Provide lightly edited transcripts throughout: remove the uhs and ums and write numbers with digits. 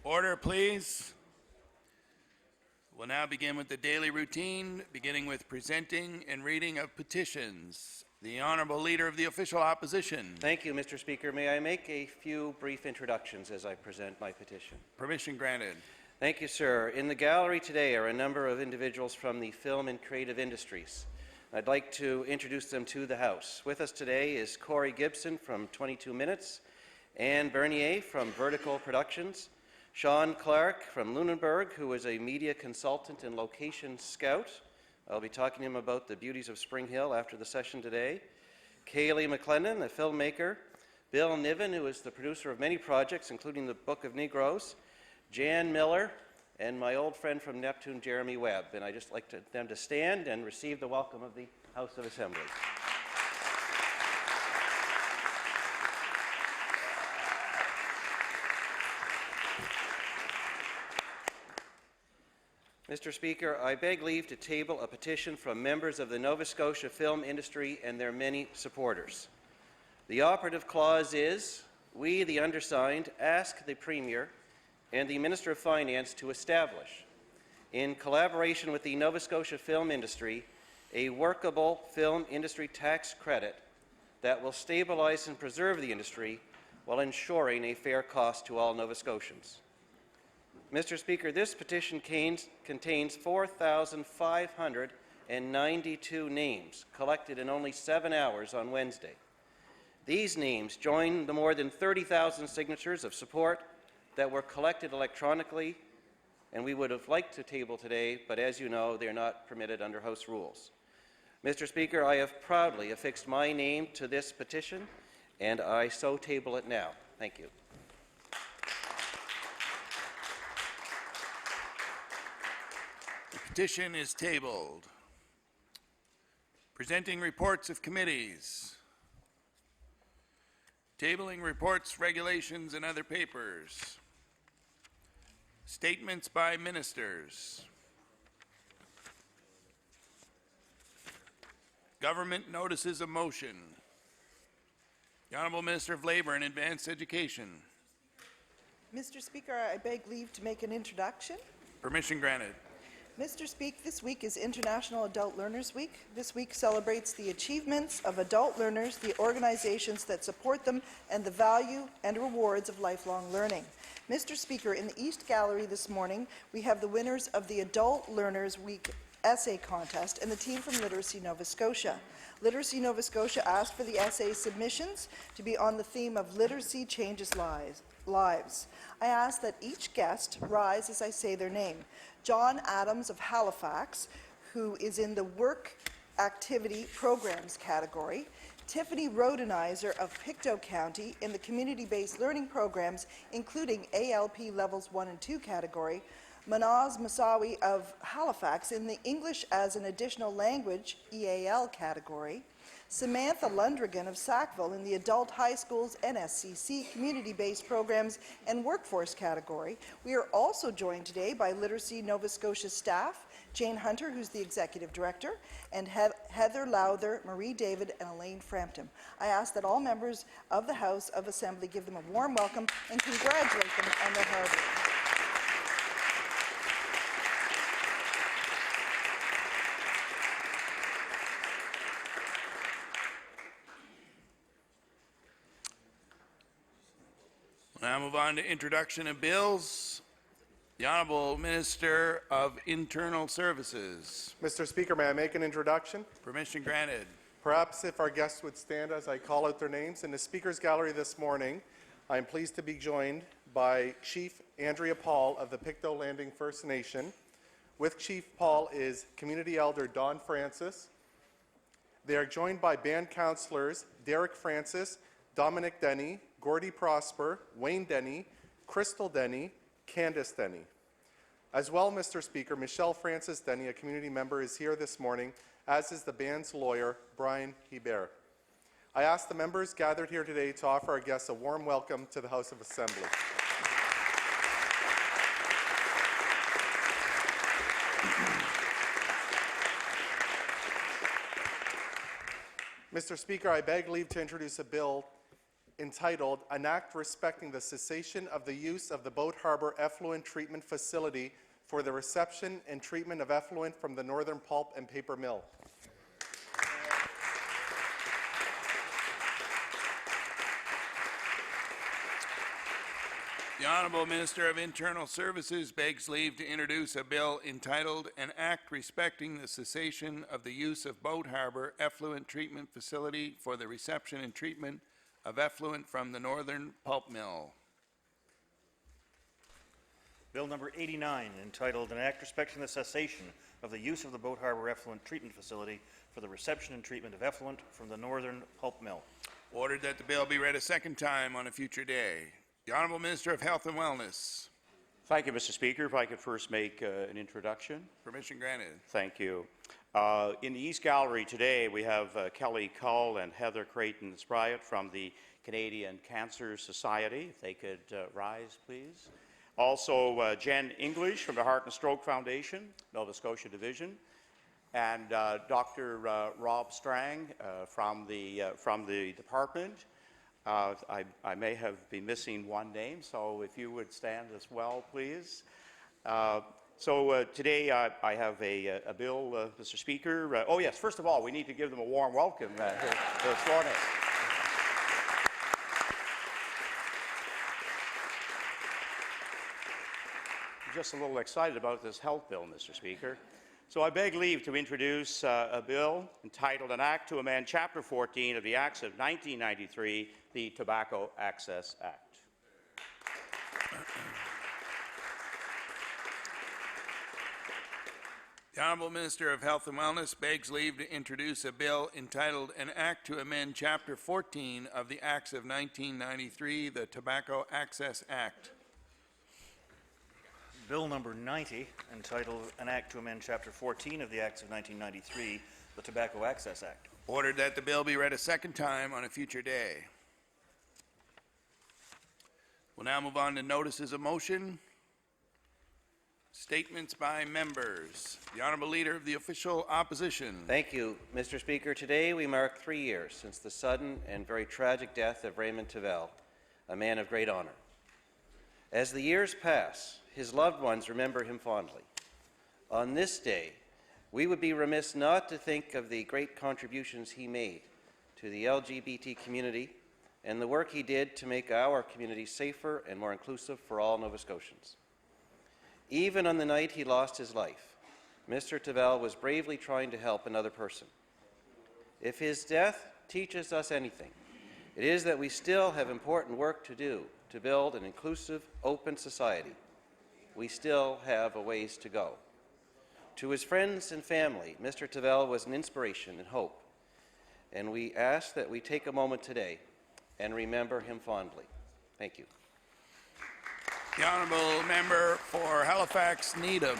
Order, please. We'll now begin with the daily routine, beginning with presenting and reading of petitions. The Honourable Leader of the Official Opposition. Thank you, Mr. Speaker. May I make a few brief introductions as I present my petition? Permission granted. Thank you, sir. In the gallery today are a number of individuals from the film and creative industries. I'd like to introduce them to the House. With us today is Corey Gibson from 22 Minutes, Anne Bernier from Vertical Productions, Sean Clark from Lunenburg, who is a media consultant and location scout. I'll be talking to him about the beauties of Spring Hill after the session today. Kaylee McLennan, a filmmaker. Bill Niven, who is the producer of many projects, including the Book of Negroes. Jan Miller, and my old friend from Neptune, Jeremy Webb. And I'd just like them to stand and receive the welcome of the House of Assembly. Mr. Speaker, I beg leave to table a petition from members of the Nova Scotia film industry and their many supporters. The operative clause is, we, the undersigned, ask the Premier and the Minister of Finance to establish, in collaboration with the Nova Scotia film industry, a workable film industry tax credit that will stabilize and preserve the industry while ensuring a fair cost to all Nova Scotians. Mr. Speaker, this petition contains 4,592 names collected in only 7 hours on Wednesday. These names join the more than 30,000 signatures of support that were collected electronically, and we would have liked to table today, but as you know, they're not permitted under House rules. Mr. Speaker, I have proudly affixed my name to this petition, and I so table it now. Thank you. The petition is tabled. Presenting reports of committees. Tabling reports, regulations, and other papers. Statements by ministers. Government notices of motion. The Honourable Minister of Labour and Advanced Education. Mr. Speaker, I beg leave to make an introduction. Permission granted. Mr. Speaker, this week is International Adult Learners Week. This week celebrates the achievements of adult learners, the organizations that support them, and the value and rewards of lifelong learning. Mr. Speaker, in the East Gallery this morning, we have the winners of the Adult Learners Week essay contest and the team from Literacy Nova Scotia. Literacy Nova Scotia asked for the essay submissions to be on the theme of Literacy Changes Lives. I ask that each guest rise as I say their name. John Adams of Halifax, who is in the Work Activity Programs category. Tiffany Rodenizer of Pictou County in the Community-Based Learning Programs, including ALP Levels 1 and 2 category. Manaz Masawi of Halifax in the English as an Additional Language EAL category. Samantha Lundrigan of Sackville in the Adult High Schools NSCC Community-Based Programs and Workforce category. We are also joined today by Literacy Nova Scotia staff, Jane Hunter, who's the Executive Director, and Heather Lowther, Marie David, and Elaine Frampton. I ask that all members of the House of Assembly give them a warm welcome and congratulate them on their hard work. Now move on to introduction of bills. The Honourable Minister of Internal Services. Mr. Speaker, may I make an introduction? Permission granted. Perhaps if our guests would stand as I call out their names. In the Speaker's Gallery this morning, I am pleased to be joined by Chief Andrea Paul of the Pictou Landing First Nation. With Chief Paul is Community Elder Don Francis. They are joined by band councillors Derek Francis, Dominic Denny, Gordy Prosper, Wayne Denny, Crystal Denny, Candace Denny. As well, Mr. Speaker, Michelle Francis Denny, a community member, is here this morning, as is the band's lawyer, Brian Hebert. I ask the members gathered here today to offer our guests a warm welcome to the House of Assembly. Mr. Speaker, I beg leave to introduce a bill entitled An Act Respecting the Cessation of the Use of the Boat Harbor Effluent Treatment Facility for the Reception and Treatment of Effluent from the Northern Pulp and Paper Mill. The Honourable Minister of Internal Services begs leave to introduce a bill entitled An Act Respecting the Cessation of the Use of Boat Harbor Effluent Treatment Facility for the Reception and Treatment of Effluent from the Northern Pulp Mill. Bill number 89, entitled An Act Respecting the Cessation of the Use of the Boat Harbor Effluent Treatment Facility for the Reception and Treatment of Effluent from the Northern Pulp Mill. Ordered that the bill be read a second time on a future day. The Honourable Minister of Health and Wellness. Thank you, Mr. Speaker. If I could first make an introduction. Permission granted. Thank you. In the East Gallery today, we have Kelly Cull and Heather Creighton-Spryatt from the Canadian Cancer Society. If they could rise, please. Also, Jen English from the Heart and Stroke Foundation, Nova Scotia Division, and Dr. Rob Strang from the department. I may have been missing one name, so if you would stand as well, please. Today I have a bill, Mr. Speaker. Oh yes, first of all, we need to give them a warm welcome this morning. I'm just a little excited about this health bill, Mr. Speaker. So I beg leave to introduce a bill entitled An Act to Amend Chapter 14 of the Acts of 1993, the Tobacco Access Act. The Honourable Minister of Health and Wellness begs leave to introduce a bill entitled An Act to Amend Chapter 14 of the Acts of 1993, the Tobacco Access Act. Bill number 90, entitled An Act to Amend Chapter 14 of the Acts of 1993, the Tobacco Access Act. Ordered that the bill be read a second time on a future day. We'll now move on to notices of motion. Statements by members. The Honourable Leader of the Official Opposition. Thank you, Mr. Speaker. Today we mark 3 years since the sudden and very tragic death of Raymond Tavel, a man of great honor. As the years pass, his loved ones remember him fondly. On this day, we would be remiss not to think of the great contributions he made to the LGBT community and the work he did to make our community safer and more inclusive for all Nova Scotians. Even on the night he lost his life, Mr. Tavel was bravely trying to help another person. If his death teaches us anything, it is that we still have important work to do to build an inclusive, open society. We still have a ways to go. To his friends and family, Mr. Tavel was an inspiration and hope, and we ask that we take a moment today and remember him fondly. Thank you. The Honourable Member for Halifax Needham.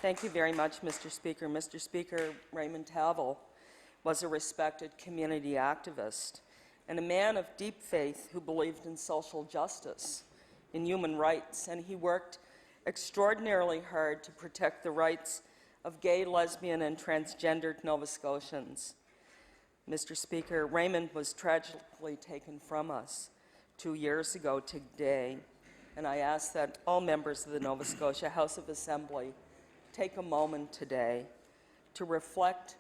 Thank you very much, Mr. Speaker. Mr. Speaker, Raymond Tavel was a respected community activist and a man of deep faith who believed in social justice, in human rights, and he worked extraordinarily hard to protect the rights of gay, lesbian, and transgendered Nova Scotians. Mr. Speaker, Raymond was tragically taken from us 2 years ago today, and I ask that all members of the Nova Scotia House of Assembly take a moment today to reflect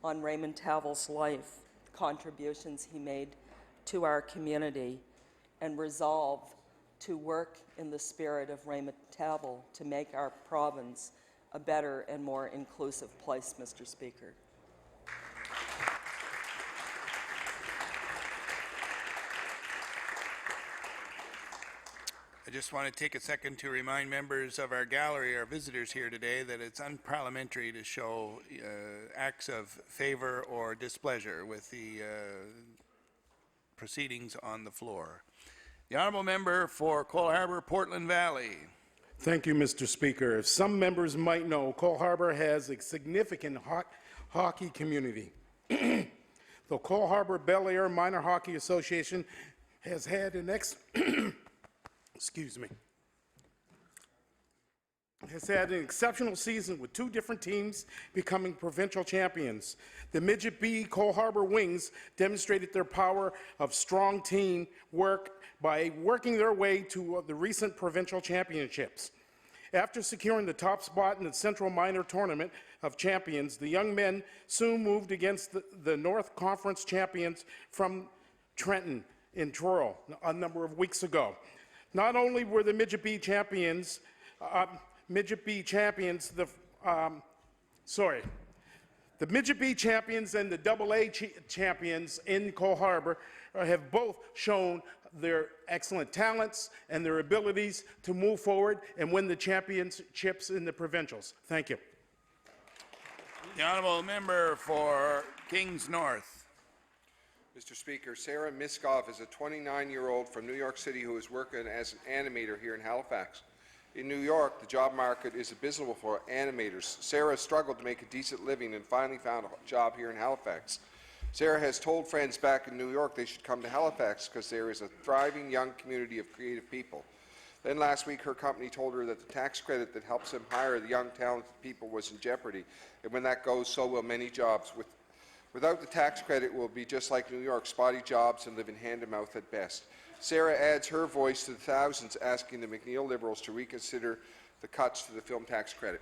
on Raymond Tavel's life, contributions he made to our community, and resolve to work in the spirit of Raymond Tavel to make our province a better and more inclusive place, Mr. Speaker. I just want to take a second to remind members of our gallery, our visitors here today, that it's unparliamentary to show acts of favor or displeasure with the proceedings on the floor. The Honourable Member for Cole Harbour, Portland Valley. Thank you, Mr. Speaker. As some members might know, Cole Harbour has a significant hockey community. The Cole Harbour Bel Air Minor Hockey Association has had an excuse me. has had an exceptional season with 2 different teams becoming provincial champions. The Midget B Cole Harbour Wings demonstrated their power of strong team work by working their way to the recent provincial championships. After securing the top spot in the Central Minor Tournament of Champions, the young men soon moved against the North Conference champions from Trenton in Truro a number of weeks ago. Not only were the Midget B champions, the Midget B champions and the AA champions in Cole Harbour have both shown their excellent talents and their abilities to move forward and win the championships in the provincials. Thank you. The honourable member for Kings North. Mr. Speaker, Sarah Miskov is a 29-year-old from New York City who is working as an animator here in Halifax. In New York, the job market is abysmal for animators. Sarah struggled to make a decent living and finally found a job here in Halifax. Sarah has told friends back in New York they should come to Halifax because there is a thriving young community of creative people. Then last week, her company told her that the tax credit that helps them hire the young, talented people was in jeopardy. And when that goes, so will many jobs. Without the tax credit, it will be just like New York, spotty jobs and living hand-to-mouth at best. Sarah adds her voice to the thousands asking the McNeil Liberals to reconsider the cuts to the film tax credit.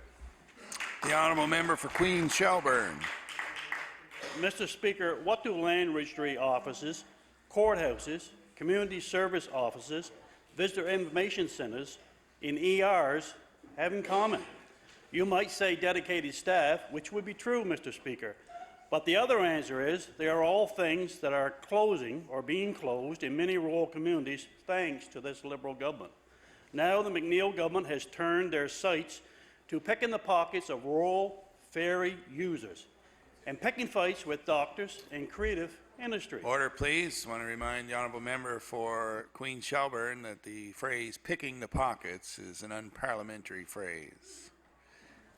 The honourable member for Queen Shelburne. Mr. Speaker, what do land registry offices, courthouses, community service offices, visitor information centres, in ERs have in common? You might say dedicated staff, which would be true, Mr. Speaker. But the other answer is they are all things that are closing or being closed in many rural communities thanks to this Liberal government. Now the McNeil government has turned their sights to picking the pockets of rural ferry users and picking fights with doctors and creative industry. Order, please. I want to remind the honourable member for Queen Shelburne that the phrase "picking the pockets" is an unparliamentary phrase.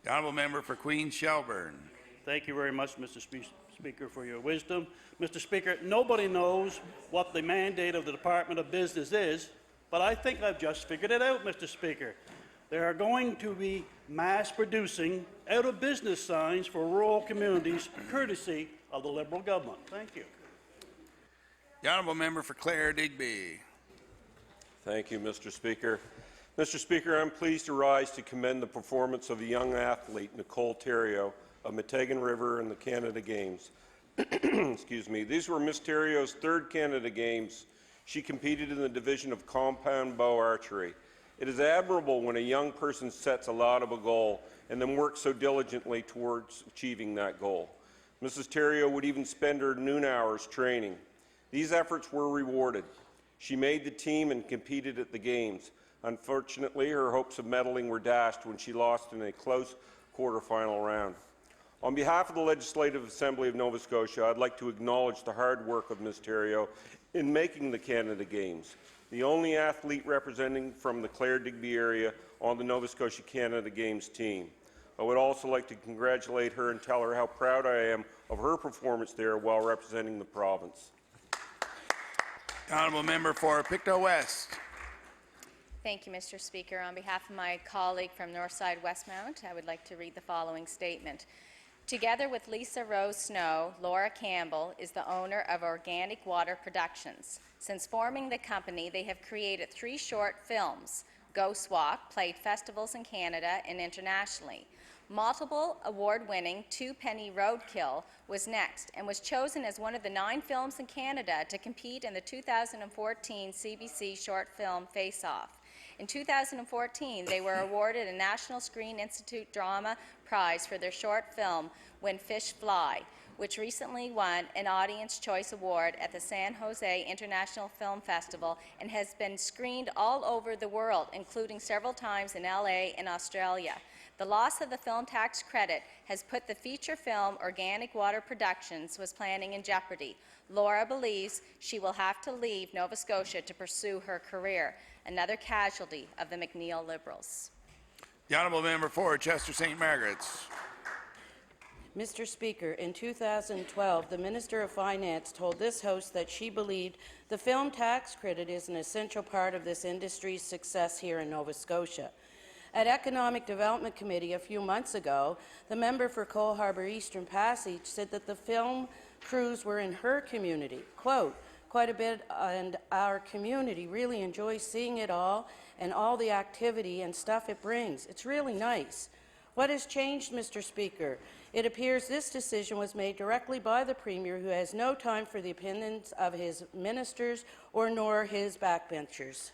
The honourable member for Queen Shelburne. Thank you very much, Mr. Speaker, for your wisdom. Mr. Speaker, nobody knows what the mandate of the Department of Business is, but I think I've just figured it out, Mr. Speaker. They are going to be mass-producing out-of-business signs for rural communities, courtesy of the Liberal government. Thank you. The honourable member for Clare Digby. Thank you, Mr. Speaker. Mr. Speaker, I'm pleased to rise to commend the performance of the young athlete, Nicole Theriault, of Metegan River in the Canada Games. Excuse me. These were Miss Theriault's 3rd Canada Games. She competed in the division of compound bow archery. It is admirable when a young person sets a laudable goal and then works so diligently towards achieving that goal. Mrs. Theriault would even spend her noon hours training. These efforts were rewarded. She made the team and competed at the Games. Unfortunately, her hopes of medaling were dashed when she lost in a close quarterfinal round. On behalf of the Legislative Assembly of Nova Scotia, I'd like to acknowledge the hard work of Ms. Theriault in making the Canada Games, the only athlete representing from the Clare Digby area on the Nova Scotia Canada Games team. I would also like to congratulate her and tell her how proud I am of her performance there while representing the province. The honourable member for Pictou West. Thank you, Mr. Speaker. On behalf of my colleague from Northside Westmount, I would like to read the following statement. Together with Lisa Rose Snow, Laura Campbell is the owner of Organic Water Productions. Since forming the company, they have created 3 short films. Ghost Walk played festivals in Canada and internationally. Multiple award-winning Two Penny Roadkill was next and was chosen as one of the 9 films in Canada to compete in the 2014 CBC Short Film Face-Off. In 2014, they were awarded a National Screen Institute Drama Prize for their short film, When Fish Fly, which recently won an Audience Choice Award at the San Jose International Film Festival and has been screened all over the world, including several times in LA and Australia. The loss of the film tax credit has put the feature film Organic Water Productions was planning in jeopardy. Laura believes she will have to leave Nova Scotia to pursue her career, another casualty of the McNeil Liberals. The honourable member for Chester St. Margaret's. Mr. Speaker, in 2012, the Minister of Finance told this House that she believed the film tax credit is an essential part of this industry's success here in Nova Scotia. At Economic Development Committee a few months ago, the member for Cole Harbour Eastern Passage said that the film crews were in her community. Quote, quite a bit, and our community really enjoys seeing it all and all the activity and stuff it brings. It's really nice. What has changed, Mr. Speaker? It appears this decision was made directly by the Premier, who has no time for the opinions of his ministers or nor his backbenchers.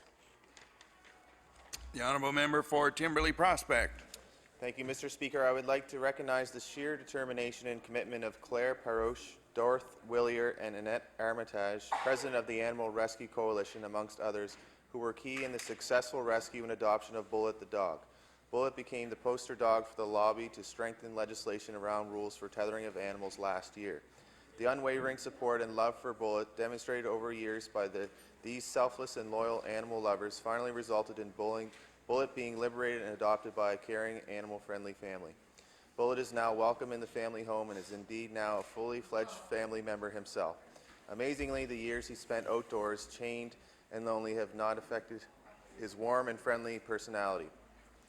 The honourable member for Timberley Prospect. Thank you, Mr. Speaker. I would like to recognize the sheer determination and commitment of Claire Paroche, Dorth Willier, and Annette Armitage, President of the Animal Rescue Coalition, amongst others, who were key in the successful rescue and adoption of Bullet the dog. Bullet became the poster dog for the lobby to strengthen legislation around rules for tethering of animals last year. The unwavering support and love for Bullet, demonstrated over years by these selfless and loyal animal lovers, finally resulted in Bullet being liberated and adopted by a caring, animal-friendly family. Bullet is now welcome in the family home and is indeed now a fully fledged family member himself. Amazingly, the years he spent outdoors, chained and lonely, have not affected his warm and friendly personality.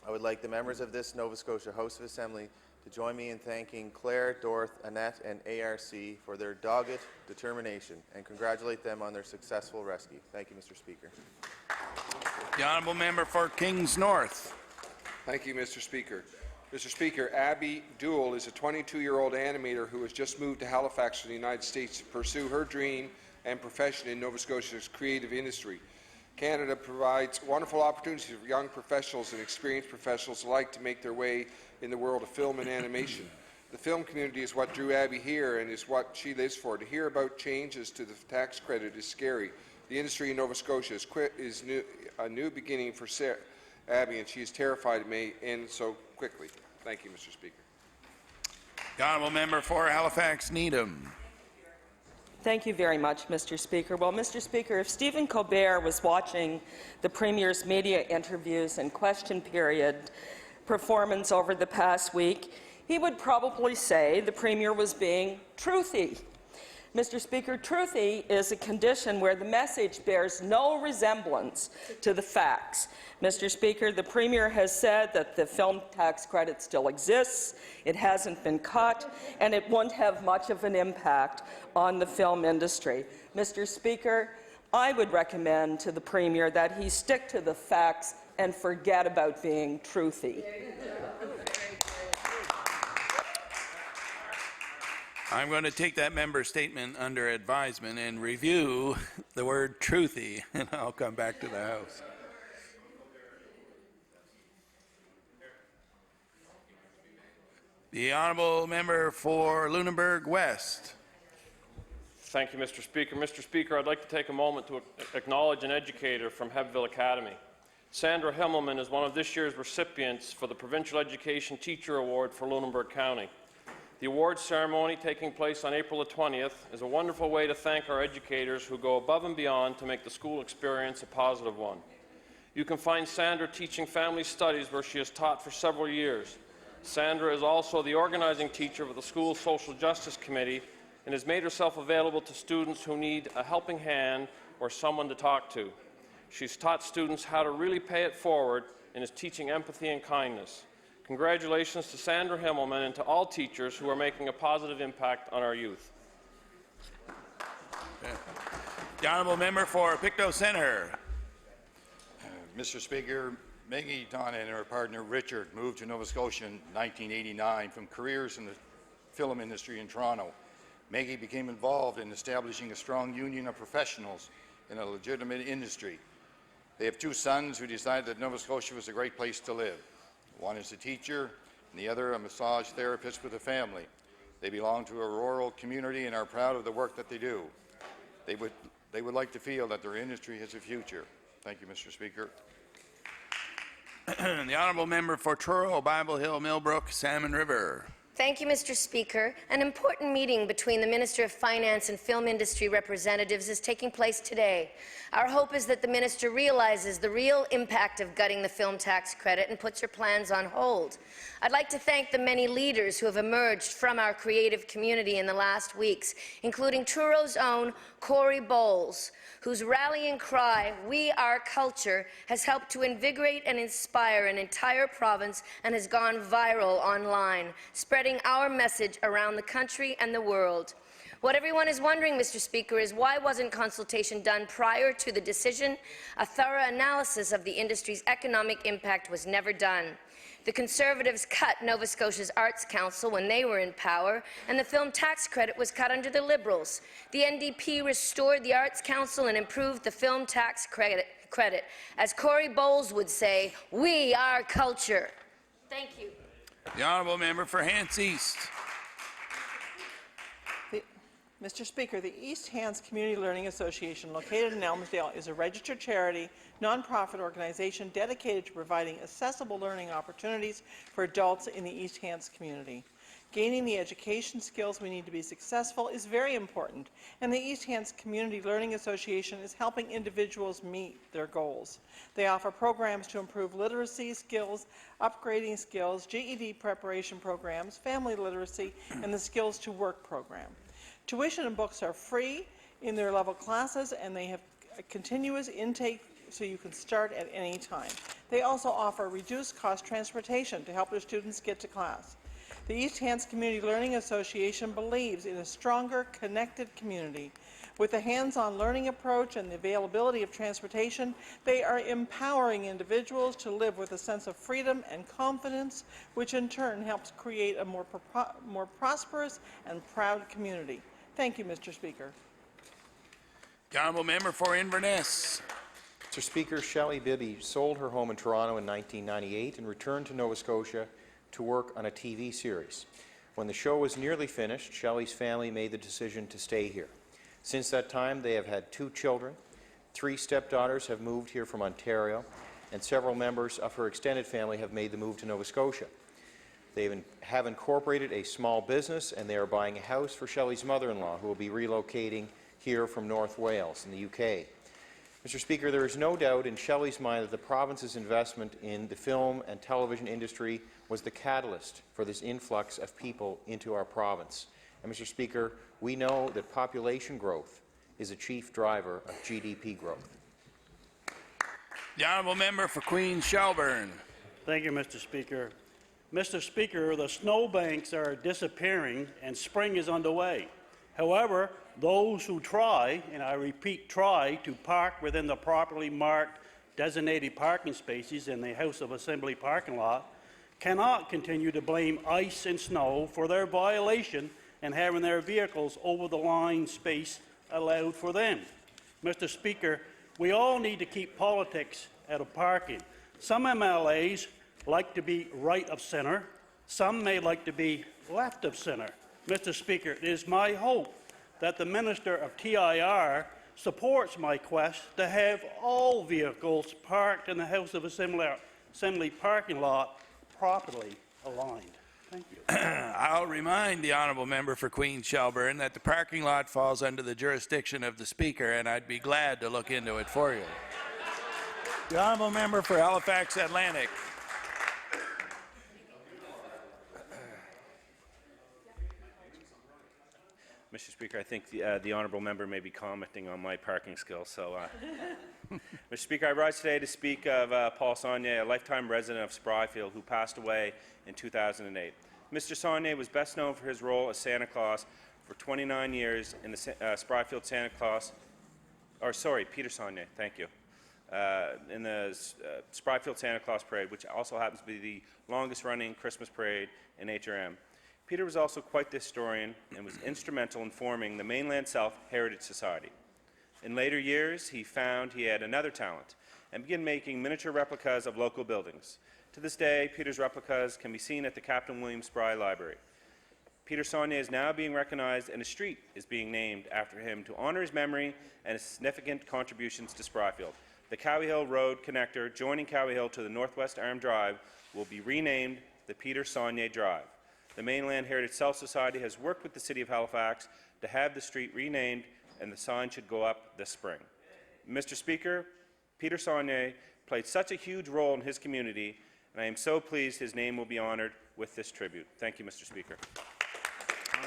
I would like the members of this Nova Scotia House of Assembly to join me in thanking Claire, Dorth, Annette, and ARC for their dogged determination and congratulate them on their successful rescue. Thank you, Mr. Speaker. The honourable member for Kings North. Thank you, Mr. Speaker. Mr. Speaker, Abby Duell is a 22-year-old animator who has just moved to Halifax from the United States to pursue her dream and profession in Nova Scotia's creative industry. Canada provides wonderful opportunities for young professionals and experienced professionals alike to make their way in the world of film and animation. The film community is what drew Abby here and is what she lives for. To hear about changes to the tax credit is scary. The industry in Nova Scotia is a new beginning for Abby, and she is terrified it may end so quickly. Thank you, Mr. Speaker. The honourable member for Halifax Needham. Thank you very much, Mr. Speaker. Well, Mr. Speaker, if Stephen Colbert was watching the Premier's media interviews and question period performance over the past week, he would probably say the Premier was being truthy. Mr. Speaker, truthy is a condition where the message bears no resemblance to the facts. Mr. Speaker, the Premier has said that the film tax credit still exists, it hasn't been cut, and it won't have much of an impact on the film industry. Mr. Speaker, I would recommend to the Premier that he stick to the facts and forget about being truthy. I'm going to take that member's statement under advisement and review the word truthy, and I'll come back to the House. The honourable member for Lunenburg West. Thank you, Mr. Speaker. Mr. Speaker, I'd like to take a moment to acknowledge an educator from Hebbville Academy. Sandra Himmelman is one of this year's recipients for the Provincial Education Teacher Award for Lunenburg County. The awards ceremony, taking place on April the 20th, is a wonderful way to thank our educators who go above and beyond to make the school experience a positive one. You can find Sandra teaching family studies where she has taught for several years. Sandra is also the organizing teacher of the school's Social Justice Committee and has made herself available to students who need a helping hand or someone to talk to. She's taught students how to really pay it forward and is teaching empathy and kindness. Congratulations to Sandra Himmelman and to all teachers who are making a positive impact on our youth. The honourable member for Pictou Centre. Mr. Speaker, Maggie Donna and her partner Richard moved to Nova Scotia in 1989 from careers in the film industry in Toronto. Maggie became involved in establishing a strong union of professionals in a legitimate industry. They have two sons who decided that Nova Scotia was a great place to live. One is a teacher, and the other a massage therapist with a family. They belong to a rural community and are proud of the work that they do. They would like to feel that their industry has a future. Thank you, Mr. Speaker. The honourable member for Truro, Bible Hill, Millbrook, Salmon River. Thank you, Mr. Speaker. An important meeting between the Minister of Finance and film industry representatives is taking place today. Our hope is that the minister realizes the real impact of gutting the film tax credit and puts her plans on hold. I'd like to thank the many leaders who have emerged from our creative community in the last weeks, including Truro's own Corey Bowles, whose rallying cry, "We Are Culture," has helped to invigorate and inspire an entire province and has gone viral online, spreading our message around the country and the world. What everyone is wondering, Mr. Speaker, is why wasn't consultation done prior to the decision? A thorough analysis of the industry's economic impact was never done. The Conservatives cut Nova Scotia's Arts Council when they were in power, and the film tax credit was cut under the Liberals. The NDP restored the Arts Council and improved the film tax credit. As Corey Bowles would say, "We are culture." Thank you. The honourable member for Hants East. Mr. Speaker, the East Hants Community Learning Association, located in Elmsdale, is a registered charity, nonprofit organization dedicated to providing accessible learning opportunities for adults in the East Hants community. Gaining the education skills we need to be successful is very important, and the East Hants Community Learning Association is helping individuals meet their goals. They offer programs to improve literacy skills, upgrading skills, GED preparation programs, family literacy, and the Skills to Work program. Tuition and books are free in their level classes, and they have a continuous intake so you can start at any time. They also offer reduced cost transportation to help their students get to class. The East Hants Community Learning Association believes in a stronger, connected community. With a hands-on learning approach and the availability of transportation, they are empowering individuals to live with a sense of freedom and confidence, which in turn helps create a more prosperous and proud community. Thank you, Mr. Speaker. The honourable member for Inverness. Mr. Speaker, Shelley Bibby sold her home in Toronto in 1998 and returned to Nova Scotia to work on a TV series. When the show was nearly finished, Shelley's family made the decision to stay here. Since that time, they have had 2 children, 3 stepdaughters have moved here from Ontario, and several members of her extended family have made the move to Nova Scotia. They have incorporated a small business, and they are buying a house for Shelley's mother-in-law, who will be relocating here from North Wales in the UK. Mr. Speaker, there is no doubt in Shelley's mind that the province's investment in the film and television industry was the catalyst for this influx of people into our province. And Mr. Speaker, we know that population growth is a chief driver of GDP growth. The honourable member for Queen Shelburne. Thank you, Mr. Speaker. Mr. Speaker, the snowbanks are disappearing and spring is underway. However, those who try, and I repeat try, to park within the properly marked designated parking spaces in the House of Assembly parking lot cannot continue to blame ice and snow for their violation and having their vehicles over the line space allowed for them. Mr. Speaker, we all need to keep politics out of parking. Some MLAs like to be right of centre. Some may like to be left of centre. Mr. Speaker, it is my hope that the Minister of TIR supports my quest to have all vehicles parked in the House of Assembly parking lot properly aligned. Thank you. I'll remind the honourable member for Queen Shelburne that the parking lot falls under the jurisdiction of the Speaker, and I'd be glad to look into it for you. The honourable member for Halifax Atlantic. Mr. Speaker, I think the honourable member may be commenting on my parking skills. So, Mr. Speaker, I rise today to speak of Paul Saunier, a lifetime resident of Spryfield, who passed away in 2008. Mr. Saunier was best known for his role as Santa Claus for 29 years in the Spryfield Santa Claus, Peter Saunier, thank you, in the Spryfield Santa Claus Parade, which also happens to be the longest-running Christmas parade in HRM. Peter was also quite the historian and was instrumental in forming the Mainland South Heritage Society. In later years, he found he had another talent and began making miniature replicas of local buildings. To this day, Peter's replicas can be seen at the Captain William Spry Library. Peter Saunier is now being recognized, and a street is being named after him to honor his memory and his significant contributions to Spryfield. The Cowie Hill Road connector joining Cowie Hill to the Northwest Arm Drive will be renamed the Peter Saunier Drive. The Mainland Heritage South Society has worked with the City of Halifax to have the street renamed, and the sign should go up this spring. Mr. Speaker, Peter Saunier played such a huge role in his community, and I am so pleased his name will be honored with this tribute. Thank you, Mr. Speaker.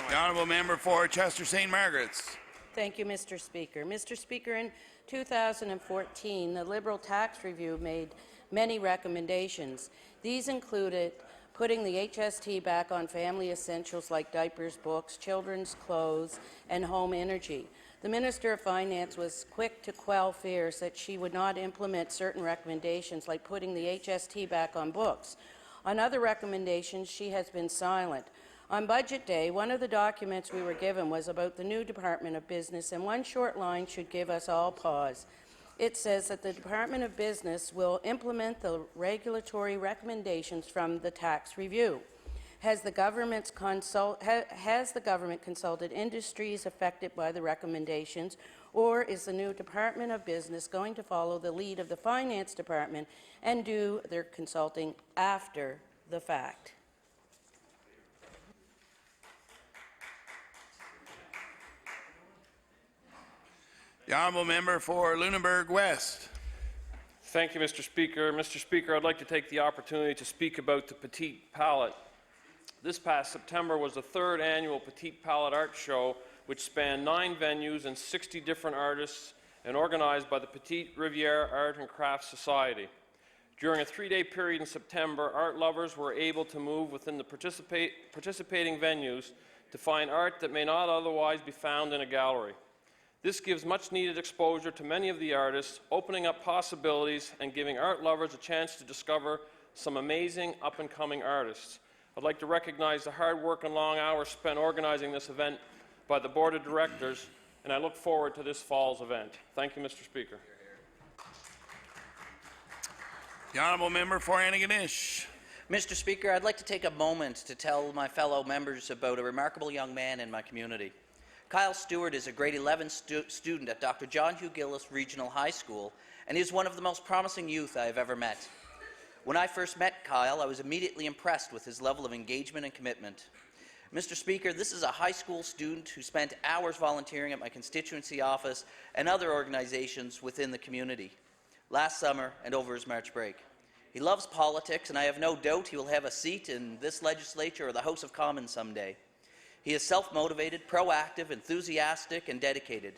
The honourable member for Chester St. Margaret's. Thank you, Mr. Speaker. Mr. Speaker, in 2014, the Liberal Tax Review made many recommendations. These included putting the HST back on family essentials like diapers, books, children's clothes, and home energy. The Minister of Finance was quick to quell fears that she would not implement certain recommendations like putting the HST back on books. On other recommendations, she has been silent. On Budget Day, one of the documents we were given was about the new Department of Business, and one short line should give us all pause. It says that the Department of Business will implement the regulatory recommendations from the tax review. Has the government consulted industries affected by the recommendations, or is the new Department of Business going to follow the lead of the Finance Department and do their consulting after the fact? The honourable member for Lunenburg West. Thank you, Mr. Speaker. Mr. Speaker, I'd like to take the opportunity to speak about the Petite Palette. This past September was the 3rd annual Petite Palette Art Show, which spanned 9 venues and 60 different artists and organized by the Petite Riviere Art and Crafts Society. During a 3-day period in September, art lovers were able to move within the participating venues to find art that may not otherwise be found in a gallery. This gives much-needed exposure to many of the artists, opening up possibilities and giving art lovers a chance to discover some amazing up-and-coming artists. I'd like to recognize the hard work and long hours spent organizing this event by the Board of Directors, and I look forward to this fall's event. Thank you, Mr. Speaker. The honourable member for Antigonish. Mr. Speaker, I'd like to take a moment to tell my fellow members about a remarkable young man in my community. Kyle Stewart is a grade 11 student at Dr. John Hugh Gillis Regional High School, and is one of the most promising youth I have ever met. When I first met Kyle, I was immediately impressed with his level of engagement and commitment. Mr. Speaker, this is a high school student who spent hours volunteering at my constituency office and other organizations within the community last summer and over his March break. He loves politics, and I have no doubt he will have a seat in this legislature or the House of Commons someday. He is self-motivated, proactive, enthusiastic, and dedicated.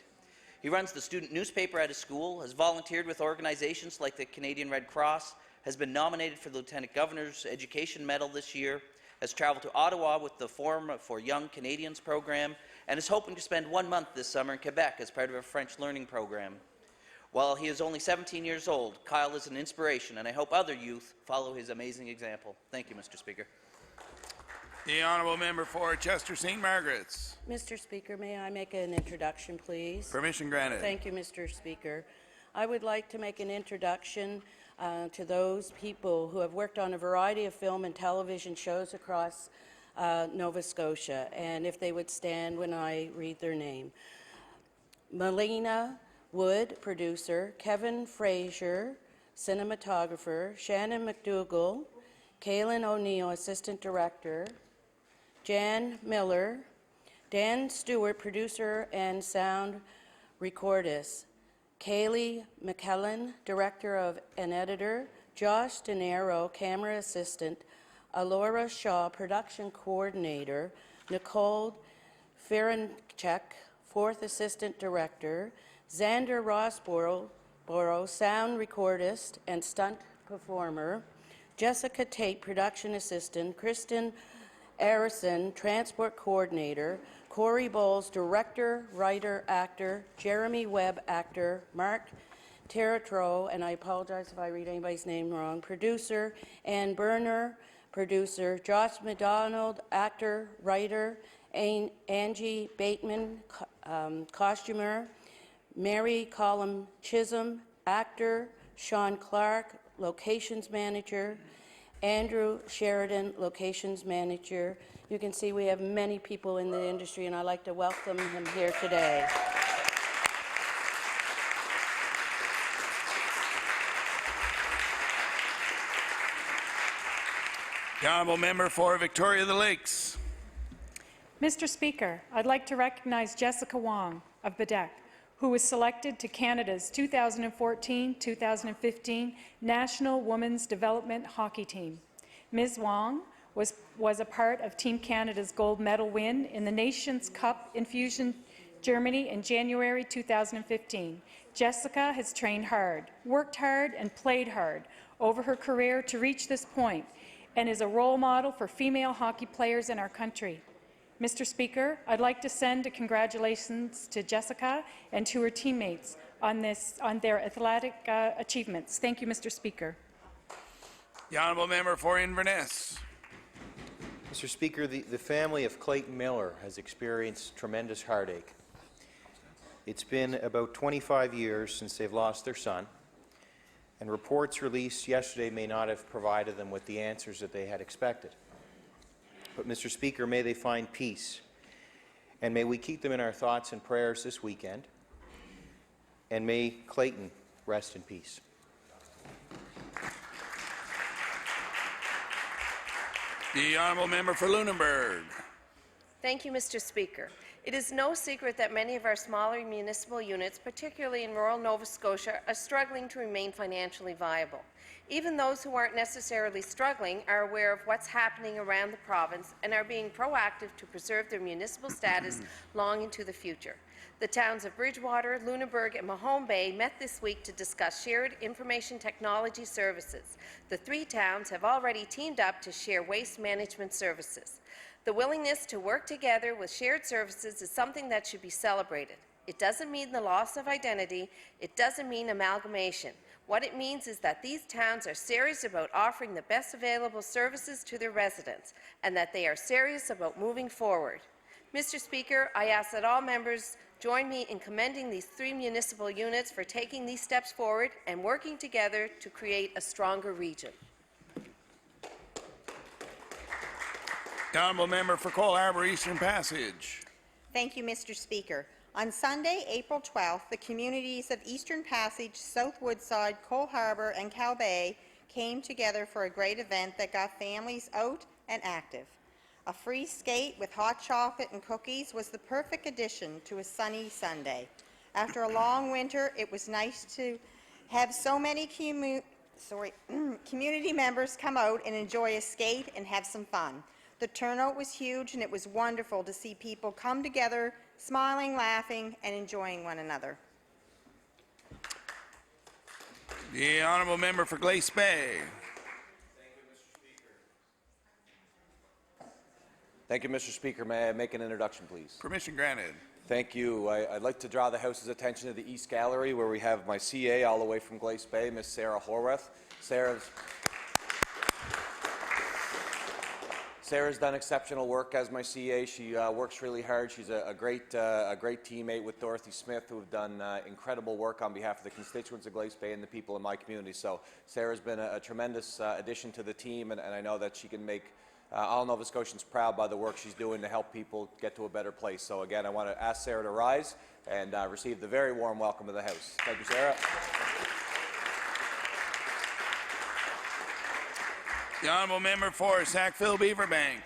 He runs the student newspaper at his school, has volunteered with organizations like the Canadian Red Cross, has been nominated for the Lieutenant Governor's Education Medal this year, has traveled to Ottawa with the Forum for Young Canadians program, and is hoping to spend 1 month this summer in Quebec as part of a French learning program. While he is only 17 years old, Kyle is an inspiration, and I hope other youth follow his amazing example. Thank you, Mr. Speaker. The honourable member for Chester St. Margaret's. Mr. Speaker, may I make an introduction, please? Permission granted. Thank you, Mr. Speaker. I would like to make an introduction to those people who have worked on a variety of film and television shows across Nova Scotia, and if they would stand when I read their name. Melina Wood, producer; Kevin Fraser, cinematographer; Shannon McDougall; Kaylin O'Neill, assistant director; Jan Miller; Dan Stewart, producer and sound recordist; Kaylee McKellen, director and editor; Josh De Niro, camera assistant; Alora Shaw, production coordinator; Nicole Ferenchek, fourth assistant director; Xander Rossborough, sound recordist and stunt performer; Jessica Tate, production assistant; Kristen Arison, transport coordinator; Corey Bowles, director, writer, actor; Jeremy Webb, actor; Mark Teratro, and I apologize if I read anybody's name wrong, producer; Ann Berner, producer; Josh McDonald, actor, writer; Angie Bateman, costumer; Mary Collum Chisholm, actor; Sean Clark, locations manager; Andrew Sheridan, locations manager. You can see we have many people in the industry, and I'd like to welcome him here today. The honourable member for Victoria the Lakes. Mr. Speaker, I'd like to recognize Jessica Wong of Bedeque, who was selected to Canada's 2014-2015 National Women's Development Hockey Team. Ms. Wong was a part of Team Canada's gold medal win in the Nations Cup in Fusion, Germany in January 2015. Jessica has trained hard, worked hard, and played hard over her career to reach this point, and is a role model for female hockey players in our country. Mr. Speaker, I'd like to send a congratulations to Jessica and to her teammates on their athletic achievements. Thank you, Mr. Speaker. The honourable member for Inverness. Mr. Speaker, the family of Clayton Miller has experienced tremendous heartache. It's been about 25 years since they've lost their son, and reports released yesterday may not have provided them with the answers that they had expected. But, Mr. Speaker, may they find peace, and may we keep them in our thoughts and prayers this weekend, and may Clayton rest in peace. The honourable member for Lunenburg. Thank you, Mr. Speaker. It is no secret that many of our smaller municipal units, particularly in rural Nova Scotia, are struggling to remain financially viable. Even those who aren't necessarily struggling are aware of what's happening around the province and are being proactive to preserve their municipal status long into the future. The towns of Bridgewater, Lunenburg, and Mahone Bay met this week to discuss shared information technology services. The three towns have already teamed up to share waste management services. The willingness to work together with shared services is something that should be celebrated. It doesn't mean the loss of identity. It doesn't mean amalgamation. What it means is that these towns are serious about offering the best available services to their residents, and that they are serious about moving forward. Mr. Speaker, I ask that all members join me in commending these three municipal units for taking these steps forward and working together to create a stronger region. The honourable member for Cole Harbour Eastern Passage. Thank you, Mr. Speaker. On Sunday, April 12th, the communities of Eastern Passage, South Woodside, Cole Harbour and Cow Bay came together for a great event that got families out and active. A free skate with hot chocolate and cookies was the perfect addition to a sunny Sunday. After a long winter, it was nice to have so many community members come out and enjoy a skate and have some fun. The turnout was huge, and it was wonderful to see people come together, smiling, laughing, and enjoying one another. The honourable member for Glace Bay. Thank you, Mr. Speaker. May I make an introduction, please? Permission granted. Thank you. I'd like to draw the House's attention to the East Gallery, where we have my CA all the way from Glace Bay, Miss Sarah Horwath. Sarah's done exceptional work as my CA. She works really hard. She's a great teammate with Dorothy Smith, who have done incredible work on behalf of the constituents of Glace Bay and the people in my community. So Sarah's been a tremendous addition to the team, and I know that she can make all Nova Scotians proud by the work she's doing to help people get to a better place. So again, I want to ask Sarah to rise and receive the very warm welcome of the House. Thank you, Sarah. The honourable member for Sackville Beaverbank.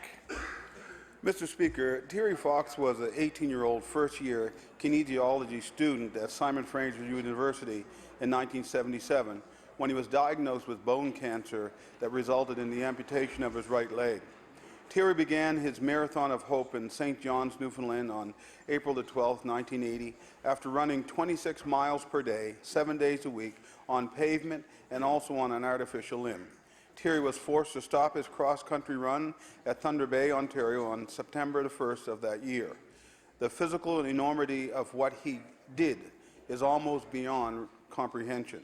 Mr. Speaker, Terry Fox was an 18-year-old first-year kinesiology student at Simon Fraser University in 1977 when he was diagnosed with bone cancer that resulted in the amputation of his right leg. Terry began his Marathon of Hope in St. John's, Newfoundland on April the 12th, 1980, after running 26 miles per day, 7 days a week, on pavement and also on an artificial limb. Terry was forced to stop his cross-country run at Thunder Bay, Ontario on September the 1st of that year. The physical enormity of what he did is almost beyond comprehension.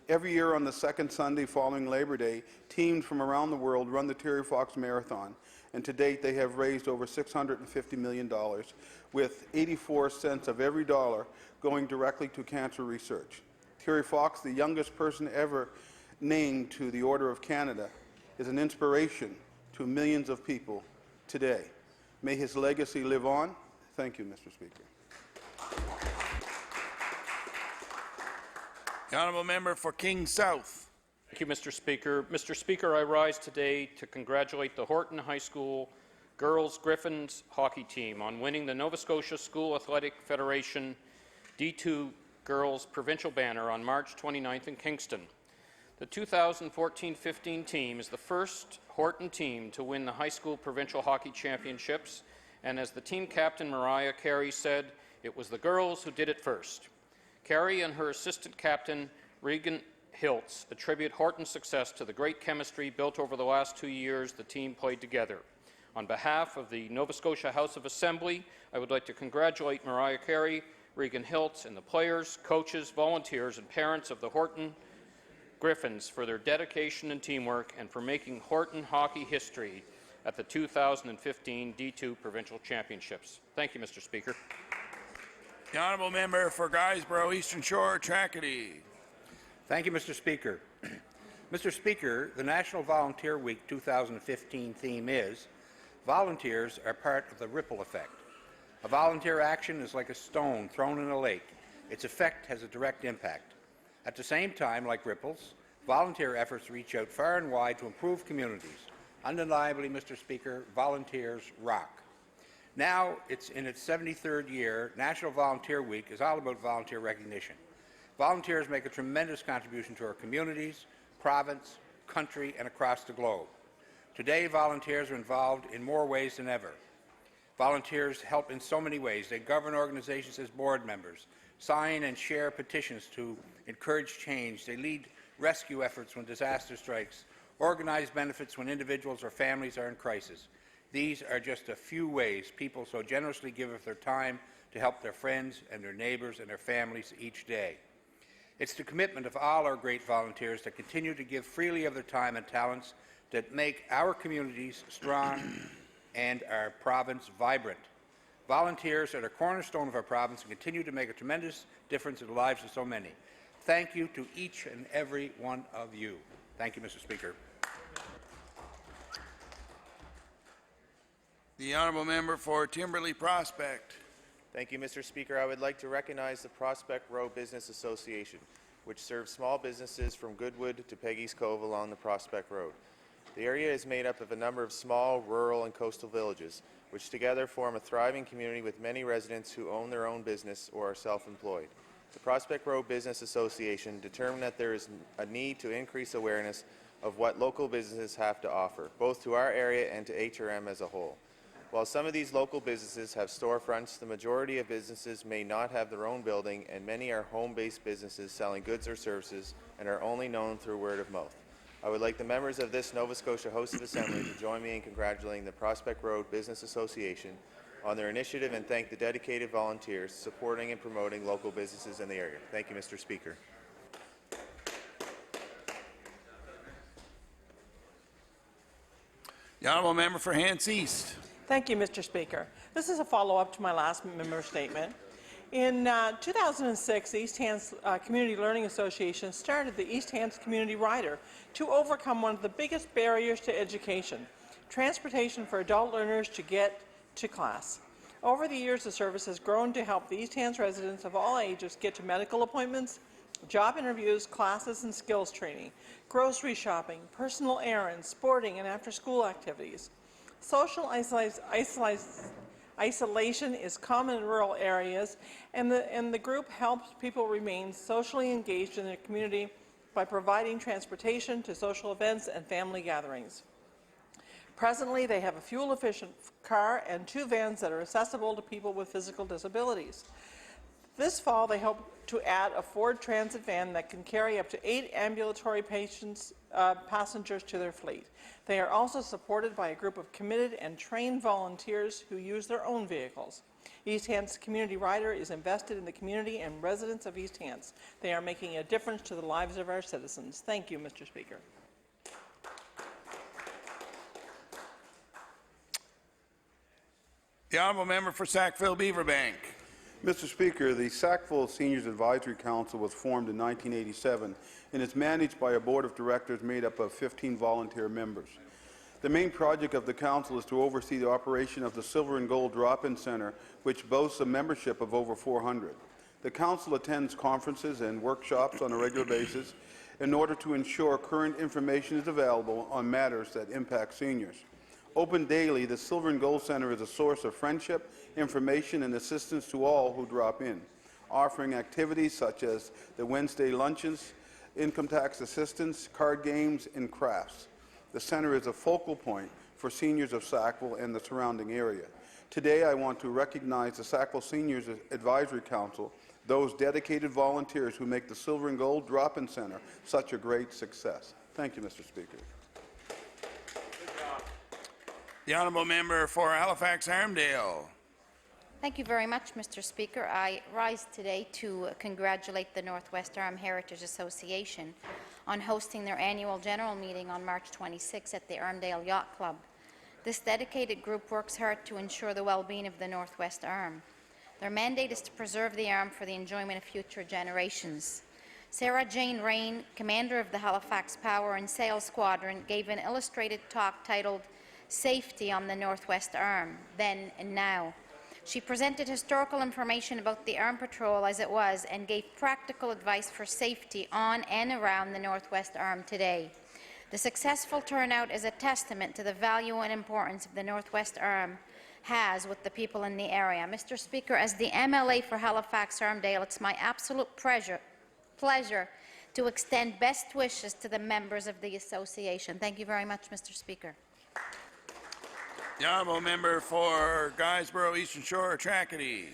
Every year on the second Sunday following Labor Day, teams from around the world run the Terry Fox Marathon, and to date they have raised over $650 million, with 84 cents of every dollar going directly to cancer research. Terry Fox, the youngest person ever named to the Order of Canada, is an inspiration to millions of people today. May his legacy live on. Thank you, Mr. Speaker. The honourable member for King South. Thank you, Mr. Speaker. Mr. Speaker, I rise today to congratulate the Horton High School girls Griffins hockey team on winning the Nova Scotia School Athletic Federation D2 girls provincial banner on March 29th in Kingston. The 2014-15 team is the first Horton team to win the high school provincial hockey championships, and as the team captain Mariah Carey said, it was the girls who did it first. Carey and her assistant captain Regan Hiltz attribute Horton's success to the great chemistry built over the last 2 years the team played together. On behalf of the Nova Scotia House of Assembly, I would like to congratulate Mariah Carey, Regan Hiltz, and the players, coaches, volunteers, and parents of the Horton Griffins for their dedication and teamwork and for making Horton hockey history at the 2015 D2 Provincial Championships. Thank you, Mr. Speaker. The honourable member for Guysborough Eastern Shore, Tracadie. Thank you, Mr. Speaker. Mr. Speaker, the National Volunteer Week 2015 theme is Volunteers are part of the ripple effect. A volunteer action is like a stone thrown in a lake. Its effect has a direct impact. At the same time, like ripples, volunteer efforts reach out far and wide to improve communities. Undeniably, Mr. Speaker, volunteers rock. Now it's in its 73rd year, National Volunteer Week is all about volunteer recognition. Volunteers make a tremendous contribution to our communities, province, country, and across the globe. Today, volunteers are involved in more ways than ever. Volunteers help in so many ways. They govern organizations as board members, sign and share petitions to encourage change. They lead rescue efforts when disaster strikes, organize benefits when individuals or families are in crisis. These are just a few ways people so generously give of their time to help their friends and their neighbours and their families each day. It's the commitment of all our great volunteers that continue to give freely of their time and talents that make our communities strong and our province vibrant. Volunteers are the cornerstone of our province and continue to make a tremendous difference in the lives of so many. Thank you to each and every one of you. Thank you, Mr. Speaker. The honourable member for Timberley Prospect. Thank you, Mr. Speaker. I would like to recognize the Prospect Row Business Association, which serves small businesses from Goodwood to Peggy's Cove along the Prospect Road. The area is made up of a number of small, rural, and coastal villages, which together form a thriving community with many residents who own their own business or are self-employed. The Prospect Row Business Association determined that there is a need to increase awareness of what local businesses have to offer, both to our area and to HRM as a whole. While some of these local businesses have storefronts, the majority of businesses may not have their own building, and many are home-based businesses selling goods or services and are only known through word of mouth. I would like the members of this Nova Scotia House of Assembly to join me in congratulating the Prospect Road Business Association on their initiative and thank the dedicated volunteers supporting and promoting local businesses in the area. Thank you, Mr. Speaker. The honourable member for Hants East. Thank you, Mr. Speaker. This is a follow-up to my last member statement. In 2006, the East Hants Community Learning Association started the East Hants Community Rider to overcome one of the biggest barriers to education, transportation for adult learners to get to class. Over the years, the service has grown to help the East Hants residents of all ages get to medical appointments, job interviews, classes and skills training, grocery shopping, personal errands, sporting and after-school activities. Social isolation is common in rural areas, and the group helps people remain socially engaged in their community by providing transportation to social events and family gatherings. Presently, they have a fuel-efficient car and 2 vans that are accessible to people with physical disabilities. This fall, they hope to add a Ford Transit van that can carry up to 8 ambulatory passengers to their fleet. They are also supported by a group of committed and trained volunteers who use their own vehicles. East Hants Community Rider is invested in the community and residents of East Hants. They are making a difference to the lives of our citizens. Thank you, Mr. Speaker. The honourable member for Sackville-Beaverbank. Mr. Speaker, the Sackville Seniors Advisory Council was formed in 1987 and is managed by a board of directors made up of 15 volunteer members. The main project of the council is to oversee the operation of the Silver and Gold Drop-In Centre, which boasts a membership of over 400. The council attends conferences and workshops on a regular basis in order to ensure current information is available on matters that impact seniors. Open daily, the Silver and Gold Center is a source of friendship, information, and assistance to all who drop in, offering activities such as the Wednesday luncheons, income tax assistance, card games, and crafts. The center is a focal point for seniors of Sackville and the surrounding area. Today, I want to recognize the Sackville Seniors Advisory Council, those dedicated volunteers who make the Silver and Gold Drop-In Center such a great success. Thank you, Mr. Speaker. The honourable member for Halifax-Armdale. Thank you very much, Mr. Speaker. I rise today to congratulate the Northwest Arm Heritage Association on hosting their annual general meeting on March 26 at the Armdale Yacht Club. This dedicated group works hard to ensure the well-being of the Northwest Arm. Their mandate is to preserve the Arm for the enjoyment of future generations. Sarah Jane Rain, commander of the Halifax Power and Sales Squadron, gave an illustrated talk titled Safety on the Northwest Arm, Then and Now. She presented historical information about the Arm Patrol as it was and gave practical advice for safety on and around the Northwest Arm today. The successful turnout is a testament to the value and importance of the Northwest Arm has with the people in the area. Mr. Speaker, as the MLA for Halifax-Armdale, it's my absolute pleasure to extend best wishes to the members of the association. Thank you very much, Mr. Speaker. The honourable member for Guysborough, Eastern Shore, Tracadie.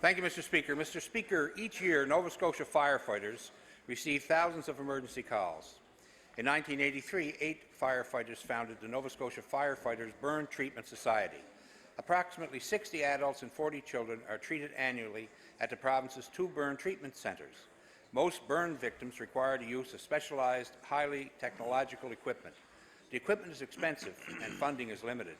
Thank you, Mr. Speaker. Mr. Speaker, each year Nova Scotia firefighters receive thousands of emergency calls. In 1983, 8 firefighters founded the Nova Scotia Firefighters Burn Treatment Society. Approximately 60 adults and 40 children are treated annually at the province's 2 burn treatment centres. Most burn victims require the use of specialized, highly technological equipment. The equipment is expensive and funding is limited.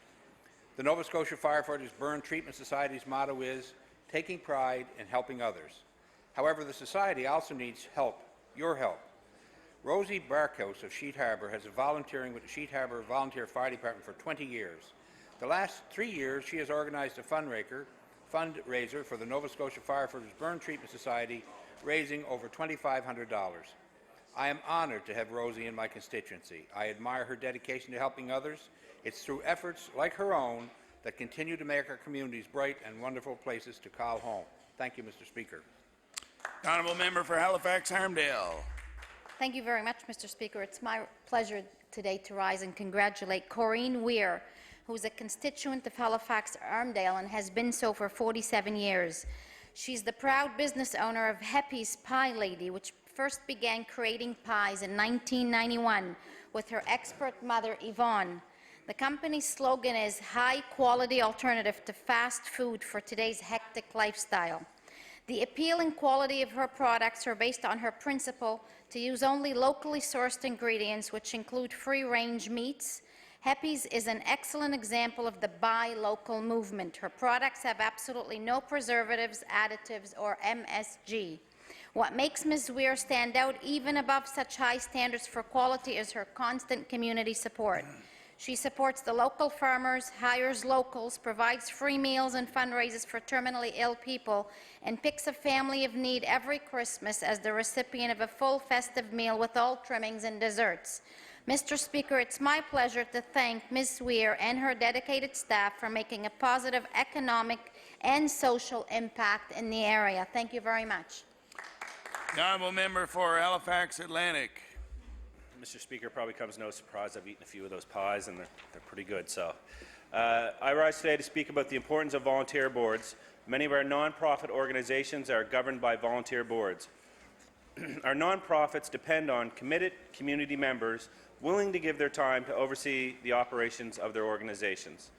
The Nova Scotia Firefighters Burn Treatment Society's motto is, taking pride in helping others. However, the Society also needs help, your help. Rosie Barkhouse of Sheet Harbour has been volunteering with the Sheet Harbour Volunteer Fire Department for 20 years. The last 3 years, she has organized a fundraiser for the Nova Scotia Firefighters Burn Treatment Society, raising over $2,500. I am honoured to have Rosie in my constituency. I admire her dedication to helping others. It's through efforts like her own that continue to make our communities bright and wonderful places to call home. Thank you, Mr. Speaker. Honourable member for Halifax-Armdale. Thank you very much, Mr. Speaker. It's my pleasure today to rise and congratulate Corrine Weir, who is a constituent of Halifax-Armdale and has been so for 47 years. She's the proud business owner of Heppy's Pie Lady, which first began creating pies in 1991 with her expert mother, Yvonne. The company's slogan is high-quality alternative to fast food for today's hectic lifestyle. The appealing quality of her products are based on her principle to use only locally sourced ingredients, which include free-range meats. Heppy's is an excellent example of the buy local movement. Her products have absolutely no preservatives, additives, or MSG. What makes Ms. Weir stand out even above such high standards for quality is her constant community support. She supports the local farmers, hires locals, provides free meals and fundraisers for terminally ill people, and picks a family of need every Christmas as the recipient of a full festive meal with all trimmings and desserts. Mr. Speaker, it's my pleasure to thank Ms. Weir and her dedicated staff for making a positive economic and social impact in the area. Thank you very much. The honourable member for Halifax Atlantic. Mr. Speaker, probably comes no surprise. I've eaten a few of those pies, and they're pretty good. So, I rise today to speak about the importance of volunteer boards. Many of our non-profit organizations are governed by volunteer boards. Our non-profits depend on committed community members willing to give their time to oversee the operations of their organizations.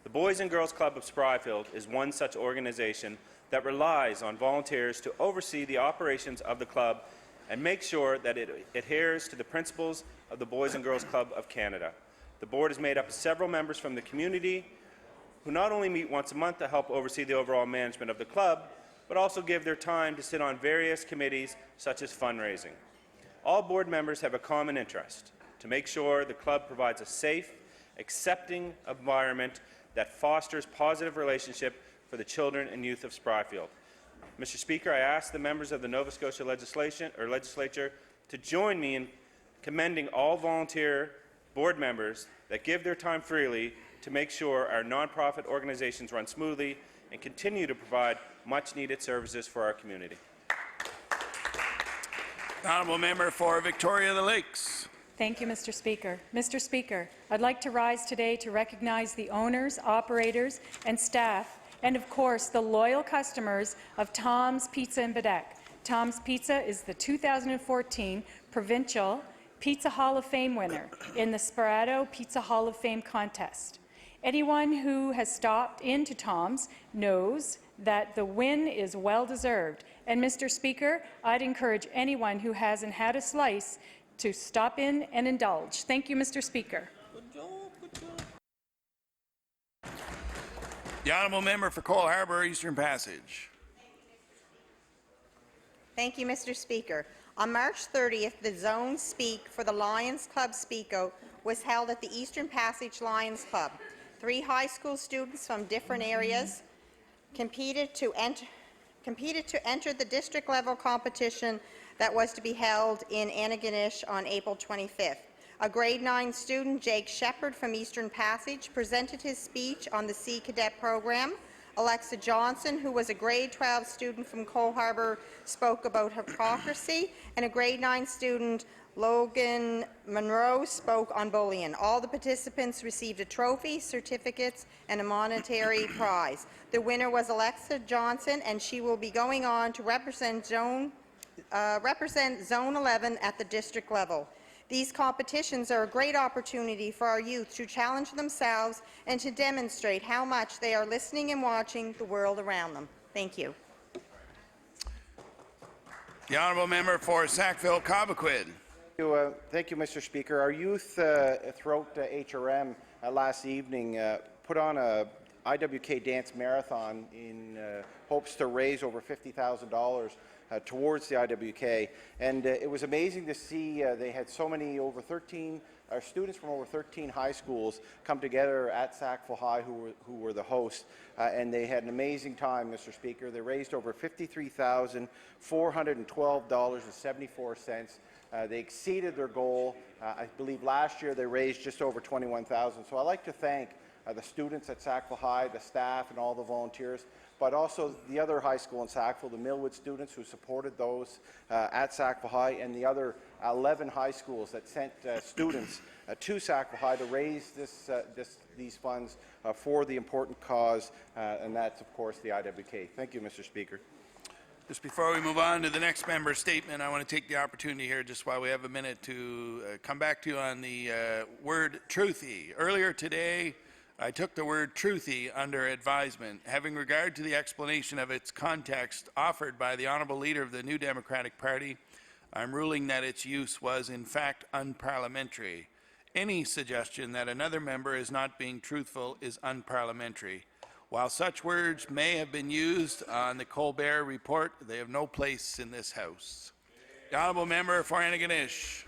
The Boys and Girls Club of Spryfield is one such organization that relies on volunteers to oversee the operations of the club and make sure that it adheres to the principles of the Boys and Girls Club of Canada. The board is made up of several members from the community who not only meet once a month to help oversee the overall management of the club, but also give their time to sit on various committees such as fundraising. All board members have a common interest: to make sure the club provides a safe, accepting environment that fosters positive relationship for the children and youth of Spryfield. Mr. Speaker, I ask the members of the Nova Scotia legislature to join me in commending all volunteer board members that give their time freely to make sure our nonprofit organizations run smoothly and continue to provide much-needed services for our community. The honourable member for Victoria the Lakes. Thank you, Mr. Speaker. Mr. Speaker, I'd like to rise today to recognize the owners, operators, and staff, and of course the loyal customers of Tom's Pizza in Badek. Tom's Pizza is the 2014 Provincial Pizza Hall of Fame winner in the Sparado Pizza Hall of Fame contest. Anyone who has stopped into Tom's knows that the win is well-deserved. And Mr. Speaker, I'd encourage anyone who hasn't had a slice to stop in and indulge. Thank you, Mr. Speaker. The honourable member for Cole Harbour, Eastern Passage. Thank you, Mr. Speaker. On March 30th, the Zone Speak for the Lions Club Speako was held at the Eastern Passage Lions Club. 3 high school students from different areas competed to enter the district-level competition that was to be held in Antigonish on April 25th. A grade 9 student, Jake Shepard from Eastern Passage, presented his speech on the Sea Cadet program. Alexa Johnson, who was a grade 12 student from Cole Harbour, spoke about hypocrisy, and a grade 9 student, Logan Monroe, spoke on bullying. All the participants received a trophy, certificates, and a monetary prize. The winner was Alexa Johnson, and she will be going on to represent Zone 11 at the district level. These competitions are a great opportunity for our youth to challenge themselves and to demonstrate how much they are listening and watching the world around them. Thank you. The honourable member for Sackville-Cobequid. Thank you, Mr. Speaker. Our youth throughout HRM last evening put on a IWK dance marathon in hopes to raise over $50,000 towards the IWK, and it was amazing to see they had so many students from over 13 high schools come together at Sackville High who were the hosts, and they had an amazing time, Mr. Speaker. They raised over $53,412.74. They exceeded their goal. I believe last year they raised just over $21,000. So I'd like to thank the students at Sackville High, the staff, and all the volunteers, but also the other high school in Sackville, the Millwood students who supported those at Sackville High, and the other 11 high schools that sent students to Sackville High to raise these funds for the important cause, and that's, of course, the IWK. Thank you, Mr. Speaker. Just before we move on to the next member's statement, I want to take the opportunity here, just while we have a minute, to come back to you on the word truthy. Earlier today, I took the word truthy under advisement, having regard to the explanation of its context offered by the Honourable Leader of the New Democratic Party. I'm ruling that its use was in fact unparliamentary. Any suggestion that another member is not being truthful is unparliamentary. While such words may have been used on the Colbert Report, they have no place in this House. The Honourable Member for Antigonish.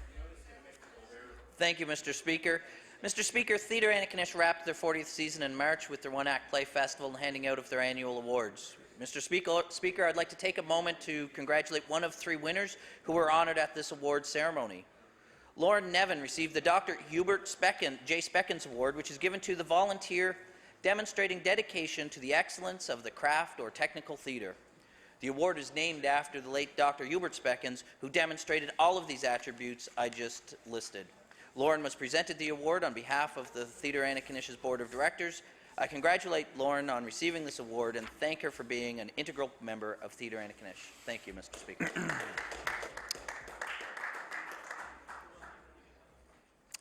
Thank you, Mr. Speaker. Mr. Speaker, Theatre Antigonish wrapped their 40th season in March with their one-act play festival and handing out of their annual awards. Mr. Speaker, I'd like to take a moment to congratulate one of 3 winners who were honoured at this award ceremony. Lauren Nevin received the Dr. Hubert J. Speckens Award, which is given to the volunteer demonstrating dedication to the excellence of the craft or technical theatre. The award is named after the late Dr. Hubert Speckens, who demonstrated all of these attributes I just listed. Lauren was presented the award on behalf of the Theatre Anticonish's Board of Directors. I congratulate Lauren on receiving this award and thank her for being an integral member of Theatre Antigonish. Thank you, Mr. Speaker.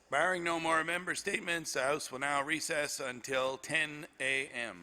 Barring no more member statements, the House will now recess until 10 a.m.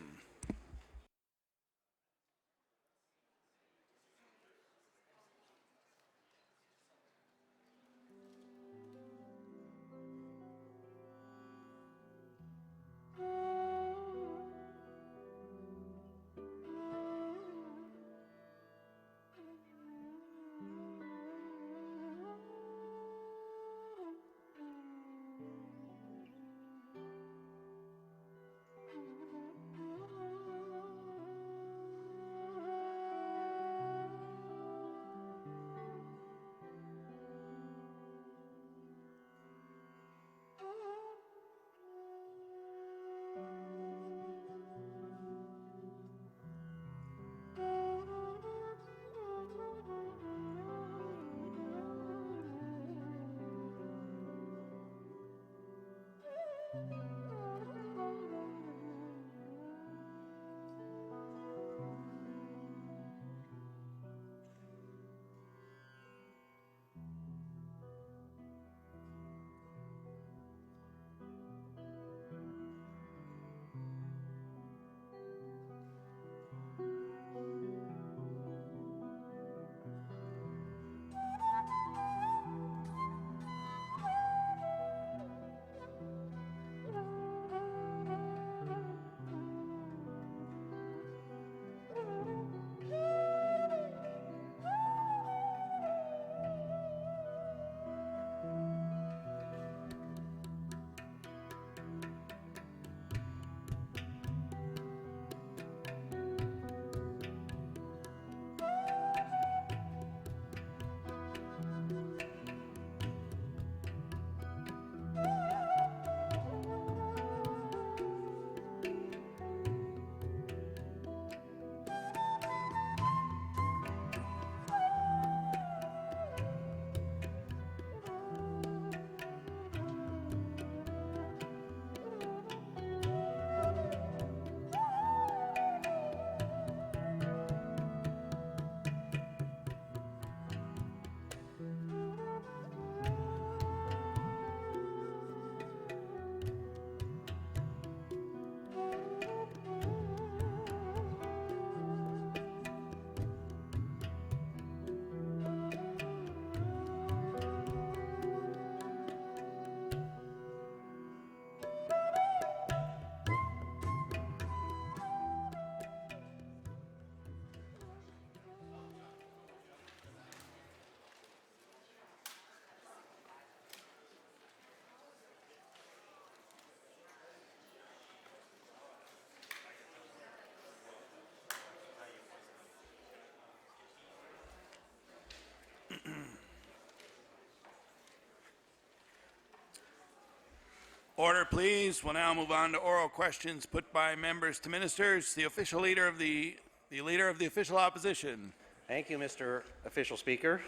Order, please. We'll now move on to oral questions put by members to ministers. The official leader of the leader of the official opposition. Thank you, Mr. Official Speaker.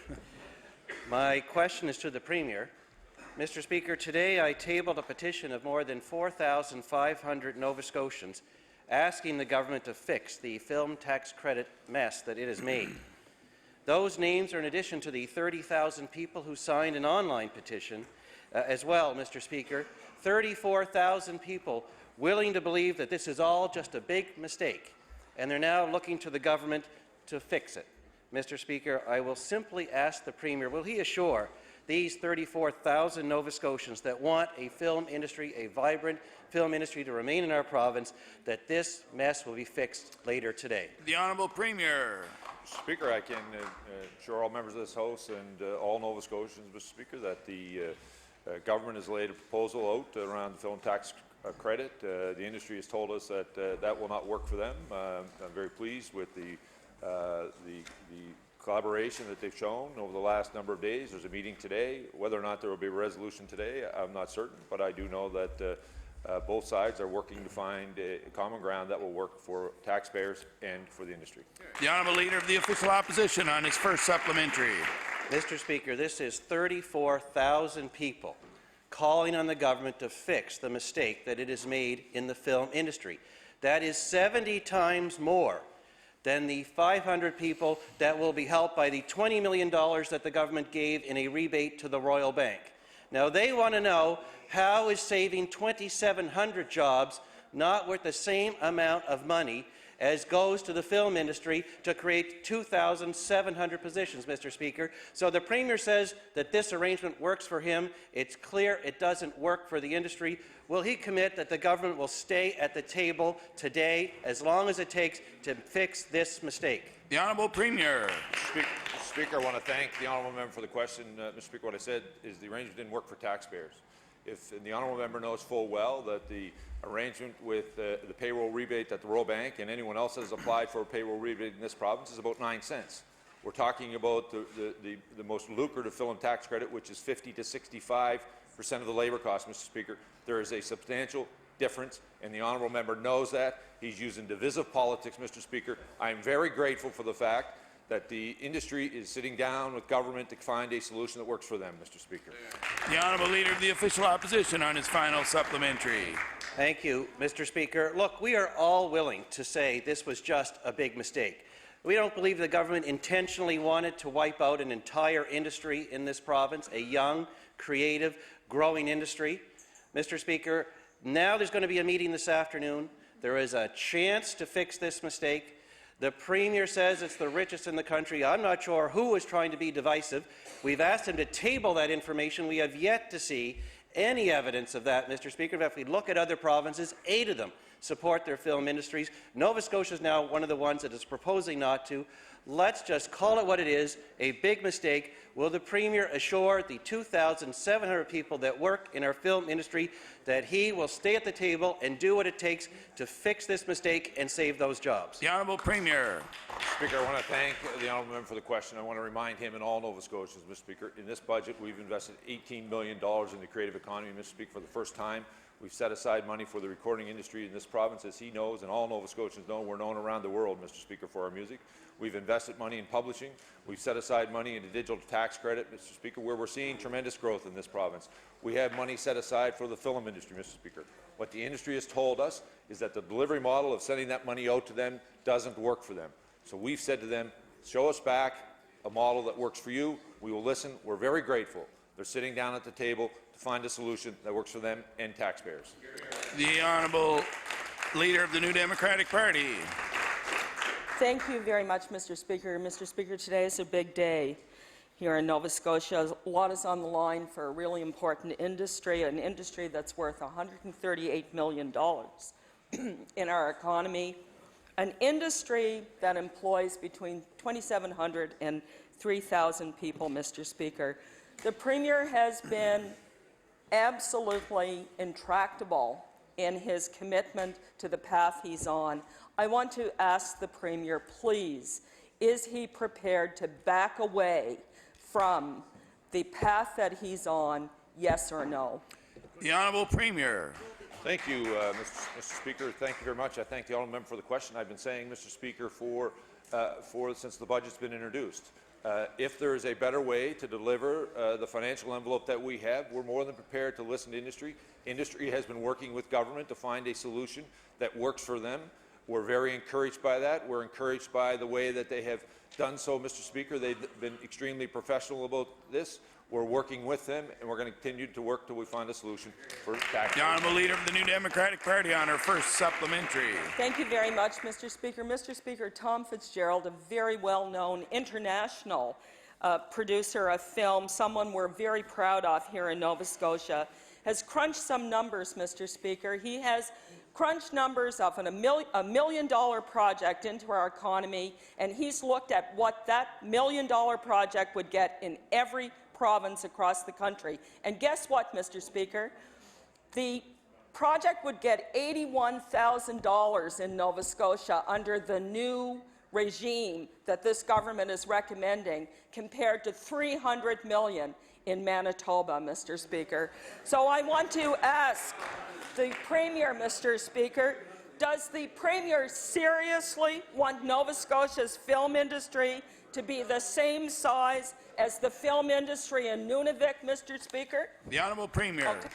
My question is to the Premier. Mr. Speaker, today I tabled a petition of more than 4,500 Nova Scotians asking the government to fix the film tax credit mess that it has made. Those names are in addition to the 30,000 people who signed an online petition as well, Mr. Speaker. 34,000 people willing to believe that this is all just a big mistake, and they're now looking to the government to fix it. Mr. Speaker, I will simply ask the Premier, will he assure these 34,000 Nova Scotians that want a film industry, a vibrant film industry to remain in our province, that this mess will be fixed later today? The Honourable Premier. Speaker, I can assure all members of this House and all Nova Scotians, Mr. Speaker, that the government has laid a proposal out around the film tax credit. The industry has told us that that will not work for them. I'm very pleased with the collaboration that they've shown over the last number of days. There's a meeting today. Whether or not there will be a resolution today, I'm not certain, but I do know that both sides are working to find a common ground that will work for taxpayers and for the industry. The Honourable Leader of the Official Opposition on his first supplementary. Mr. Speaker, this is 34,000 people calling on the government to fix the mistake that it has made in the film industry. That is 70 times more than the 500 people that will be helped by the $20 million that the government gave in a rebate to the Royal Bank. Now, they want to know, how is saving 2,700 jobs not worth the same amount of money as goes to the film industry to create 2,700 positions, Mr. Speaker? So the Premier says that this arrangement works for him. It's clear it doesn't work for the industry. Will he commit that the government will stay at the table today as long as it takes to fix this mistake? The Honourable Premier. Speaker, I want to thank the Honourable Member for the question. Mr. Speaker, what I said is the arrangement didn't work for taxpayers. And the Honourable Member knows full well that the arrangement with the payroll rebate that the Royal Bank and anyone else that has applied for a payroll rebate in this province is about 9 cents. We're talking about the most lucrative film tax credit, which is 50 to 65% of the labour cost, Mr. Speaker. There is a substantial difference, and the Honourable Member knows that. He's using divisive politics, Mr. Speaker. I am very grateful for the fact that the industry is sitting down with government to find a solution that works for them, Mr. Speaker. The Honourable Leader of the Official Opposition on his final supplementary. Thank you, Mr. Speaker. Look, we are all willing to say this was just a big mistake. We don't believe the government intentionally wanted to wipe out an entire industry in this province, a young, creative, growing industry. Mr. Speaker, now there's going to be a meeting this afternoon. There is a chance to fix this mistake. The Premier says it's the richest in the country. I'm not sure who is trying to be divisive. We've asked him to table that information. We have yet to see any evidence of that, Mr. Speaker. If we look at other provinces, 8 of them support their film industries. Nova Scotia is now one of the ones that is proposing not to. Let's just call it what it is, a big mistake. Will the Premier assure the 2,700 people that work in our film industry that he will stay at the table and do what it takes to fix this mistake and save those jobs? The Honourable Premier. Speaker, I want to thank the Honourable Member for the question. I want to remind him and all Nova Scotians, Mr. Speaker, in this budget we've invested $18 million in the creative economy, Mr. Speaker, for the first time. We've set aside money for the recording industry in this province, as he knows, and all Nova Scotians know. We're known around the world, Mr. Speaker, for our music. We've invested money in publishing. We've set aside money in the digital tax credit, Mr. Speaker, where we're seeing tremendous growth in this province. We have money set aside for the film industry, Mr. Speaker. What the industry has told us is that the delivery model of sending that money out to them doesn't work for them. So we've said to them, show us back a model that works for you. We will listen. We're very grateful. They're sitting down at the table to find a solution that works for them and taxpayers. The Honourable Leader of the New Democratic Party. Thank you very much, Mr. Speaker. Mr. Speaker, today is a big day here in Nova Scotia. A lot is on the line for a really important industry, an industry that's worth $138 million in our economy, an industry that employs between 2,700 and 3,000 people, Mr. Speaker. The Premier has been absolutely intractable in his commitment to the path he's on. I want to ask the Premier, please, is he prepared to back away from the path that he's on, yes or no? The Honourable Premier. Thank you, Mr. Speaker. Thank you very much. I thank the honourable member for the question. I've been saying, Mr. Speaker, since the budget's been introduced. If there is a better way to deliver the financial envelope that we have, we're more than prepared to listen to industry. Industry has been working with government to find a solution that works for them. We're very encouraged by that. We're encouraged by the way that they have done so, Mr. Speaker. They've been extremely professional about this. We're working with them, and we're going to continue to work till we find a solution for tax. The Honourable Leader of the New Democratic Party on her first supplementary. Thank you very much, Mr. Speaker. Mr. Speaker, Tom Fitzgerald, a very well-known international producer of film, someone we're very proud of here in Nova Scotia, has crunched some numbers, Mr. Speaker. He has crunched numbers of $1 million project into our economy, and he's looked at what that $1 million project would get in every province across the country. And guess what, Mr. Speaker? The project would get $81,000 in Nova Scotia under the new regime that this government is recommending, compared to $300 million in Manitoba, Mr. Speaker. So I want to ask the Premier, Mr. Speaker, does the Premier seriously want Nova Scotia's film industry to be the same size as the film industry in Nunavut, Mr. Speaker? The Honourable Premier. Okay.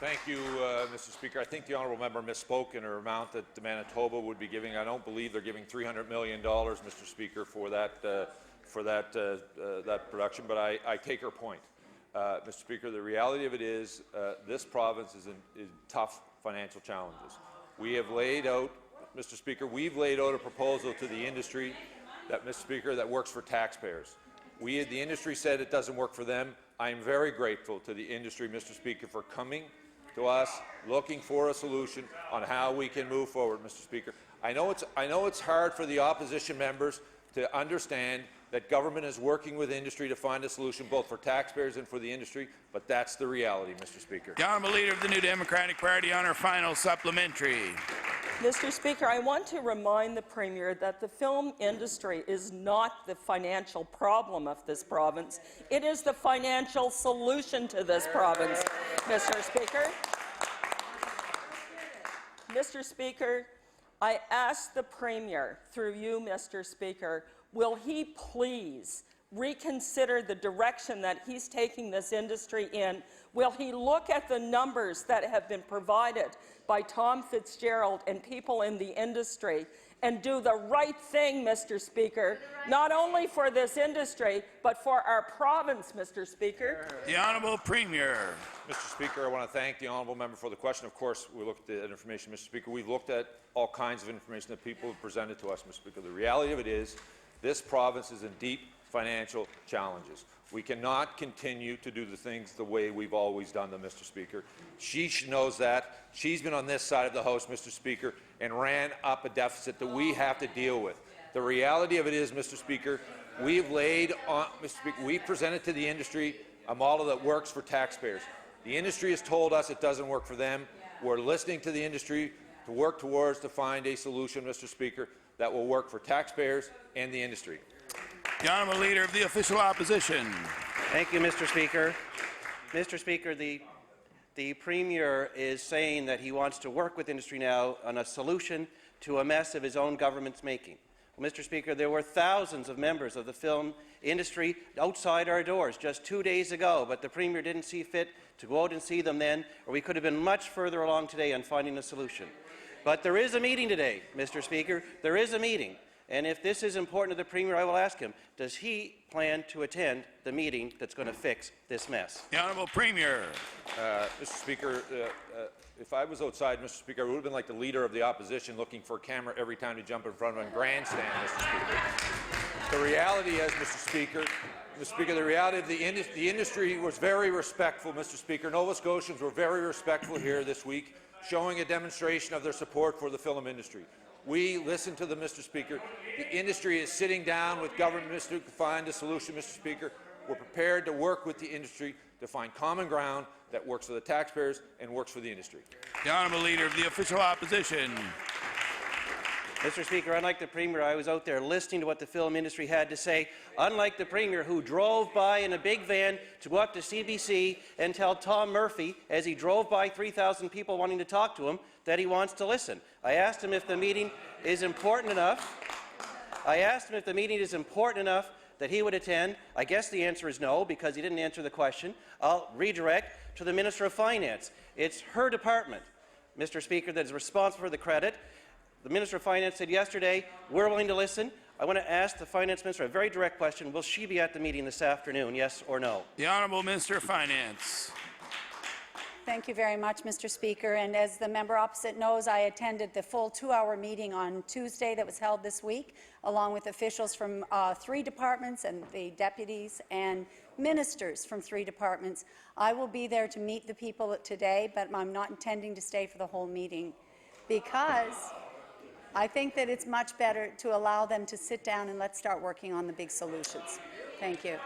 Thank you, Mr. Speaker. I think the honourable member misspoke in her amount that Manitoba would be giving. I don't believe they're giving $300 million, Mr. Speaker, for that production, but I take her point. Mr. Speaker, the reality of it is this province is in tough financial challenges. We have laid out, Mr. Speaker, we've laid out a proposal to the industry that, Mr. Speaker, that works for taxpayers. The industry said it doesn't work for them. I'm very grateful to the industry, Mr. Speaker, for coming to us, looking for a solution on how we can move forward, Mr. Speaker. I know it's hard for the opposition members to understand that government is working with industry to find a solution both for taxpayers and for the industry, but that's the reality, Mr. Speaker. The Honourable Leader of the New Democratic Party on her final supplementary. Mr. Speaker, I want to remind the Premier that the film industry is not the financial problem of this province. It is the financial solution to this province, Mr. Speaker. Mr. Speaker, I ask the Premier, through you, Mr. Speaker, will he please reconsider the direction that he's taking this industry in? Will he look at the numbers that have been provided by Tom Fitzgerald and people in the industry and do the right thing, Mr. Speaker, not only for this industry, but for our province, Mr. Speaker? The Honourable Premier. Mr. Speaker, I want to thank the honourable member for the question. Of course, we looked at information, Mr. Speaker. We've looked at all kinds of information that people have presented to us, Mr. Speaker. The reality of it is this province is in deep financial challenges. We cannot continue to do the things the way we've always done them, Mr. Speaker. She knows that. She's been on this side of the House, Mr. Speaker, and ran up a deficit that we have to deal with. The reality of it is, Mr. Speaker, we've presented to the industry a model that works for taxpayers. The industry has told us it doesn't work for them. We're listening to the industry to work towards to find a solution, Mr. Speaker, that will work for taxpayers and the industry. The Honourable Leader of the Official Opposition. Thank you, Mr. Speaker. Mr. Speaker, the Premier is saying that he wants to work with industry now on a solution to a mess of his own government's making. Well, Mr. Speaker, there were thousands of members of the film industry outside our doors just 2 days ago, but the Premier didn't see fit to go out and see them then, or we could have been much further along today on finding a solution. But there is a meeting today, Mr. Speaker. There is a meeting. And if this is important to the Premier, I will ask him, does he plan to attend the meeting that's going to fix this mess? The Honourable Premier. Mr. Speaker, if I was outside, Mr. Speaker, I would have been like the Leader of the Opposition looking for a camera every time to jump in front of a grandstand, Mr. Speaker. The reality is, Mr. Speaker, the reality of the industry was very respectful, Mr. Speaker. Nova Scotians were very respectful here this week, showing a demonstration of their support for the film industry. We listen to them, Mr. Speaker. The industry is sitting down with government, to find a solution, Mr. Speaker. We're prepared to work with the industry to find common ground that works for the taxpayers and works for the industry. The Honourable Leader of the Official Opposition. Mr. Speaker, unlike the Premier, I was out there listening to what the film industry had to say. Unlike the Premier, who drove by in a big van to go up to CBC and tell Tom Murphy, as he drove by 3,000 people wanting to talk to him, that he wants to listen. I asked him if the meeting is important enough. That he would attend. I guess the answer is no, because he didn't answer the question. I'll redirect to the Minister of Finance. It's her department, Mr. Speaker, that is responsible for the credit. The Minister of Finance said yesterday, we're willing to listen. I want to ask the Finance Minister a very direct question. Will she be at the meeting this afternoon, yes or no? The Honourable Minister of Finance. Thank you very much, Mr. Speaker. And as the member opposite knows, I attended the full 2-hour meeting on Tuesday that was held this week, along with officials from 3 departments and the deputies and ministers from 3 departments. I will be there to meet the people today, but I'm not intending to stay for the whole meeting because I think that it's much better to allow them to sit down and let's start working on the big solutions. Thank you.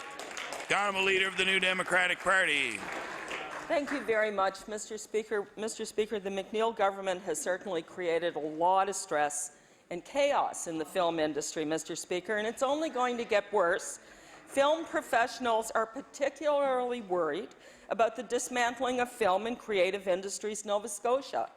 The Honourable Leader of the New Democratic Party. Thank you very much, Mr. Speaker. Mr. Speaker, the McNeil government has certainly created a lot of stress and chaos in the film industry, Mr. Speaker, and it's only going to get worse. Film professionals are particularly worried about the dismantling of film and creative industries Nova Scotia.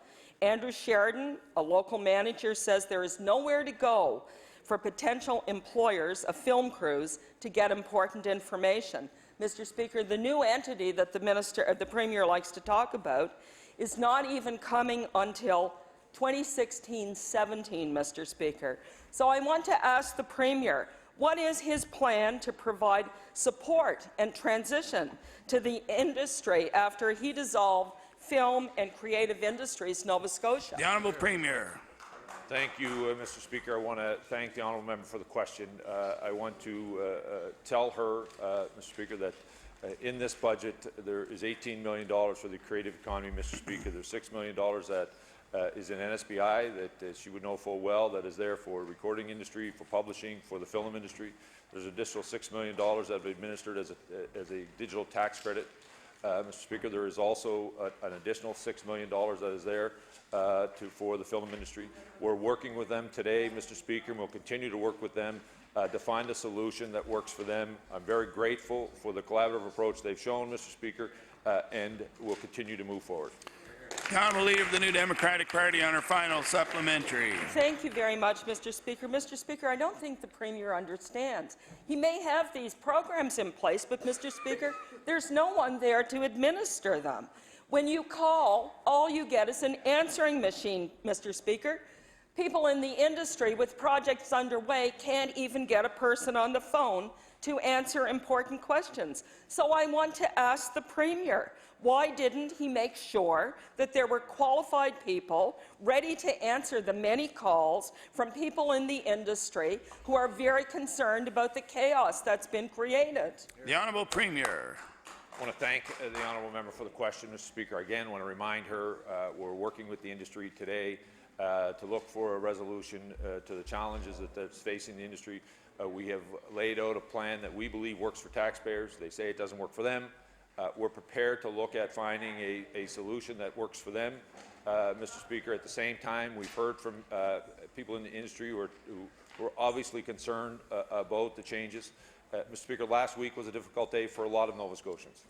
Andrew Sheridan, a local manager, says there is nowhere to go for potential employers of film crews to get important information. Mr. Speaker, the new entity that the Premier likes to talk about is not even coming until 2016-17, Mr. Speaker. So I want to ask the Premier, what is his plan to provide support and transition to the industry after he dissolved Film and Creative Industries Nova Scotia? The Honourable Premier. Thank you, Mr. Speaker. I want to thank the honourable member for the question. I want to tell her, Mr. Speaker, that in this budget there is $18 million for the creative economy, Mr. Speaker. There's $6 million that is in NSBI that she would know full well that is there for recording industry, for publishing, for the film industry. There's an additional $6 million that have been administered as a digital tax credit. Mr. Speaker, there is also an additional $6 million that is there for the film industry. We're working with them today, Mr. Speaker, and we'll continue to work with them to find a solution that works for them. I'm very grateful for the collaborative approach they've shown, Mr. Speaker, and we'll continue to move forward. The Honourable Leader of the New Democratic Party on her final supplementary. Thank you very much, Mr. Speaker. Mr. Speaker, I don't think the Premier understands. He may have these programs in place, but, Mr. Speaker, there's no one there to administer them. When you call, all you get is an answering machine, Mr. Speaker. People in the industry with projects underway can't even get a person on the phone to answer important questions. So I want to ask the Premier, why didn't he make sure that there were qualified people ready to answer the many calls from people in the industry who are very concerned about the chaos that's been created? The Honourable Premier. I want to thank the honourable member for the question, Mr. Speaker. Again, I want to remind her we're working with the industry today to look for a resolution to the challenges that's facing the industry. We have laid out a plan that we believe works for taxpayers. They say it doesn't work for them. We're prepared to look at finding a solution that works for them. Mr. Speaker, at the same time, we've heard from people in the industry who are obviously concerned about the changes. Mr. Speaker, last week was a difficult day for a lot of Nova Scotians.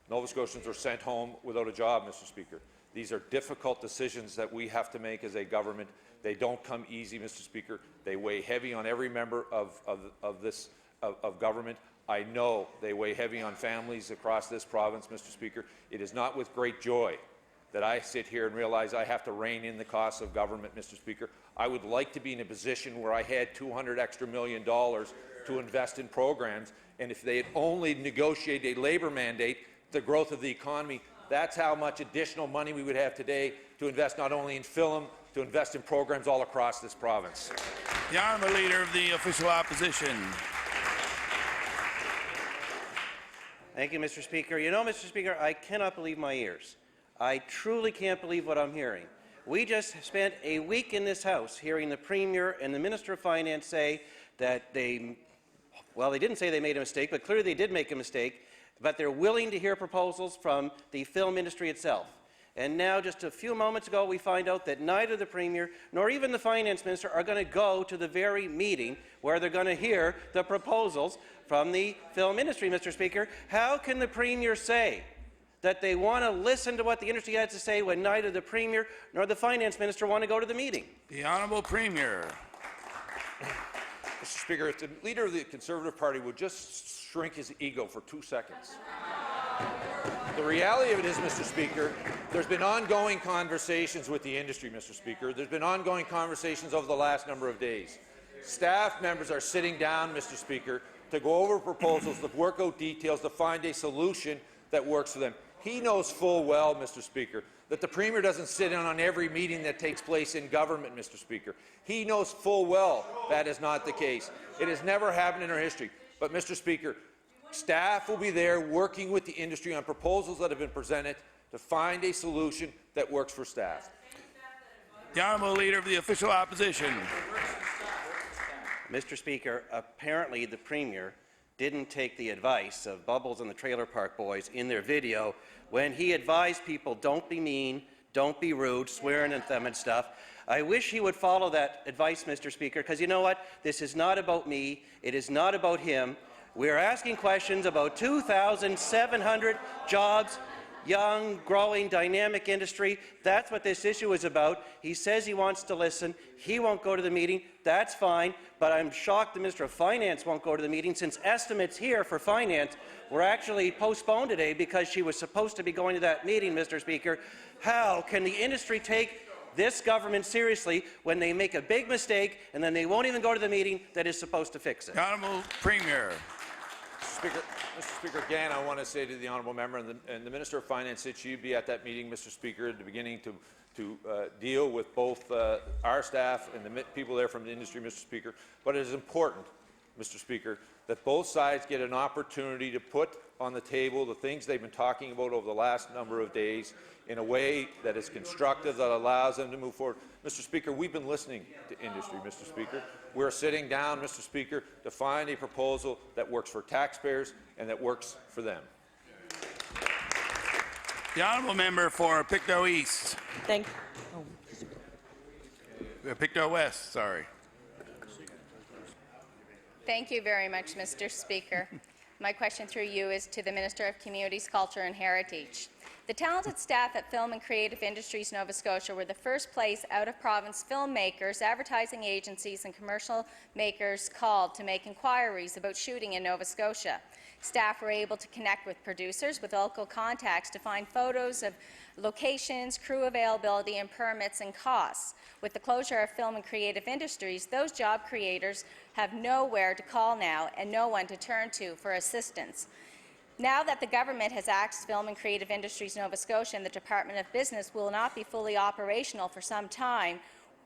Nova Scotians were sent home without a job, Mr. Speaker. These are difficult decisions that we have to make as a government. They don't come easy, Mr. Speaker. They weigh heavy on every member of government. I know they weigh heavy on families across this province, Mr. Speaker. It is not with great joy that I sit here and realize I have to rein in the costs of government, Mr. Speaker. I would like to be in a position where I had $200 extra million to invest in programs, and if they had only negotiated a labour mandate, the growth of the economy, that's how much additional money we would have today to invest not only in film, to invest in programs all across this province. The Honourable Leader of the Official Opposition. Thank you, Mr. Speaker. You know, Mr. Speaker, I cannot believe my ears. I truly can't believe what I'm hearing. We just spent a week in this House hearing the Premier and the Minister of Finance say that they didn't say they made a mistake, but clearly they did make a mistake, but they're willing to hear proposals from the film industry itself. And now, just a few moments ago, we find out that neither the Premier nor even the Finance Minister are going to go to the very meeting where they're going to hear the proposals from the film industry, Mr. Speaker. How can the Premier say that they want to listen to what the industry has to say when neither the Premier nor the Finance Minister want to go to the meeting? The Honourable Premier. Mr. Speaker, if the Leader of the Conservative Party would just shrink his ego for 2 seconds. The reality of it is, Mr. Speaker, there's been ongoing conversations with the industry, Mr. Speaker. There's been ongoing conversations over the last number of days. Staff members are sitting down, Mr. Speaker, to go over proposals, to work out details, to find a solution that works for them. He knows full well, Mr. Speaker, that the Premier doesn't sit in on every meeting that takes place in government, Mr. Speaker. He knows full well that is not the case. It has never happened in our history. But, Mr. Speaker, staff will be there working with the industry on proposals that have been presented to find a solution that works for staff. The Honourable Leader of the Official Opposition. Mr. Speaker, apparently the Premier didn't take the advice of Bubbles and the Trailer Park Boys in their video when he advised people, don't be mean, don't be rude, swearing at them and stuff. I wish he would follow that advice, Mr. Speaker, because you know what? This is not about me. It is not about him. We are asking questions about 2,700 jobs, young, growing, dynamic industry. That's what this issue is about. He says he wants to listen. He won't go to the meeting. That's fine. But I'm shocked the Minister of Finance won't go to the meeting, since estimates here for finance were actually postponed today because she was supposed to be going to that meeting, Mr. Speaker. How can the industry take this government seriously when they make a big mistake and then they won't even go to the meeting that is supposed to fix it? Honourable Premier. Mr. Speaker, again, I want to say to the honourable member and the Minister of Finance that you'd be at that meeting, Mr. Speaker, at the beginning to deal with both our staff and the people there from the industry, Mr. Speaker. But it is important, Mr. Speaker, that both sides get an opportunity to put on the table the things they've been talking about over the last number of days in a way that is constructive, that allows them to move forward. Mr. Speaker, we've been listening to industry, Mr. Speaker. We're sitting down, Mr. Speaker, to find a proposal that works for taxpayers and that works for them. The Honourable Member for Pictou East. Pictou West, sorry. Thank you very much, Mr. Speaker. My question through you is to the Minister of Communities, Culture and Heritage. The talented staff at Film and Creative Industries Nova Scotia were the first place out-of-province filmmakers, advertising agencies and commercial makers called to make inquiries about shooting in Nova Scotia. Staff were able to connect with producers with local contacts to find photos of locations, crew availability and permits and costs. With the closure of Film and Creative Industries, those job creators have nowhere to call now and no one to turn to for assistance. Now that the government has axed Film and Creative Industries Nova Scotia and the Department of Business will not be fully operational for some time,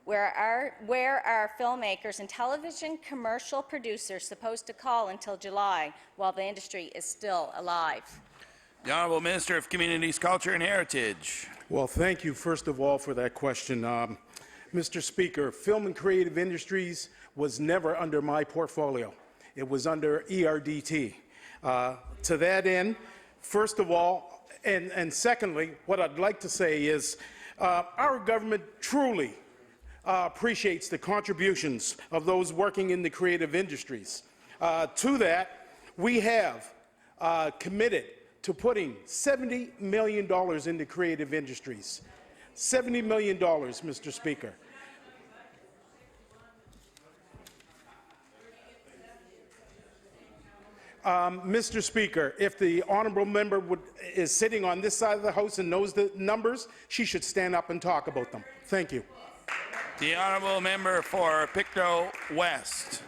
where are filmmakers and television commercial producers supposed to call until July while the industry is still alive? The Honourable Minister of Communities, Culture and Heritage. Well, thank you, first of all, for that question. Mr. Speaker, Film and Creative Industries was never under my portfolio. It was under ERDT. To that end, first of all, and secondly, what I'd like to say is our government truly appreciates the contributions of those working in the creative industries. To that, we have committed to putting $70 million into creative industries. $70 million, Mr. Speaker. Mr. Speaker, if the honourable member is sitting on this side of the House and knows the numbers, she should stand up and talk about them. Thank you. The Honourable Member for Pictou West.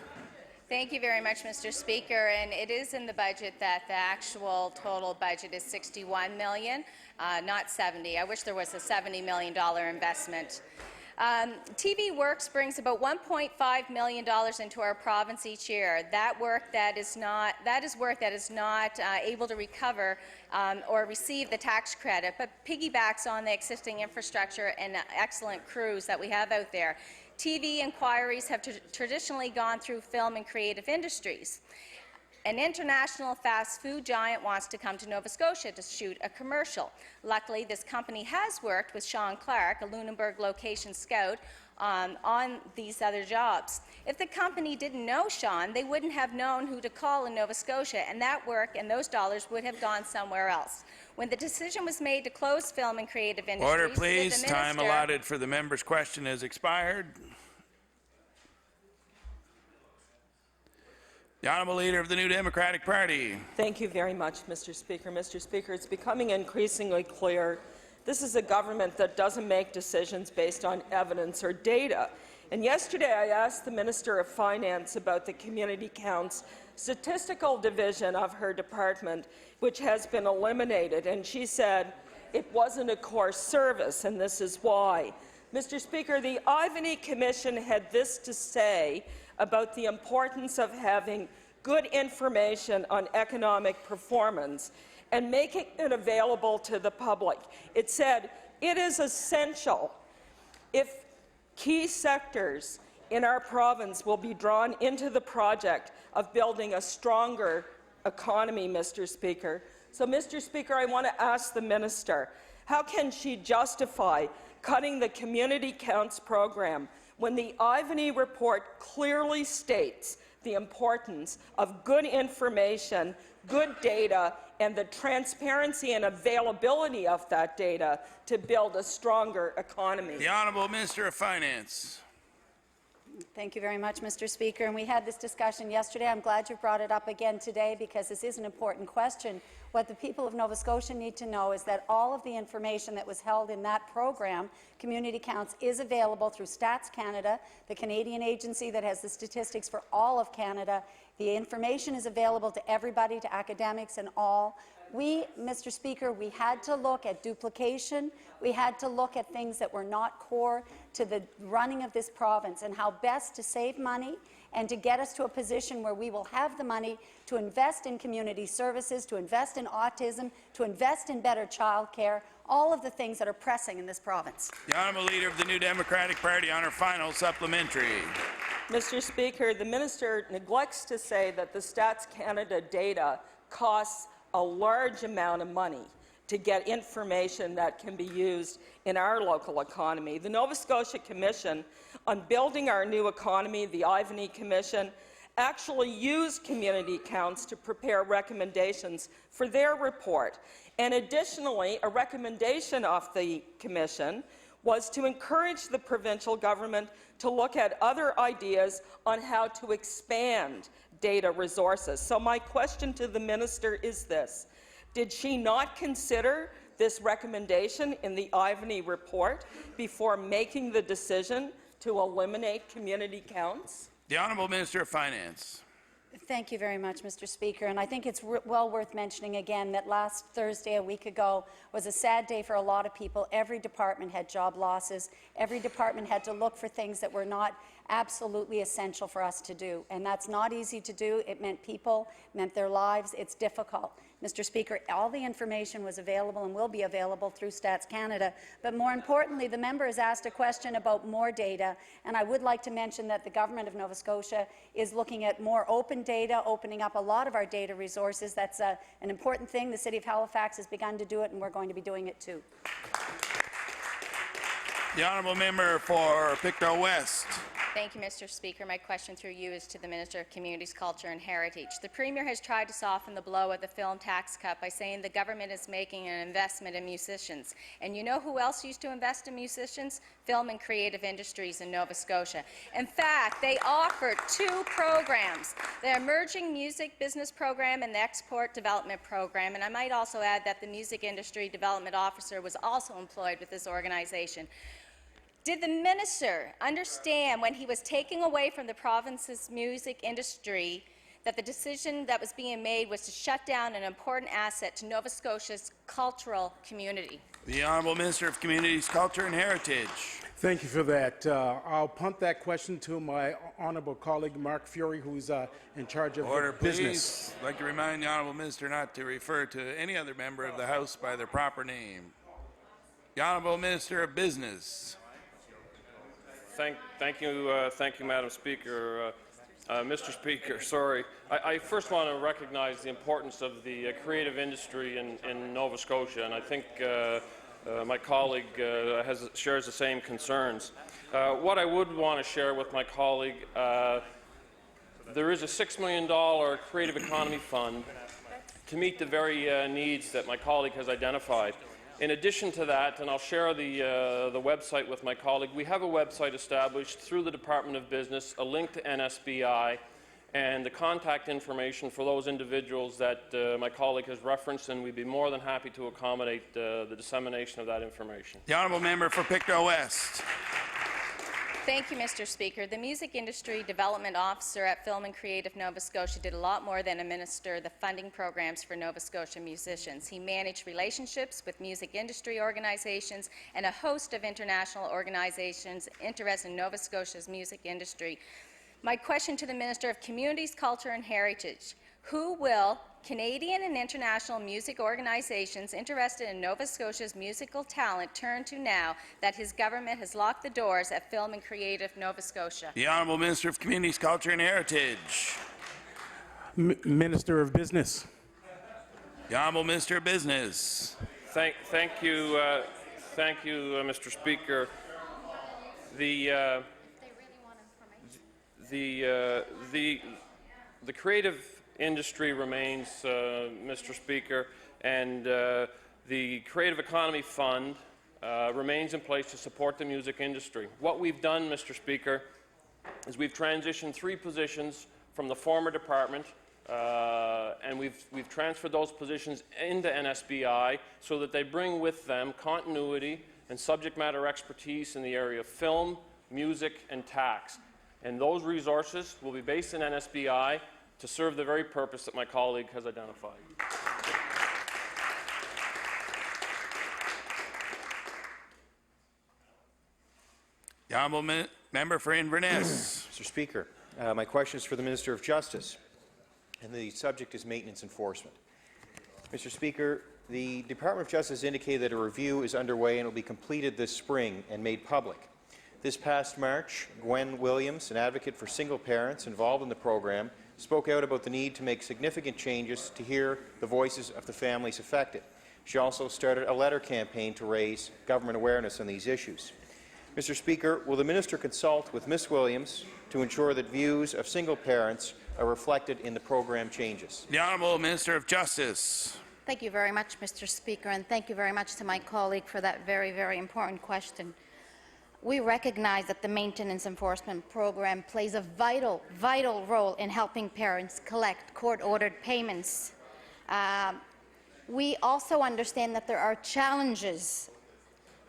Thank you very much, Mr. Speaker. And it is in the budget that the actual total budget is $61 million, not 70. I wish there was a $70 million investment. TV Works brings about $1.5 million into our province each year. That is work that is not able to recover or receive the tax credit, but piggybacks on the existing infrastructure and excellent crews that we have out there. TV inquiries have traditionally gone through Film and Creative Industries. An international fast food giant wants to come to Nova Scotia to shoot a commercial. Luckily, this company has worked with Sean Clark, a Lunenburg location scout, on these other jobs. If the company didn't know Sean, they wouldn't have known who to call in Nova Scotia, and that work and those dollars would have gone somewhere else. When the decision was made to close film and creative industries... Order, please. Time allotted for the member's question has expired. The Honourable Leader of the New Democratic Party. Thank you very much, Mr. Speaker. Mr. Speaker, it's becoming increasingly clear this is a government that doesn't make decisions based on evidence or data. And yesterday I asked the Minister of Finance about the Community Counts statistical division of her department, which has been eliminated, and she said it wasn't a core service, and this is why. Mr. Speaker, the Ivany Commission had this to say about the importance of having good information on economic performance and making it available to the public. It said, it is essential if key sectors in our province will be drawn into the project of building a stronger economy, Mr. Speaker. So, Mr. Speaker, I want to ask the Minister, how can she justify cutting the Community Counts program when the Ivany report clearly states the importance of good information, good data, and the transparency and availability of that data to build a stronger economy? The Honourable Minister of Finance. Thank you very much, Mr. Speaker. And we had this discussion yesterday. I'm glad you brought it up again today because this is an important question. What the people of Nova Scotia need to know is that all of the information that was held in that program, Community Counts, is available through Stats Canada, the Canadian agency that has the statistics for all of Canada. The information is available to everybody, to academics and all. Mr. Speaker, we had to look at duplication. We had to look at things that were not core to the running of this province and how best to save money and to get us to a position where we will have the money to invest in community services, to invest in autism, to invest in better childcare, all of the things that are pressing in this province. The Honourable Leader of the New Democratic Party on her final supplementary. Mr. Speaker, the minister neglects to say that the Stats Canada data costs a large amount of money to get information that can be used in our local economy. The Nova Scotia Commission on Building Our New Economy, the Ivany Commission, actually used Community Counts to prepare recommendations for their report. And additionally, a recommendation of the Commission was to encourage the provincial government to look at other ideas on how to expand data resources. So my question to the minister is this: did she not consider this recommendation in the Ivany report before making the decision to eliminate Community Counts? The Honourable Minister of Finance. Thank you very much, Mr. Speaker. And I think it's well worth mentioning again that last Thursday, a week ago, was a sad day for a lot of people. Every department had job losses. Every department had to look for things that were not absolutely essential for us to do. And that's not easy to do. It meant people, meant their lives. It's difficult. Mr. Speaker, all the information was available and will be available through Stats Canada. But more importantly, the member has asked a question about more data, and I would like to mention that the Government of Nova Scotia is looking at more open data, opening up a lot of our data resources. That's an important thing. The City of Halifax has begun to do it, and we're going to be doing it too. The Honourable Member for Pictou West. Thank you, Mr. Speaker. My question through you is to the Minister of Communities, Culture and Heritage. The Premier has tried to soften the blow of the film tax cut by saying the government is making an investment in musicians. And you know who else used to invest in musicians? Film and creative industries in Nova Scotia. In fact, they offered two programs, the Emerging Music Business Program and the Export Development Program. And I might also add that the Music Industry Development Officer was also employed with this organization. Did the minister understand when he was taking away from the province's music industry that the decision that was being made was to shut down an important asset to Nova Scotia's cultural community? The Honourable Minister of Communities, Culture and Heritage. Thank you for that. I'll punt that question to my honourable colleague Mark Fury, who's in charge of Order, business. please. I'd like to remind the Honourable Minister not to refer to any other member of the House by their proper name. The Honourable Minister of Business. Thank you, Madam Speaker. Mr. Speaker, sorry. I first want to recognize the importance of the creative industry in Nova Scotia, and I think my colleague shares the same concerns. What I would want to share with my colleague, there is a $6 million creative economy fund to meet the very needs that my colleague has identified. In addition to that, and I'll share the website with my colleague, we have a website established through the Department of Business, a link to NSBI, and the contact information for those individuals that my colleague has referenced, and we'd be more than happy to accommodate the dissemination of that information. The honourable member for Pictou West. Thank you, Mr. Speaker. The Music Industry Development Officer at Film and Creative Nova Scotia did a lot more than administer the funding programs for Nova Scotia musicians. He managed relationships with music industry organizations and a host of international organizations interested in Nova Scotia's music industry. My question to the Minister of Communities, Culture and Heritage: who will Canadian and international music organizations interested in Nova Scotia's musical talent turn to now that his government has locked the doors at Film and Creative Nova Scotia? The Honourable Minister of Communities, Culture and Heritage. Minister of Business. The Honourable Minister of Business. Thank you, Mr. Speaker. The creative industry remains, Mr. Speaker, and the Creative Economy Fund remains in place to support the music industry. What we've done, Mr. Speaker, is we've transitioned 3 positions from the former department, and we've transferred those positions into NSBI so that they bring with them continuity and subject matter expertise in the area of film, music, and tax. And those resources will be based in NSBI to serve the very purpose that my colleague has identified. The honourable member for Inverness. Mr. Speaker, my question is for the Minister of Justice, and the subject is maintenance enforcement. Mr. Speaker, the Department of Justice indicated that a review is underway and will be completed this spring and made public. This past March, Gwen Williams, an advocate for single parents involved in the program, spoke out about the need to make significant changes to hear the voices of the families affected. She also started a letter campaign to raise government awareness on these issues. Mr. Speaker, will the minister consult with Ms. Williams to ensure that views of single parents are reflected in the program changes? The Honourable Minister of Justice. Thank you very much, Mr. Speaker, and thank you very much to my colleague for that very, very important question. We recognize that the Maintenance Enforcement Program plays a vital role in helping parents collect court-ordered payments. We also understand that there are challenges,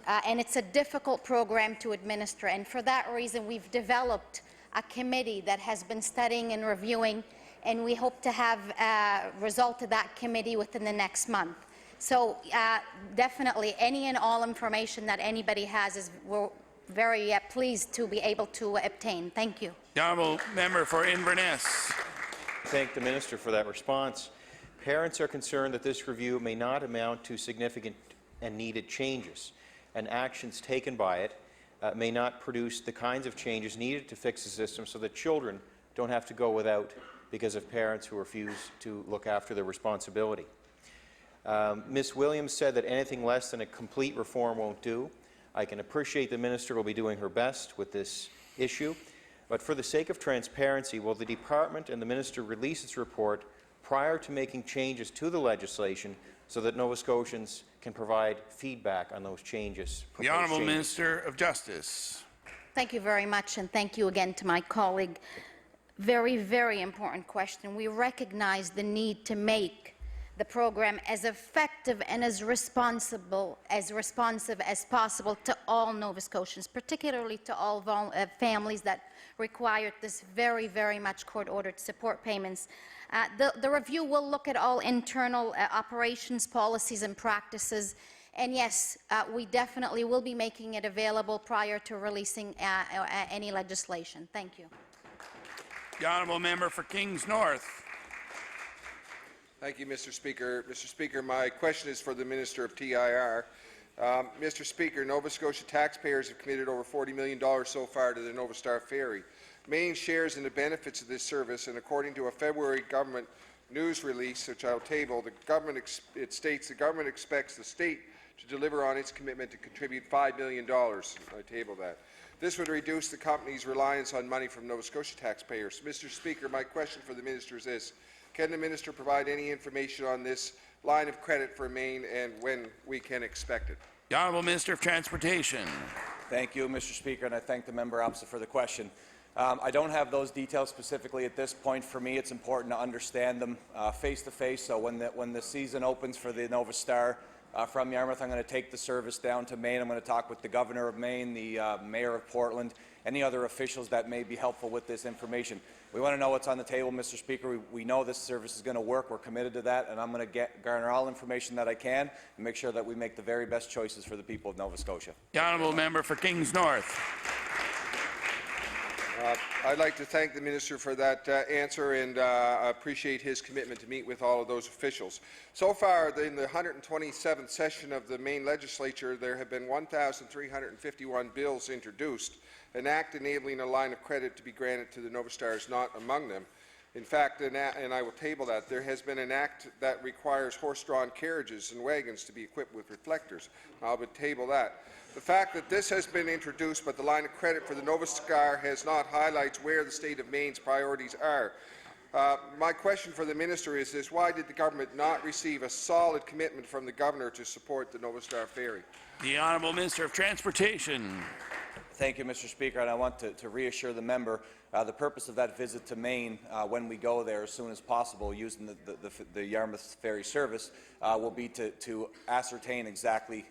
and it's a difficult program to administer, and for that reason we've developed a committee that has been studying and reviewing, and we hope to have a result of that committee within the next month. So definitely any and all information that anybody has we're very pleased to be able to obtain. Thank you. The honourable member for Inverness. Thank the minister for that response. Parents are concerned that this review may not amount to significant and needed changes, and actions taken by it may not produce the kinds of changes needed to fix the system so that children don't have to go without because of parents who refuse to look after their responsibility. Ms. Williams said that anything less than a complete reform won't do. I can appreciate the minister will be doing her best with this issue, but for the sake of transparency, will the department and the minister release its report prior to making changes to the legislation so that Nova Scotians can provide feedback on those changes? The Honourable Minister of Justice. Thank you very much, and thank you again to my colleague. Very, very important question. We recognize the need to make the program as effective and as responsive as possible to all Nova Scotians, particularly to all families that require this very, very much court-ordered support payments. The review will look at all internal operations, policies and practices, and yes, we definitely will be making it available prior to releasing any legislation. Thank you. The honourable member for Kings North. Thank you, Mr. Speaker. Mr. Speaker, my question is for the Minister of TIR. Mr. Speaker, Nova Scotia taxpayers have committed over $40 million so far to the Nova Star Ferry. Maine shares in the benefits of this service, and according to a February government news release, which I'll table, it states the government expects the state to deliver on its commitment to contribute $5 million. I table that. This would reduce the company's reliance on money from Nova Scotia taxpayers. Mr. Speaker, my question for the minister is this. Can the minister provide any information on this line of credit for Maine and when we can expect it? The Honourable Minister of Transportation. Thank you, Mr. Speaker, and I thank the member opposite for the question. I don't have those details specifically at this point. For me, it's important to understand them face to face. So when the season opens for the Nova Star from Yarmouth, I'm going to take the service down to Maine. I'm going to talk with the Governor of Maine, the Mayor of Portland, any other officials that may be helpful with this information. We want to know what's on the table, Mr. Speaker. We know this service is going to work. We're committed to that, and I'm going to garner all information that I can and make sure that we make the very best choices for the people of Nova Scotia. The Honourable Member for Kings North. I'd like to thank the minister for that answer and appreciate his commitment to meet with all of those officials. So far, in the 127th session of the Maine legislature, there have been 1,351 bills introduced. An act enabling a line of credit to be granted to the Nova Star is not among them. In fact, and I will table that, there has been an act that requires horse-drawn carriages and wagons to be equipped with reflectors. I will table that. The fact that this has been introduced but the line of credit for the Nova Star has not highlights where the state of Maine's priorities are. My question for the minister is this: why did the government not receive a solid commitment from the governor to support the Nova Star ferry? The Honourable Minister of Transportation. Thank you, Mr. Speaker, and I want to reassure the member the purpose of that visit to Maine when we go there as soon as possible using the Yarmouth ferry service will be to ascertain exactly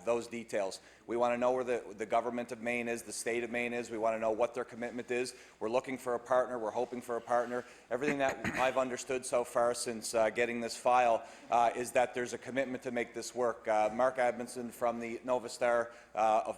those details. We want to know where the government of Maine is, the state of Maine is. We want to know what their commitment is. We're looking for a partner. We're hoping for a partner. Everything that I've understood so far since getting this file is that there's a commitment to make this work. Mark Admonson from the Nova Star,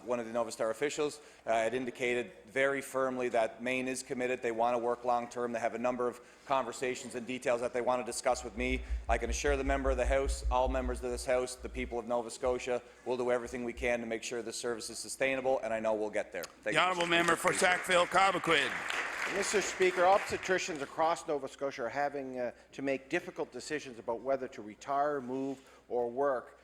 one of the Nova Star officials, had indicated very firmly that Maine is committed. They want to work long-term. They have a number of conversations and details that they want to discuss with me. I can assure the member of the House, all members of this House, the people of Nova Scotia, we'll do everything we can to make sure this service is sustainable, and I know we'll get there. Thank the Honourable Member for Sackville-Cobequid. Mr. Speaker, obstetricians across Nova Scotia are having to make difficult decisions about whether to retire, move, or work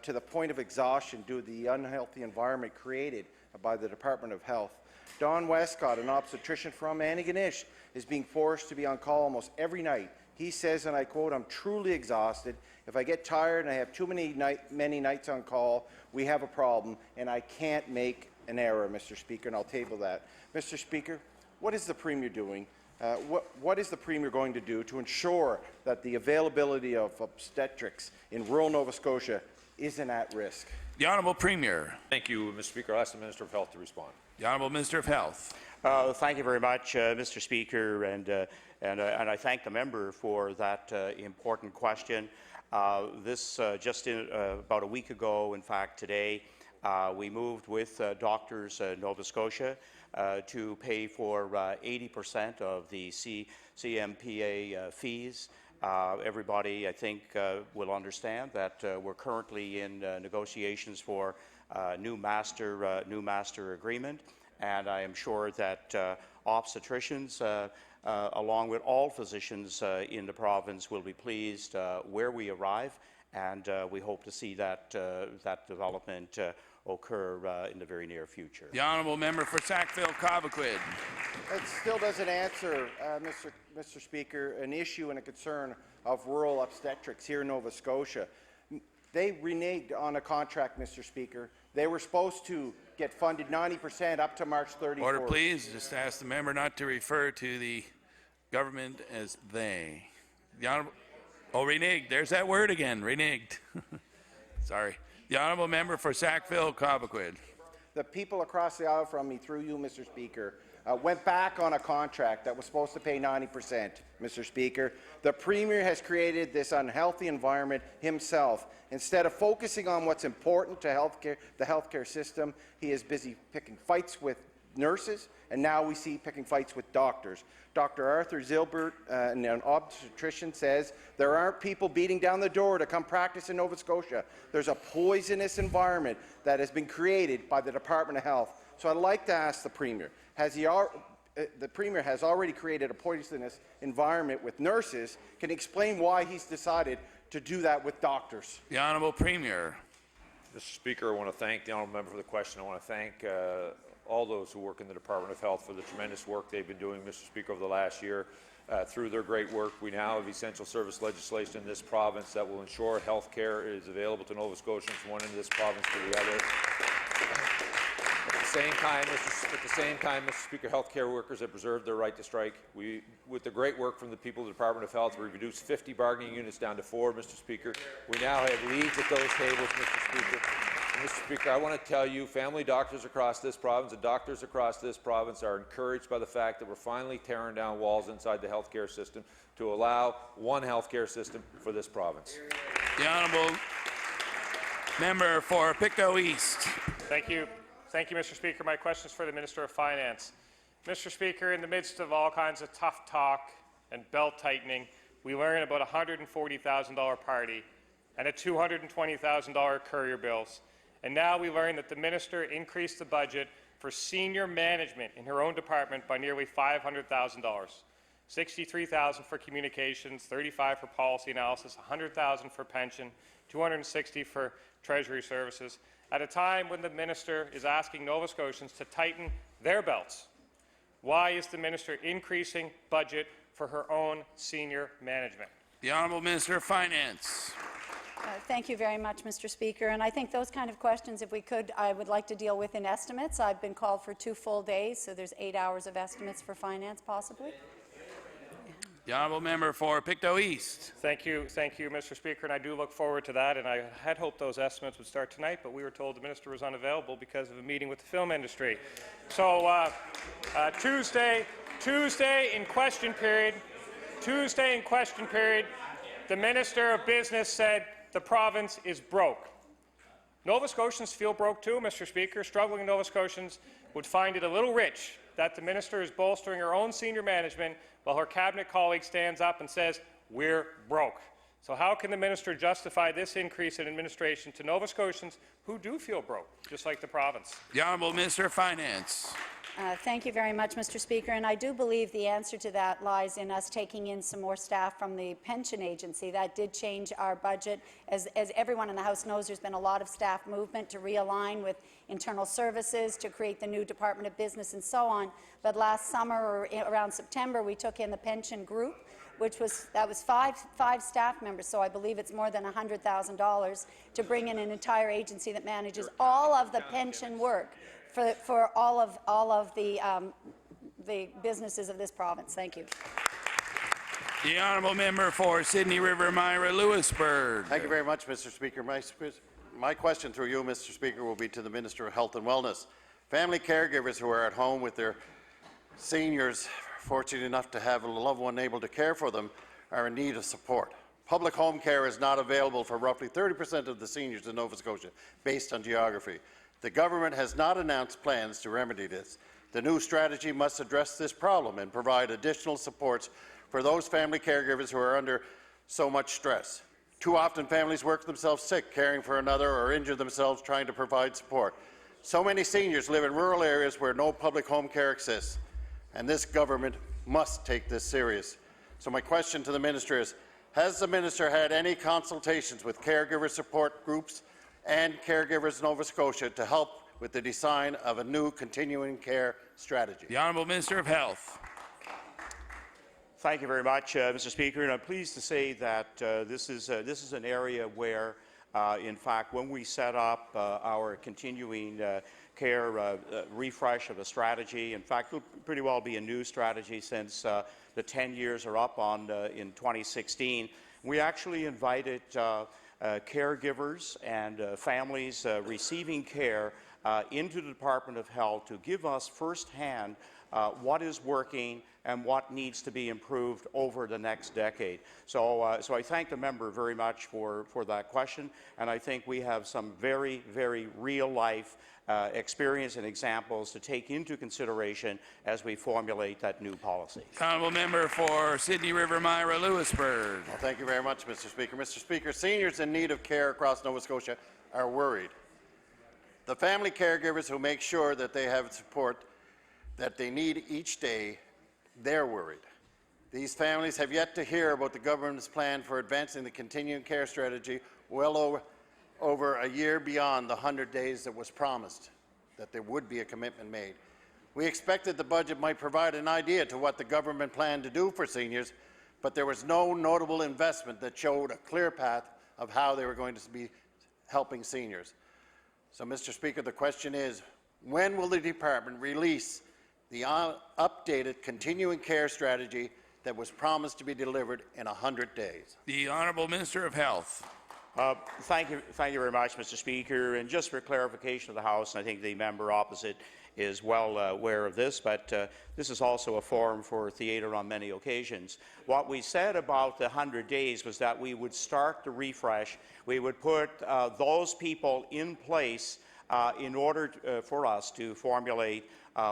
to the point of exhaustion due to the unhealthy environment created by the Department of Health. Don Westcott, an obstetrician from Antigonish, is being forced to be on call almost every night. He says, and I quote, "I'm truly exhausted. If I get tired and I have too many nights on call, we have a problem, and I can't make an error, Mr. Speaker," and I'll table that. Mr. Speaker, what is the Premier doing? What is the Premier going to do to ensure that the availability of obstetrics in rural Nova Scotia isn't at risk? The Honourable Premier. Thank you, Mr. Speaker. I'll ask the Minister of Health to respond. The Honourable Minister of Health. Thank you very much, Mr. Speaker, and I thank the member for that important question. Just about a week ago, in fact today, we moved with Doctors Nova Scotia to pay for 80% of the CMPA fees. Everybody, I think, will understand that we're currently in negotiations for new master agreement, and I am sure that obstetricians, along with all physicians in the province, will be pleased where we arrive, and we hope to see that development occur in the very near future. The Honourable Member for Sackville-Cobequid. It still doesn't answer, Mr. Speaker, an issue and a concern of rural obstetrics here in Nova Scotia. They reneged on a contract, Mr. Speaker. They were supposed to get funded 90% up to March 31st. Order, please. Just ask the member not to refer to the government as they. The Honourable... Oh, reneged. There's that word again, reneged. Sorry. The Honourable Member for Sackville-Cobequid. The people across the aisle from me, through you, Mr. Speaker, went back on a contract that was supposed to pay 90%, Mr. Speaker. The Premier has created this unhealthy environment himself. Instead of focusing on what's important to the healthcare system, he is busy picking fights with nurses, and now we see picking fights with doctors. Dr. Arthur Zilbert, an obstetrician, says there aren't people beating down the door to come practice in Nova Scotia. There's a poisonous environment that has been created by the Department of Health. So I'd like to ask the Premier, the Premier has already created a poisonous environment with nurses. Can you explain why he's decided to do that with doctors? The Honourable Premier. Mr. Speaker, I want to thank the honourable member for the question. I want to thank all those who work in the Department of Health for the tremendous work they've been doing, Mr. Speaker, over the last year. Through their great work, we now have essential service legislation in this province that will ensure health care is available to Nova Scotians from one end of this province to the other. At the same time, Mr. Speaker, healthcare workers have preserved their right to strike. With the great work from the people of the Department of Health, we've reduced 50 bargaining units down to 4, Mr. Speaker. We now have leads at those tables, Mr. Speaker. And Mr. Speaker, I want to tell you, family doctors across this province and doctors across this province are encouraged by the fact that we're finally tearing down walls inside the healthcare system to allow one healthcare system for this province. The Honourable Member for Pictou East. Thank you. Thank you, Mr. Speaker. My question is for the Minister of Finance. Mr. Speaker, in the midst of all kinds of tough talk and belt-tightening, we learn about a $140,000 party and a $220,000 courier bills. And now we learn that the minister increased the budget for senior management in her own department by nearly $500,000. $63,000 for communications, $35,000 for policy analysis, $100,000 for pension, $260,000 for treasury services, at a time when the minister is asking Nova Scotians to tighten their belts. Why is the minister increasing budget for her own senior management? The Honourable Minister of Finance. Thank you very much, Mr. Speaker. And I think those kind of questions, if we could, I would like to deal with in estimates. I've been called for 2 full days, so there's 8 hours of estimates for finance, possibly. The Honourable Member for Pictou East. Thank you, Mr. Speaker, and I do look forward to that. And I had hoped those estimates would start tonight, but we were told the minister was unavailable because of a meeting with the film industry. So Tuesday in question period, the Minister of Business said the province is broke. Nova Scotians feel broke too, Mr. Speaker. Struggling Nova Scotians would find it a little rich that the minister is bolstering her own senior management while her cabinet colleague stands up and says, we're broke. So how can the minister justify this increase in administration to Nova Scotians who do feel broke, just like the province? The Honourable Minister of Finance. Thank you very much, Mr. Speaker. And I do believe the answer to that lies in us taking in some more staff from the pension agency. That did change our budget. As everyone in the House knows, there's been a lot of staff movement to realign with internal services, to create the new Department of Business and so on. But last summer, or around September, we took in the pension group, that was five staff members, so I believe it's more than $100,000 to bring in an entire agency that manages all of the pension work for all of the businesses of this province. Thank you. The Honourable Member for Sydney River Myra Lewisburg. Thank you very much, Mr. Speaker. My question through you, Mr. Speaker, will be to the Minister of Health and Wellness. Family caregivers who are at home with their seniors, fortunate enough to have a loved one able to care for them, are in need of support. Public home care is not available for roughly 30% of the seniors in Nova Scotia, based on geography. The government has not announced plans to remedy this. The new strategy must address this problem and provide additional supports for those family caregivers who are under so much stress. Too often, families work themselves sick caring for another or injure themselves trying to provide support. So many seniors live in rural areas where no public home care exists, and this government must take this serious. So my question to the minister is, has the minister had any consultations with caregiver support groups and Caregivers Nova Scotia to help with the design of a new continuing care strategy? The Honourable Minister of Health. Thank you very much, Mr. Speaker. And I'm pleased to say that this is an area where, in fact, when we set up our continuing care refresh of a strategy, in fact, it'll pretty well be a new strategy since the 10 years are up in 2016. We actually invited caregivers and families receiving care into the Department of Health to give us firsthand what is working and what needs to be improved over the next decade. So I thank the member very much for that question, and I think we have some very, very real-life experience and examples to take into consideration as we formulate that new policy. Honourable Member for Sydney River Myra Lewisburg. Well, thank you very much, Mr. Speaker. Mr. Speaker, seniors in need of care across Nova Scotia are worried. The family caregivers who make sure that they have support that they need each day, they're worried. These families have yet to hear about the government's plan for advancing the continuing care strategy well over a year beyond the 100 days that was promised, that there would be a commitment made. We expected the budget might provide an idea to what the government planned to do for seniors, but there was no notable investment that showed a clear path of how they were going to be helping seniors. So, Mr. Speaker, the question is, when will the department release the updated continuing care strategy that was promised to be delivered in 100 days? The Honourable Minister of Health. Thank you very much, Mr. Speaker. And just for clarification of the House, and I think the member opposite is well aware of this, but this is also a forum for theatre on many occasions. What we said about the 100 days was that we would start the refresh. We would put those people in place in order for us to formulate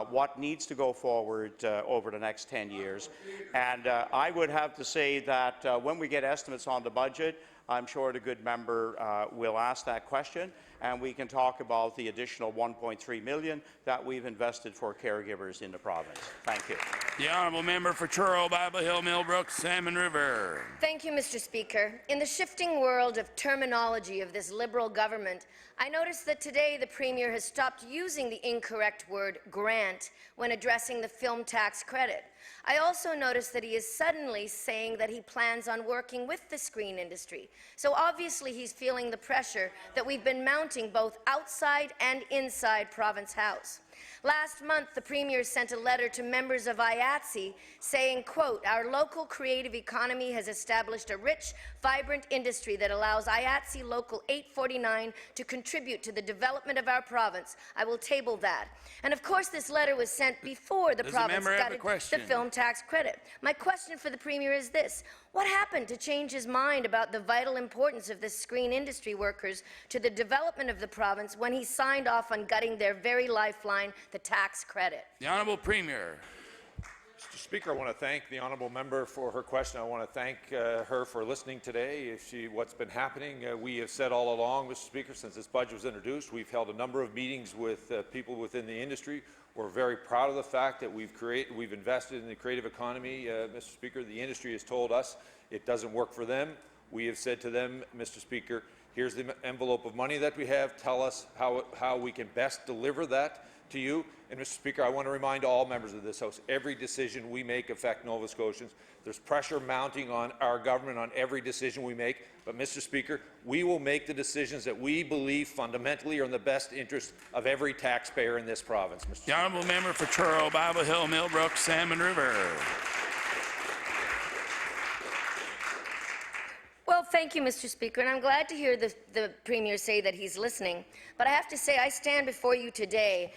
what needs to go forward over the next 10 years. And I would have to say that when we get estimates on the budget, I'm sure the good member will ask that question, and we can talk about the additional $1.3 million that we've invested for caregivers in the province. Thank you. The Honourable Member for Truro, Bible Hill, Millbrook, Salmon River. Thank you, Mr. Speaker. In the shifting world of terminology of this Liberal government, I noticed that today the Premier has stopped using the incorrect word grant when addressing the film tax credit. I also noticed that he is suddenly saying that he plans on working with the screen industry. So obviously he's feeling the pressure that we've been mounting both outside and inside Province House. Last month, the Premier sent a letter to members of IATSE saying, quote, "Our local creative economy has established a rich, vibrant industry that allows IATSE Local 849 to contribute to the development of our province. I will table that." And of course, this letter was sent before the province gutted the film tax credit. My question for the Premier is this: what happened to change his mind about the vital importance of the screen industry workers to the development of the province when he signed off on gutting their very lifeline, the tax credit? The Honourable Premier. Mr. Speaker, I want to thank the honourable member for her question. I want to thank her for listening today. What's been happening, we have said all along, Mr. Speaker, since this budget was introduced, we've held a number of meetings with people within the industry. We're very proud of the fact that we've invested in the creative economy. Mr. Speaker, the industry has told us it doesn't work for them. We have said to them, Mr. Speaker, here's the envelope of money that we have. Tell us how we can best deliver that to you. And Mr. Speaker, I want to remind all members of this House, every decision we make affects Nova Scotians. There's pressure mounting on our government on every decision we make. But, Mr. Speaker, we will make the decisions that we believe fundamentally are in the best interest of every taxpayer in this province. Mr. The Honourable Member for Truro, Bible Hill, Millbrook, Salmon River. Well, thank you, Mr. Speaker, and I'm glad to hear the Premier say that he's listening. But I have to say, I stand before you today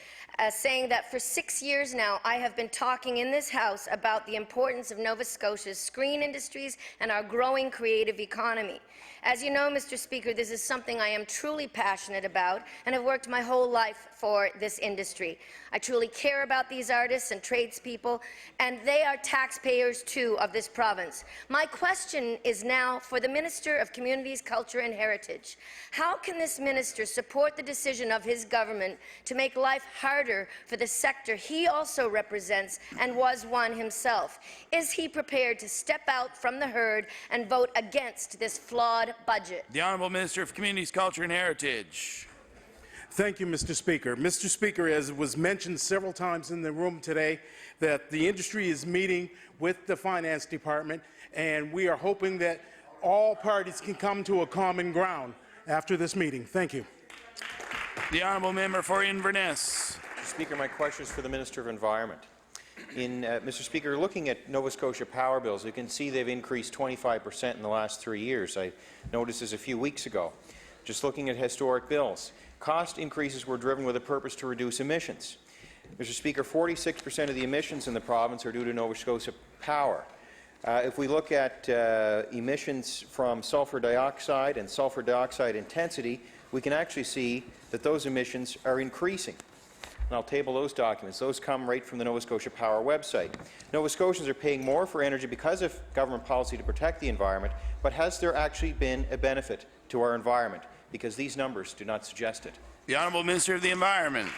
saying that for 6 years now, I have been talking in this House about the importance of Nova Scotia's screen industries and our growing creative economy. As you know, Mr. Speaker, this is something I am truly passionate about and have worked my whole life for this industry. I truly care about these artists and tradespeople, and they are taxpayers, too, of this province. My question is now for the Minister of Communities, Culture and Heritage. How can this minister support the decision of his government to make life harder for the sector he also represents and was one himself? Is he prepared to step out from the herd and vote against this flawed budget? The Honourable Minister of Communities, Culture and Heritage. Thank you, Mr. Speaker. Mr. Speaker, as was mentioned several times in the room today, that the industry is meeting with the Finance Department, and we are hoping that all parties can come to a common ground after this meeting. Thank you. The Honourable Member for Inverness. Mr. Speaker, my question is for the Minister of Environment. Mr. Speaker, looking at Nova Scotia power bills, you can see they've increased 25% in the last 3 years. I noticed this a few weeks ago. Just looking at historic bills, cost increases were driven with a purpose to reduce emissions. Mr. Speaker, 46% of the emissions in the province are due to Nova Scotia power. If we look at emissions from sulfur dioxide and sulfur dioxide intensity, we can actually see that those emissions are increasing. And I'll table those documents. Those come right from the Nova Scotia Power website. Nova Scotians are paying more for energy because of government policy to protect the environment, but has there actually been a benefit to our environment? Because these numbers do not suggest it. The Honourable Minister of the Environment.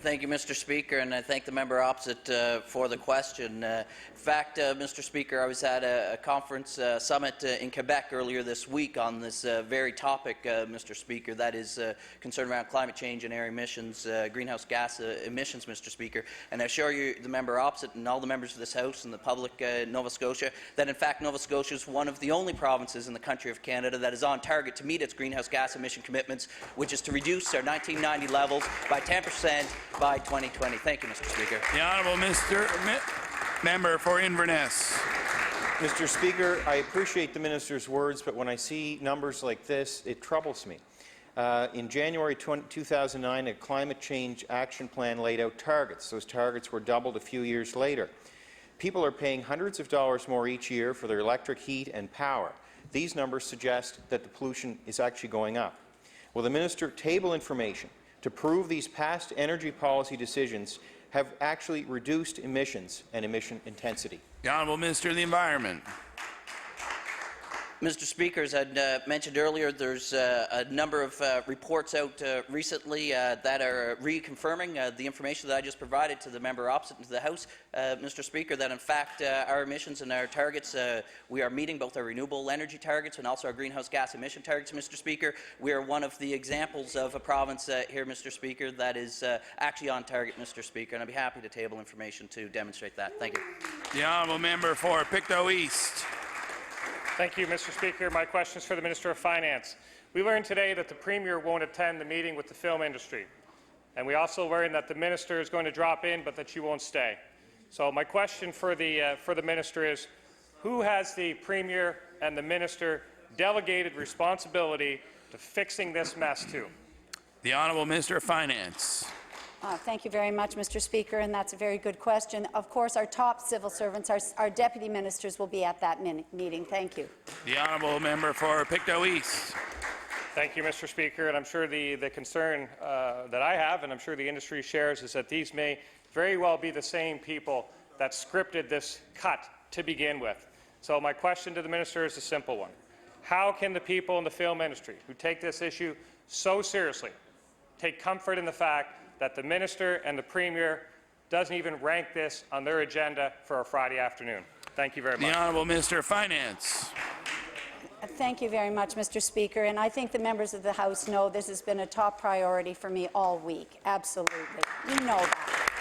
Thank you, Mr. Speaker, and I thank the member opposite for the question. In fact, Mr. Speaker, I was at a conference summit in Quebec earlier this week on this very topic, Mr. Speaker, that is concerned around climate change and air emissions, greenhouse gas emissions, Mr. Speaker. And I assure you, the member opposite and all the members of this House and the public in Nova Scotia, that in fact Nova Scotia is one of the only provinces in the country of Canada that is on target to meet its greenhouse gas emission commitments, which is to reduce our 1990 levels by 10% by 2020. Thank you, Mr. Speaker. The Honourable Member for Inverness. Mr. Speaker, I appreciate the minister's words, but when I see numbers like this, it troubles me. In January 2009, a climate change action plan laid out targets. Those targets were doubled a few years later. People are paying hundreds of dollars more each year for their electric heat and power. These numbers suggest that the pollution is actually going up. Will the minister table information to prove these past energy policy decisions have actually reduced emissions and emission intensity? The Honourable Minister of the Environment. Mr. Speaker, as I mentioned earlier, there's a number of reports out recently that are reconfirming the information that I just provided to the member opposite and to the House, Mr. Speaker, that in fact our emissions and our targets, we are meeting both our renewable energy targets and also our greenhouse gas emission targets, Mr. Speaker. We are one of the examples of a province here, Mr. Speaker, that is actually on target, Mr. Speaker, and I'd be happy to table information to demonstrate that. Thank you. The Honourable Member for Pictou East. Thank you, Mr. Speaker. My question is for the Minister of Finance. We learned today that the Premier won't attend the meeting with the film industry. And we also learned that the Minister is going to drop in, but that she won't stay. So my question for the Minister is, who has the Premier and the Minister delegated responsibility to fixing this mess to? The Honourable Minister of Finance. Thank you very much, Mr. Speaker, and that's a very good question. Of course, our top civil servants, our deputy ministers, will be at that meeting. Thank you. The Honourable Member for Pictou East. Thank you, Mr. Speaker. And I'm sure the concern that I have, and I'm sure the industry shares, is that these may very well be the same people that scripted this cut to begin with. So my question to the minister is a simple one. How can the people in the film industry who take this issue so seriously take comfort in the fact that the minister and the premier doesn't even rank this on their agenda for a Friday afternoon? Thank you very much. The Honourable Minister of Finance. Thank you very much, Mr. Speaker. And I think the members of the House know this has been a top priority for me all week. Absolutely. You know that.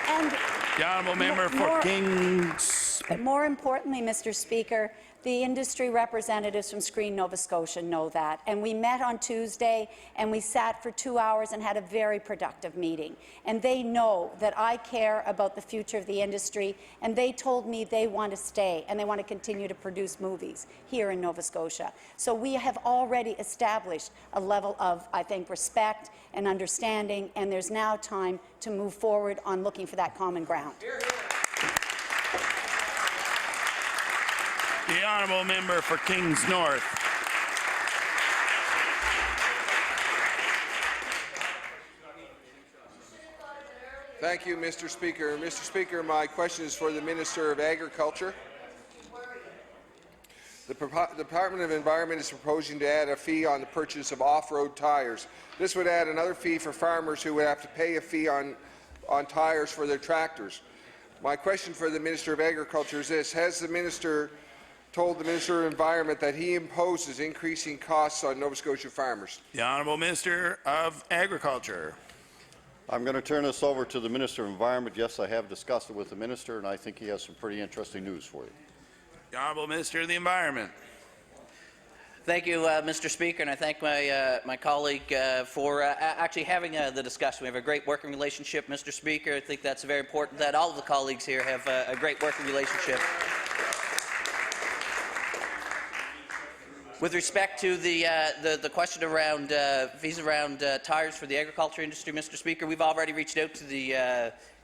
and the Honourable Member for Kings. More importantly, Mr. Speaker, the industry representatives from Screen Nova Scotia know that. And we met on Tuesday and we sat for 2 hours and had a very productive meeting. And they know that I care about the future of the industry, and they told me they want to stay and they want to continue to produce movies here in Nova Scotia. So we have already established a level of, I think, respect and understanding, and there's now time to move forward on looking for that common ground. The Honourable Member for Kings North. Thank you, Mr. Speaker. Mr. Speaker, my question is for the Minister of Agriculture. The Department of Environment is proposing to add a fee on the purchase of off-road tires. This would add another fee for farmers who would have to pay a fee on tires for their tractors. My question for the Minister of Agriculture is this: has the Minister told the Minister of Environment that he imposes increasing costs on Nova Scotia farmers? The Honourable Minister of Agriculture. I'm going to turn this over to the Minister of Environment. Yes, I have discussed it with the Minister, and I think he has some pretty interesting news for you. The Honourable Minister of the Environment. Thank you, Mr. Speaker, and I thank my colleague for actually having the discussion. We have a great working relationship, Mr. Speaker. I think that's very important that all of the colleagues here have a great working relationship. With respect to the question around fees around tires for the agriculture industry, Mr. Speaker, we've already reached out to the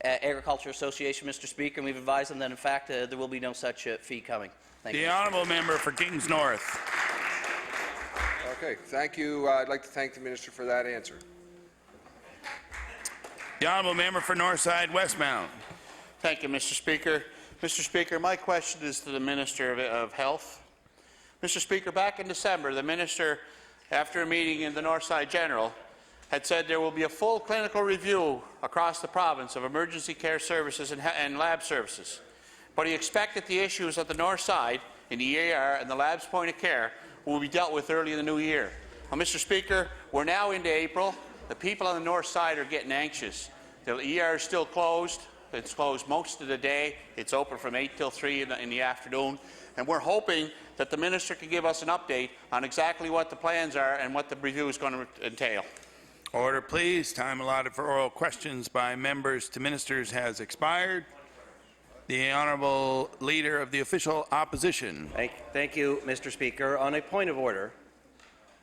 Agriculture Association, Mr. Speaker, and we've advised them that, in fact, there will be no such fee coming. Thank you. The Honourable Member for Kings North. Okay, thank you. I'd like to thank the Minister for that answer. The Honourable Member for Northside Westmount. Thank you, Mr. Speaker. Mr. Speaker, my question is to the Minister of Health. Mr. Speaker, back in December, the Minister, after a meeting in the Northside General, had said there will be a full clinical review across the province of emergency care services and lab services. But he expected the issues at the north side, in the EAR and the lab's point of care, will be dealt with early in the new year. Well, Mr. Speaker, we're now into April. The people on the north side are getting anxious. The ER is still closed. It's closed most of the day. It's open from 8 till 3 in the afternoon. And we're hoping that the minister can give us an update on exactly what the plans are and what the review is going to entail. Order, please. Time allotted for oral questions by members to ministers has expired. The Honourable Leader of the Official Opposition. Thank you, Mr. Speaker. On a point of order,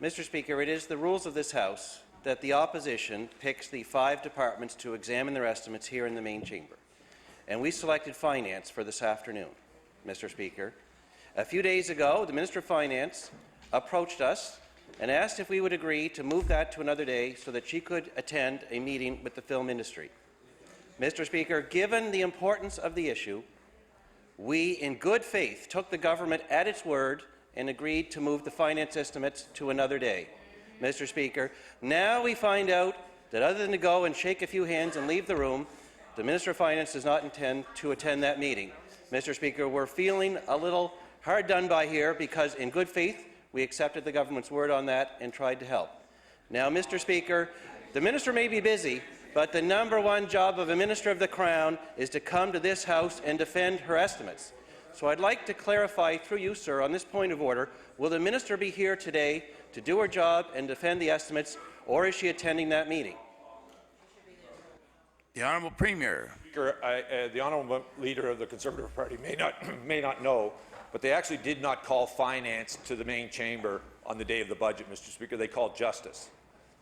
Mr. Speaker, it is the rules of this House that the opposition picks the 5 departments to examine their estimates here in the main chamber. And we selected Finance for this afternoon, Mr. Speaker. A few days ago, the Minister of Finance approached us and asked if we would agree to move that to another day so that she could attend a meeting with the film industry. Mr. Speaker, given the importance of the issue, we, in good faith, took the government at its word and agreed to move the finance estimates to another day. Mr. Speaker, now we find out that other than to go and shake a few hands and leave the room, the Minister of Finance does not intend to attend that meeting. Mr. Speaker, we're feeling a little hard done by here because, in good faith, we accepted the government's word on that and tried to help. Now, Mr. Speaker, the minister may be busy, but the #1 job of a Minister of the Crown is to come to this House and defend her estimates. So I'd like to clarify through you, sir, on this point of order, will the minister be here today to do her job and defend the estimates, or is she attending that meeting? The Honourable Premier. Speaker, the Honourable Leader of the Conservative Party may not know, but they actually did not call Finance to the main chamber on the day of the budget, Mr. Speaker. They called Justice.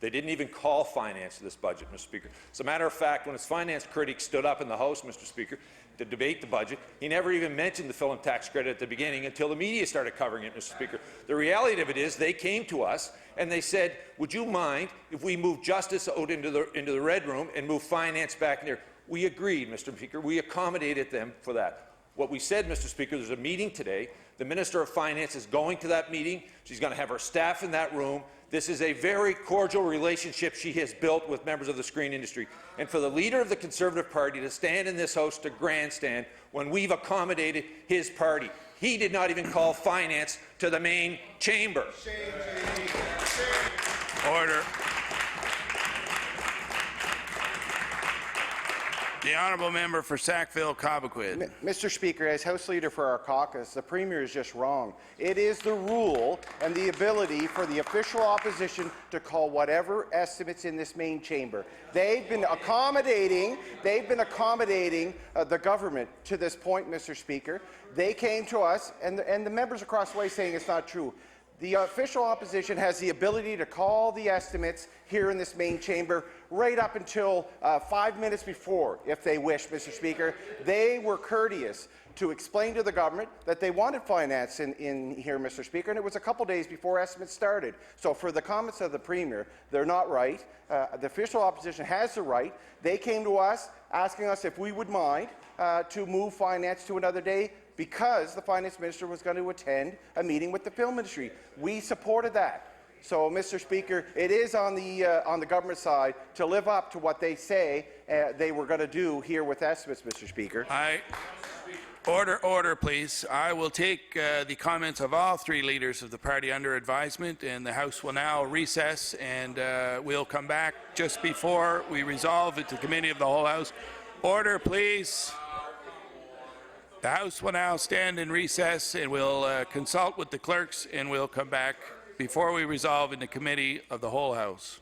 They didn't even call Finance to this budget, Mr. Speaker. As a matter of fact, when his finance critic stood up in the House, Mr. Speaker, to debate the budget, he never even mentioned the film tax credit at the beginning until the media started covering it, Mr. Speaker. The reality of it is they came to us and they said, would you mind if we move Justice out into the Red Room and move Finance back in there? We agreed, Mr. Speaker. We accommodated them for that. What we said, Mr. Speaker, there's a meeting today. The Minister of Finance is going to that meeting. She's going to have her staff in that room. This is a very cordial relationship she has built with members of the screen industry. And for the Leader of the Conservative Party to stand in this House to grandstand when we've accommodated his party. He did not even call Finance to the main chamber. Order. The Honourable Member for Sackville-Cobequid. Mr. Speaker, as House Leader for our caucus, the Premier is just wrong. It is the rule and the ability for the official opposition to call whatever estimates in this main chamber. They've been accommodating the government to this point, Mr. Speaker. They came to us, and the members across the way saying it's not true. The official opposition has the ability to call the estimates here in this main chamber right up until 5 minutes before, if they wish, Mr. Speaker. They were courteous to explain to the government that they wanted finance in here, Mr. Speaker, and it was a couple days before estimates started. So for the comments of the Premier, they're not right. The official opposition has the right. They came to us asking us if we would mind to move finance to another day, because the Finance Minister was going to attend a meeting with the film industry. We supported that. So, Mr. Speaker, it is on the government side to live up to what they say they were going to do here with estimates, Mr. Speaker. Order, please. I will take the comments of all 3 leaders of the party under advisement, and the House will now recess, and we'll come back just before we resolve it to Committee of the Whole House. Order, please. The House will now stand in recess, and we'll consult with the clerks, and we'll come back before we resolve in the Committee of the Whole House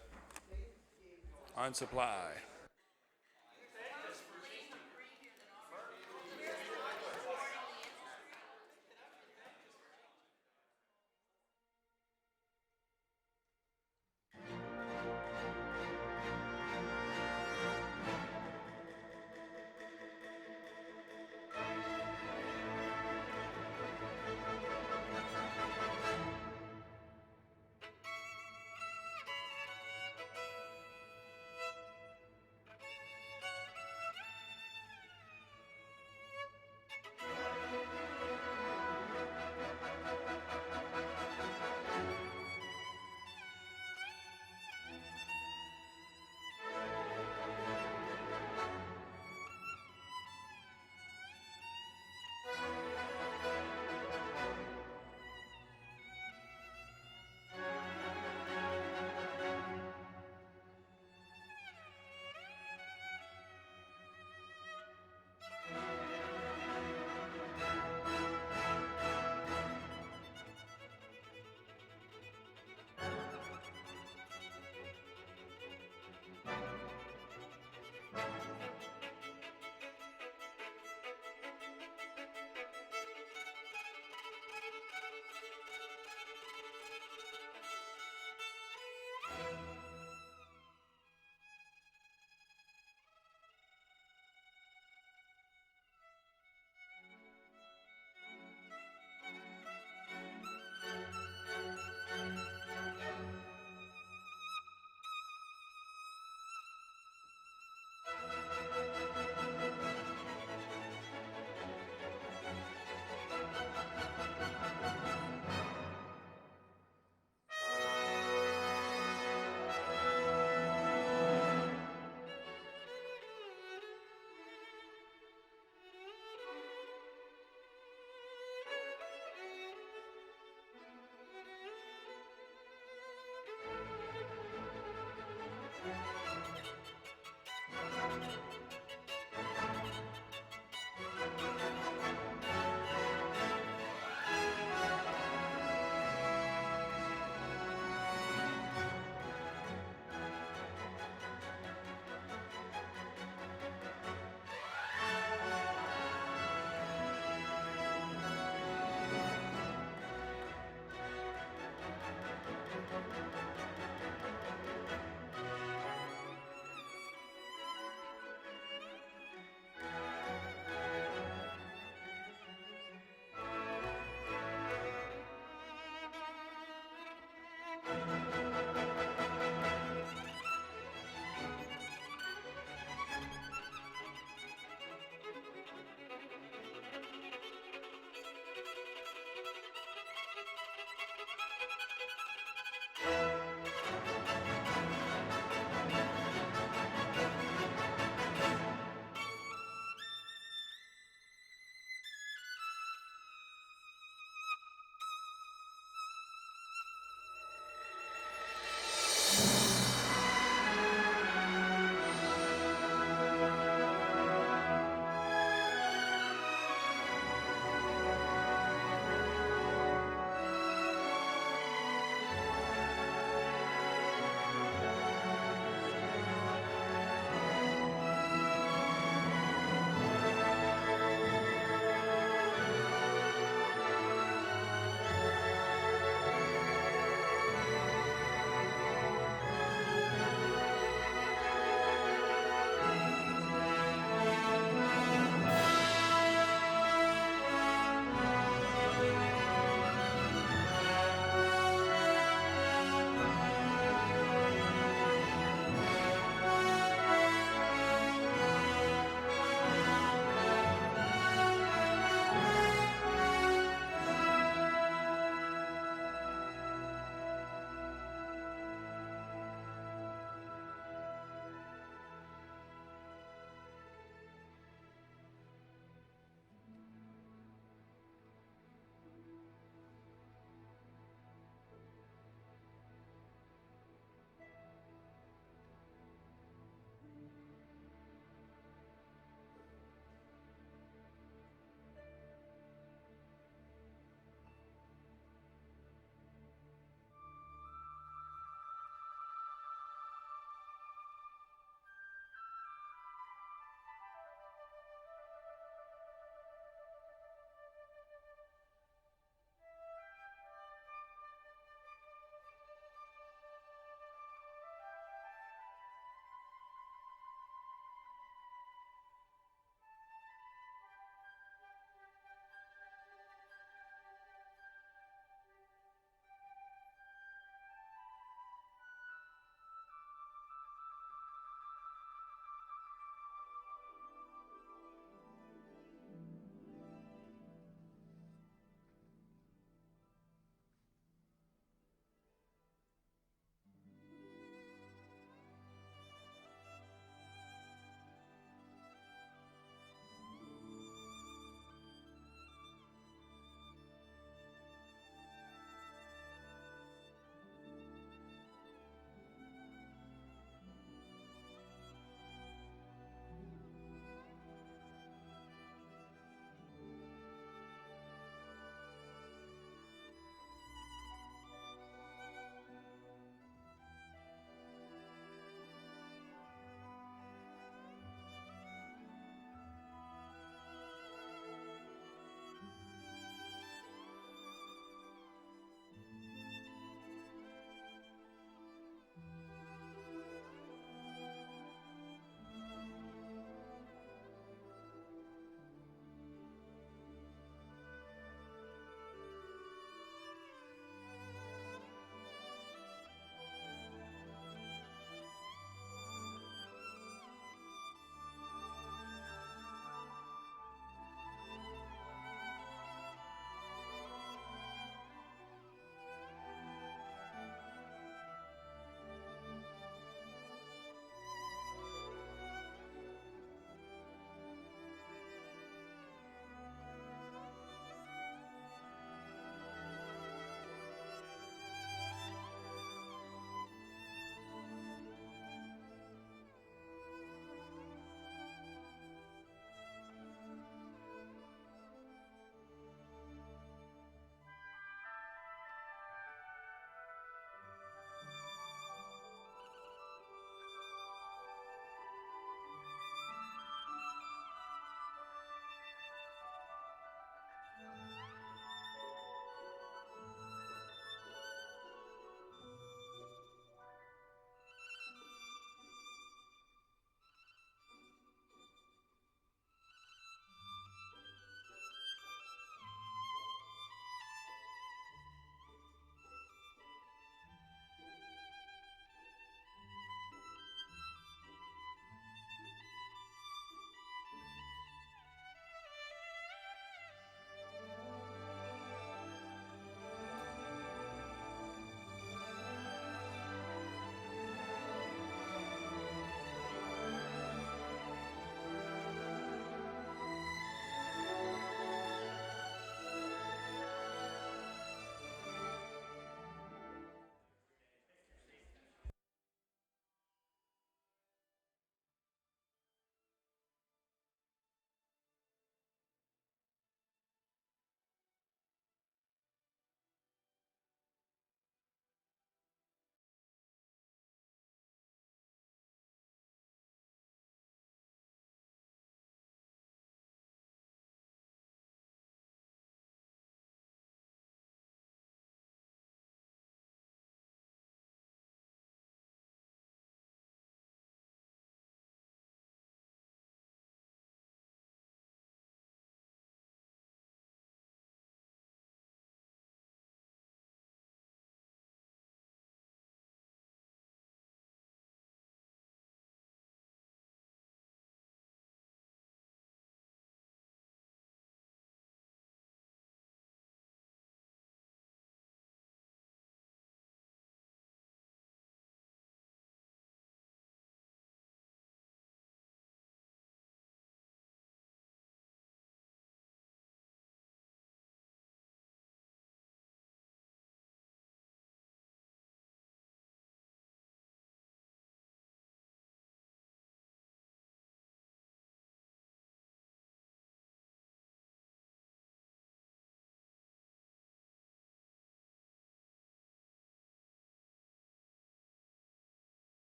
on supply.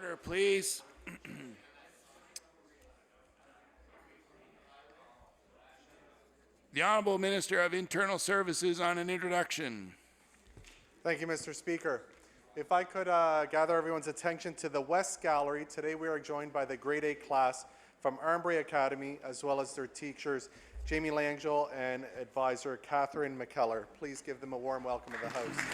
Order, please. The Honourable Minister of Internal Services on an introduction. Thank you, Mr. Speaker. If I could gather everyone's attention to the West Gallery. Today we are joined by the grade 8 class from Armbray Academy, as well as their teachers, Jamie Langell and advisor Catherine McKellar. Please give them a warm welcome to the House.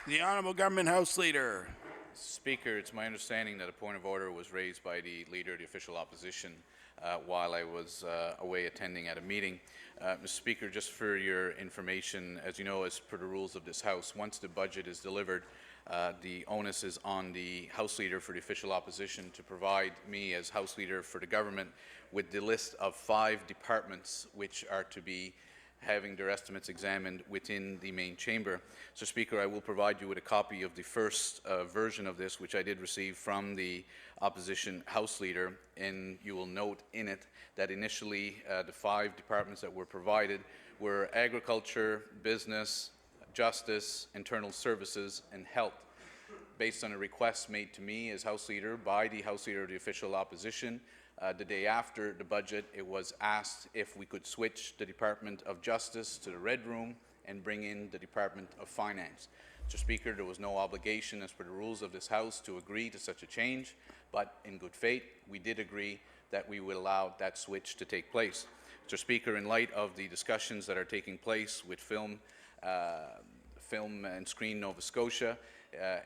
The Honourable Government House Leader. Speaker, it's my understanding that a point of order was raised by the Leader of the Official Opposition while I was away attending at a meeting. Mr. Speaker, just for your information, as you know, as per the rules of this House, once the budget is delivered, the onus is on the House Leader for the Official Opposition to provide me as House Leader for the government with the list of 5 departments which are to be having their estimates examined within the main chamber. So, Speaker, I will provide you with a copy of the first version of this, which I did receive from the opposition House Leader, and you will note in it that initially the 5 departments that were provided were agriculture, business, justice, internal services, and health. Based on a request made to me as House Leader by the House Leader of the Official Opposition, the day after the budget, it was asked if we could switch the Department of Justice to the Red Room and bring in the Department of Finance. Mr. Speaker, there was no obligation as per the rules of this House to agree to such a change, but in good faith, we did agree that we would allow that switch to take place. Mr. Speaker, in light of the discussions that are taking place with Film and Screen Nova Scotia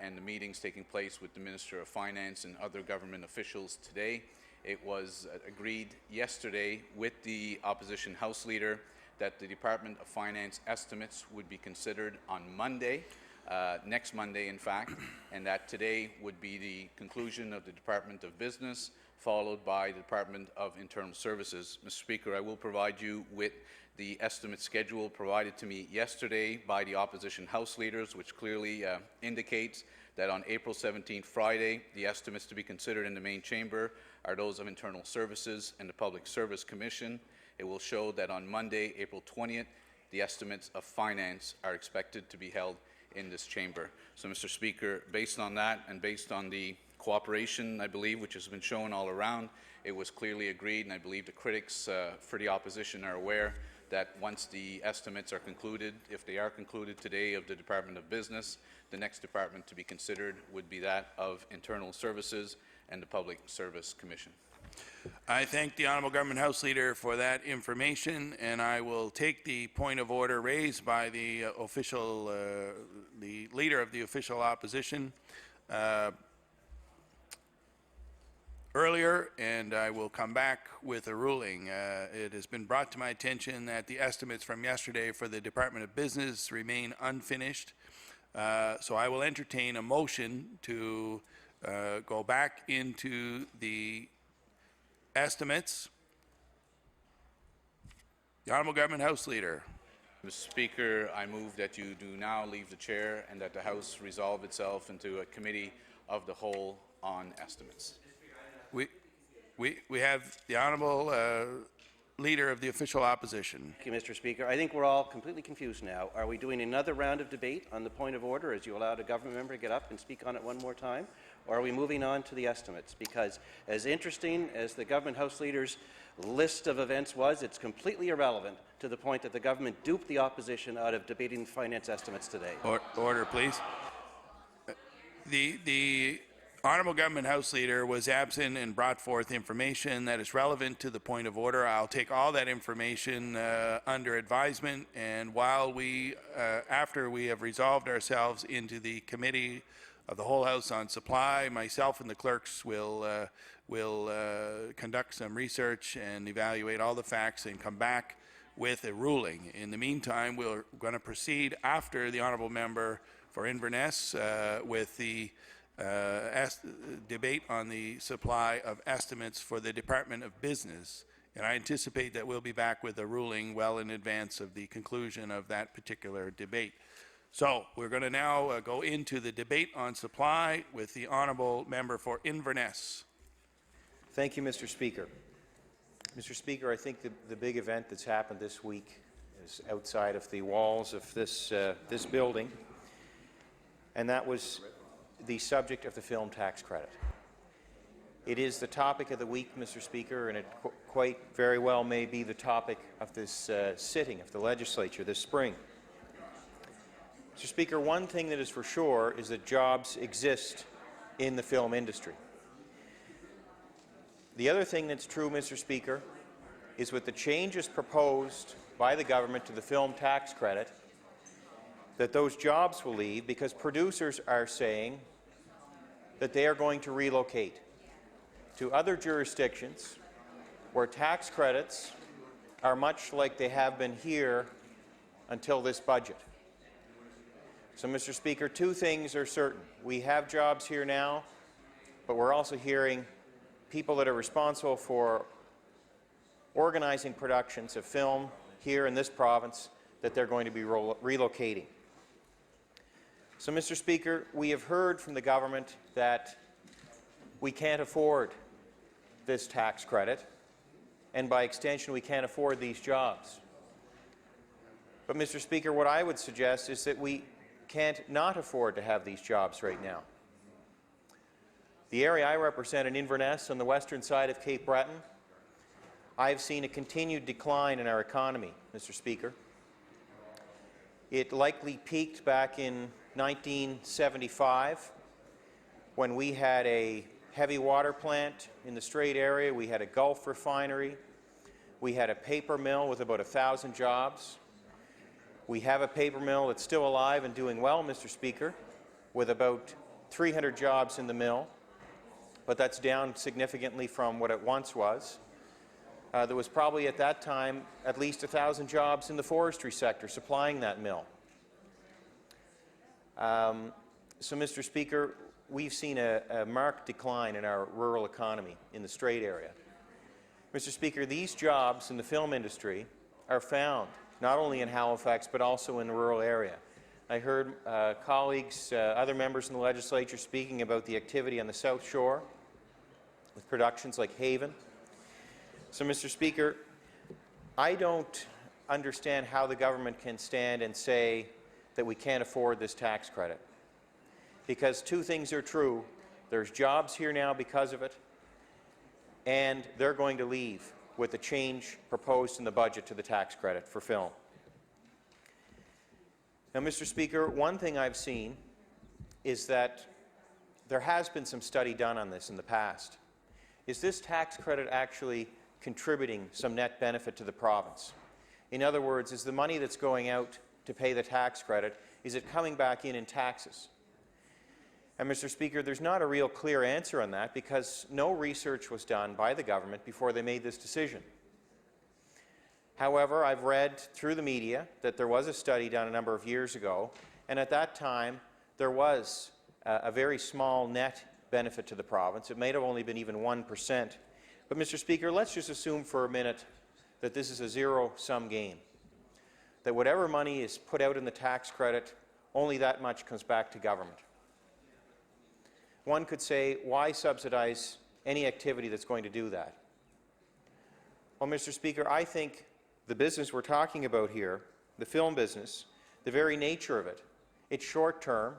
and the meetings taking place with the Minister of Finance and other government officials today, it was agreed yesterday with the opposition House Leader that the Department of Finance estimates would be considered on Monday, next Monday in fact, and that today would be the conclusion of the Department of Business, followed by the Department of Internal Services. Mr. Speaker, I will provide you with the estimate schedule provided to me yesterday by the opposition House Leaders, which clearly indicates that on April 17th, Friday, the estimates to be considered in the main chamber are those of Internal Services and the Public Service Commission. It will show that on Monday, April 20th, the estimates of Finance are expected to be held in this chamber. So, Mr. Speaker, based on that and based on the cooperation, I believe, which has been shown all around, it was clearly agreed, and I believe the critics for the opposition are aware that once the estimates are concluded, if they are concluded today of the Department of Business, the next department to be considered would be that of Internal Services and the Public Service Commission. I thank the Honourable Government House Leader for that information, and I will take the point of order raised by the the Leader of the Official Opposition earlier, and I will come back with a ruling. It has been brought to my attention that the estimates from yesterday for the Department of Business remain unfinished, so I will entertain a motion to go back into the estimates. The Honourable Government House Leader. Mr. Speaker, I move that you do now leave the chair and that the House resolve itself into a committee of the whole on estimates. We have the Honourable Leader of the Official Opposition. Thank you, Mr. Speaker. I think we're all completely confused now. Are we doing another round of debate on the point of order as you allowed a government member to get up and speak on it one more time? Or are we moving on to the estimates? Because as interesting as the Government House Leader's list of events was, it's completely irrelevant to the point that the government duped the opposition out of debating finance estimates today. Order, please. The Honourable Government House Leader was absent and brought forth information that is relevant to the point of order. I'll take all that information under advisement, and while we, after we have resolved ourselves into the Committee of the whole House on Supply, myself and the clerks will conduct some research and evaluate all the facts and come back with a ruling. In the meantime, we're going to proceed after the Honourable Member for Inverness with the debate on the supply of estimates for the Department of Business, and I anticipate that we'll be back with a ruling well in advance of the conclusion of that particular debate. So we're going to now go into the debate on supply with the Honourable Member for Inverness. Thank you, Mr. Speaker. Mr. Speaker, I think the big event that's happened this week is outside of the walls of this building, and that was the subject of the film tax credit. It is the topic of the week, Mr. Speaker, and it quite very well may be the topic of this sitting of the legislature this spring. Mr. Speaker, one thing that is for sure is that jobs exist in the film industry. The other thing that's true, Mr. Speaker, is with the changes proposed by the government to the film tax credit, that those jobs will leave because producers are saying that they are going to relocate to other jurisdictions where tax credits are much like they have been here until this budget. So, Mr. Speaker, two things are certain. We have jobs here now, but we're also hearing people that are responsible for organizing productions of film here in this province that they're going to be relocating. So, Mr. Speaker, we have heard from the government that we can't afford this tax credit, and by extension, we can't afford these jobs. But, Mr. Speaker, what I would suggest is that we can't not afford to have these jobs right now. The area I represent in Inverness on the western side of Cape Breton, I've seen a continued decline in our economy, Mr. Speaker. It likely peaked back in 1975 when we had a heavy water plant in the Strait area, we had a Gulf refinery, we had a paper mill with about 1,000 jobs. We have a paper mill that's still alive and doing well, Mr. Speaker, with about 300 jobs in the mill, but that's down significantly from what it once was. There was probably at that time at least 1,000 jobs in the forestry sector supplying that mill. So, Mr. Speaker, we've seen a marked decline in our rural economy in the Strait area. Mr. Speaker, these jobs in the film industry are found not only in Halifax but also in the rural area. I heard colleagues, other members in the legislature speaking about the activity on the South Shore with productions like Haven. So, Mr. Speaker, I don't understand how the government can stand and say that we can't afford this tax credit, because two things are true. There's jobs here now because of it, and they're going to leave with the change proposed in the budget to the tax credit for film. Now, Mr. Speaker, one thing I've seen is that there has been some study done on this in the past. Is this tax credit actually contributing some net benefit to the province? In other words, is the money that's going out to pay the tax credit, is it coming back in taxes? And, Mr. Speaker, there's not a real clear answer on that because no research was done by the government before they made this decision. However, I've read through the media that there was a study done a number of years ago, and at that time there was a very small net benefit to the province. It may have only been even 1%. But, Mr. Speaker, let's just assume for a minute that this is a zero-sum game, that whatever money is put out in the tax credit, only that much comes back to government. One could say, why subsidize any activity that's going to do that? Well, Mr. Speaker, I think the business we're talking about here, the film business, the very nature of it, it's short-term,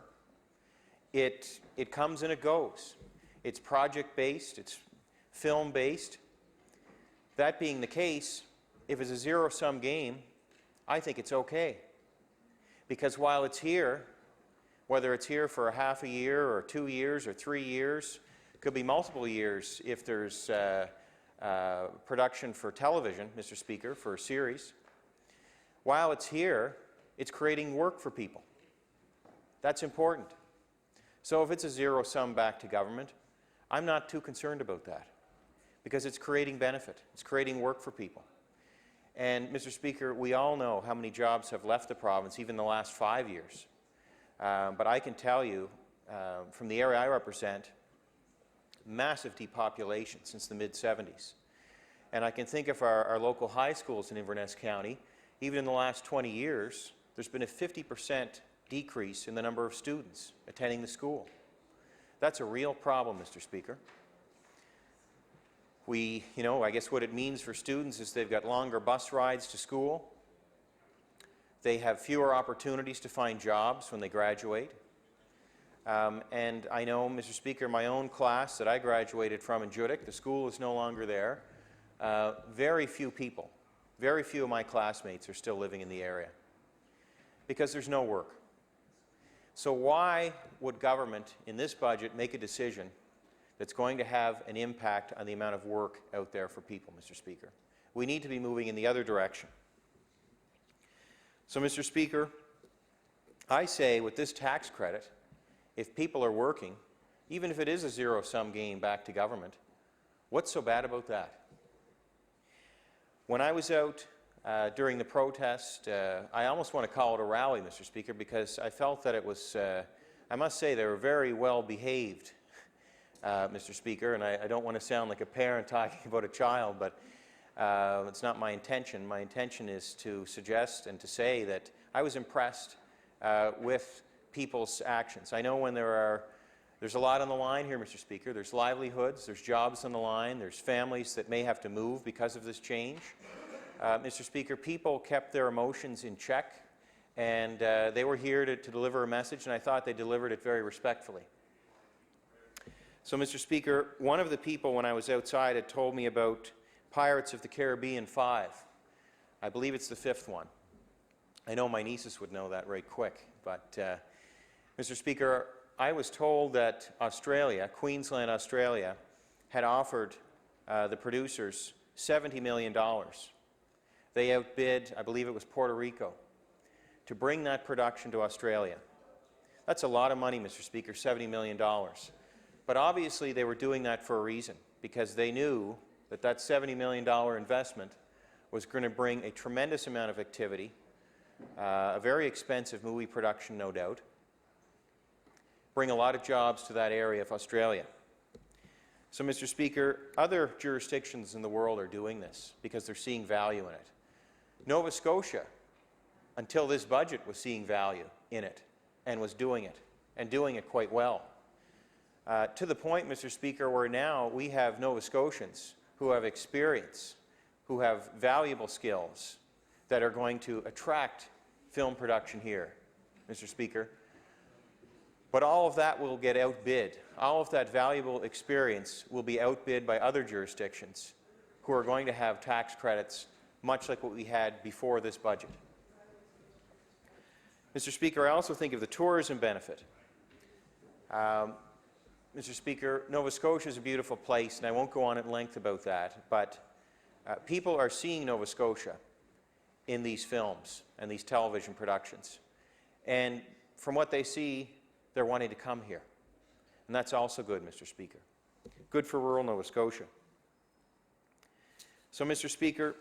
it comes and it goes. It's project-based, it's film-based. That being the case, if it's a zero-sum game, I think it's okay. Because while it's here, whether it's here for a half a year or 2 years or 3 years, could be multiple years if there's production for television, Mr. Speaker, for a series. While it's here, it's creating work for people. That's important. So if it's a zero-sum back to government, I'm not too concerned about that because it's creating benefit. It's creating work for people. And, Mr. Speaker, we all know how many jobs have left the province, even the last 5 years. But I can tell you, from the area I represent, massive depopulation since the mid-70s. And I can think of our local high schools in Inverness County. Even in the last 20 years, there's been a 50% decrease in the number of students attending the school. That's a real problem, Mr. Speaker. I guess what it means for students is they've got longer bus rides to school. They have fewer opportunities to find jobs when they graduate. And I know, Mr. Speaker, my own class that I graduated from in Judic, the school is no longer there. Very few people, very few of my classmates are still living in the area because there's no work. So why would government in this budget make a decision that's going to have an impact on the amount of work out there for people, Mr. Speaker? We need to be moving in the other direction. So, Mr. Speaker, I say with this tax credit, if people are working, even if it is a zero-sum game back to government, what's so bad about that? When I was out during the protest, I almost want to call it a rally, Mr. Speaker, because I felt that it was, I must say, they were very well behaved, Mr. Speaker, and I don't want to sound like a parent talking about a child, but it's not my intention. My intention is to suggest and to say that I was impressed with people's actions. I know when there's a lot on the line here, Mr. Speaker. There's livelihoods, there's jobs on the line, there's families that may have to move because of this change. Mr. Speaker, people kept their emotions in check, and they were here to deliver a message, and I thought they delivered it very respectfully. So, Mr. Speaker, one of the people when I was outside had told me about Pirates of the Caribbean 5. I believe it's the 5th one. I know my nieces would know that right quick, but Mr. Speaker, I was told that Australia, Queensland, Australia, had offered the producers $70 million. They outbid, I believe it was Puerto Rico, to bring that production to Australia. That's a lot of money, Mr. Speaker, $70 million. But obviously they were doing that for a reason, because they knew that that $70 million investment was going to bring a tremendous amount of activity, a very expensive movie production, no doubt, bring a lot of jobs to that area of Australia. So, Mr. Speaker, other jurisdictions in the world are doing this because they're seeing value in it. Nova Scotia, until this budget, was seeing value in it and was doing it, and doing it quite well. To the point, Mr. Speaker, where now we have Nova Scotians who have experience, who have valuable skills that are going to attract film production here, Mr. Speaker. But all of that will get outbid. All of that valuable experience will be outbid by other jurisdictions who are going to have tax credits much like what we had before this budget. Mr. Speaker, I also think of the tourism benefit. Mr. Speaker, Nova Scotia is a beautiful place, and I won't go on at length about that, but people are seeing Nova Scotia in these films and these television productions. And from what they see, they're wanting to come here. And that's also good, Mr. Speaker. Good for rural Nova Scotia. So, Mr. Speaker,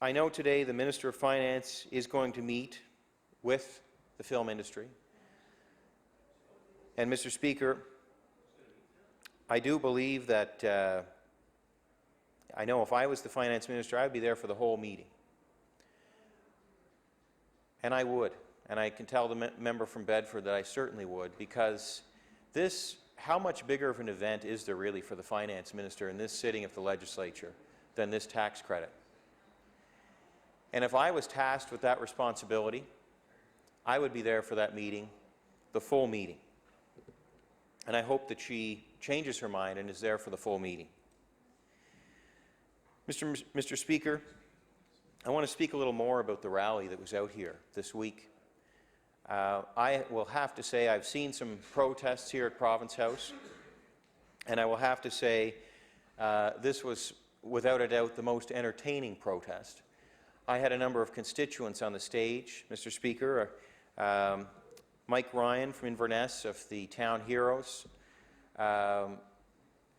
I know today the Minister of Finance is going to meet with the film industry. And, Mr. Speaker, I do believe that, I know if I was the Finance Minister, I'd be there for the whole meeting. And I would. And I can tell the member from Bedford that I certainly would, because this, how much bigger of an event is there really for the Finance Minister in this sitting of the Legislature than this tax credit? And if I was tasked with that responsibility, I would be there for that meeting, the full meeting. And I hope that she changes her mind and is there for the full meeting. Mr. Speaker, I want to speak a little more about the rally that was out here this week. I will have to say I've seen some protests here at Province House, and I will have to say this was without a doubt the most entertaining protest. I had a number of constituents on the stage, Mr. Speaker. Mike Ryan from Inverness of the Town Heroes,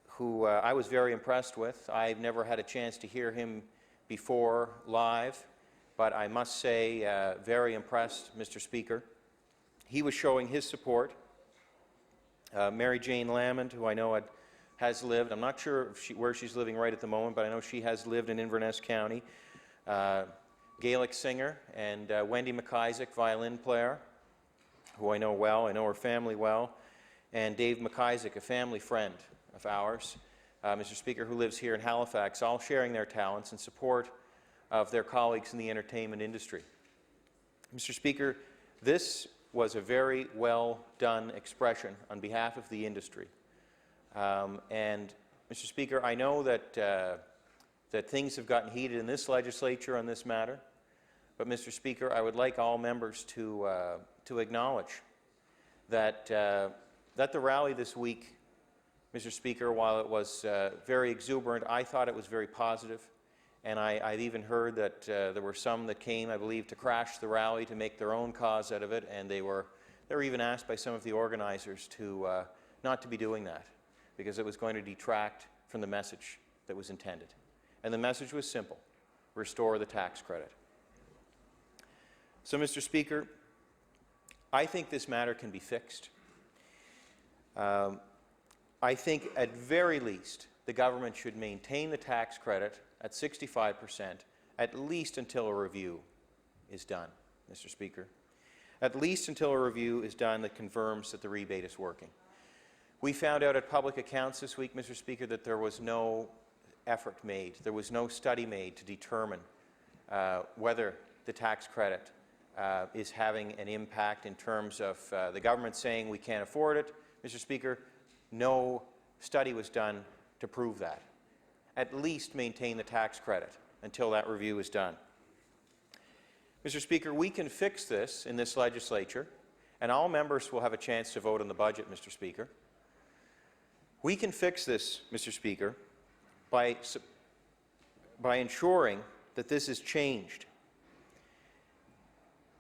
who I was very impressed with. I've never had a chance to hear him before live, but I must say very impressed, Mr. Speaker. He was showing his support. Mary Jane Lamond, who I know has lived, I'm not sure if where she's living right at the moment, but I know she has lived in Inverness County. Gaelic singer, and Wendy McIsaac, violin player, who I know well, I know her family well, and Dave McIsaac, a family friend of ours. Mr. Speaker, who lives here in Halifax, all sharing their talents in support of their colleagues in the entertainment industry. Mr. Speaker, this was a very well done expression on behalf of the industry. And Mr. Speaker, I know that, that things have gotten heated in this legislature on this matter, but Mr. Speaker, I would like all members to acknowledge that, that the rally this week, Mr. Speaker, while it was very exuberant, I thought it was very positive. And I've even heard that there were some that came, I believe, to crash the rally to make their own cause out of it, and they were even asked by some of the organizers to not to be doing that, because it was going to detract from the message that was intended. And the message was simple: restore the tax credit. So, Mr. Speaker, I think this matter can be fixed. I think, at very least, the government should maintain the tax credit at 65%, at least until a review is done, Mr. Speaker. At least until a review is done that confirms that the rebate is working. We found out at public accounts this week, Mr. Speaker, that there was no effort made, there was no study made to determine whether the tax credit is having an impact in terms of the government saying we can't afford it. Mr. Speaker, no study was done to prove that. At least maintain the tax credit until that review is done. Mr. Speaker, we can fix this in this legislature, and all members will have a chance to vote on the budget, Mr. Speaker. We can fix this, Mr. Speaker, by ensuring that this is changed.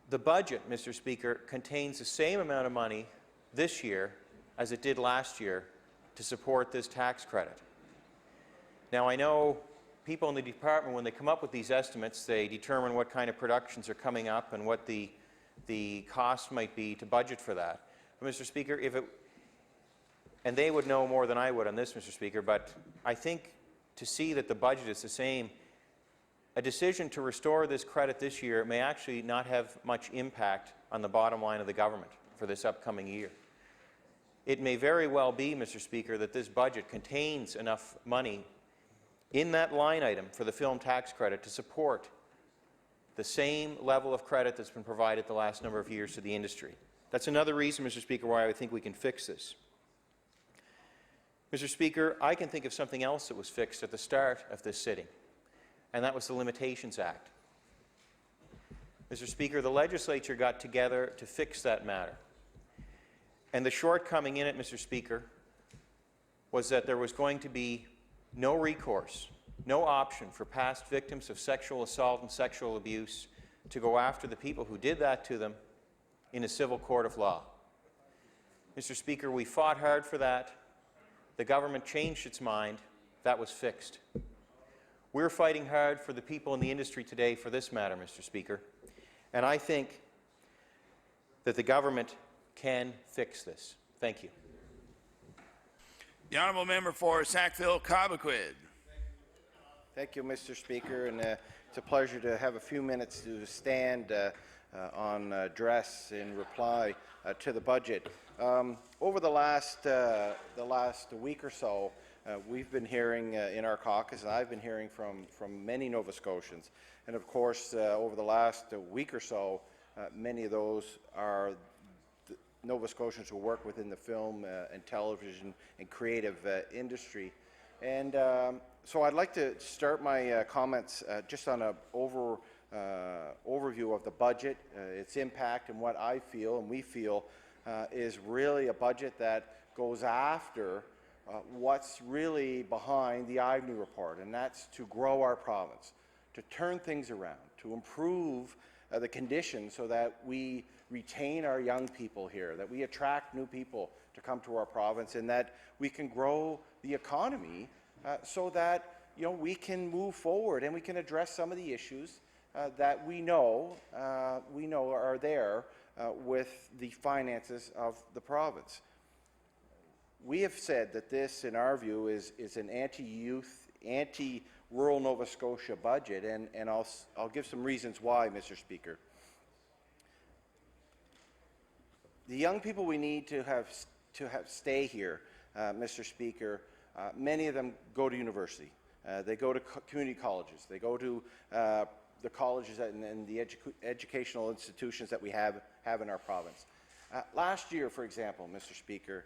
The budget, Mr. Speaker, contains the same amount of money this year as it did last year to support this tax credit. Now, I know people in the department, when they come up with these estimates, they determine what kind of productions are coming up and what the cost might be to budget for that. But, Mr. Speaker, and they would know more than I would on this, Mr. Speaker, but I think to see that the budget is the same, a decision to restore this credit this year may actually not have much impact on the bottom line of the government for this upcoming year. It may very well be, Mr. Speaker, that this budget contains enough money in that line item for the film tax credit to support the same level of credit that's been provided the last number of years to the industry. That's another reason, Mr. Speaker, why I think we can fix this. Mr. Speaker, I can think of something else that was fixed at the start of this sitting, and that was the Limitations Act. Mr. Speaker, the legislature got together to fix that matter. And the shortcoming in it, Mr. Speaker, was that there was going to be no recourse, no option for past victims of sexual assault and sexual abuse to go after the people who did that to them in a civil court of law. Mr. Speaker, we fought hard for that. The government changed its mind. That was fixed. We're fighting hard for the people in the industry today for this matter, Mr. Speaker. And I think that the government can fix this. Thank you. The honourable member for Sackville-Cobequid. Thank you, Mr. Speaker, and it's a pleasure to have a few minutes to stand on address in reply to the budget. Over the last week or so, we've been hearing in our caucus, and I've been hearing from many Nova Scotians, and of course, over the last week or so, many of those are Nova Scotians who work within the film and television and creative industry. And so I'd like to start my comments just on an overview of the budget, its impact, and what I feel and we feel is really a budget that goes after what's really behind the Ivany Report, and that's to grow our province, to turn things around, to improve the conditions so that we retain our young people here, that we attract new people to come to our province, and that we can grow the economy so that we can move forward and we can address some of the issues that we know are there with the finances of the province. We have said that this, in our view, is an anti-youth, anti-rural Nova Scotia budget, and I'll give some reasons why, Mr. Speaker. The young people we need to have stay here, Mr. Speaker, many of them go to university. They go to community colleges. They go to the colleges and the educational institutions that we have in our province. Last year, for example, Mr. Speaker,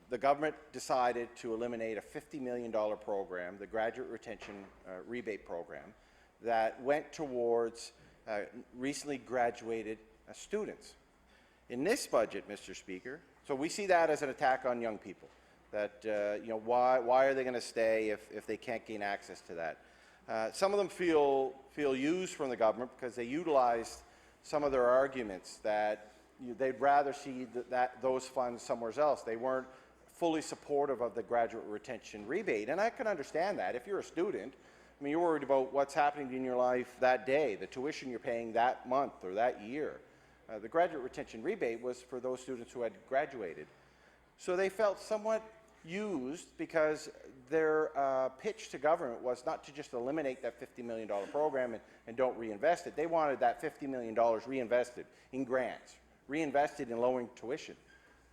the government decided to eliminate a $50 million program, the Graduate Retention Rebate Program, that went towards recently graduated students. In this budget, Mr. Speaker, so we see that as an attack on young people, that why are they going to stay if they can't gain access to that? Some of them feel used from the government because they utilized some of their arguments that they'd rather see those funds somewhere else. They weren't fully supportive of the graduate retention rebate, and I can understand that. If you're a student, I mean, you're worried about what's happening in your life that day, the tuition you're paying that month or that year. The graduate retention rebate was for those students who had graduated. So they felt somewhat used because their pitch to government was not to just eliminate that $50 million program and don't reinvest it. They wanted that $50 million reinvested in grants, reinvested in lowering tuition.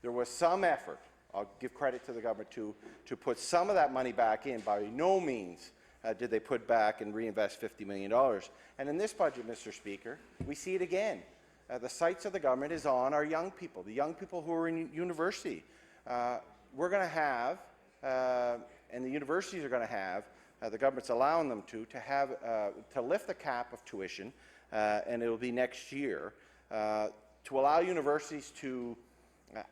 There was some effort, I'll give credit to the government, to put some of that money back in. By no means did they put back and reinvest $50 million. And in this budget, Mr. Speaker, we see it again. The sights of the government is on our young people, the young people who are in university. We're going to have, and the universities are going to have, the government's allowing them to lift the cap of tuition, and it will be next year, to allow universities to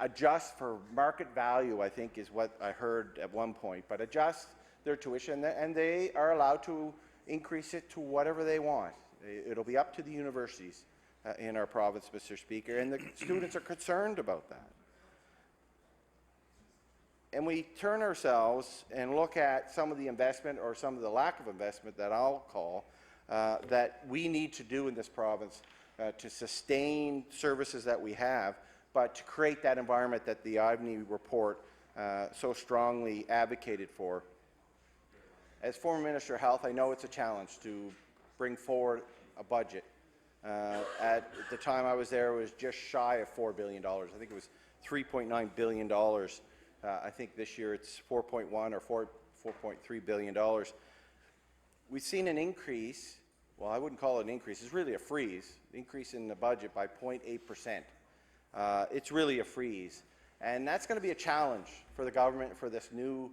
adjust for market value, I think is what I heard at one point, but adjust their tuition, and they are allowed to increase it to whatever they want. It'll be up to the universities in our province, Mr. Speaker, and the students are concerned about that. And we turn ourselves and look at some of the investment or some of the lack of investment that I'll call that we need to do in this province to sustain services that we have, but to create that environment that the Ivany report so strongly advocated for. As former Minister of Health, I know it's a challenge to bring forward a budget. At the time I was there, it was just shy of $4 billion. I think it was $3.9 billion. I think this year it's 4.1 or 4.3 billion dollars. We've seen an increase. Well, I wouldn't call it an increase. It's really a freeze. Increase in the budget by 0.8%. It's really a freeze, and that's going to be a challenge for the government, for this new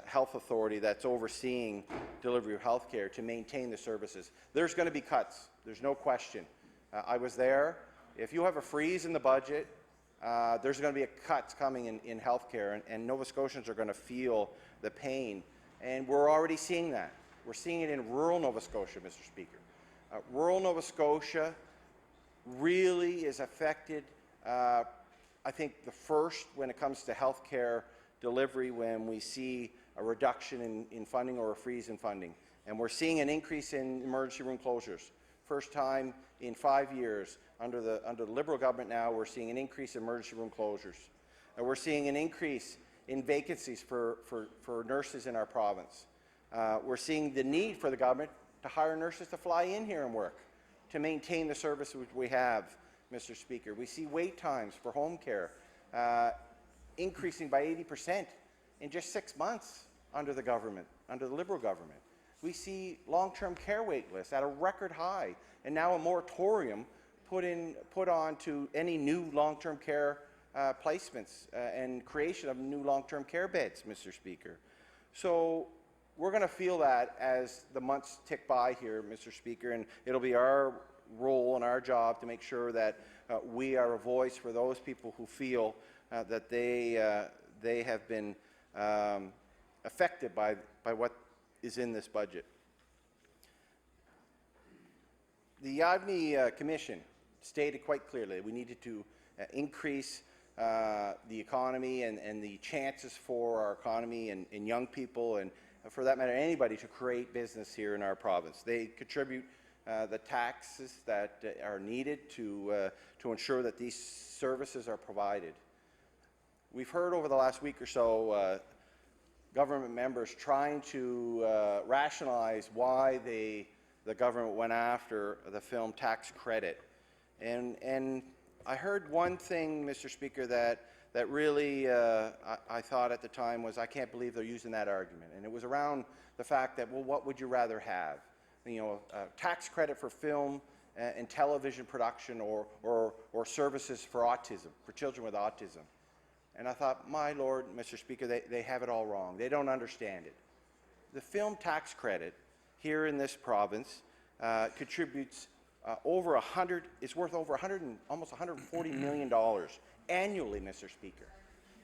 health authority that's overseeing delivery of health care to maintain the services. There's going to be cuts. There's no question. I was there. If you have a freeze in the budget, there's going to be cuts coming in health care, and Nova Scotians are going to feel the pain. And we're already seeing that. We're seeing it in rural Nova Scotia, Mr. Speaker. Rural Nova Scotia really is affected, I think, the first when it comes to health care delivery, when we see a reduction in funding or a freeze in funding. And we're seeing an increase in emergency room closures. First time in 5 years under the Liberal government now, we're seeing an increase in emergency room closures. And we're seeing an increase in vacancies for nurses in our province. We're seeing the need for the government to hire nurses to fly in here and work, to maintain the service which we have, Mr. Speaker. We see wait times for home care increasing by 80% in just 6 months under the government, under the Liberal government. We see long-term care wait lists at a record high, and now a moratorium put on to any new long-term care placements and creation of new long-term care beds, Mr. Speaker. So we're going to feel that as the months tick by here, Mr. Speaker, and it'll be our role and our job to make sure that we are a voice for those people who feel that they have been affected by what is in this budget. The Ivany Commission stated quite clearly we needed to increase the economy and the chances for our economy and young people, and for that matter anybody, to create business here in our province. They contribute the taxes that are needed to ensure that these services are provided. We've heard over the last week or so government members trying to rationalize why the government went after the film tax credit. And I heard one thing, Mr. Speaker, that really I thought at the time was, I can't believe they're using that argument. And it was around the fact that, well, what would you rather have? You know, a tax credit for film and television production or services for autism, for children with autism. And I thought, my Lord, Mr. Speaker, they have it all wrong. They don't understand it. The film tax credit here in this province contributes it's worth over almost $140 million annually, Mr. Speaker.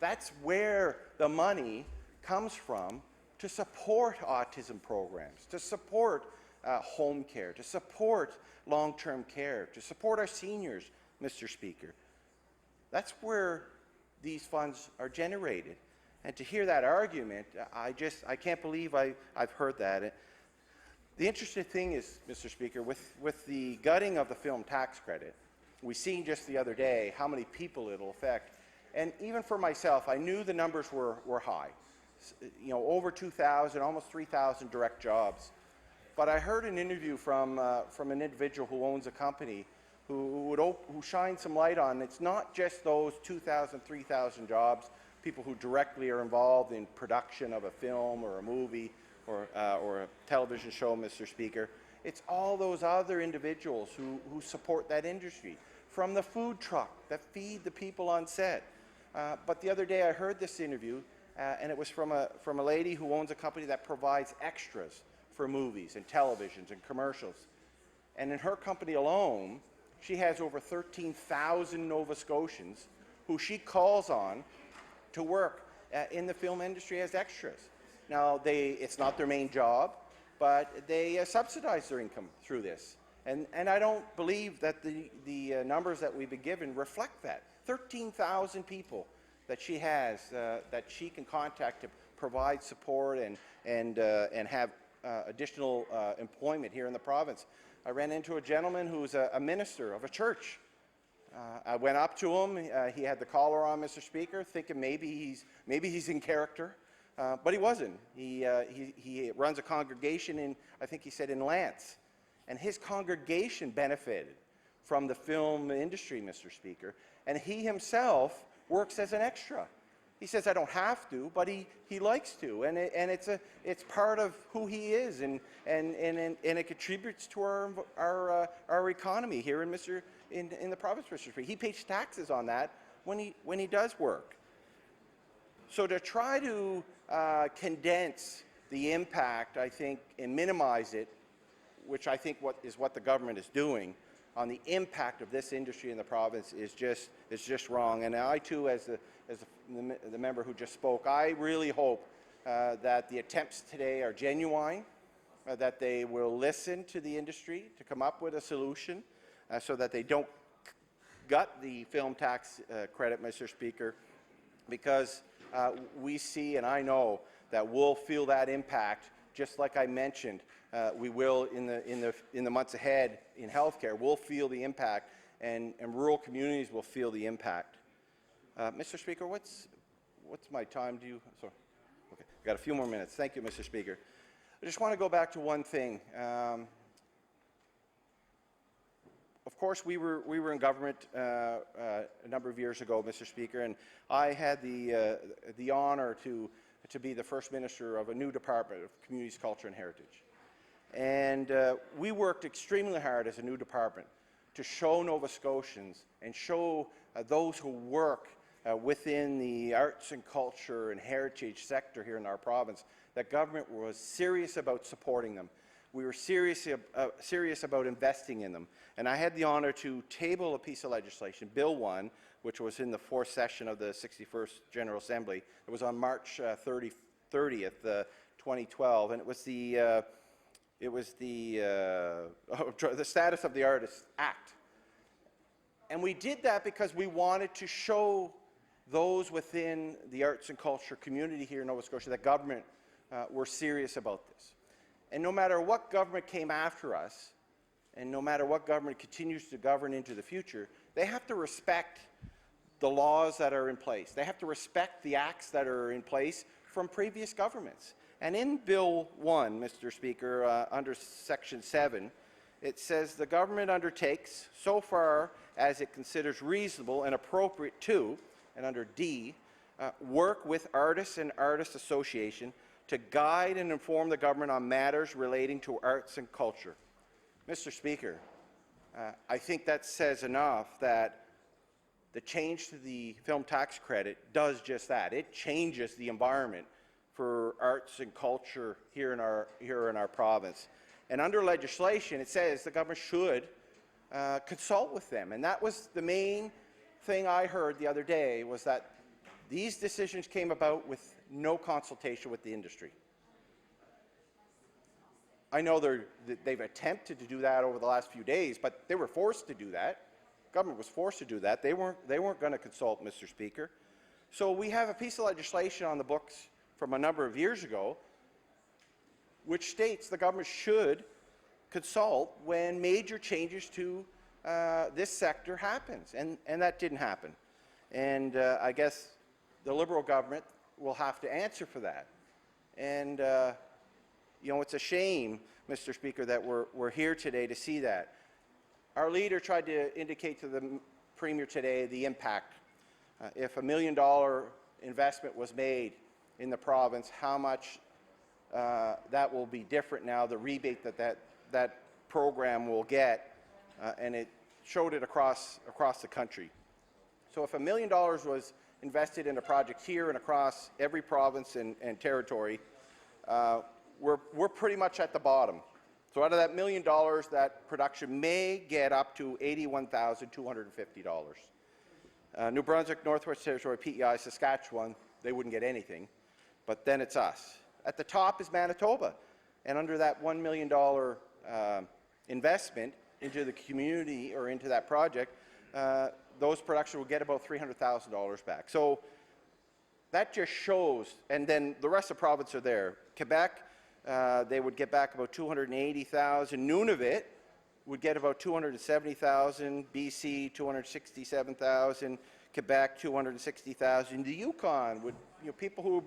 That's where the money comes from to support autism programs, to support home care, to support long-term care, to support our seniors, Mr. Speaker. That's where these funds are generated. And to hear that argument, I can't believe I've heard that. The interesting thing is, Mr. Speaker, with the gutting of the film tax credit, we seen just the other day how many people it'll affect. And even for myself, I knew the numbers were high. You know, over 2,000, almost 3,000 direct jobs. But I heard an interview from an individual who owns a company who shined some light on, it's not just those 2,000, 3,000 jobs, people who directly are involved in production of a film or a movie or a television show, Mr. Speaker. It's all those other individuals who support that industry, from the food truck that feed the people on set. But the other day I heard this interview, and it was from a lady who owns a company that provides extras for movies and televisions and commercials. And in her company alone, she has over 13,000 Nova Scotians who she calls on to work in the film industry as extras. Now, it's not their main job, but they subsidize their income through this. And I don't believe that the numbers that we've been given reflect that. 13,000 people that she has that she can contact to provide support and have additional employment here in the province. I ran into a gentleman who's a minister of a church. I went up to him. He had the collar on, Mr. Speaker, thinking maybe he's in character, but he wasn't. He runs a congregation in, I think he said, in Lance, and his congregation benefited from the film industry, Mr. Speaker, and he himself works as an extra. He says, I don't have to, but he likes to, and it's part of who he is, and it contributes to our economy here in the province, Mr. Speaker. He pays taxes on that when he does work. So to try to condense the impact, I think, and minimize it, which I think is what the government is doing on the impact of this industry in the province, is just wrong. And I too, as the member who just spoke, I really hope that the attempts today are genuine, that they will listen to the industry to come up with a solution so that they don't gut the film tax credit, Mr. Speaker, because we see, and I know, that we'll feel that impact, just like I mentioned, we will in the months ahead in healthcare. We'll feel the impact, and rural communities will feel the impact. Mr. Speaker, what's my time? Okay, I've got a few more minutes. Thank you, Mr. Speaker. I just want to go back to one thing. Of course, we were in government a number of years ago, Mr. Speaker, and I had the honor to be the first minister of a new department of Communities, Culture and Heritage. And we worked extremely hard as a new department to show Nova Scotians and show those who work within the arts and culture and heritage sector here in our province that government was serious about supporting them. We were serious about investing in them. And I had the honor to table a piece of legislation, Bill 1, which was in the fourth session of the 61st General Assembly. It was on March 30th, 2012, and it was the Status of the Artist Act. And we did that because we wanted to show those within the arts and culture community here in Nova Scotia that government were serious about this. And no matter what government came after us, and no matter what government continues to govern into the future, they have to respect the laws that are in place. They have to respect the acts that are in place from previous governments. And in Bill 1, Mr. Speaker, under Section 7, it says the government undertakes, so far as it considers reasonable and appropriate to, and under D, work with artists and artist association to guide and inform the government on matters relating to arts and culture. Mr. Speaker, I think that says enough that the change to the film tax credit does just that. It changes the environment for arts and culture here in our province. And under legislation, it says the government should consult with them. And that was the main thing I heard the other day, was that these decisions came about with no consultation with the industry. I know they've attempted to do that over the last few days, but they were forced to do that. Government was forced to do that. They weren't going to consult, Mr. Speaker. So we have a piece of legislation on the books from a number of years ago which states the government should consult when major changes to this sector happens, and that didn't happen. And I guess the Liberal government will have to answer for that. And you know, it's a shame, Mr. Speaker, that we're here today to see that. Our leader tried to indicate to the Premier today the impact. If $1 million investment was made in the province, how much that will be different now, the rebate that program will get, and it showed it across the country. So if $1 million was invested in a project here and across every province and territory, we're pretty much at the bottom. So out of that $1 million, that production may get up to $81,250. New Brunswick, Northwest Territory, PEI, Saskatchewan, they wouldn't get anything, but then it's us. At the top is Manitoba, and under that $1 million investment into the community or into that project, those production will get about $300,000 back. So that just shows, and then the rest of the province are there. Quebec, they would get back about $280,000. Nunavut would get about $270,000. BC, $267,000. Quebec, $260,000. The Yukon would, people who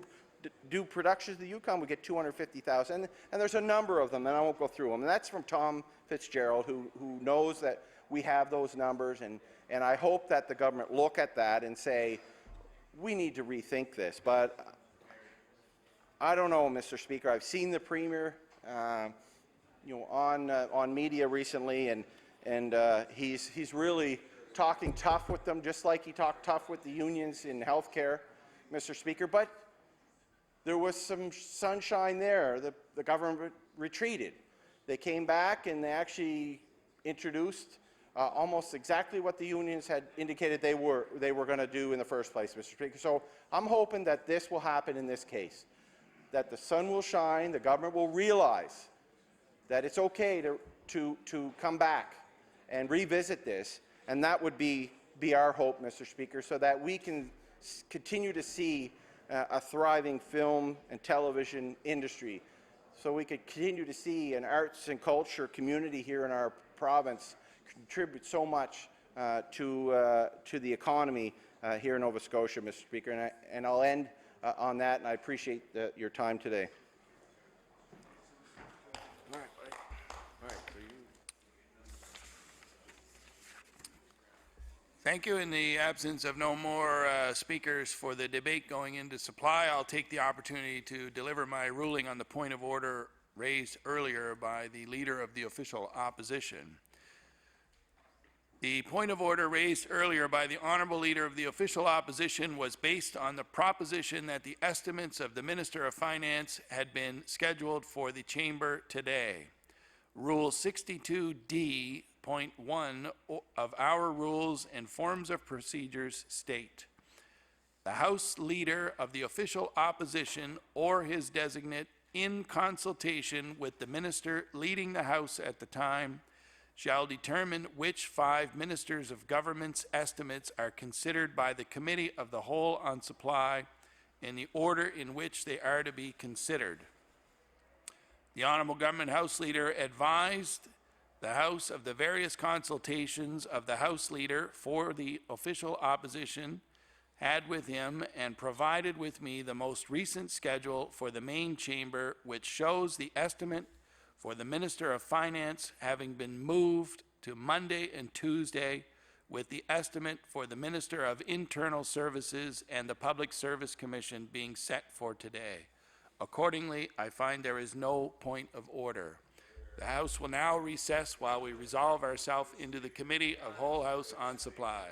do productions in the Yukon would get $250,000. And there's a number of them, and I won't go through them. And that's from Tom Fitzgerald, who knows that we have those numbers. And I hope that the government look at that and say, we need to rethink this. But I don't know, Mr. Speaker. I've seen the Premier, on media recently, and he's really talking tough with them, just like he talked tough with the unions in healthcare, Mr. Speaker. But there was some sunshine there. The government retreated. They came back and they actually introduced almost exactly what the unions had indicated they were going to do in the first place, Mr. Speaker. So I'm hoping that this will happen in this case, that the sun will shine, the government will realize that it's okay to come back and revisit this, and that would be our hope, Mr. Speaker, so that we can continue to see a thriving film and television industry, so we could continue to see an arts and culture community here in our province contribute so much to the economy here in Nova Scotia, Mr. Speaker. And I'll end on that, and I appreciate your time today. Thank you. In the absence of no more speakers for the debate going into supply, I'll take the opportunity to deliver my ruling on the point of order raised earlier by the Leader of the Official Opposition. The point of order raised earlier by the Honourable Leader of the Official Opposition was based on the proposition that the estimates of the Minister of Finance had been scheduled for the Chamber today. Rule 62D.1 of our Rules and Forms of Procedures state, the House Leader of the Official Opposition or his designate, in consultation with the Minister leading the House at the time, shall determine which 5 Ministers of Government's estimates are considered by the Committee of the Whole on Supply in the order in which they are to be considered. The Honourable Government House Leader advised the House of the various consultations of the House Leader for the Official Opposition had with him, and provided with me the most recent schedule for the main chamber, which shows the estimate for the Minister of Finance having been moved to Monday and Tuesday, with the estimate for the Minister of Internal Services and the Public Service Commission being set for today. Accordingly, I find there is no point of order. The House will now recess while we resolve ourselves into the Committee of Whole House on Supply.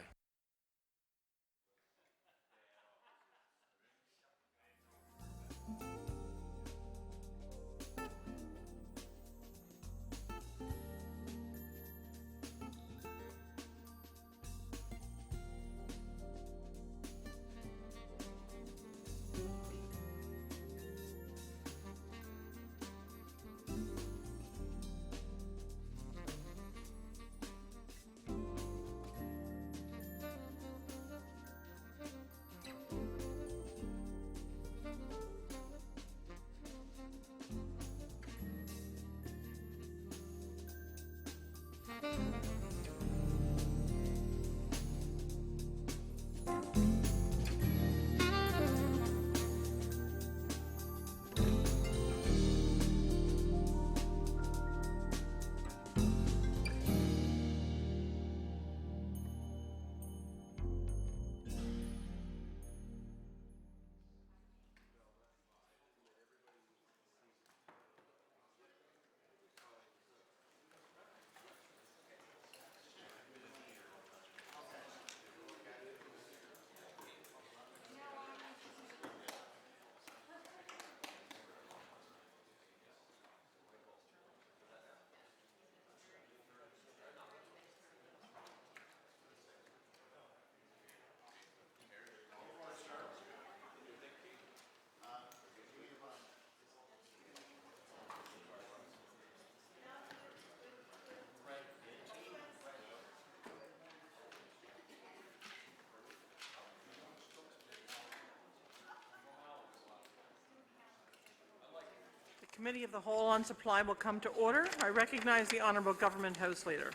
Committee of the Whole on Supply will come to order. I recognize the Honourable Government House Leader.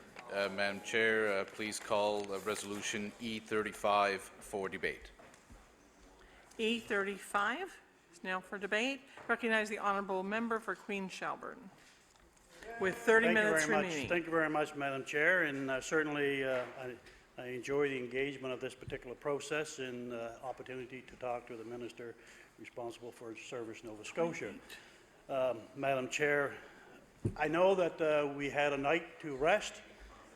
Madam Chair, please call Resolution E35 for debate. E35 is now for debate. Recognize the Honourable Member for Queen Shelburne. With 30 minutes remaining. Thank you very much, Madam Chair, and certainly I enjoy the engagement of this particular process and opportunity to talk to the Minister responsible for Service Nova Scotia. Madam Chair, I know that we had a night to rest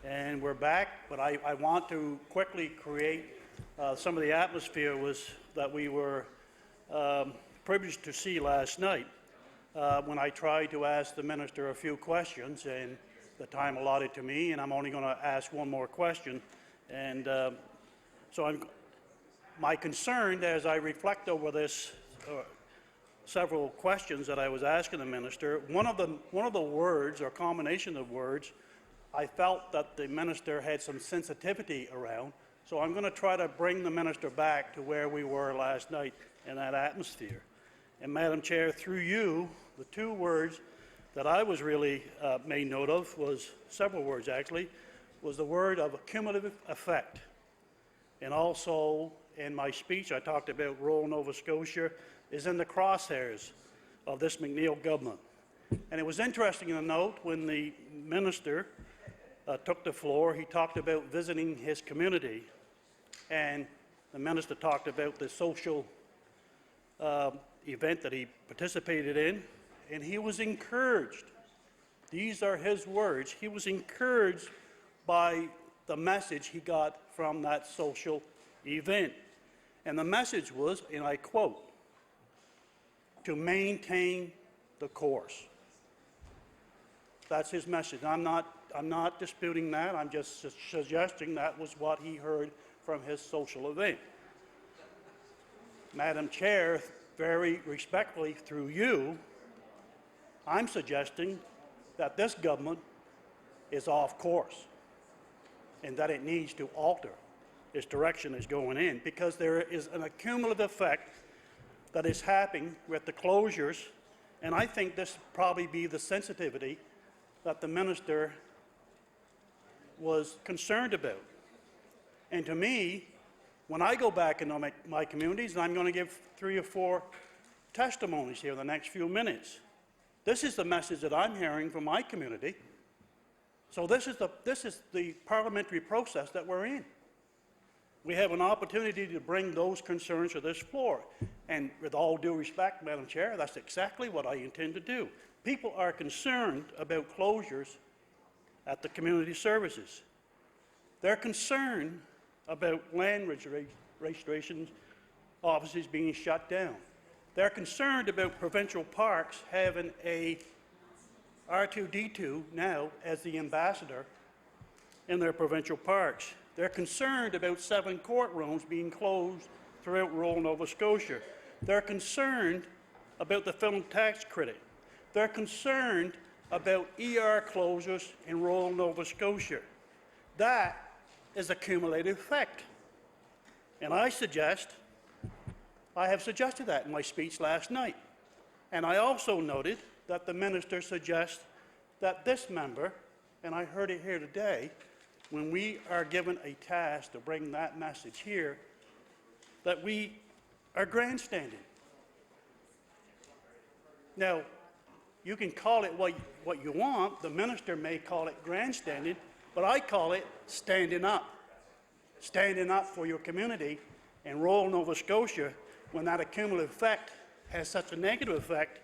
and we're back, but I want to quickly create some of the atmosphere that we were privileged to see last night when I tried to ask the Minister a few questions and the time allotted to me, and I'm only going to ask one more question. And my concern as I reflect over this several questions that I was asking the Minister, one of the words or combination of words I felt that the Minister had some sensitivity around, so I'm going to try to bring the Minister back to where we were last night in that atmosphere. And Madam Chair, through you, the two words that I was really made note of was, several words actually, was the word of a cumulative effect. And also in my speech I talked about rural Nova Scotia is in the crosshairs of this McNeil government. And it was interesting to note when the Minister took the floor, he talked about visiting his community, and the Minister talked about the social event that he participated in, and he was encouraged. These are his words. He was encouraged by the message he got from that social event. And the message was, and I quote, to maintain the course. That's his message. I'm not disputing that. I'm just suggesting that was what he heard from his social event. Madam Chair, very respectfully through you, I'm suggesting that this government is off course and that it needs to alter its direction is going in, because there is an accumulative effect that is happening with the closures, and I think this probably be the sensitivity that the Minister was concerned about. And to me, when I go back into my communities, and I'm going to give 3 or 4 testimonies here in the next few minutes, this is the message that I'm hearing from my community. So this is the parliamentary process that we're in. we have an opportunity to bring those concerns to this floor. And with all due respect, Madam Chair, that's exactly what I intend to do. People are concerned about closures at the community services. They're concerned about land registration offices being shut down. They're concerned about provincial parks having a R2-D2 now as the ambassador in their provincial parks. They're concerned about 7 courtrooms being closed throughout rural Nova Scotia. They're concerned about the film tax credit. They're concerned about ER closures in rural Nova Scotia. That is a cumulative effect. And I have suggested that in my speech last night. And I also noted that the minister suggests that this member, and I heard it here today, when we are given a task to bring that message here, that we are grandstanding. Now, you can call it what you want. The minister may call it grandstanding, but I call it standing up. Standing up for your community in rural Nova Scotia when that accumulative effect has such a negative effect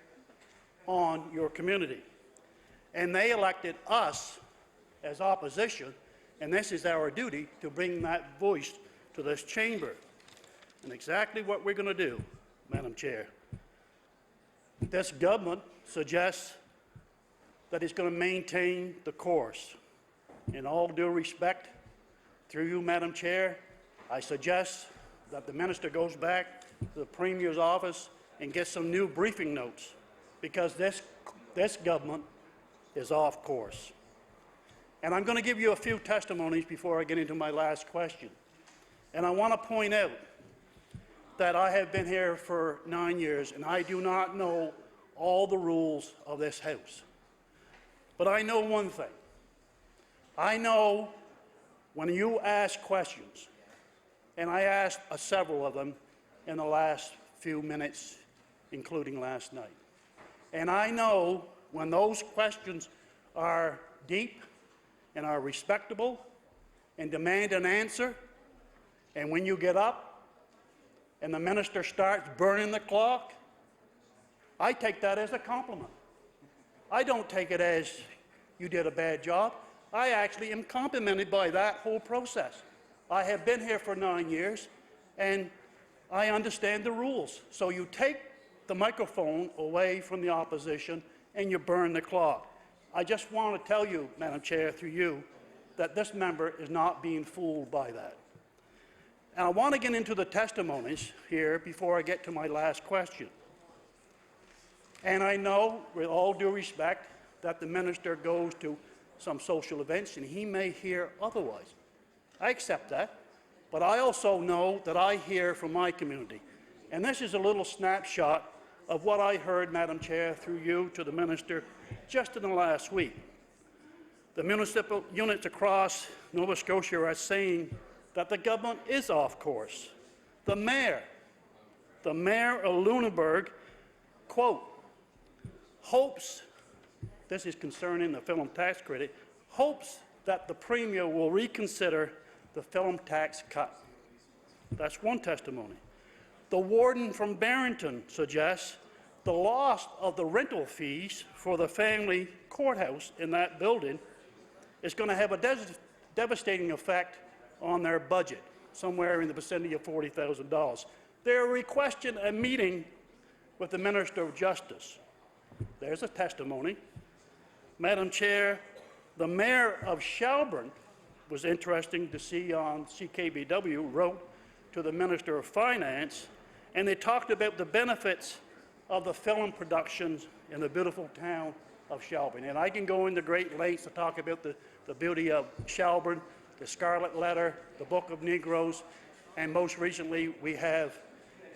on your community. And they elected us as opposition, and this is our duty to bring that voice to this chamber. And exactly what we're going to do, Madam Chair. This government suggests that it's going to maintain the course. In all due respect, through you, Madam Chair, I suggest that the minister goes back to the Premier's office and gets some new briefing notes, because this government is off course. And I'm going to give you a few testimonies before I get into my last question. And I want to point out that I have been here for 9 years, and I do not know all the rules of this House. But I know one thing. I know when you ask questions, and I asked several of them in the last few minutes, including last night. And I know when those questions are deep and are respectable and demand an answer, and when you get up and the minister starts burning the clock, I take that as a compliment. I don't take it as you did a bad job. I actually am complimented by that whole process. I have been here for 9 years, and I understand the rules. So you take the microphone away from the opposition and you burn the clock. I just want to tell you, Madam Chair, through you, that this member is not being fooled by that. And I want to get into the testimonies here before I get to my last question. And I know, with all due respect, that the minister goes to some social events and he may hear otherwise. I accept that. But I also know that I hear from my community. And this is a little snapshot of what I heard, Madam Chair, through you to the minister just in the last week. The municipal units across Nova Scotia are saying that the government is off course. The mayor of Lunenburg, quote, hopes, this is concerning the film tax credit, hopes that the Premier will reconsider the film tax cut. That's one testimony. The warden from Barrington suggests the loss of the rental fees for the family courthouse in that building is going to have a devastating effect on their budget, somewhere in the vicinity of $40,000. They're requesting a meeting with the Minister of Justice. There's a testimony. Madam Chair, the mayor of Shelburne was interesting to see on CKBW, wrote to the Minister of Finance, and they talked about the benefits of the film productions in the beautiful town of Shelburne. And I can go into great lengths to talk about the beauty of Shelburne, the Scarlet Letter, the Book of Negroes, and most recently we have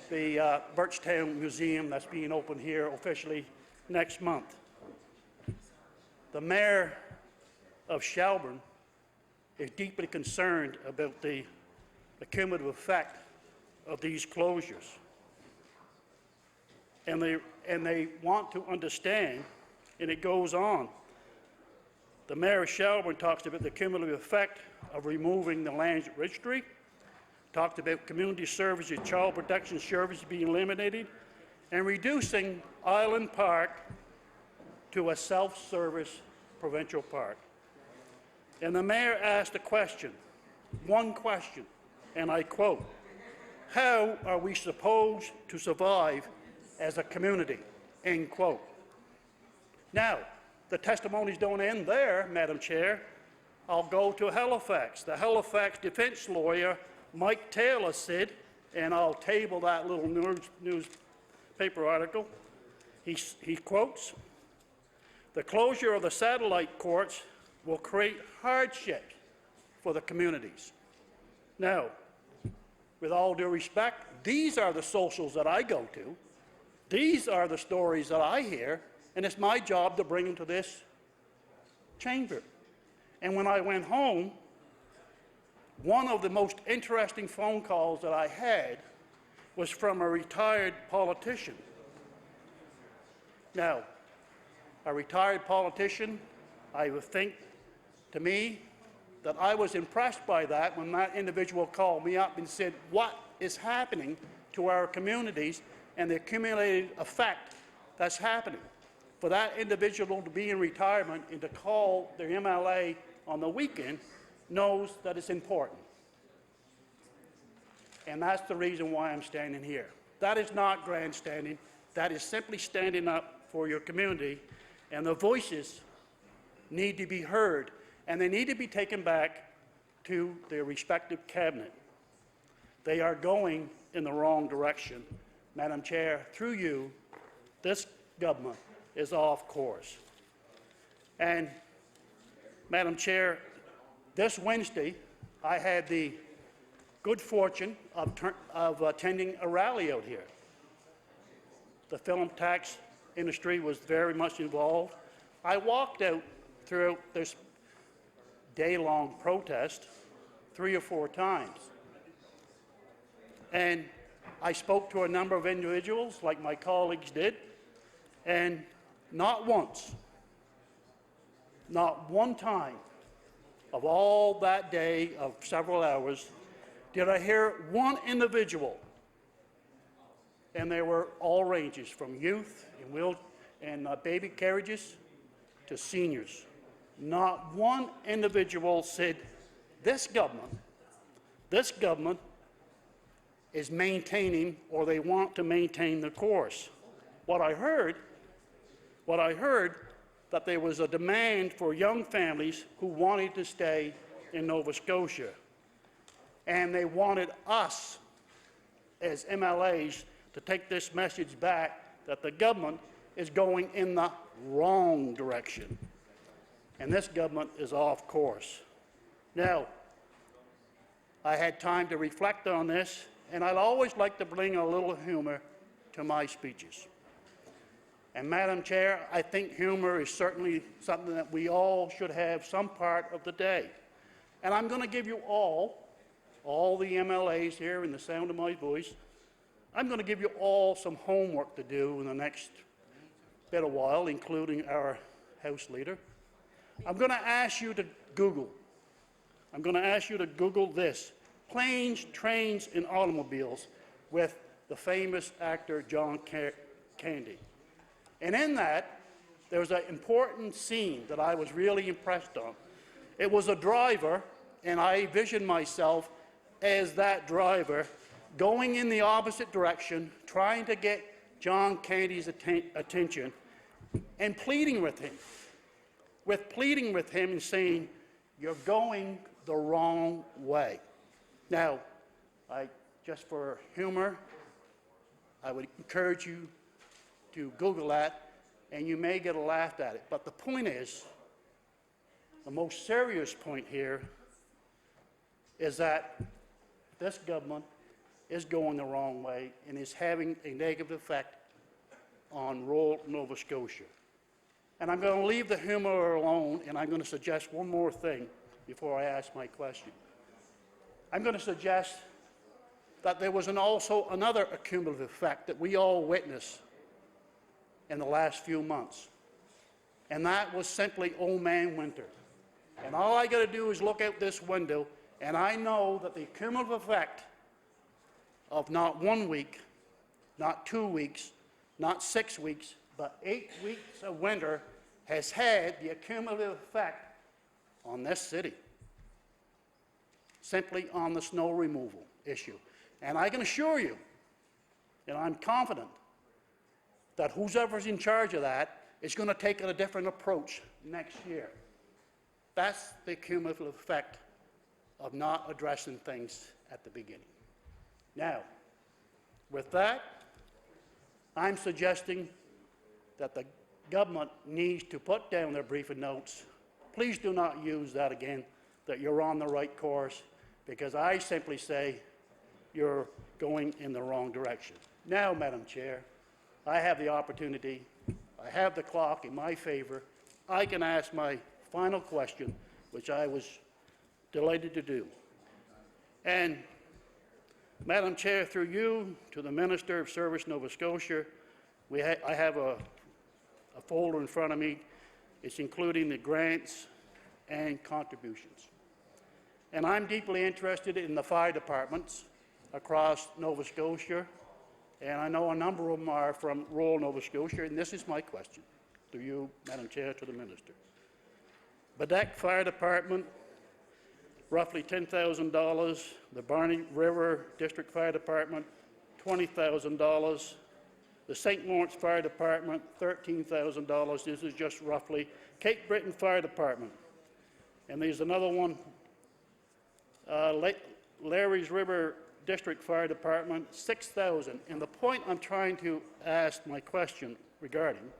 the Birchtown Museum that's being opened here officially next month. The mayor of Shelburne is deeply concerned about the cumulative effect of these closures. And they want to understand, and it goes on. The mayor of Shelburne talks about the cumulative effect of removing the land registry, talked about community services, child protection services being eliminated, and reducing Island Park to a self-service provincial park. And the mayor asked a question, one question, and I quote, "How are we supposed to survive as a community?" End quote. Now, the testimonies don't end there, Madam Chair. I'll go to Halifax. The Halifax defense lawyer, Mike Taylor, said, and I'll table that little newspaper article, he quotes, "The closure of the satellite courts will create hardship for the communities." Now, with all due respect, these are the socials that I go to. These are the stories that I hear, and it's my job to bring them to this chamber. And when I went home, one of the most interesting phone calls that I had was from a retired politician. Now, a retired politician, I would think to me that I was impressed by that when that individual called me up and said, what is happening to our communities and the accumulated effect that's happening. For that individual to be in retirement and to call their MLA on the weekend knows that it's important. And that's the reason why I'm standing here. That is not grandstanding. That is simply standing up for your community, and the voices need to be heard, and they need to be taken back to their respective cabinet. They are going in the wrong direction. Madam Chair, through you, this government is off course. And, Madam Chair, this Wednesday, I had the good fortune of attending a rally out here. The film tax industry was very much involved. I walked out throughout this day-long protest 3 or 4 times. And I spoke to a number of individuals, like my colleagues did, and not once, not one time of all that day of several hours did I hear one individual, and they were all ranges, from youth and baby carriages to seniors. Not one individual said, this government is maintaining, or they want to maintain the course. What I heard, that there was a demand for young families who wanted to stay in Nova Scotia. And they wanted us, as MLAs, to take this message back that the government is going in the wrong direction. And this government is off course. Now, I had time to reflect on this, and I'd always like to bring a little humor to my speeches. And Madam Chair, I think humor is certainly something that we all should have some part of the day. And I'm going to give you all the MLAs here in the sound of my voice, I'm going to give you all some homework to do in the next bit of while, including our House Leader. I'm going to ask you to Google. I'm going to ask you to Google this: planes, trains, and automobiles with the famous actor John Candy. And in that, there was an important scene that I was really impressed on. It was a driver, and I visioned myself as that driver going in the opposite direction, trying to get John Candy's attention and pleading with him and saying, you're going the wrong way. Now, just for humor, I would encourage you to Google that, and you may get a laugh at it. But the point is, the most serious point here is that this government is going the wrong way and is having a negative effect on rural Nova Scotia. And I'm going to leave the humor alone, and I'm going to suggest one more thing before I ask my question. I'm going to suggest that there was also another accumulative effect that we all witnessed in the last few months, and that was simply old man winter. And all I got to do is look out this window, and I know that the cumulative effect of not 1 week, not 2 weeks, not 6 weeks, but 8 weeks of winter has had the cumulative effect on this city, simply on the snow removal issue. And I can assure you, and I'm confident, that whoever's in charge of that is going to take a different approach next year. That's the cumulative effect of not addressing things at the beginning. Now, with that, I'm suggesting that the government needs to put down their briefing notes. Please do not use that again, that you're on the right course, because I simply say you're going in the wrong direction. Now, Madam Chair, I have the opportunity, I have the clock in my favor. I can ask my final question, which I was delighted to do. And, Madam Chair, through you to the Minister of Service Nova Scotia, I have a folder in front of me. It's including the grants and contributions. And I'm deeply interested in the fire departments across Nova Scotia, and I know a number of them are from rural Nova Scotia, and this is my question to you, Madam Chair, to the Minister. Badek Fire Department, roughly $10,000. The Barney River District Fire Department, $20,000. The St. Lawrence Fire Department, $13,000. This is just roughly. Cape Breton Fire Department. And there's another one, Larry's River District Fire Department, $6,000. And the point I'm trying to ask my question regarding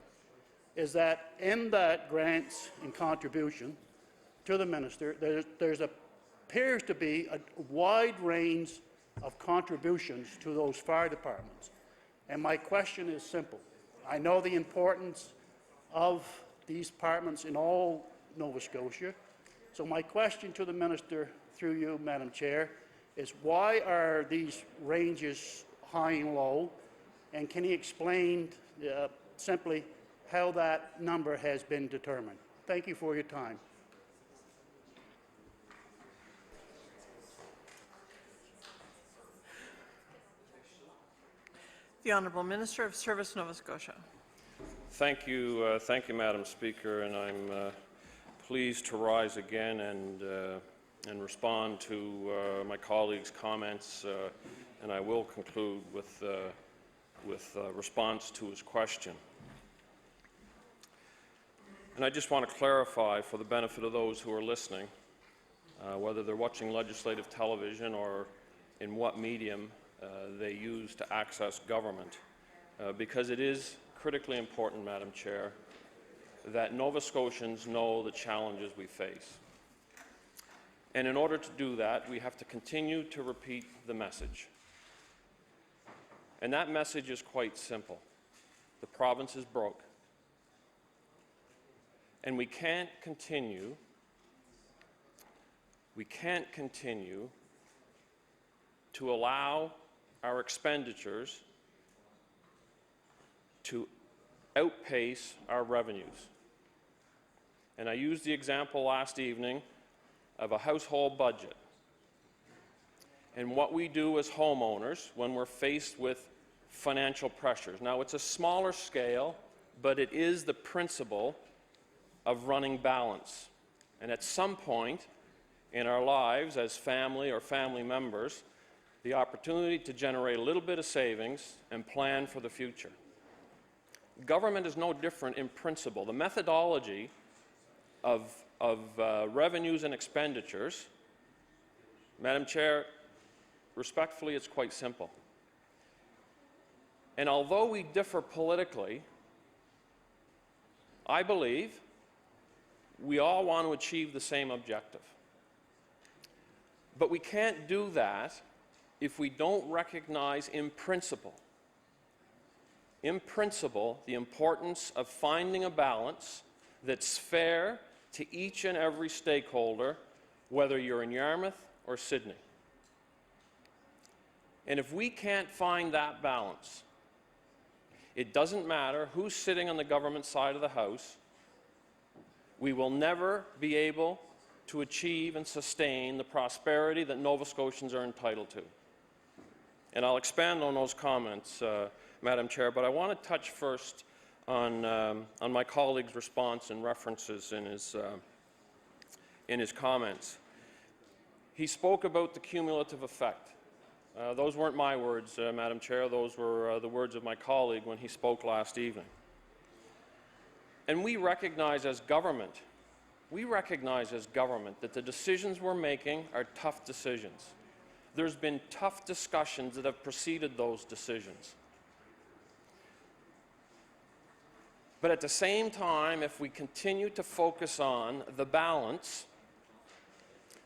is that in that grants and contribution to the minister, there appears to be a wide range of contributions to those fire departments. And my question is simple. I know the importance of these departments in all Nova Scotia. So my question to the minister, through you, Madam Chair, is why are these ranges high and low? And can he explain simply how that number has been determined? Thank you for your time. The Honourable Minister of Service, Nova Scotia. Thank you, Madam Speaker, and I'm pleased to rise again and respond to my colleague's comments, and I will conclude with response to his question. And I just want to clarify, for the benefit of those who are listening, whether they're watching legislative television or in what medium they use to access government, because it is critically important, Madam Chair, that Nova Scotians know the challenges we face. And in order to do that, we have to continue to repeat the message. And that message is quite simple. The province is broke. And we can't continue to allow our expenditures to outpace our revenues. And I used the example last evening of a household budget and what we do as homeowners when we're faced with financial pressures. Now, it's a smaller scale, but it is the principle of running balance. And at some point in our lives as family or family members, the opportunity to generate a little bit of savings and plan for the future. Government is no different in principle. The methodology of revenues and expenditures, Madam Chair, respectfully, it's quite simple. And although we differ politically, I believe we all want to achieve the same objective. But we can't do that if we don't recognize in principle, the importance of finding a balance that's fair to each and every stakeholder, whether you're in Yarmouth or Sydney. And if we can't find that balance, it doesn't matter who's sitting on the government side of the House, we will never be able to achieve and sustain the prosperity that Nova Scotians are entitled to. And I'll expand on those comments, Madam Chair, but I want to touch first on my colleague's response and references in his comments. He spoke about the cumulative effect. Those weren't my words, Madam Chair. Those were the words of my colleague when he spoke last evening. And we recognize as government that the decisions we're making are tough decisions. There's been tough discussions that have preceded those decisions. But at the same time, if we continue to focus on the balance,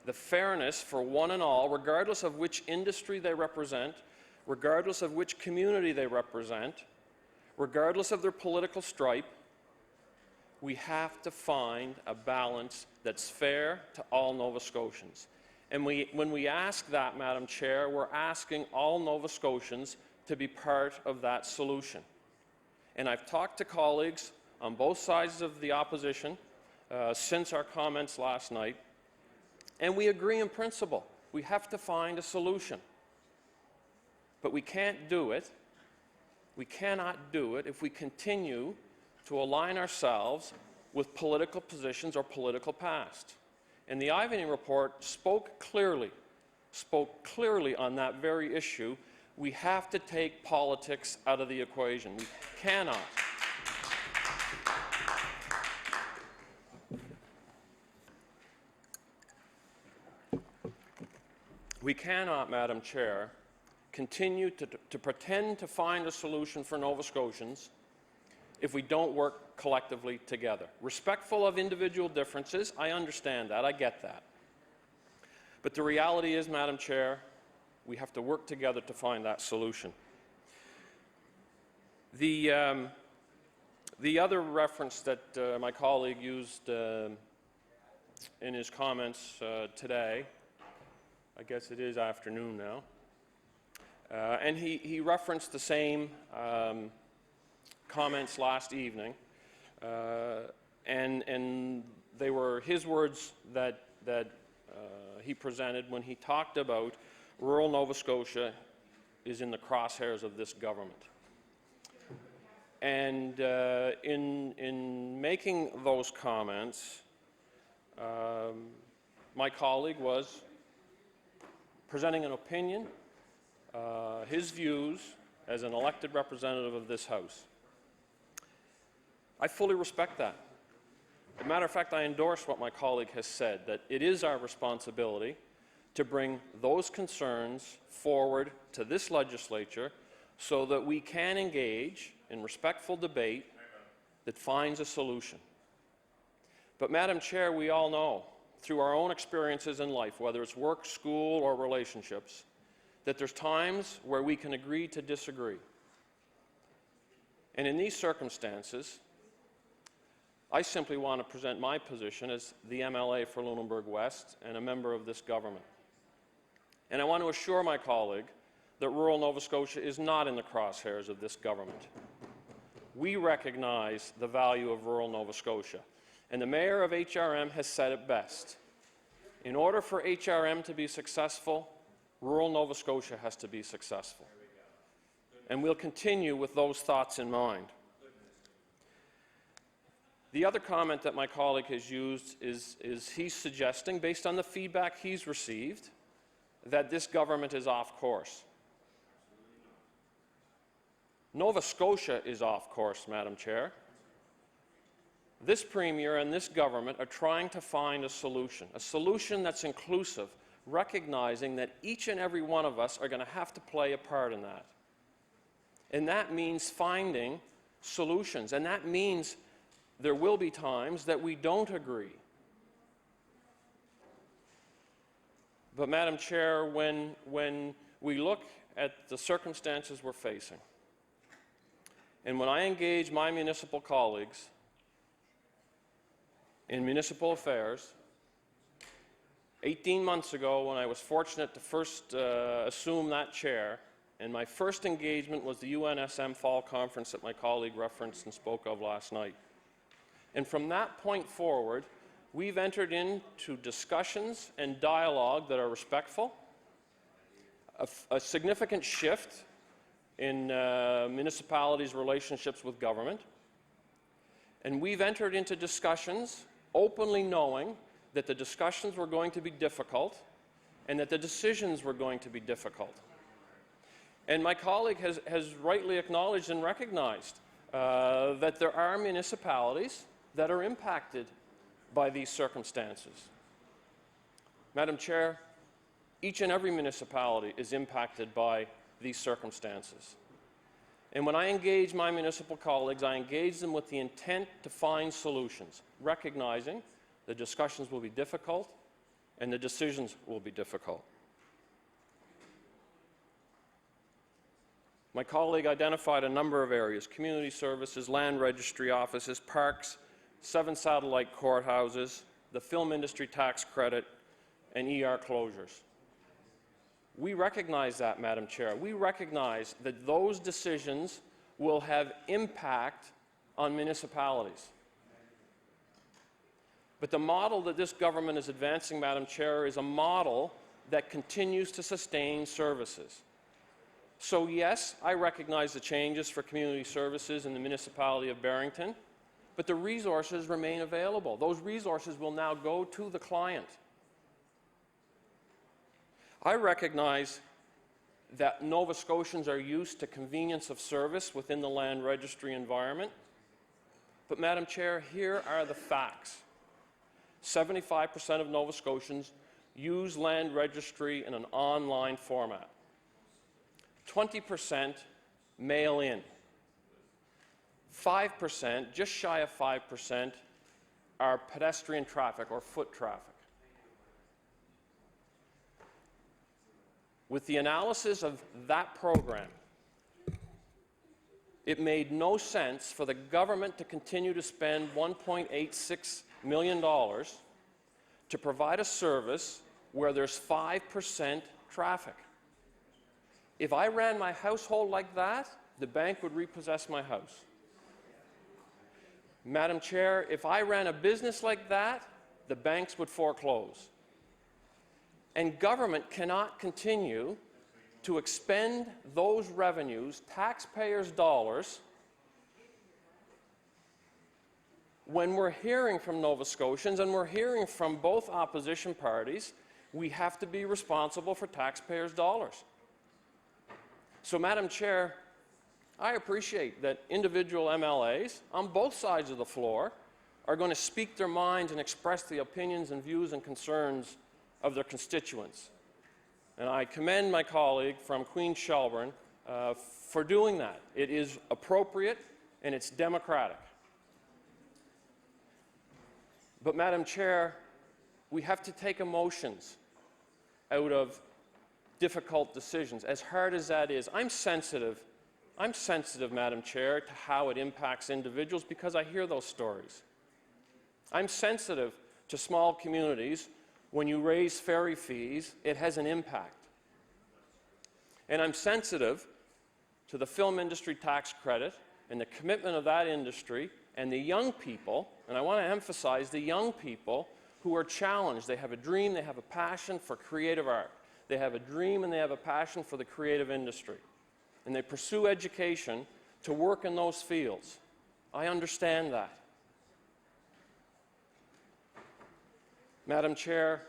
the fairness for one and all, regardless of which industry they represent, regardless of which community they represent, regardless of their political stripe, we have to find a balance that's fair to all Nova Scotians. And when we ask that, Madam Chair, we're asking all Nova Scotians to be part of that solution. And I've talked to colleagues on both sides of the opposition since our comments last night, and we agree in principle. We have to find a solution. But we can't do it, we cannot do it if we continue to align ourselves with political positions or political past. And the Ivany report spoke clearly on that very issue. We have to take politics out of the equation. We cannot. We cannot, Madam Chair, continue to pretend to find a solution for Nova Scotians if we don't work collectively together. Respectful of individual differences, I understand that, I get that. But the reality is, Madam Chair, we have to work together to find that solution. The other reference that my colleague used in his comments today, I guess it is afternoon now, and he referenced the same comments last evening, and they were his words that he presented when he talked about rural Nova Scotia is in the crosshairs of this government. And in making those comments, my colleague was presenting an opinion, his views as an elected representative of this House. I fully respect that. As a matter of fact, I endorse what my colleague has said, that it is our responsibility to bring those concerns forward to this legislature so that we can engage in respectful debate that finds a solution. But, Madam Chair, we all know, through our own experiences in life, whether it's work, school, or relationships, that there's times where we can agree to disagree. And in these circumstances, I simply want to present my position as the MLA for Lunenburg West and a member of this government. And I want to assure my colleague that rural Nova Scotia is not in the crosshairs of this government. We recognize the value of rural Nova Scotia. And the mayor of HRM has said it best. In order for HRM to be successful, rural Nova Scotia has to be successful. And we'll continue with those thoughts in mind. The other comment that my colleague has used is he's suggesting, based on the feedback he's received, that this government is off course. Nova Scotia is off course, Madam Chair. This Premier and this government are trying to find a solution that's inclusive, recognizing that each and every one of us are going to have to play a part in that. And that means finding solutions, and that means there will be times that we don't agree. But, Madam Chair, when we look at the circumstances we're facing, and when I engage my municipal colleagues in municipal affairs, 18 months ago, when I was fortunate to first assume that chair, and my first engagement was the UNSM Fall Conference that my colleague referenced and spoke of last night. And from that point forward, we've entered into discussions and dialogue that are respectful, a significant shift in municipalities' relationships with government, and we've entered into discussions openly knowing that the discussions were going to be difficult and that the decisions were going to be difficult. And my colleague has rightly acknowledged and recognized that there are municipalities that are impacted by these circumstances. Madam Chair, each and every municipality is impacted by these circumstances. And when I engage my municipal colleagues, I engage them with the intent to find solutions, recognizing the discussions will be difficult and the decisions will be difficult. My colleague identified a number of areas: community services, land registry offices, parks, 7 satellite courthouses, the film industry tax credit, and ER closures. We recognize that, Madam Chair. We recognize that those decisions will have impact on municipalities. But the model that this government is advancing, Madam Chair, is a model that continues to sustain services. So yes, I recognize the changes for community services in the municipality of Barrington, but the resources remain available. Those resources will now go to the client. I recognize that Nova Scotians are used to convenience of service within the land registry environment. But, Madam Chair, here are the facts. 75% of Nova Scotians use land registry in an online format. 20% mail in. 5%, just shy of 5%, are pedestrian traffic or foot traffic. With the analysis of that program, it made no sense for the government to continue to spend $1.86 million to provide a service where there's 5% traffic. If I ran my household like that, the bank would repossess my house. Madam Chair, if I ran a business like that, the banks would foreclose. And government cannot continue to expend those revenues, taxpayers' dollars, when we're hearing from Nova Scotians and we're hearing from both opposition parties, we have to be responsible for taxpayers' dollars. So, Madam Chair, I appreciate that individual MLAs on both sides of the floor are going to speak their minds and express the opinions and views and concerns of their constituents. And I commend my colleague from Queen Shelburne for doing that. It is appropriate and it's democratic. But, Madam Chair, we have to take emotions out of difficult decisions, as hard as that is. I'm sensitive, Madam Chair, to how it impacts individuals because I hear those stories. I'm sensitive to small communities. When you raise ferry fees, it has an impact. And I'm sensitive to the film industry tax credit and the commitment of that industry and the young people, and I want to emphasize the young people who are challenged. They have a dream, they have a passion for creative art. They have a dream and they have a passion for the creative industry. And they pursue education to work in those fields. I understand that. Madam Chair,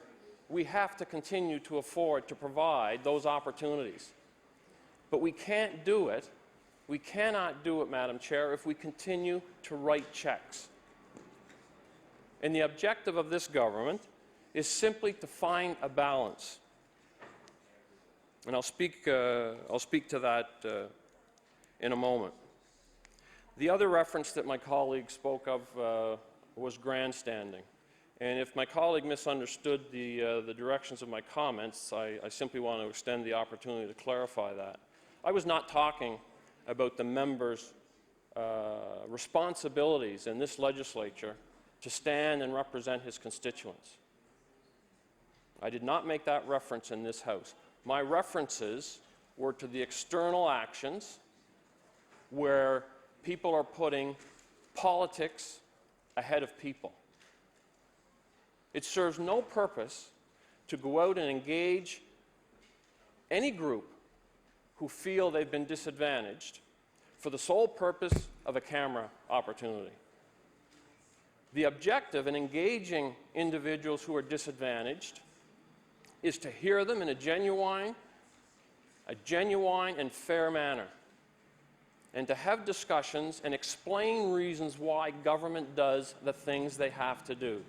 we have to continue to afford to provide those opportunities. But we can't do it, we cannot do it, Madam Chair, if we continue to write checks. And the objective of this government is simply to find a balance. And I'll speak to that in a moment. The other reference that my colleague spoke of was grandstanding. And if my colleague misunderstood the directions of my comments, I simply want to extend the opportunity to clarify that. I was not talking about the member's responsibilities in this legislature to stand and represent his constituents. I did not make that reference in this House. My references were to the external actions where people are putting politics ahead of people. It serves no purpose to go out and engage any group who feel they've been disadvantaged for the sole purpose of a camera opportunity. The objective in engaging individuals who are disadvantaged is to hear them in a genuine and fair manner, and to have discussions and explain reasons why government does the things they have to do.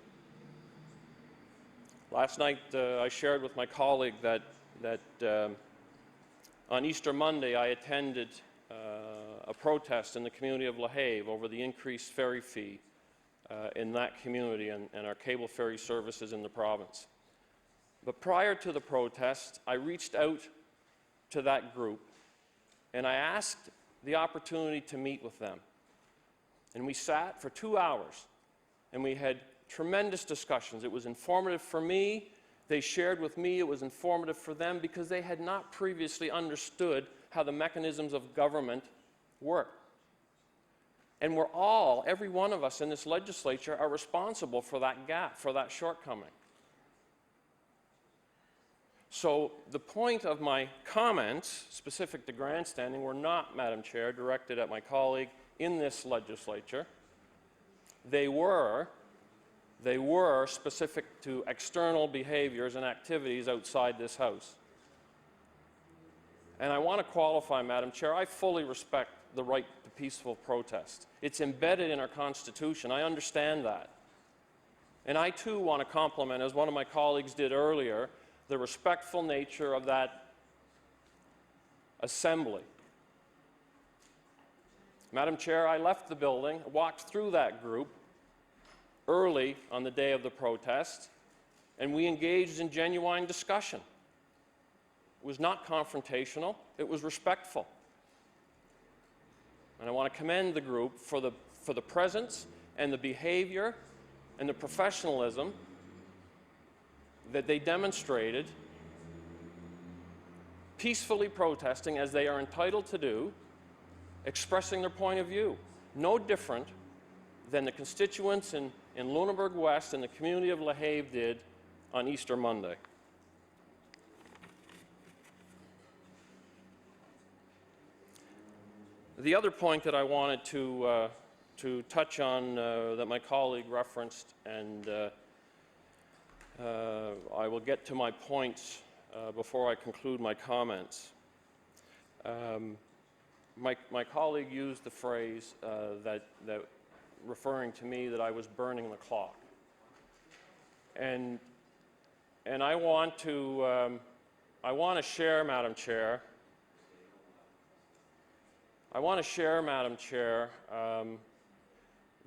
Last night, I shared with my colleague that on Easter Monday, I attended a protest in the community of La Have over the increased ferry fee in that community and our cable ferry services in the province. But prior to the protest, I reached out to that group and I asked the opportunity to meet with them. And we sat for 2 hours and we had tremendous discussions. It was informative for me. They shared with me it was informative for them because they had not previously understood how the mechanisms of government work. And we're all, every one of us in this legislature, are responsible for that gap, for that shortcoming. So the point of my comments, specific to grandstanding, were not, Madam Chair, directed at my colleague in this legislature. They were specific to external behaviors and activities outside this House. And I want to qualify, Madam Chair, I fully respect the right to peaceful protest. It's embedded in our Constitution. I understand that. And I, too, want to compliment, as one of my colleagues did earlier, the respectful nature of that assembly. Madam Chair, I left the building, walked through that group early on the day of the protest, and we engaged in genuine discussion. It was not confrontational, it was respectful. And I want to commend the group for the presence and the behavior and the professionalism that they demonstrated, peacefully protesting as they are entitled to do, expressing their point of view. No different than the constituents in Lunenburg West and the community of La Have did on Easter Monday. The other point that I wanted to touch on that my colleague referenced, and I will get to my points before I conclude my comments. My colleague used the phrase that referring to me that I was burning the clock. And I want to share, Madam Chair,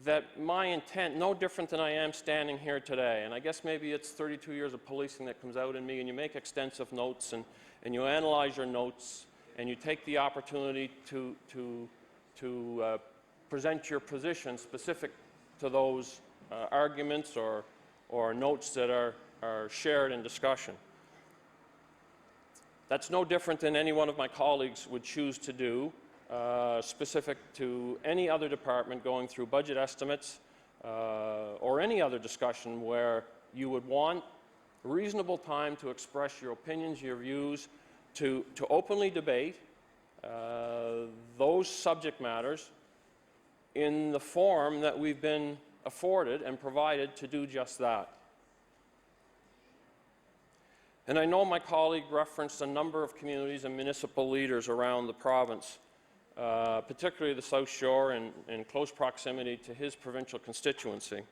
that my intent, no different than I am standing here today, and I guess maybe it's 32 years of policing that comes out in me, and you make extensive notes, and you analyze your notes, and you take the opportunity to present your position specific to those arguments or notes that are shared in discussion. That's no different than any one of my colleagues would choose to do, specific to any other department going through budget estimates or any other discussion where you would want reasonable time to express your opinions, your views, to openly debate those subject matters in the form that we've been afforded and provided to do just that. And I know my colleague referenced a number of communities and municipal leaders around the province, particularly the South Shore and in close proximity to his provincial constituency.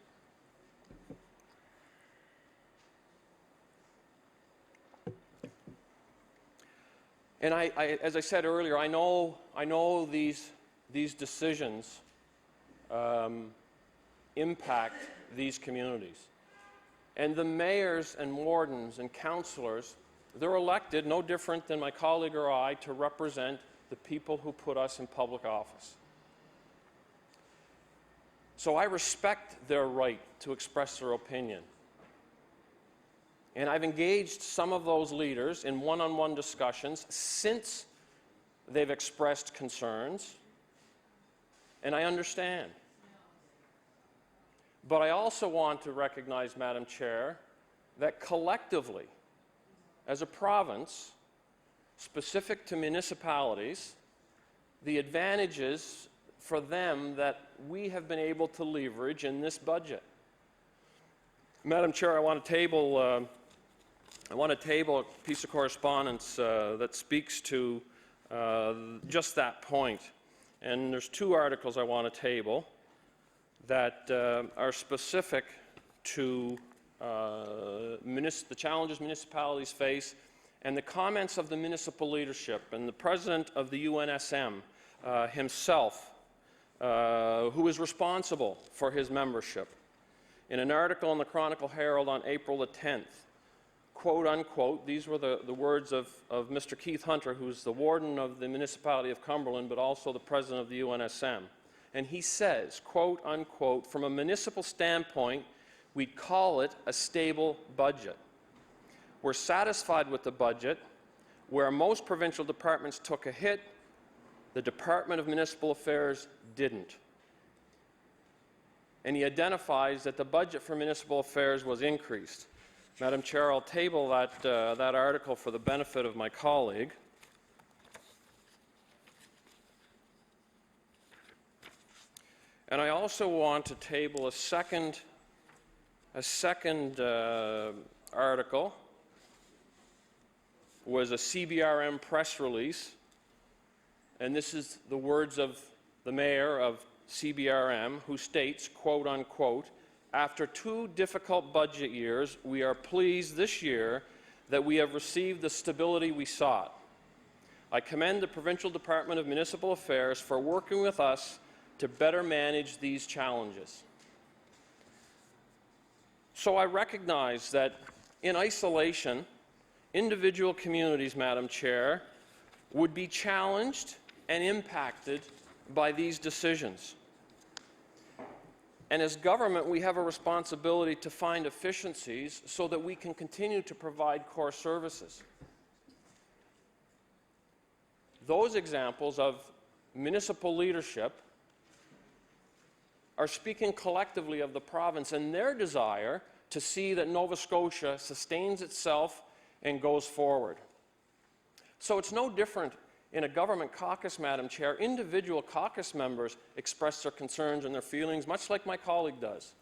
And as I said earlier, I know these decisions impact these communities. And the mayors and wardens and councillors, they're elected no different than my colleague or I to represent the people who put us in public office. So I respect their right to express their opinion. And I've engaged some of those leaders in one-on-one discussions since they've expressed concerns, and I understand. But I also want to recognize, Madam Chair, that collectively, as a province, specific to municipalities, the advantages for them that we have been able to leverage in this budget. Madam Chair, I want to table a piece of correspondence that speaks to just that point. And there's two articles I want to table that are specific to the challenges municipalities face and the comments of the municipal leadership and the president of the UNSM himself, who is responsible for his membership. In an article in the Chronicle Herald on April the 10th, quote unquote, these were the words of Mr. Keith Hunter, who's the warden of the municipality of Cumberland, but also the president of the UNSM. And he says, quote unquote, from a municipal standpoint, we'd call it a stable budget. We're satisfied with the budget. Where most provincial departments took a hit, the Department of Municipal Affairs didn't. And he identifies that the budget for municipal affairs was increased. Madam Chair, I'll table that article for the benefit of my colleague. And I also want to table a second article, was a CBRM press release, and this is the words of the mayor of CBRM, who states, quote unquote, after 2 difficult budget years, we are pleased this year that we have received the stability we sought. I commend the Provincial Department of Municipal Affairs for working with us to better manage these challenges. So I recognize that in isolation, individual communities, Madam Chair, would be challenged and impacted by these decisions. And as government, we have a responsibility to find efficiencies so that we can continue to provide core services. Those examples of municipal leadership are speaking collectively of the province and their desire to see that Nova Scotia sustains itself and goes forward. So it's no different in a government caucus, Madam Chair. Individual caucus members express their concerns and their feelings, much like my colleague does.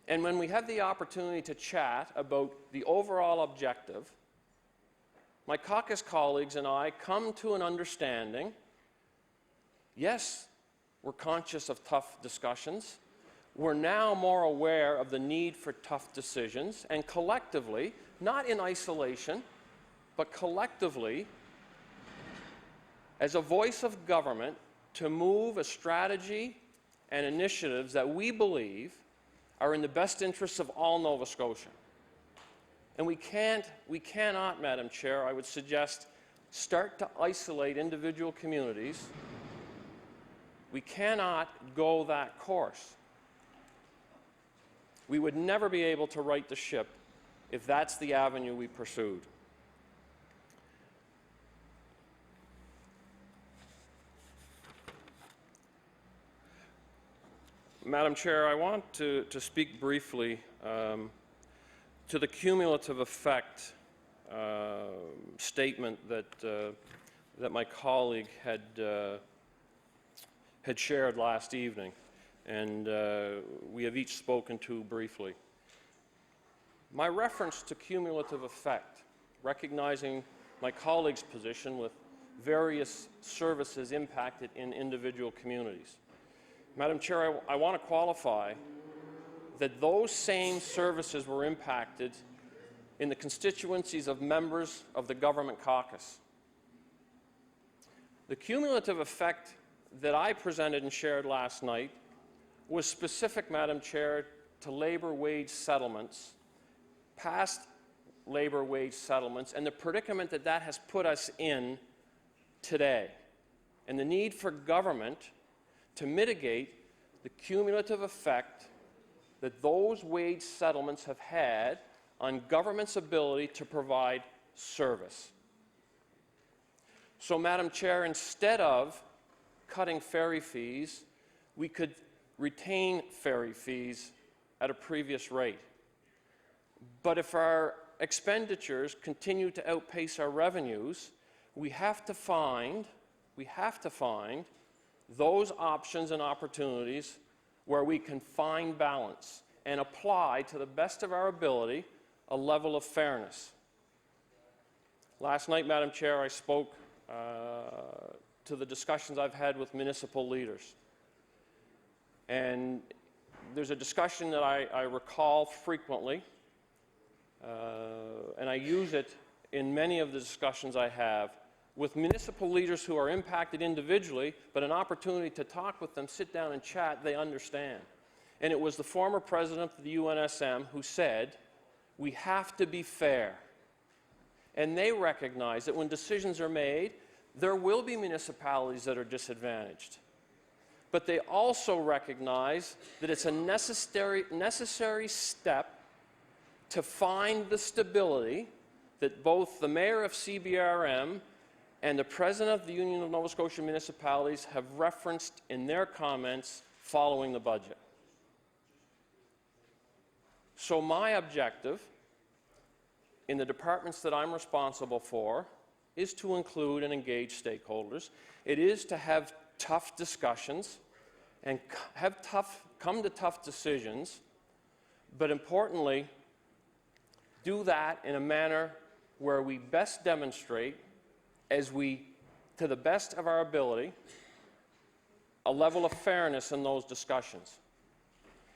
And when we have the opportunity to chat about the overall objective, my caucus colleagues and I come to an understanding. Yes, we're conscious of tough discussions. We're now more aware of the need for tough decisions, and collectively, not in isolation, but collectively, as a voice of government, to move a strategy and initiatives that we believe are in the best interests of all Nova Scotia. And we cannot, Madam Chair, I would suggest, start to isolate individual communities. We cannot go that course. We would never be able to right the ship if that's the avenue we pursued. Madam Chair, I want to speak briefly to the cumulative effect statement that my colleague had shared last evening, and we have each spoken to briefly. My reference to cumulative effect, recognizing my colleague's position with various services impacted in individual communities. Madam Chair, I want to qualify that those same services were impacted in the constituencies of members of the government caucus. The cumulative effect that I presented and shared last night was specific, Madam Chair, to labor wage settlements, past labor wage settlements, and the predicament that that has put us in today, and the need for government to mitigate the cumulative effect that those wage settlements have had on government's ability to provide service. So, Madam Chair, instead of cutting ferry fees, we could retain ferry fees at a previous rate. But if our expenditures continue to outpace our revenues, we have to find those options and opportunities where we can find balance and apply, to the best of our ability, a level of fairness. Last night, Madam Chair, I spoke to the discussions I've had with municipal leaders. And there's a discussion that I recall frequently, and I use it in many of the discussions I have with municipal leaders who are impacted individually, but an opportunity to talk with them, sit down and chat, they understand. And it was the former president of the UNSM who said, we have to be fair. And they recognize that when decisions are made, there will be municipalities that are disadvantaged. But they also recognize that it's a necessary step to find the stability that both the mayor of CBRM and the president of the Union of Nova Scotia Municipalities have referenced in their comments following the budget. So my objective in the departments that I'm responsible for is to include and engage stakeholders. It is to have tough discussions and come to tough decisions, but importantly, do that in a manner where we best demonstrate, to the best of our ability, a level of fairness in those discussions.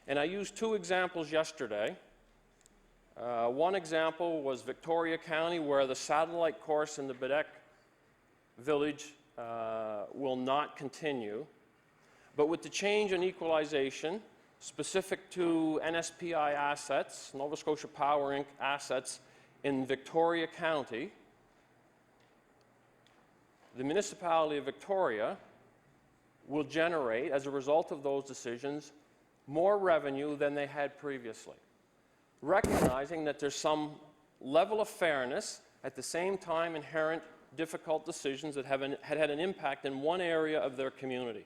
And I used two examples yesterday. One example was Victoria County, where the satellite course in the Badek village will not continue. But with the change in equalization, specific to NSPI assets, Nova Scotia Power Inc. assets in Victoria County, the municipality of Victoria will generate, as a result of those decisions, more revenue than they had previously, recognizing that there's some level of fairness, at the same time inherent difficult decisions that had had an impact in one area of their community.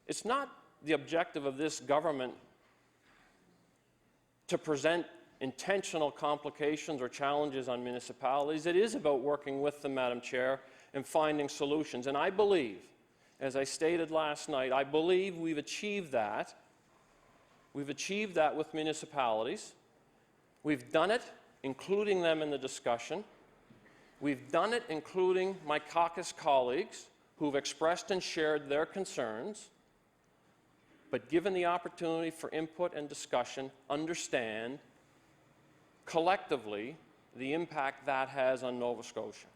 It's not the objective of this government to present intentional complications or challenges on municipalities. It is about working with them, Madam Chair, and finding solutions. And I believe, as I stated last night, I believe we've achieved that. We've achieved that with municipalities. We've done it, including them in the discussion. We've done it, including my caucus colleagues who've expressed and shared their concerns, but given the opportunity for input and discussion, understand collectively the impact that has on Nova Scotia.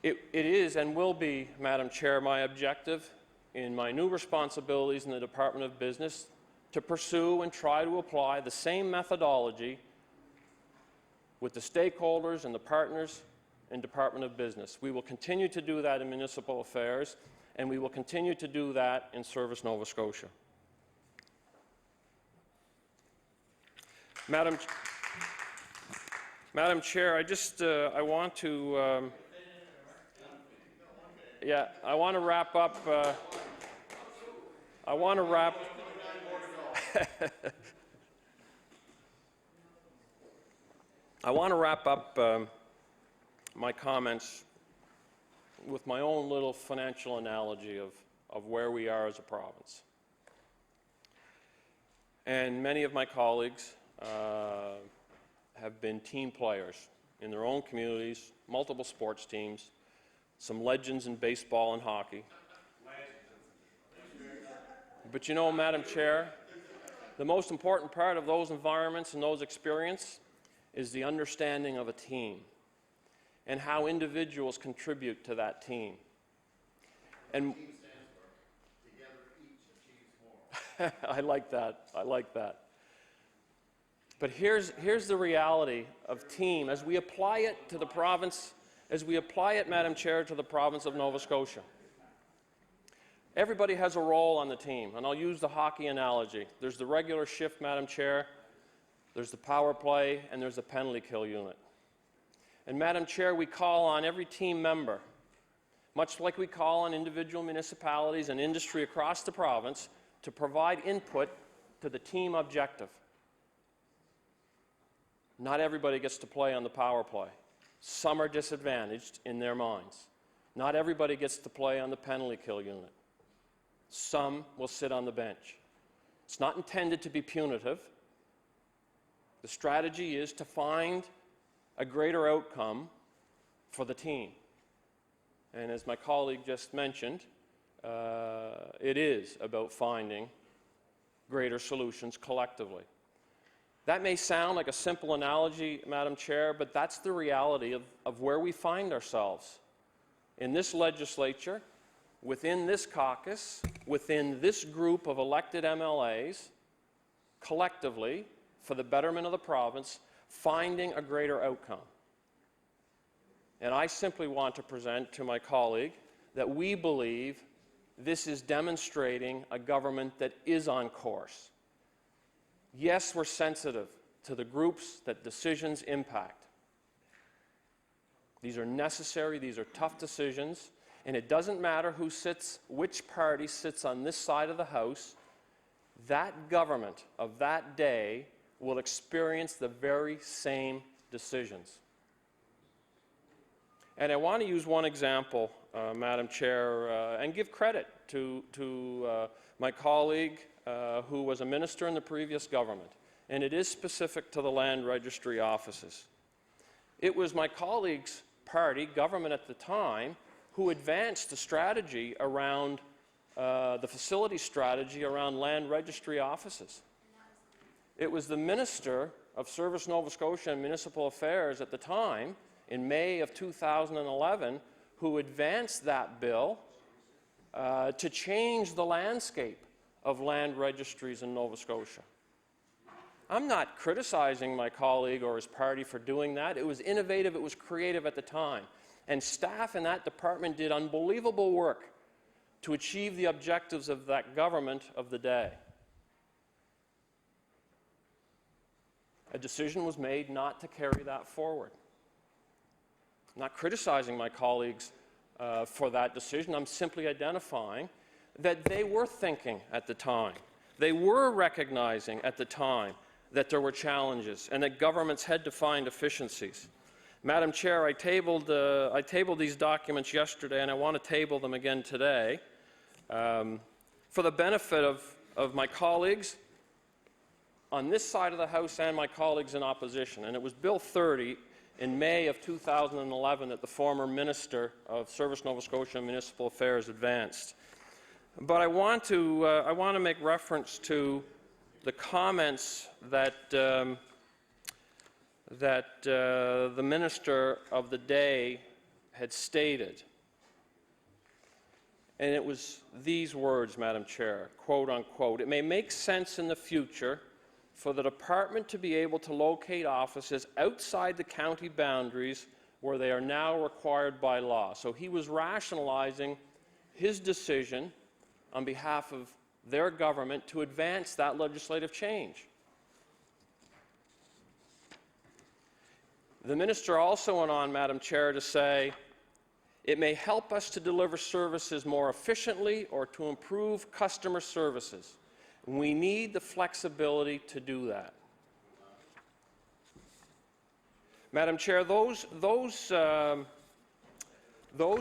It is and will be, Madam Chair, my objective in my new responsibilities in the Department of Business to pursue and try to apply the same methodology with the stakeholders and the partners in Department of Business. We will continue to do that in municipal affairs, and we will continue to do that in Service Nova Scotia. Madam Chair, I want to wrap up. I want to wrap. I want to wrap up my comments with my own little financial analogy of where we are as a province. And many of my colleagues have been team players in their own communities, multiple sports teams, some legends in baseball and hockey. But you know, Madam Chair, the most important part of those environments and those experiences is the understanding of a team and how individuals contribute to that team. And I like that. I like that. But here's the reality of team as we apply it to the province, as we apply it, Madam Chair, to the province of Nova Scotia. Everybody has a role on the team, and I'll use the hockey analogy. There's the regular shift, Madam Chair, there's the power play, and there's the penalty kill unit. And Madam Chair, we call on every team member, much like we call on individual municipalities and industry across the province, to provide input to the team objective. Not everybody gets to play on the power play. Some are disadvantaged in their minds. Not everybody gets to play on the penalty kill unit. Some will sit on the bench. It's not intended to be punitive. The strategy is to find a greater outcome for the team. And as my colleague just mentioned, it is about finding greater solutions collectively. That may sound like a simple analogy, Madam Chair, but that's the reality of where we find ourselves. In this legislature, within this caucus, within this group of elected MLAs, collectively, for the betterment of the province, finding a greater outcome. And I simply want to present to my colleague that we believe this is demonstrating a government that is on course. Yes, we're sensitive to the groups that decisions impact. These are necessary, these are tough decisions, and it doesn't matter who sits, which party sits on this side of the House, that government of that day will experience the very same decisions. And I want to use one example, Madam Chair, and give credit to my colleague who was a minister in the previous government, and it is specific to the land registry offices. It was my colleague's party, government at the time, who advanced the strategy around the facility strategy around land registry offices. It was the Minister of Service Nova Scotia and Municipal Affairs at the time, in May of 2011, who advanced that bill to change the landscape of land registries in Nova Scotia. I'm not criticizing my colleague or his party for doing that. It was innovative, it was creative at the time. And staff in that department did unbelievable work to achieve the objectives of that government of the day. A decision was made not to carry that forward. I'm not criticizing my colleagues for that decision. I'm simply identifying that they were thinking at the time. They were recognizing at the time that there were challenges and that governments had to find efficiencies. Madam Chair, I tabled these documents yesterday, and I want to table them again today for the benefit of my colleagues on this side of the House and my colleagues in opposition. And it was Bill 30 in May of 2011 that the former Minister of Service Nova Scotia and Municipal Affairs advanced. But I want to make reference to the comments that the Minister of the day had stated. And it was these words, Madam Chair, quote unquote, "It may make sense in the future for the department to be able to locate offices outside the county boundaries where they are now required by law." So he was rationalizing his decision on behalf of their government to advance that legislative change. The minister also went on, Madam Chair, to say, "It may help us to deliver services more efficiently or to improve customer services. We need the flexibility to do that." Madam Chair, those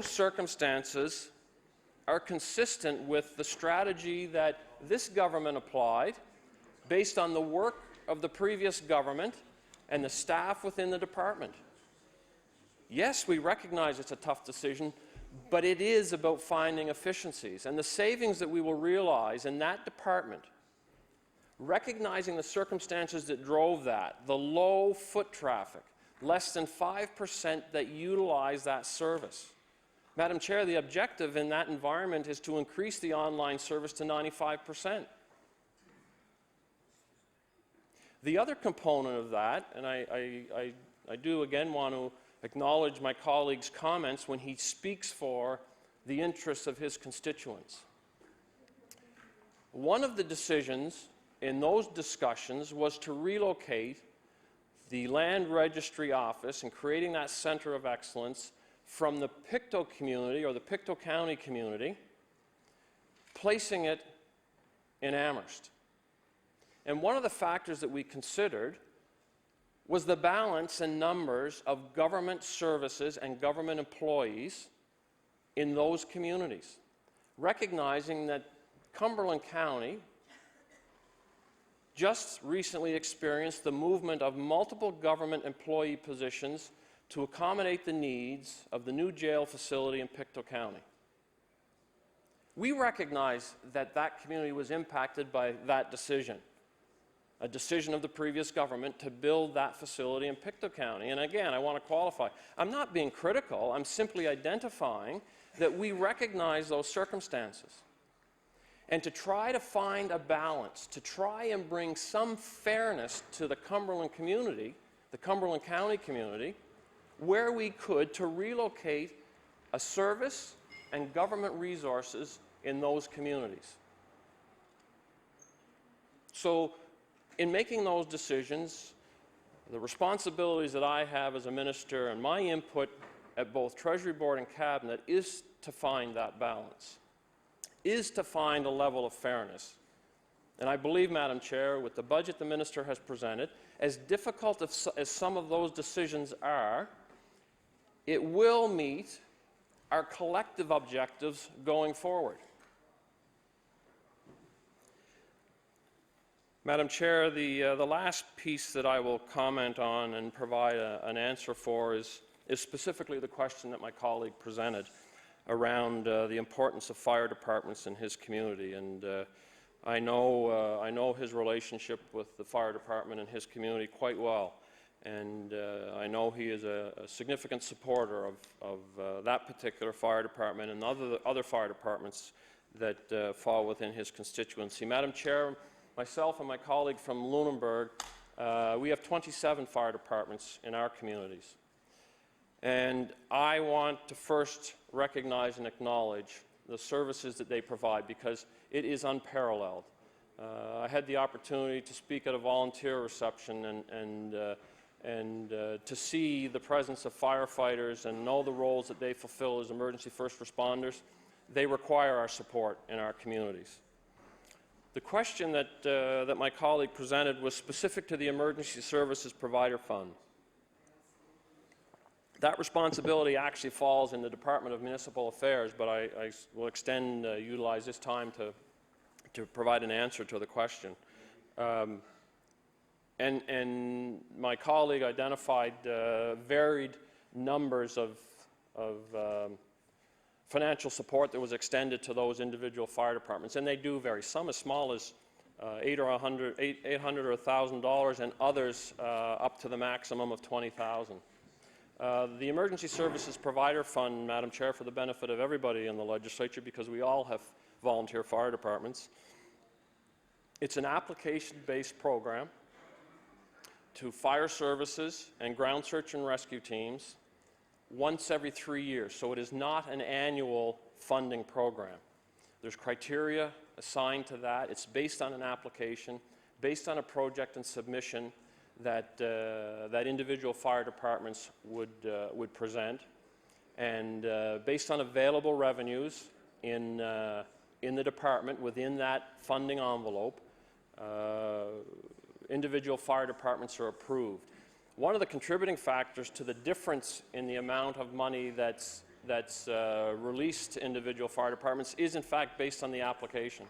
circumstances are consistent with the strategy that this government applied based on the work of the previous government and the staff within the department. Yes, we recognize it's a tough decision, but it is about finding efficiencies, and the savings that we will realize in that department, recognizing the circumstances that drove that, the low foot traffic, less than 5% that utilize that service. Madam Chair, the objective in that environment is to increase the online service to 95%. The other component of that, and I do again want to acknowledge my colleague's comments when he speaks for the interests of his constituents. One of the decisions in those discussions was to relocate the land registry office and creating that center of excellence from the Pictou community or the Pictou County community, placing it in Amherst. And one of the factors that we considered was the balance and numbers of government services and government employees in those communities, recognizing that Cumberland County just recently experienced the movement of multiple government employee positions to accommodate the needs of the new jail facility in Pictou County. We recognize that that community was impacted by that decision, a decision of the previous government to build that facility in Pictou County. And again, I want to qualify. I'm not being critical. I'm simply identifying that we recognize those circumstances. And to try to find a balance, to try and bring some fairness to the Cumberland community, the Cumberland County community, where we could to relocate a service and government resources in those communities. So in making those decisions, the responsibilities that I have as a minister and my input at both Treasury Board and Cabinet is to find that balance, is to find a level of fairness. And I believe, Madam Chair, with the budget the minister has presented, as difficult as some of those decisions are, it will meet our collective objectives going forward. Madam Chair, the last piece that I will comment on and provide an answer for is specifically the question that my colleague presented around the importance of fire departments in his community. And I know his relationship with the fire department in his community quite well. And I know he is a significant supporter of that particular fire department and other fire departments that fall within his constituency. Madam Chair, myself and my colleague from Lunenburg, we have 27 fire departments in our communities. And I want to first recognize and acknowledge the services that they provide because it is unparalleled. I had the opportunity to speak at a volunteer reception and to see the presence of firefighters and know the roles that they fulfill as emergency first responders. They require our support in our communities. The question that my colleague presented was specific to the Emergency Services Provider Fund. That responsibility actually falls in the Department of Municipal Affairs, but I will utilize this time to provide an answer to the question. And my colleague identified varied numbers of financial support that was extended to those individual fire departments, and they do vary. Some as small as $800 or $1,000, and others up to the maximum of $20,000. The Emergency Services Provider Fund, Madam Chair, for the benefit of everybody in the legislature, because we all have volunteer fire departments, it's an application-based program to fire services and ground search and rescue teams once every 3 years. So it is not an annual funding program. There's criteria assigned to that. It's based on an application, based on a project and submission that that individual fire departments would present, and based on available revenues in the department within that funding envelope, individual fire departments are approved. One of the contributing factors to the difference in the amount of money that's released to individual fire departments is in fact based on the application.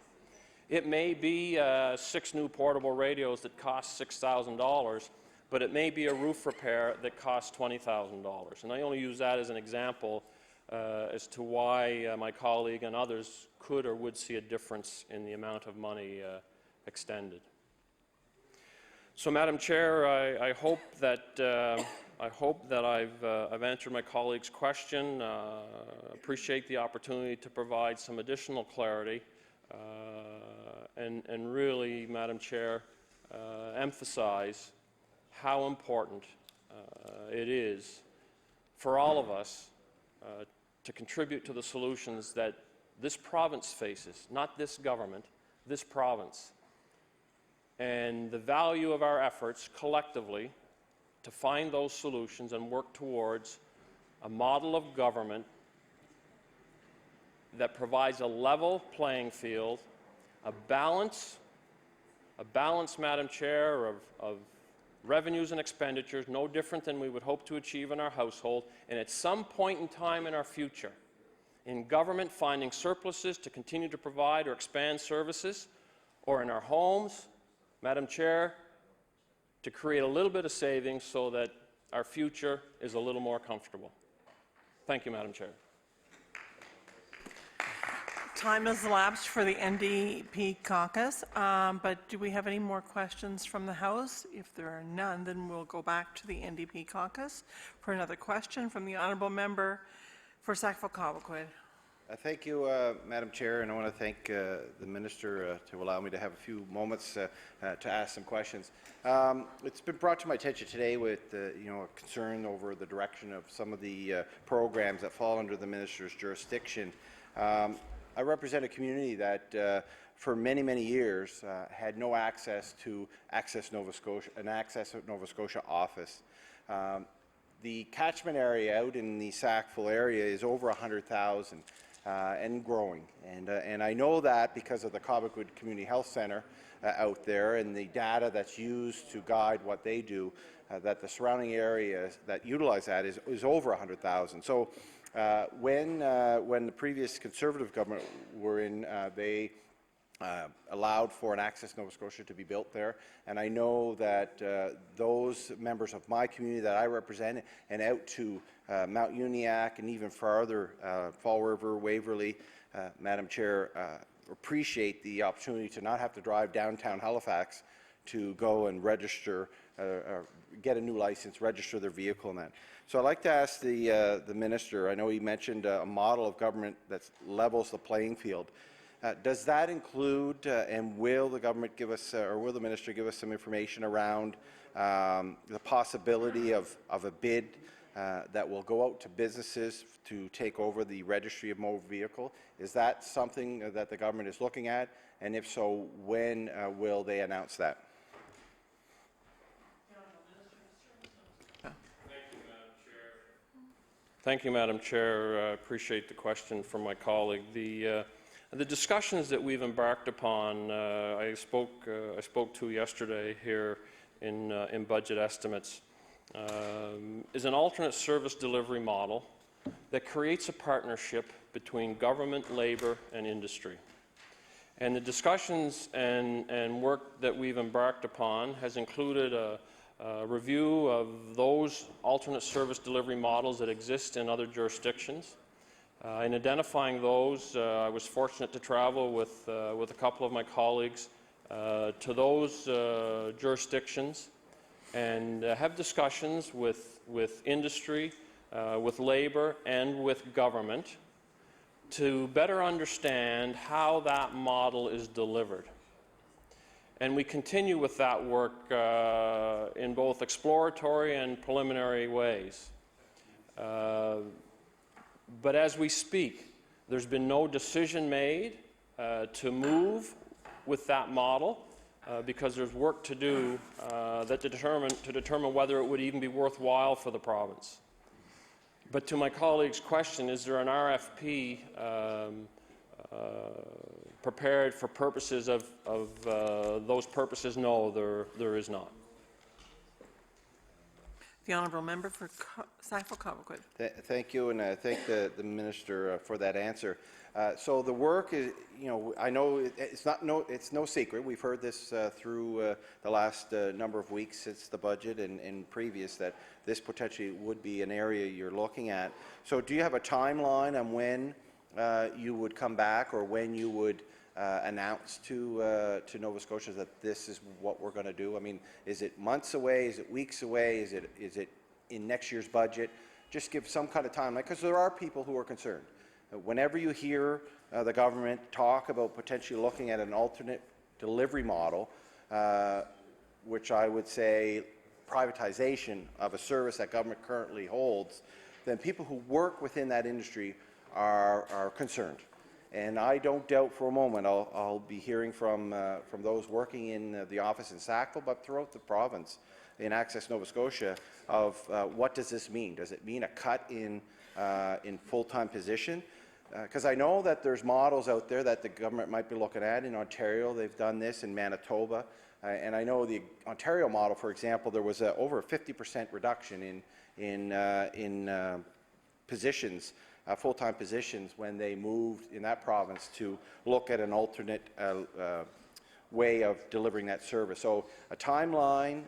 It may be 6 new portable radios that cost $6,000, but it may be a roof repair that costs $20,000. And I only use that as an example as to why my colleague and others could or would see a difference in the amount of money extended. So, Madam Chair, I hope that I've answered my colleague's question. Appreciate the opportunity to provide some additional clarity. And really, Madam Chair, emphasize how important it is for all of us to contribute to the solutions that this province faces, not this government, this province, and the value of our efforts collectively to find those solutions and work towards a model of government that provides a level playing field, a balance, Madam Chair, of revenues and expenditures, no different than we would hope to achieve in our household, and at some point in time in our future, in government finding surpluses to continue to provide or expand services, or in our homes, Madam Chair, to create a little bit of savings so that our future is a little more comfortable. Thank you, Madam Chair. Time has elapsed for the NDP caucus, but do we have any more questions from the House? If there are none, then we'll go back to the NDP caucus for another question from the honourable member for Sackville-Cobequid. Thank you, Madam Chair, and I want to thank the Minister to allow me to have a few moments to ask some questions. It's been brought to my attention today with a concern over the direction of some of the programs that fall under the Minister's jurisdiction. I represent a community that for many, many years had no access to Access Nova Scotia office. The catchment area out in the Sackville area is over 100,000 and growing. And I know that because of the Cobequid Community Health Centre out there and the data that's used to guide what they do, that the surrounding areas that utilize that is over 100,000. So when the previous Conservative government were in, they allowed for an Access Nova Scotia to be built there, and I know that those members of my community that I represent and out to Mount Uniacke and even farther, Fall River, Waverley, Madam Chair, appreciate the opportunity to not have to drive downtown Halifax to go and register, get a new license, register their vehicle and that. So I'd like to ask the Minister, I know he mentioned a model of government that levels the playing field. Does that include, and will the government give us, or will the Minister give us some information around the possibility of a bid that will go out to businesses to take over the registry of motor vehicle? Is that something that the government is looking at? And if so, when will they announce that? Thank you, Madam Chair. I appreciate the question from my colleague. The discussions that we've embarked upon, I spoke to yesterday here in budget estimates, is an alternate service delivery model that creates a partnership between government, labour, and industry. And the discussions and work that we've embarked upon has included a review of those alternate service delivery models that exist in other jurisdictions. In identifying those, I was fortunate to travel with a couple of my colleagues to those jurisdictions and have discussions with industry, with labour, and with government to better understand how that model is delivered. And we continue with that work in both exploratory and preliminary ways. But as we speak, there's been no decision made to move with that model because there's work to do to determine whether it would even be worthwhile for the province. But to my colleague's question, is there an RFP prepared for purposes of those purposes? No, there is not. The honourable member for Sackville-Cobequid. Thank you, and thank the Minister for that answer. So the work is, I know it's no secret. We've heard this through the last number of weeks since the budget and previous that this potentially would be an area you're looking at. So do you have a timeline on when you would come back or when you would announce to Nova Scotia that this is what we're going to do? I mean, is it months away? Is it weeks away? Is it in next year's budget? Just give some kind of timeline, because there are people who are concerned. Whenever you hear the government talk about potentially looking at an alternate delivery model, which I would say privatization of a service that government currently holds, then people who work within that industry are concerned. And I don't doubt for a moment I'll be hearing from those working in the office in Sackville, but throughout the province in Access Nova Scotia, of what does this mean? Does it mean a cut in full-time position? because I know that there's models out there that the government might be looking at. In Ontario, they've done this, in Manitoba, and I know the Ontario model, for example, there was over a 50% reduction in positions, full-time positions, when they moved in that province to look at an alternate way of delivering that service. So a timeline,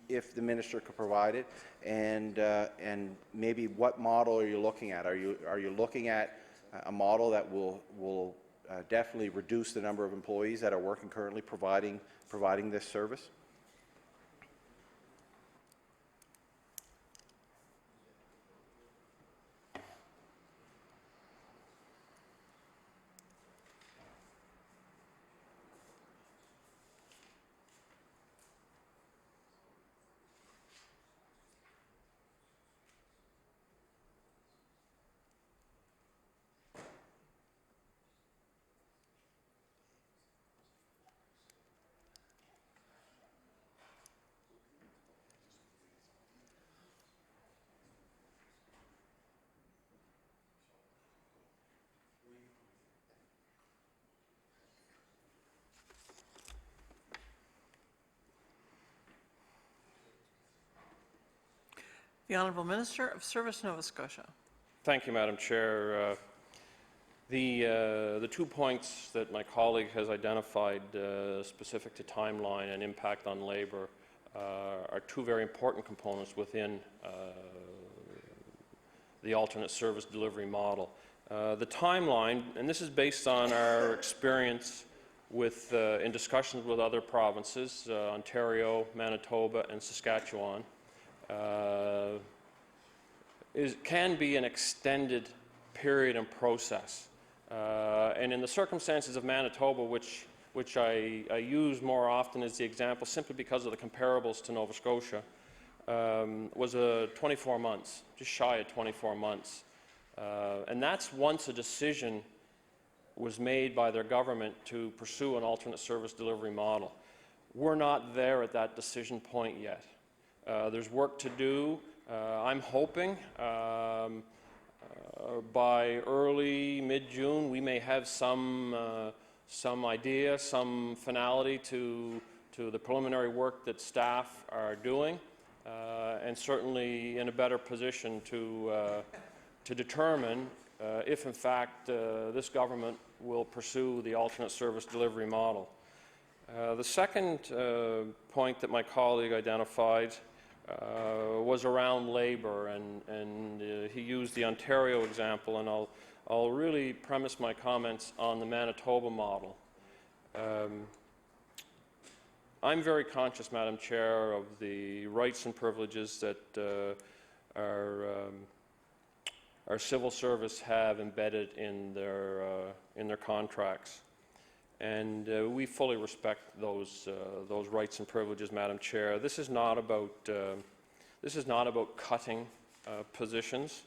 if the minister could provide it, and maybe what model are you looking at? Are you looking at a model that will definitely reduce the number of employees that are working currently providing this service? The Honourable Minister of Service, Nova Scotia. Thank you, Madam Chair. The 2 points that my colleague has identified specific to timeline and impact on labour are 2 very important components within the alternate service delivery model. The timeline, and this is based on our experience with, in discussions with other provinces, Ontario, Manitoba, and Saskatchewan, can be an extended period and process. And in the circumstances of Manitoba, which I use more often as the example simply because of the comparables to Nova Scotia, was 24 months, just shy of 24 months. And that's once a decision was made by their government to pursue an alternate service delivery model. We're not there at that decision point yet. There's work to do. I'm hoping by early, mid-June, we may have some idea, some finality to the preliminary work that staff are doing, and certainly in a better position to determine if, in fact, this government will pursue the alternate service delivery model. The second point that my colleague identified was around labour, and he used the Ontario example, and I'll really premise my comments on the Manitoba model. I'm very conscious, Madam Chair, of the rights and privileges that our civil service have embedded in their contracts, and we fully respect those rights and privileges, Madam Chair. This is not about cutting positions.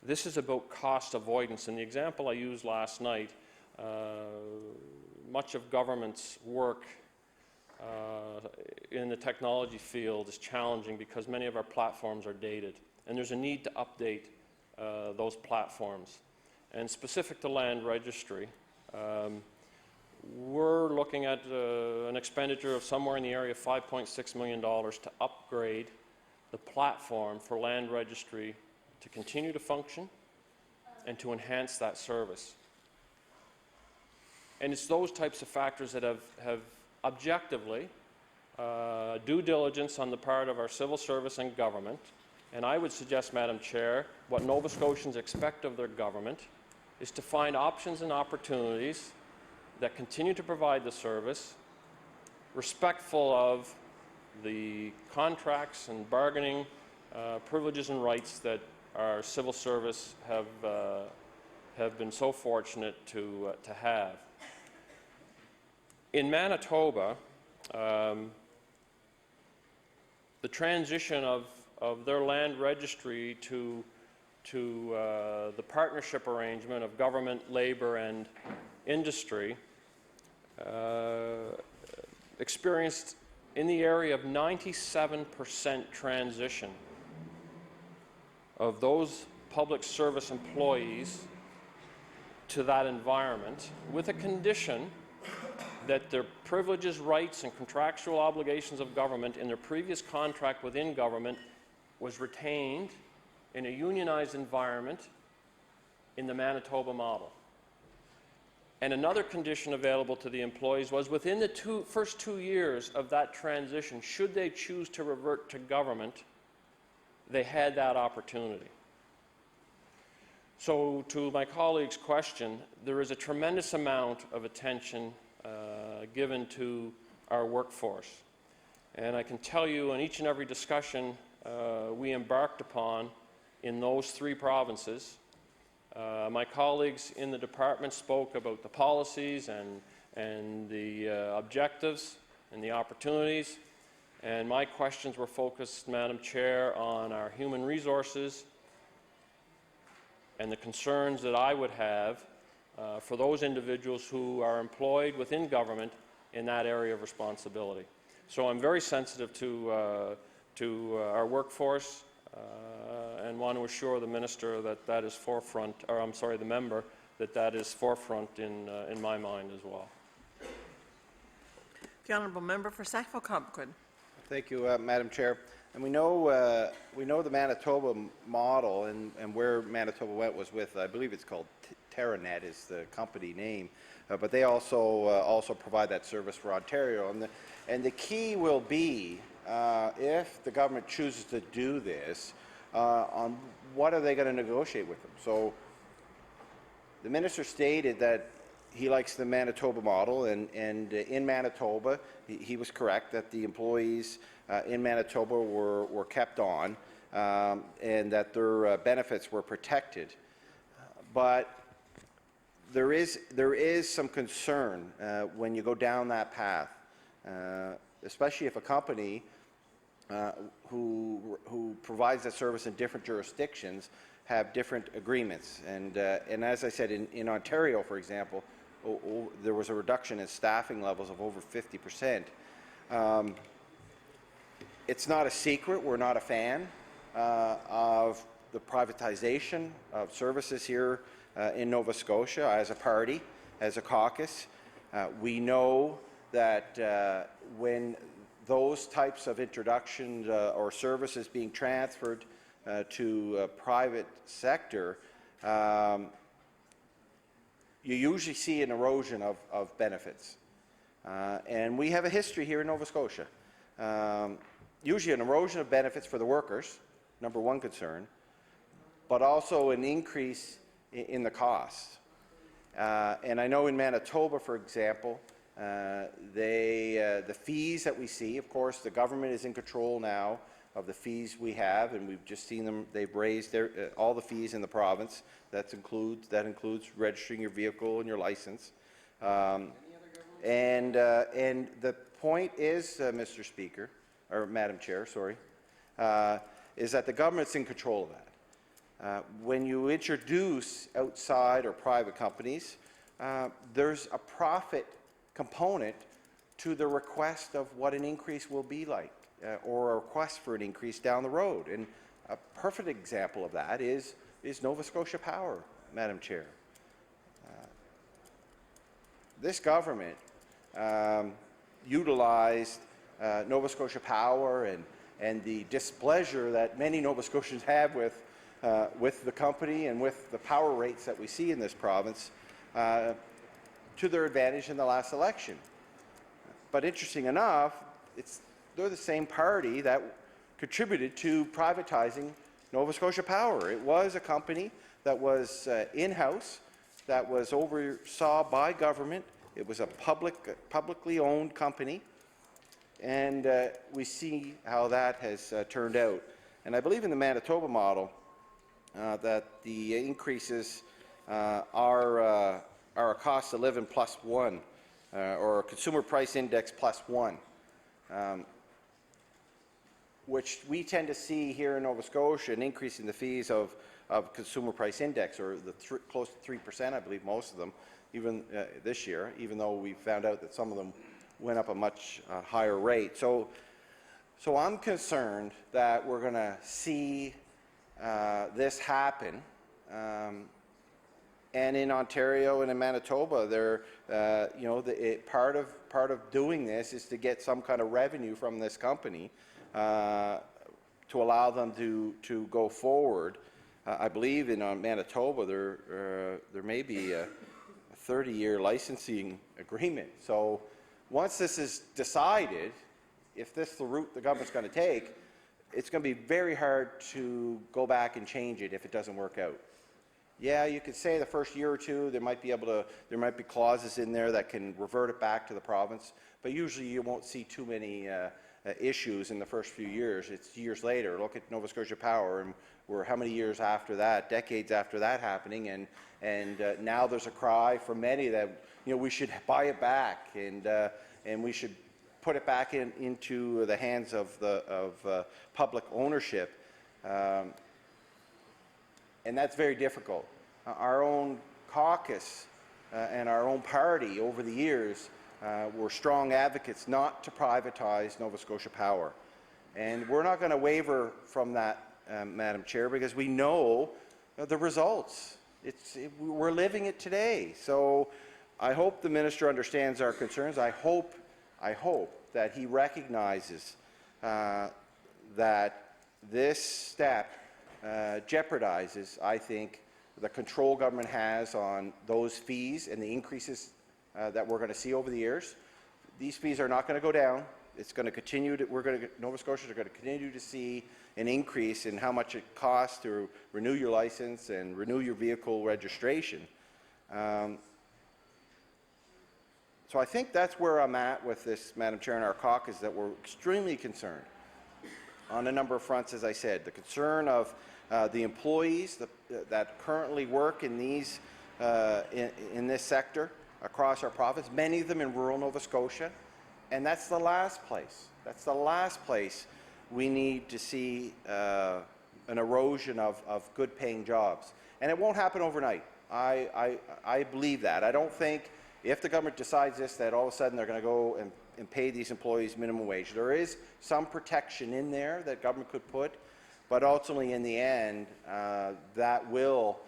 This is about cost avoidance. And the example I used last night, much of government's work in the technology field is challenging because many of our platforms are dated, and there's a need to update those platforms. And specific to land registry, we're looking at an expenditure of somewhere in the area of $5.6 million to upgrade the platform for land registry to continue to function and to enhance that service. And it's those types of factors that have objectively due diligence on the part of our civil service and government. And I would suggest, Madam Chair, what Nova Scotians expect of their government is to find options and opportunities that continue to provide the service, respectful of the contracts and bargaining privileges and rights that our civil service have been so fortunate to have. In Manitoba, the transition of their land registry to the partnership arrangement of government, labor, and industry experienced in the area of 97% transition of those public service employees to that environment with a condition that their privileges, rights, and contractual obligations of government in their previous contract within government was retained in a unionized environment in the Manitoba model. And another condition available to the employees was within the first 2 years of that transition, should they choose to revert to government, they had that opportunity. So to my colleague's question, there is a tremendous amount of attention given to our workforce. And I can tell you in each and every discussion we embarked upon in those 3 provinces, my colleagues in the department spoke about the policies and the objectives and the opportunities, and my questions were focused, Madam Chair, on our human resources and the concerns that I would have for those individuals who are employed within government in that area of responsibility. So I'm very sensitive to our workforce and want to assure the minister that that is forefront, or I'm sorry, the member, that that is forefront in my mind as well. The honourable member for Sackville-Cobequid. Thank you, Madam Chair. And we know the Manitoba model, and where Manitoba went was with, I believe it's called TerraNet is the company name, but they also provide that service for Ontario. And the key will be, if the government chooses to do this, on what are they going to negotiate with them. So the minister stated that he likes the Manitoba model, and in Manitoba, he was correct that the employees in Manitoba were kept on, and that their benefits were protected. But there is some concern when you go down that path, especially if a company who provides that service in different jurisdictions have different agreements. And as I said, in Ontario, for example, there was a reduction in staffing levels of over 50%. It's not a secret, we're not a fan of the privatization of services here in Nova Scotia as a party, as a caucus. We know that when those types of introductions or services being transferred to private sector, you usually see an erosion of benefits. And we have a history here in Nova Scotia. Usually an erosion of benefits for the workers, number one concern, but also an increase in the cost. And I know in Manitoba, for example, the fees that we see, of course, the government is in control now of the fees we have, and we've just seen them. They've raised all the fees in the province. That includes registering your vehicle and your license. And the point is, Mr. Speaker, or Madam Chair, sorry, is that the government's in control of that. When you introduce outside or private companies, there's a profit component to the request of what an increase will be like, or a request for an increase down the road. And a perfect example of that is Nova Scotia Power, Madam Chair. This government utilized Nova Scotia Power and the displeasure that many Nova Scotians have with the company and with the power rates that we see in this province to their advantage in the last election. But interesting enough, they're the same party that contributed to privatizing Nova Scotia Power. It was a company that was in-house, that was oversaw by government. It was a publicly owned company, and we see how that has turned out. And I believe in the Manitoba model that the increases are a cost of living plus 1, or a consumer price index plus 1, which we tend to see here in Nova Scotia, an increase in the fees of consumer price index, or close to 3%, I believe, most of them, even this year, even though we found out that some of them went up a much higher rate. So I'm concerned that we're going to see this happen. And in Ontario and in Manitoba, part of doing this is to get some kind of revenue from this company to allow them to go forward. I believe in Manitoba there may be a 30-year licensing agreement. So once this is decided, if this is the route the government's going to take, it's going to be very hard to go back and change it if it doesn't work out. Yeah, you could say the first year or two there might be clauses in there that can revert it back to the province, but usually you won't see too many issues in the first few years. It's years later. Look at Nova Scotia Power, and we're how many years after that, decades after that happening, and now there's a cry from many that we should buy it back and we should put it back into the hands of public ownership. And that's very difficult. Our own caucus and our own party over the years were strong advocates not to privatize Nova Scotia Power. And we're not going to waver from that, Madam Chair, because we know the results. We're living it today. So I hope the minister understands our concerns. I hope that he recognizes that this step jeopardizes, I think, the control government has on those fees and the increases that we're going to see over the years. These fees are not going to go down. It's going to continue to, Nova Scotians are going to continue to see an increase in how much it costs to renew your license and renew your vehicle registration. So I think that's where I'm at with this, Madam Chair, and our caucus, that we're extremely concerned on a number of fronts, as I said. The concern of the employees that currently work in these in this sector across our province, many of them in rural Nova Scotia, and that's the last place. That's the last place we need to see an erosion of good-paying jobs, and it won't happen overnight. I believe that. I don't think if the government decides this that all of a sudden they're going to go and pay these employees minimum wage. There is some protection in there that government could put, but ultimately in the end that will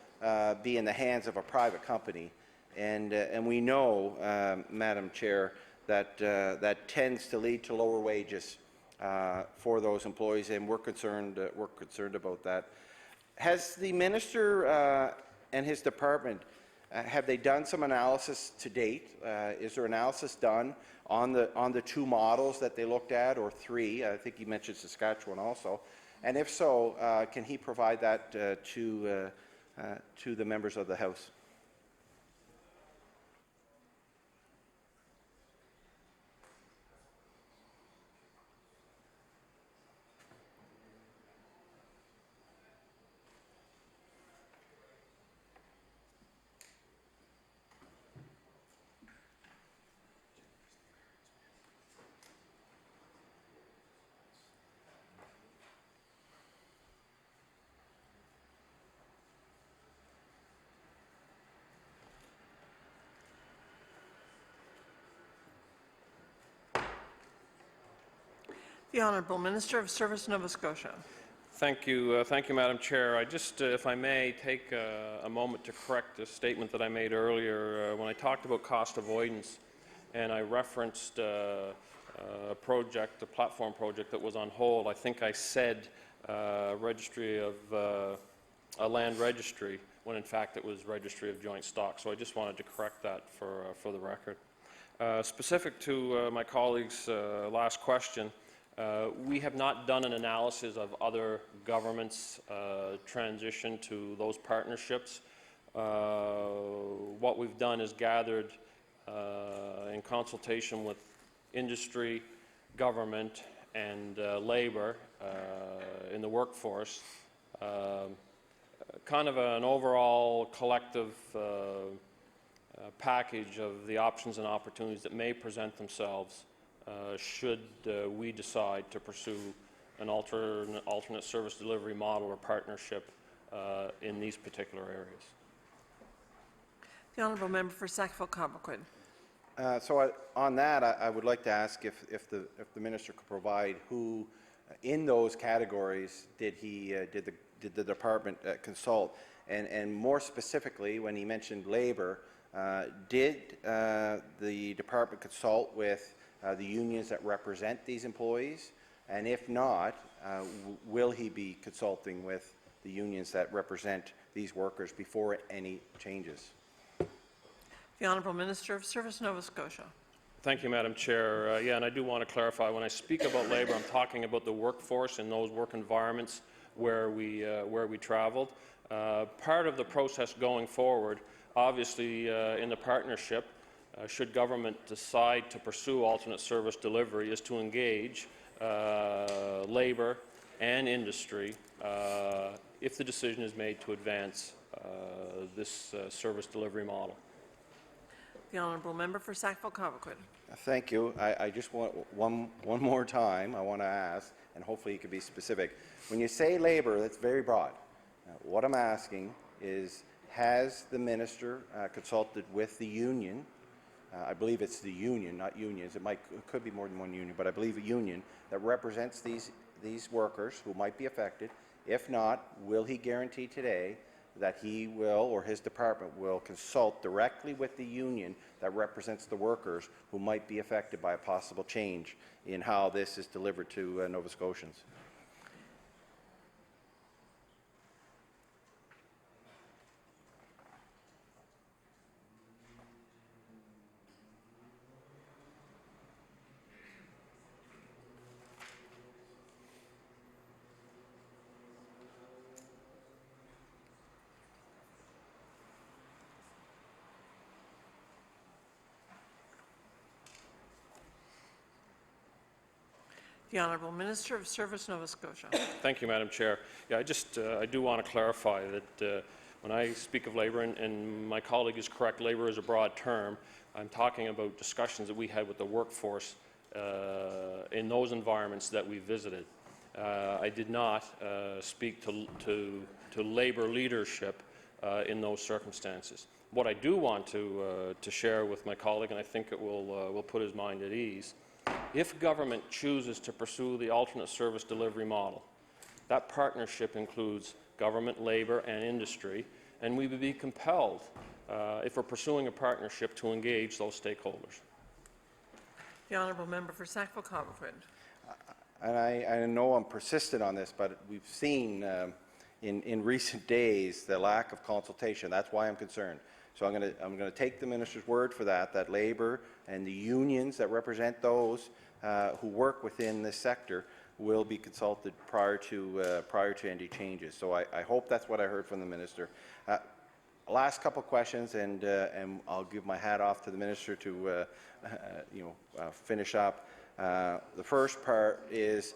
be in the hands of a private company, and we know, Madam Chair, that that tends to lead to lower wages for those employees, and we're concerned about that. Has the minister and his department, have they done some analysis to date? Is there analysis done on the two models that they looked at, or three? I think he mentioned Saskatchewan also. And if so, can he provide that to the members of the House? The Honourable Minister of Service, Nova Scotia. Thank you, Madam Chair. I just, if I may, take a moment to correct a statement that I made earlier when I talked about cost avoidance, and I referenced a project, a platform project that was on hold. I think I said registry of a land registry, when in fact it was registry of joint stock. So I just wanted to correct that for the record. Specific to my colleague's last question, we have not done an analysis of other governments' transition to those partnerships. What we've done is gathered in consultation with industry, government, and labor in the workforce, kind of an overall collective package of the options and opportunities that may present themselves should we decide to pursue an alternate service delivery model or partnership in these particular areas. The Honourable Member for Sackville-Cobequid. So on that, I would like to ask if the minister could provide who in those categories did did the department consult? And more specifically, when he mentioned labor, did the department consult with the unions that represent these employees? And if not, will he be consulting with the unions that represent these workers before any changes? The Honourable Minister of Service, Nova Scotia. Thank you, Madam Chair. Yeah, and I do want to clarify, when I speak about labour, I'm talking about the workforce in those work environments where we travelled. Part of the process going forward, obviously in the partnership, should government decide to pursue alternate service delivery, is to engage labour and industry if the decision is made to advance this service delivery model. The Honourable Member for Sackville-Cobequid. Thank you. I just want one more time, I want to ask, and hopefully you can be specific. When you say labor, that's very broad. What I'm asking is, has the minister consulted with the union? I believe it's the union, not unions. It could be more than one union, but I believe a union that represents these workers who might be affected. If not, will he guarantee today that he will, or his department will, consult directly with the union that represents the workers who might be affected by a possible change in how this is delivered to Nova Scotians? The Honourable Minister of Service, Nova Scotia. Thank you, Madam Chair. Yeah, I do want to clarify that when I speak of labour, and my colleague is correct, labour is a broad term, I'm talking about discussions that we had with the workforce in those environments that we visited. I did not speak to labour leadership in those circumstances. What I do want to share with my colleague, and I think it will put his mind at ease, if government chooses to pursue the alternate service delivery model, that partnership includes government, labour and industry, and we would be compelled, if we're pursuing a partnership, to engage those stakeholders. The Honourable Member for Sackville-Cobequid. And I know I'm persistent on this, but we've seen in recent days the lack of consultation. That's why I'm concerned. So I'm going to take the minister's word for that labour and the unions that represent those who work within this sector will be consulted prior to any changes. So I hope that's what I heard from the minister. Last couple questions, and I'll give my hat off to the minister to finish up. The first part is,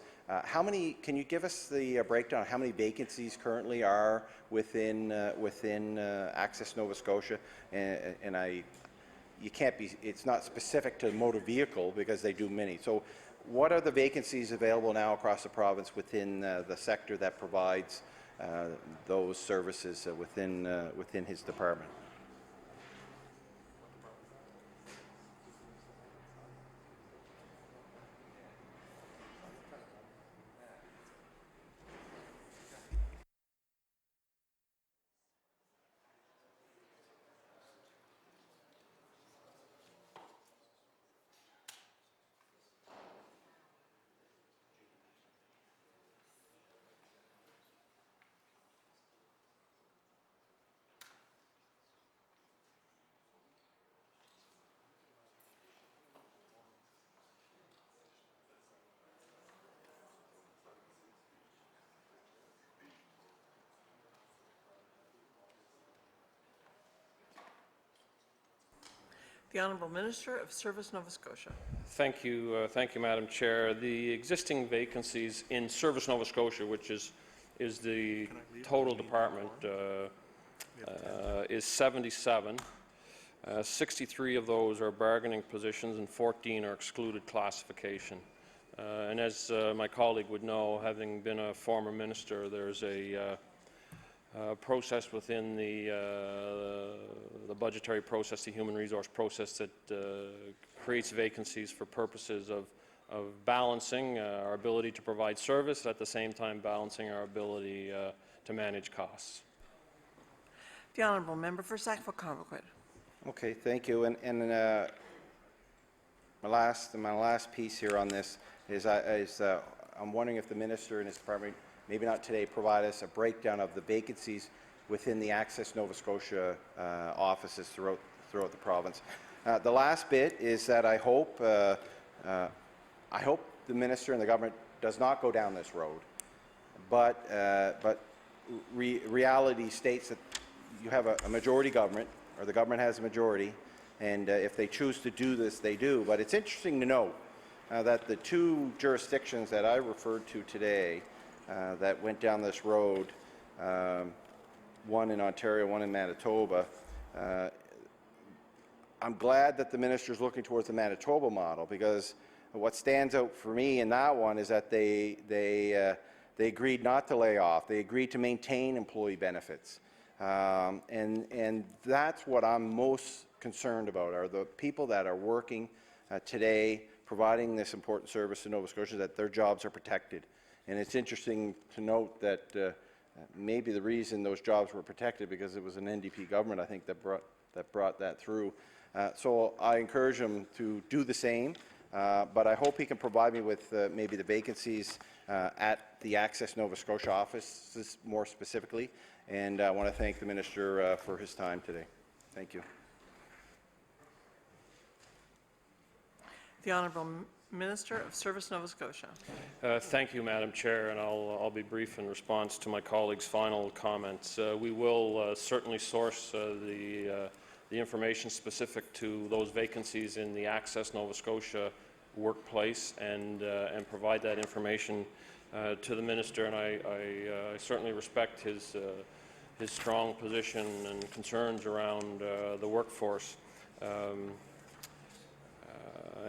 can you give us the breakdown of how many vacancies currently are within Access Nova Scotia? It's not specific to motor vehicle because they do many. So what are the vacancies available now across the province within the sector that provides those services within his department? The Honourable Minister of Service, Nova Scotia. Thank you, Madam Chair. The existing vacancies in Service Nova Scotia, which is the total department, is 77. 63 of those are bargaining positions and 14 are excluded classification. And as my colleague would know, having been a former minister, there's a process within the budgetary process, the human resource process, that creates vacancies for purposes of balancing our ability to provide service, at the same time balancing our ability to manage costs. The honourable member for Sackville-Cobequid. Okay, thank you. And my last piece here on this is I'm wondering if the minister and his department, maybe not today, provide us a breakdown of the vacancies within the Access Nova Scotia offices throughout the province. The last bit is that I hope the minister and the government does not go down this road, but reality states that you have a majority government, or the government has a majority, and if they choose to do this, they do. But it's interesting to note that the two jurisdictions that I referred to today that went down this road, one in Ontario, one in Manitoba, I'm glad that the minister is looking towards the Manitoba model, because what stands out for me in that one is that they agreed not to lay off. They agreed to maintain employee benefits. And that's what I'm most concerned about, are the people that are working today, providing this important service to Nova Scotia, that their jobs are protected. And it's interesting to note that maybe the reason those jobs were protected because it was an NDP government, I think, that brought that through. So I encourage him to do the same, but I hope he can provide me with maybe the vacancies at the Access Nova Scotia offices more specifically. And I want to thank the minister for his time today. Thank you. The Honourable Minister of Service Nova Scotia. Thank you, Madam Chair, and I'll be brief in response to my colleague's final comments. We will certainly source the information specific to those vacancies in the Access Nova Scotia workplace and provide that information to the Minister, and I certainly respect his strong position and concerns around the workforce.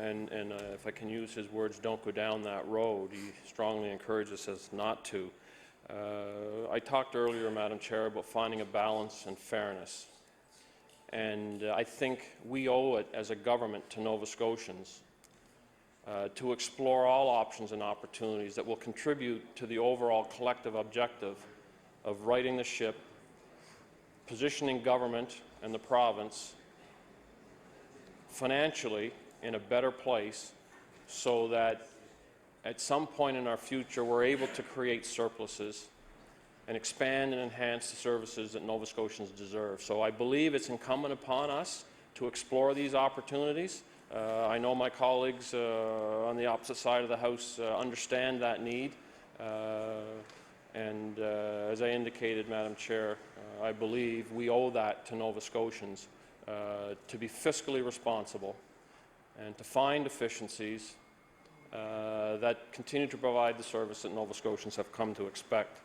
And if I can use his words, don't go down that road. He strongly encourages us not to. I talked earlier, Madam Chair, about finding a balance and fairness. And I think we owe it as a government to Nova Scotians to explore all options and opportunities that will contribute to the overall collective objective of righting the ship, positioning government and the province financially in a better place, so that at some point in our future we're able to create surpluses and expand and enhance the services that Nova Scotians deserve. So I believe it's incumbent upon us to explore these opportunities. I know my colleagues on the opposite side of the House understand that need. And as I indicated, Madam Chair, I believe we owe that to Nova Scotians to be fiscally responsible and to find efficiencies that continue to provide the service that Nova Scotians have come to expect.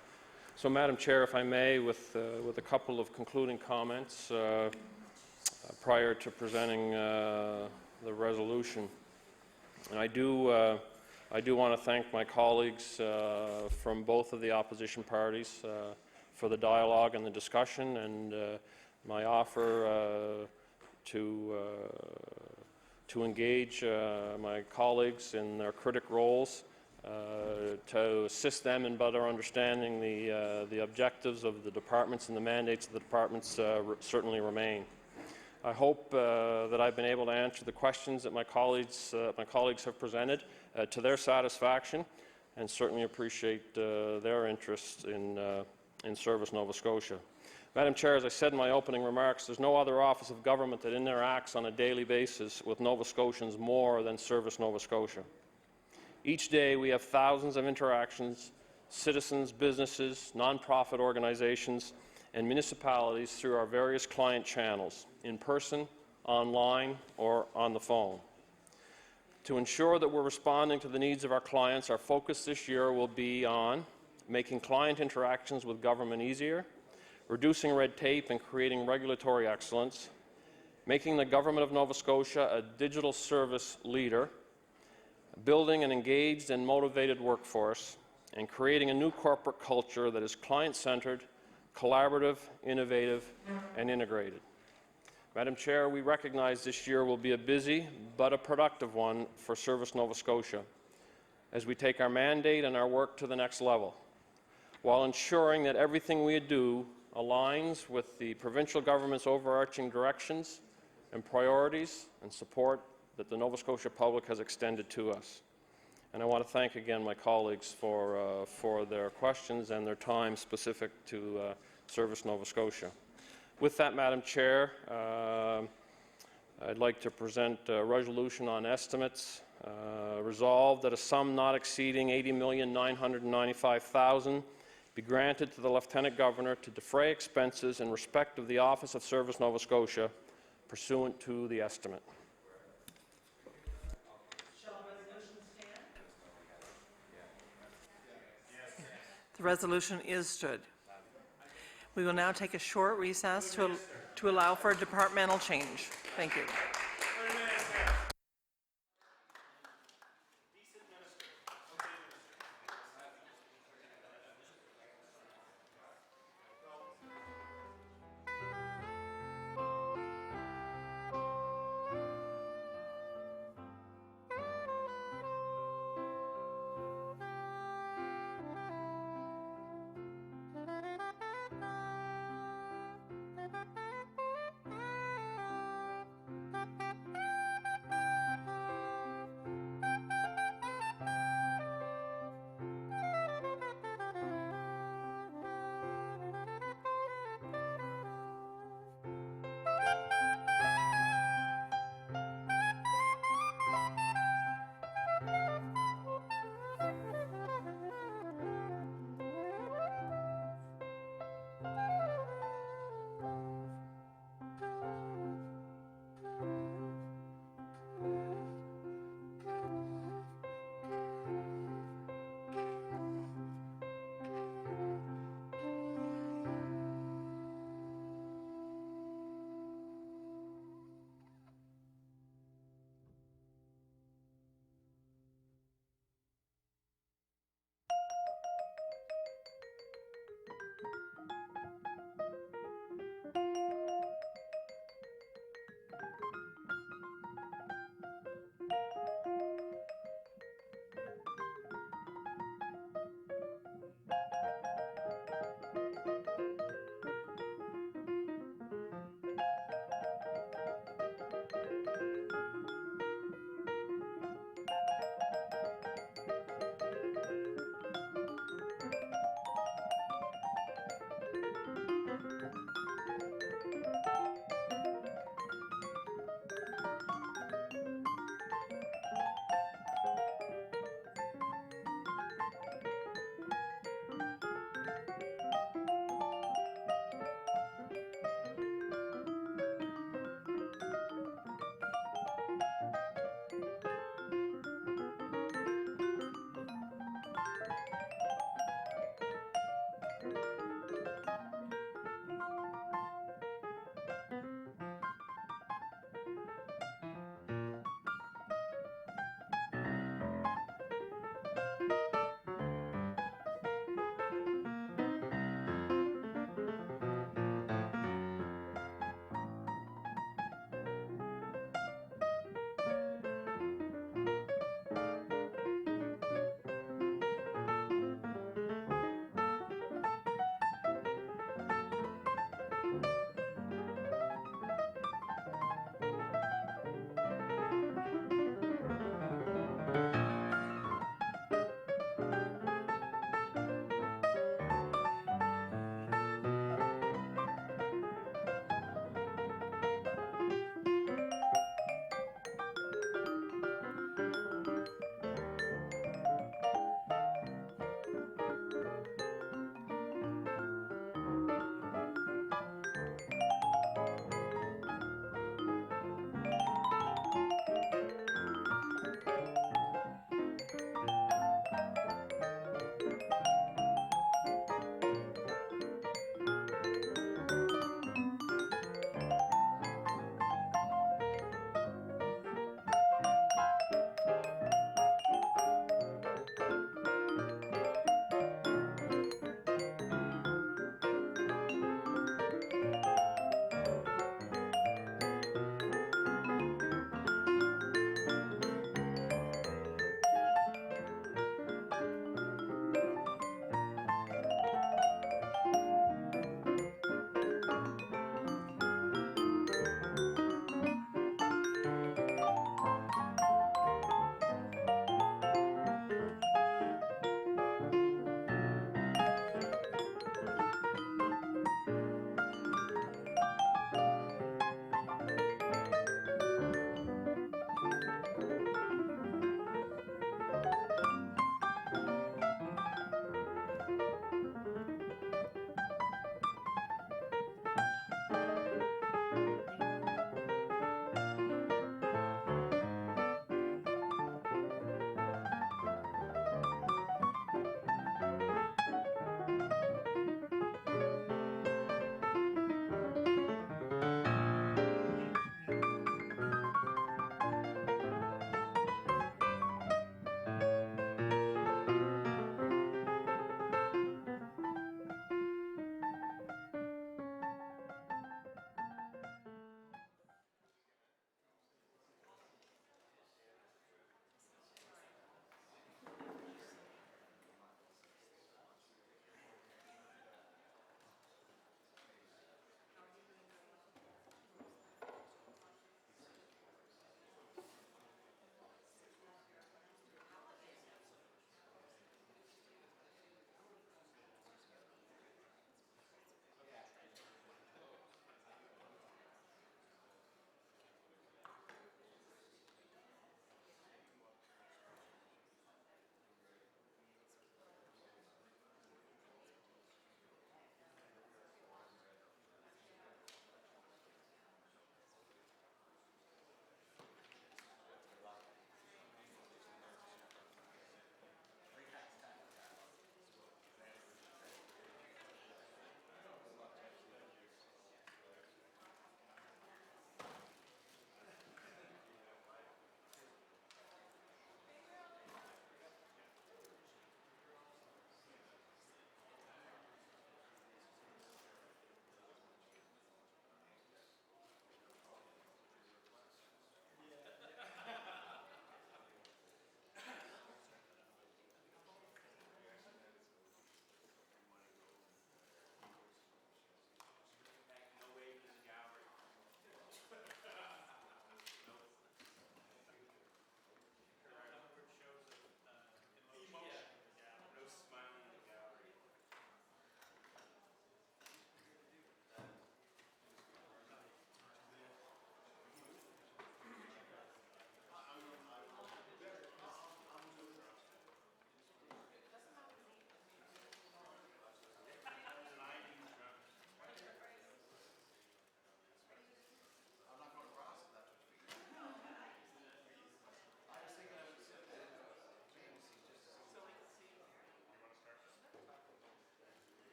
So, Madam Chair, if I may, with a couple of concluding comments prior to presenting the resolution. And I do want to thank my colleagues from both of the opposition parties for the dialogue and the discussion, and my offer to engage my colleagues in their critic roles, to assist them in better understanding the objectives of the departments and the mandates of the departments certainly remain. I hope that I've been able to answer the questions that my colleagues have presented to their satisfaction, and certainly appreciate their interest in Service Nova Scotia. Madam Chair, as I said in my opening remarks, there's no other office of government that interacts on a daily basis with Nova Scotians more than Service Nova Scotia. Each day we have thousands of interactions, citizens, businesses, non-profit organizations, and municipalities through our various client channels, in person, online, or on the phone. To ensure that we're responding to the needs of our clients, our focus this year will be on making client interactions with government easier, reducing red tape and creating regulatory excellence, making the Government of Nova Scotia a digital service leader, building an engaged and motivated workforce, and creating a new corporate culture that is client-centered, collaborative, innovative, and integrated. Madam Chair, we recognize this year will be a busy but a productive one for Service Nova Scotia as we take our mandate and our work to the next level. while ensuring that everything we do aligns with the provincial government's overarching directions and priorities and support that the Nova Scotia public has extended to us. And I want to thank again my colleagues for their questions and their time specific to Service Nova Scotia. With that, Madam Chair, I'd like to present a resolution on estimates. Resolved that a sum not exceeding $80,995,000 be granted to the Lieutenant Governor to defray expenses in respect of the Office of Service Nova Scotia pursuant to the estimate. The resolution is stood. We will now take a short recess to allow for a departmental change. Thank you.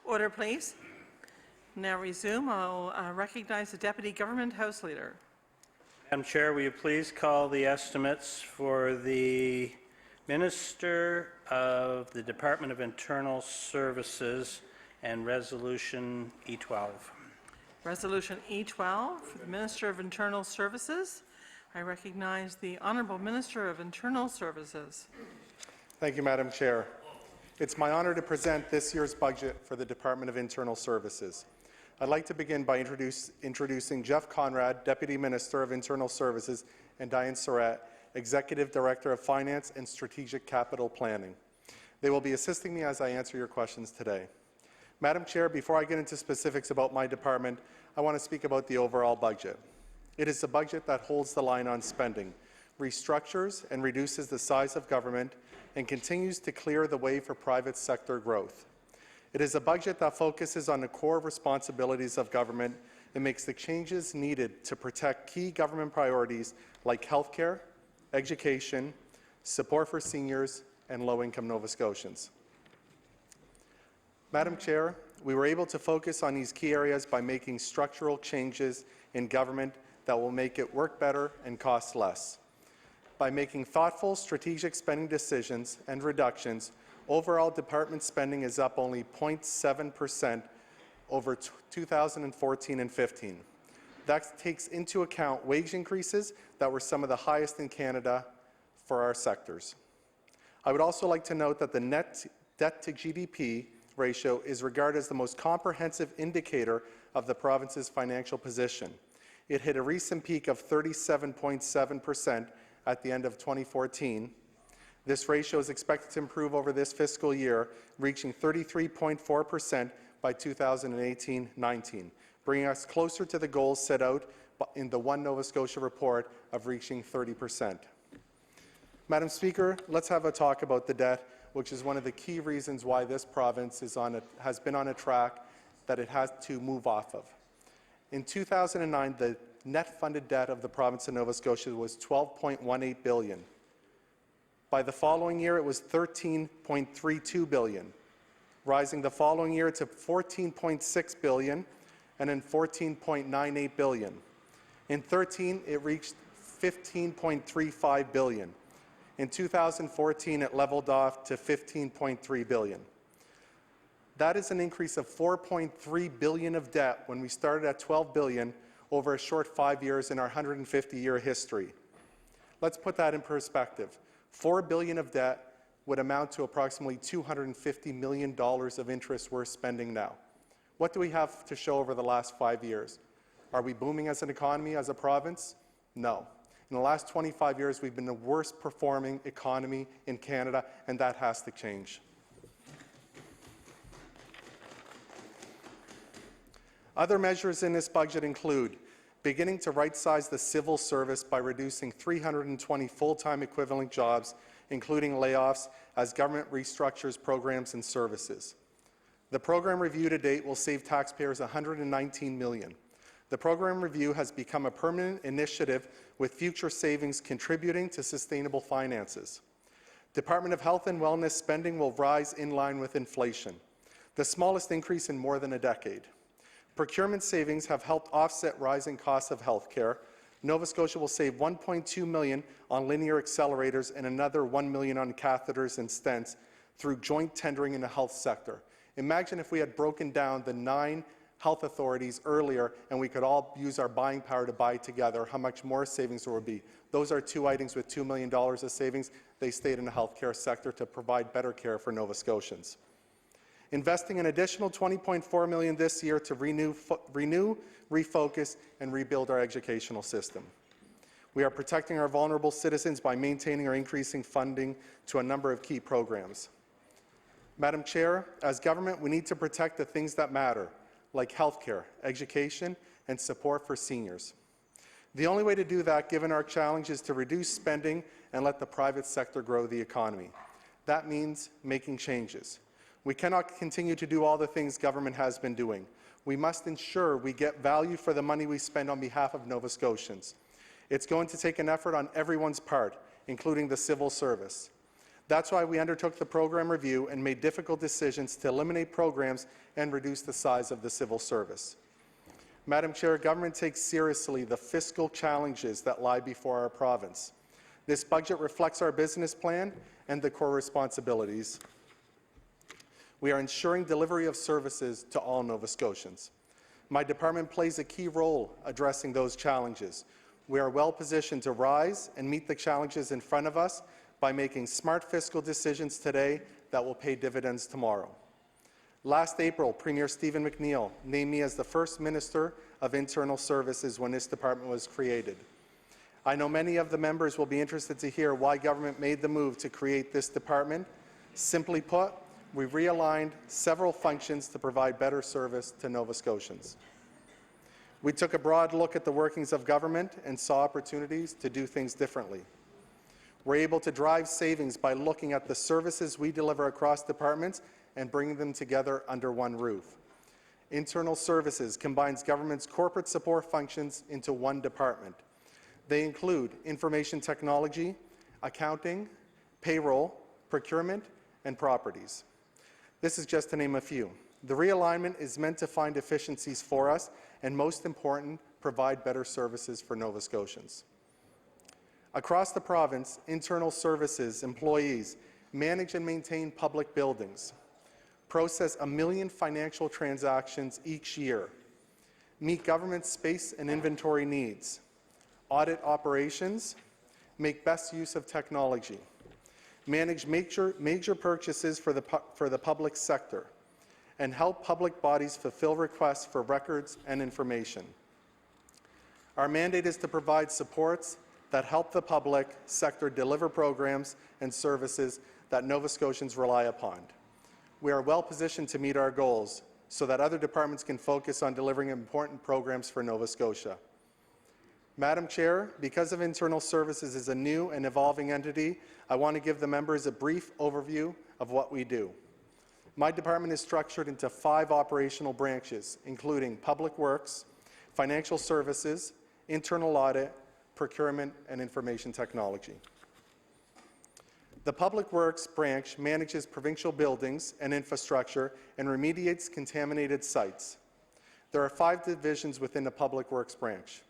Order, please. Now resume. I'll recognize the Deputy Government House Leader. Madam Chair, will you please call the estimates for the Minister of the Department of Internal Services and Resolution E12? Resolution E12 for the Minister of Internal Services. I recognize the Honourable Minister of Internal Services. Thank you, Madam Chair. It's my honour to present this year's budget for the Department of Internal Services. I'd like to begin by introducing Jeff Conrad, Deputy Minister of Internal Services, and Diane Surratt, Executive Director of Finance and Strategic Capital Planning. They will be assisting me as I answer your questions today. Madam Chair, before I get into specifics about my department, I want to speak about the overall budget. It is a budget that holds the line on spending, restructures and reduces the size of government, and continues to clear the way for private sector growth. It is a budget that focuses on the core responsibilities of government and makes the changes needed to protect key government priorities like healthcare, education, support for seniors, and low-income Nova Scotians. Madam Chair, we were able to focus on these key areas by making structural changes in government that will make it work better and cost less. By making thoughtful, strategic spending decisions and reductions, overall department spending is up only 0.7% over 2014 and 15. That takes into account wage increases that were some of the highest in Canada for our sectors. I would also like to note that the net debt to GDP ratio is regarded as the most comprehensive indicator of the province's financial position. It hit a recent peak of 37.7% at the end of 2014. This ratio is expected to improve over this fiscal year, reaching 33.4% by 2018-19, bringing us closer to the goals set out in the One Nova Scotia report of reaching 30%. Madam Speaker, let's have a talk about the debt, which is one of the key reasons why this province has been on a track that it has to move off of. In 2009, the net funded debt of the province of Nova Scotia was $12.18 billion. By the following year, it was $13.32 billion, rising the following year to $14.6 billion, and then $14.98 billion. In 2013, it reached $15.35 billion. In 2014, it leveled off to $15.3 billion. That is an increase of $4.3 billion of debt when we started at $12 billion over a short 5 years in our 150-year history. Let's put that in perspective. $4 billion of debt would amount to approximately $250 million of interest we're spending now. What do we have to show over the last 5 years? Are we booming as an economy, as a province? No. In the last 25 years, we've been the worst performing economy in Canada, and that has to change. Other measures in this budget include beginning to right-size the civil service by reducing 320 full-time equivalent jobs, including layoffs, as government restructures programs and services. The program review to date will save taxpayers $119 million. The program review has become a permanent initiative with future savings contributing to sustainable finances. Department of Health and Wellness spending will rise in line with inflation, the smallest increase in more than a decade. Procurement savings have helped offset rising costs of health care. Nova Scotia will save $1.2 million on linear accelerators and another $1 million on catheters and stents through joint tendering in the health sector. Imagine if we had broken down the 9 health authorities earlier and we could all use our buying power to buy together, how much more savings there would be. Those are 2 items with $2 million of savings. They stayed in the healthcare sector to provide better care for Nova Scotians. Investing an additional $20.4 million this year to renew, refocus, and rebuild our educational system. We are protecting our vulnerable citizens by maintaining or increasing funding to a number of key programs. Madam Chair, as government, we need to protect the things that matter, like healthcare, education, and support for seniors. The only way to do that, given our challenge, is to reduce spending and let the private sector grow the economy. That means making changes. We cannot continue to do all the things government has been doing. We must ensure we get value for the money we spend on behalf of Nova Scotians. It's going to take an effort on everyone's part, including the civil service. That's why we undertook the program review and made difficult decisions to eliminate programs and reduce the size of the civil service. Madam Chair, government takes seriously the fiscal challenges that lie before our province. This budget reflects our business plan and the core responsibilities. We are ensuring delivery of services to all Nova Scotians. My department plays a key role addressing those challenges. We are well positioned to rise and meet the challenges in front of us by making smart fiscal decisions today that will pay dividends tomorrow. Last April, Premier Stephen McNeil named me as the first Minister of Internal Services when this department was created. I know many of the members will be interested to hear why government made the move to create this department. Simply put, we realigned several functions to provide better service to Nova Scotians. We took a broad look at the workings of government and saw opportunities to do things differently. We're able to drive savings by looking at the services we deliver across departments and bringing them together under one roof. Internal Services combines government's corporate support functions into one department. They include information technology, accounting, payroll, procurement, and properties. This is just to name a few. The realignment is meant to find efficiencies for us and, most important, provide better services for Nova Scotians. Across the province, Internal Services employees manage and maintain public buildings, process 1 million financial transactions each year, meet government space and inventory needs, audit operations, make best use of technology, manage major purchases for the public sector, and help public bodies fulfill requests for records and information. Our mandate is to provide supports that help the public sector deliver programs and services that Nova Scotians rely upon. We are well positioned to meet our goals so that other departments can focus on delivering important programs for Nova Scotia. Madam Chair, because of Internal Services is a new and evolving entity, I want to give the members a brief overview of what we do. My department is structured into 5 operational branches, including Public Works, Financial Services, Internal Audit, Procurement, and Information Technology. The Public Works branch manages provincial buildings and infrastructure and remediates contaminated sites. There are 5 divisions within the Public Works branch.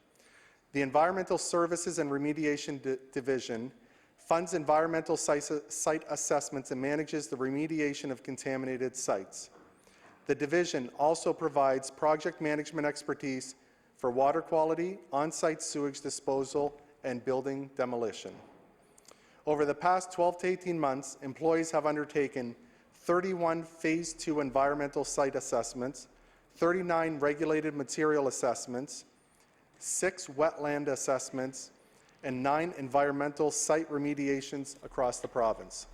The Environmental Services and Remediation Division funds environmental site assessments and manages the remediation of contaminated sites. The division also provides project management expertise for water quality, on-site sewage disposal, and building demolition. Over the past 12 to 18 months, employees have undertaken 31 Phase 2 environmental site assessments, 39 regulated material assessments, 6 wetland assessments, and 9 environmental site remediations across the province.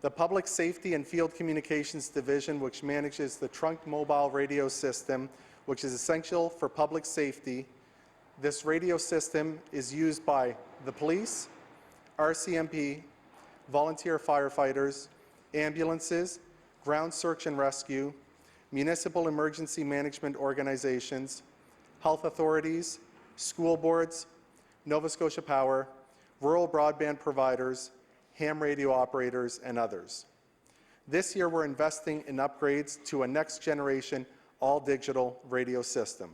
The Public Safety and Field Communications Division, which manages the trunk mobile radio system, which is essential for public safety. This radio system is used by the police, RCMP, volunteer firefighters, ambulances, ground search and rescue, municipal emergency management organizations, health authorities, school boards, Nova Scotia Power, rural broadband providers, ham radio operators, and others. This year, we're investing in upgrades to a next-generation all-digital radio system.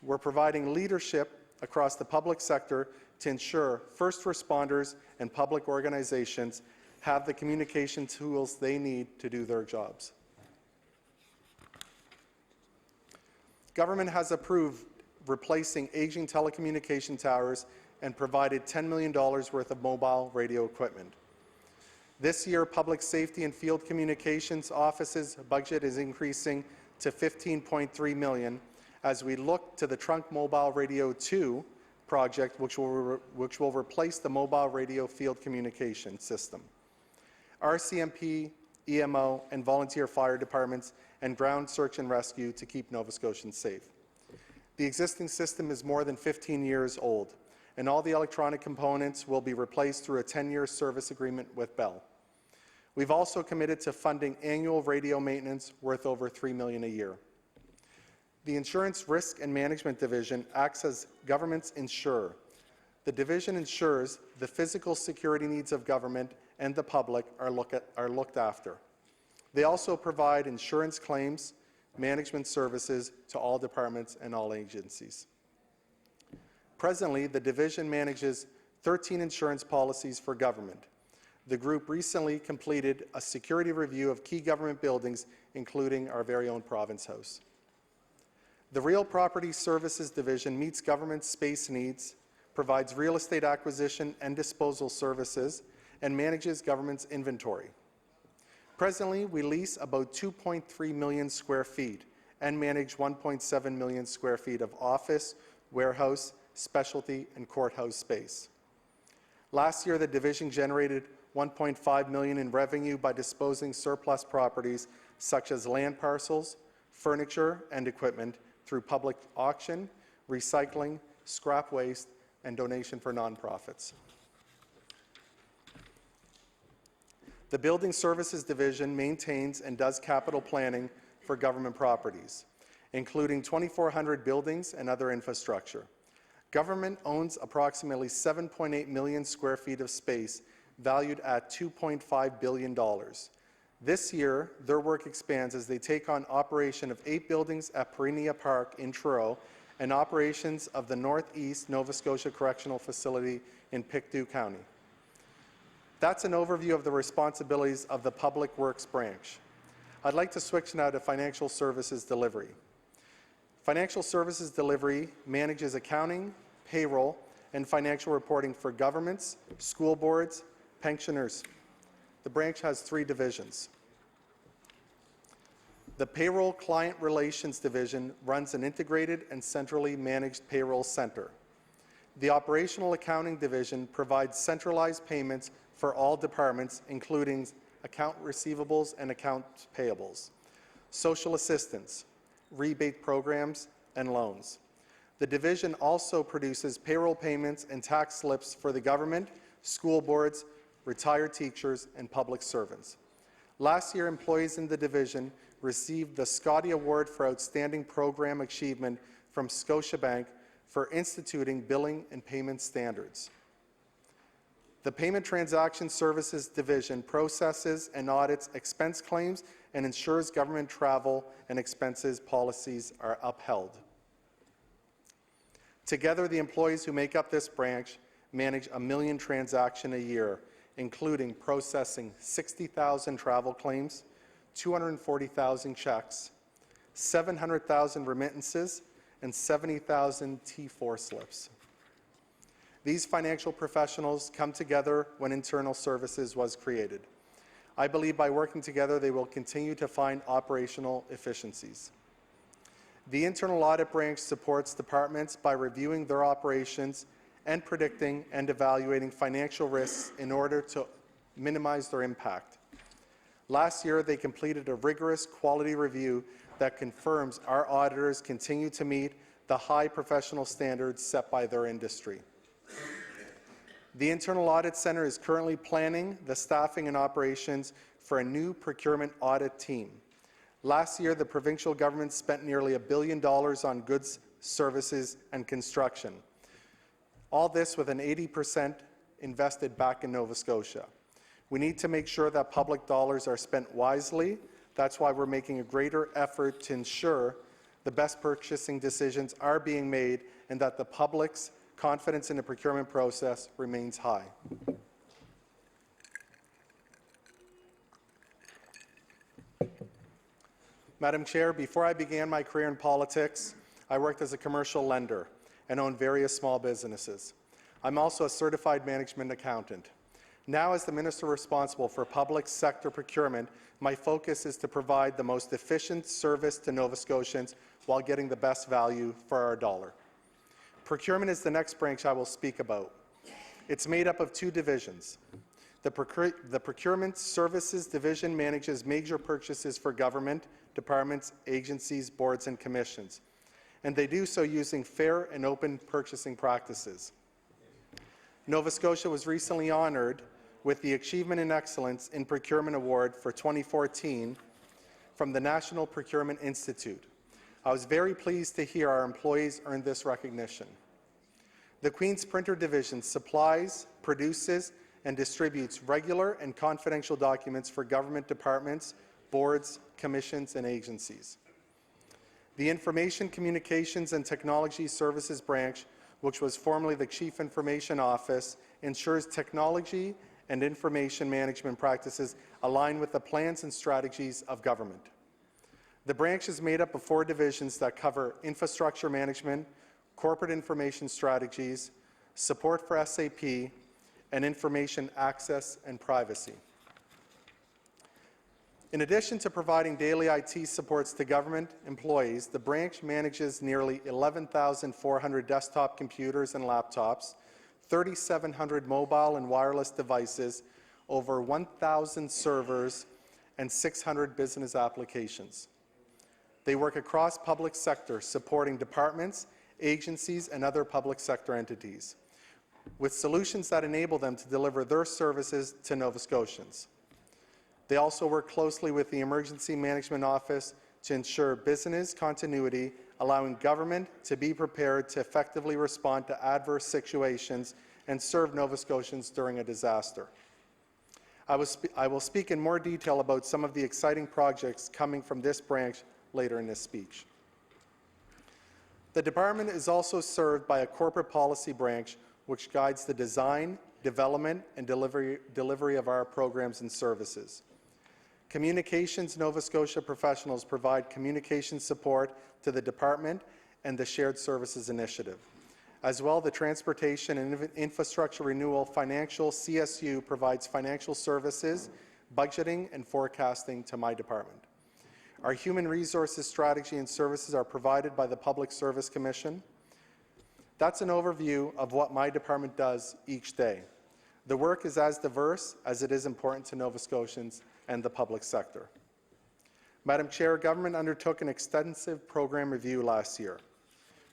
We're providing leadership across the public sector to ensure first responders and public organizations have the communication tools they need to do their jobs. Government has approved replacing aging telecommunication towers and provided $10 million worth of mobile radio equipment. This year, Public Safety and Field Communications Office's budget is increasing to $15.3 million as we look to the Trunk Mobile Radio 2 project, which will replace the mobile radio field communication system. RCMP, EMO, and volunteer fire departments and ground search and rescue to keep Nova Scotians safe. The existing system is more than 15 years old, and all the electronic components will be replaced through a 10-year service agreement with Bell. We've also committed to funding annual radio maintenance worth over $3 million a year. The Insurance Risk and Management Division acts as government's insurer. The division ensures the physical security needs of government and the public are looked after. They also provide insurance claims, management services to all departments and all agencies. Presently, the division manages 13 insurance policies for government. The group recently completed a security review of key government buildings, including our very own Province House. The Real Property Services Division meets government space needs, provides real estate acquisition and disposal services, and manages government's inventory. Presently, we lease about 2.3 million square feet and manage 1.7 million square feet of office, warehouse, specialty, and courthouse space. Last year, the division generated $1.5 million in revenue by disposing surplus properties such as land parcels, furniture, and equipment through public auction, recycling, scrap waste, and donation for nonprofits. The Building Services Division maintains and does capital planning for government properties, including 2,400 buildings and other infrastructure. Government owns approximately 7.8 million square feet of space, valued at $2.5 billion. This year, their work expands as they take on operation of 8 buildings at Perinia Park in Truro and operations of the Northeast Nova Scotia Correctional Facility in Pictou County. That's an overview of the responsibilities of the Public Works branch. I'd like to switch now to Financial Services Delivery. Financial Services Delivery manages accounting, payroll, and financial reporting for governments, school boards, pensioners. The branch has 3 divisions. The Payroll Client Relations Division runs an integrated and centrally managed payroll center. The Operational Accounting Division provides centralized payments for all departments, including account receivables and accounts payables, social assistance, rebate programs, and loans. The division also produces payroll payments and tax slips for the government, school boards, retired teachers, and public servants. Last year, employees in the division received the Scotia Award for Outstanding Program Achievement from Scotiabank for instituting billing and payment standards. The Payment Transaction Services Division processes and audits expense claims and ensures government travel and expenses policies are upheld. Together, the employees who make up this branch manage 1 million transactions a year, including processing 60,000 travel claims, 240,000 checks, 700,000 remittances, and 70,000 T4 slips. These financial professionals come together when Internal Services was created. I believe by working together, they will continue to find operational efficiencies. The Internal Audit Branch supports departments by reviewing their operations and predicting and evaluating financial risks in order to minimize their impact. Last year, they completed a rigorous quality review that confirms our auditors continue to meet the high professional standards set by their industry. The Internal Audit Centre is currently planning the staffing and operations for a new procurement audit team. Last year, the provincial government spent nearly $1 billion on goods, services, and construction. All this with an 80% invested back in Nova Scotia. We need to make sure that public dollars are spent wisely. That's why we're making a greater effort to ensure the best purchasing decisions are being made and that the public's confidence in the procurement process remains high. Madam Chair, before I began my career in politics, I worked as a commercial lender and owned various small businesses. I'm also a certified management accountant. Now, as the Minister responsible for public sector procurement, my focus is to provide the most efficient service to Nova Scotians while getting the best value for our dollar. Procurement is the next branch I will speak about. It's made up of 2 divisions. The Procurement Services Division manages major purchases for government, departments, agencies, boards, and commissions, and they do so using fair and open purchasing practices. Nova Scotia was recently honoured with the Achievement in Excellence in Procurement Award for 2014 from the National Procurement Institute. I was very pleased to hear our employees earn this recognition. The Queen's Printer Division supplies, produces, and distributes regular and confidential documents for government departments, boards, commissions, and agencies. The Information, Communications, and Technology Services Branch, which was formerly the Chief Information Office, ensures technology and information management practices align with the plans and strategies of government. The branch is made up of 4 divisions that cover infrastructure management, corporate information strategies, support for SAP, and information access and privacy. In addition to providing daily IT supports to government employees, the branch manages nearly 11,400 desktop computers and laptops, 3,700 mobile and wireless devices, over 1,000 servers, and 600 business applications. They work across public sector, supporting departments, agencies, and other public sector entities, with solutions that enable them to deliver their services to Nova Scotians. They also work closely with the Emergency Management Office to ensure business continuity, allowing government to be prepared to effectively respond to adverse situations and serve Nova Scotians during a disaster. I will speak in more detail about some of the exciting projects coming from this branch later in this speech. The department is also served by a corporate policy branch which guides the design, development, and delivery of our programs and services. Communications Nova Scotia professionals provide communication support to the department and the Shared Services Initiative. As well, the Transportation and Infrastructure Renewal Financial CSU provides financial services, budgeting, and forecasting to my department. Our human resources strategy and services are provided by the Public Service Commission. That's an overview of what my department does each day. The work is as diverse as it is important to Nova Scotians and the public sector. Madam Chair, government undertook an extensive program review last year.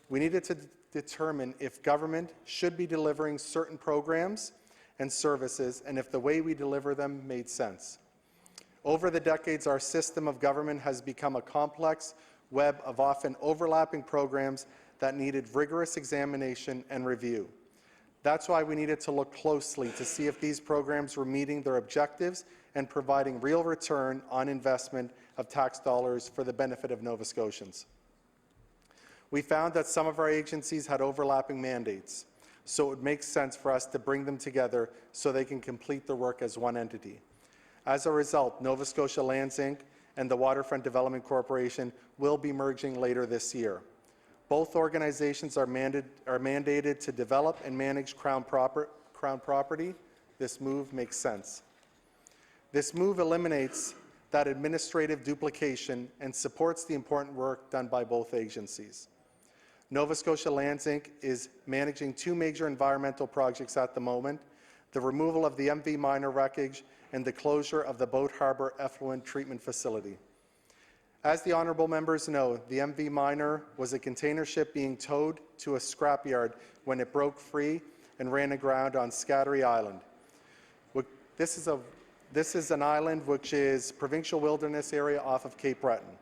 We needed to determine if government should be delivering certain programs and services and if the way we deliver them made sense. Over the decades, our system of government has become a complex web of often overlapping programs that needed rigorous examination and review. That's why we needed to look closely to see if these programs were meeting their objectives and providing real return on investment of tax dollars for the benefit of Nova Scotians. We found that some of our agencies had overlapping mandates, so it would make sense for us to bring them together so they can complete their work as one entity. As a result, Nova Scotia Lands Inc. and the Waterfront Development Corporation will be merging later this year. Both organizations are mandated to develop and manage Crown property. This move makes sense. This move eliminates that administrative duplication and supports the important work done by both agencies. Nova Scotia Lands Inc. is managing 2 major environmental projects at the moment: the removal of the MV Minor wreckage and the closure of the Boat Harbour Effluent Treatment Facility. As the honourable members know, the MV Minor was a container ship being towed to a scrapyard when it broke free and ran aground on Scattery Island. This is an island which is provincial wilderness area off of Cape Breton.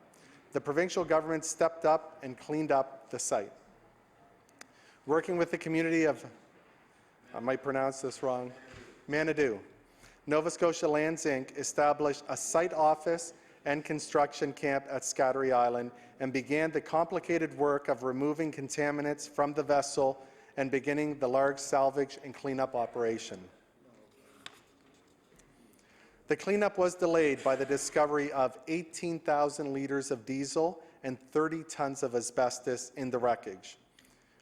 The provincial government stepped up and cleaned up the site. Working with the community of, I might pronounce this wrong, Manitou, Nova Scotia Lands Inc. established a site office and construction camp at Scattery Island and began the complicated work of removing contaminants from the vessel and beginning the large salvage and cleanup operation. The cleanup was delayed by the discovery of 18,000 litres of diesel and 30 tons of asbestos in the wreckage.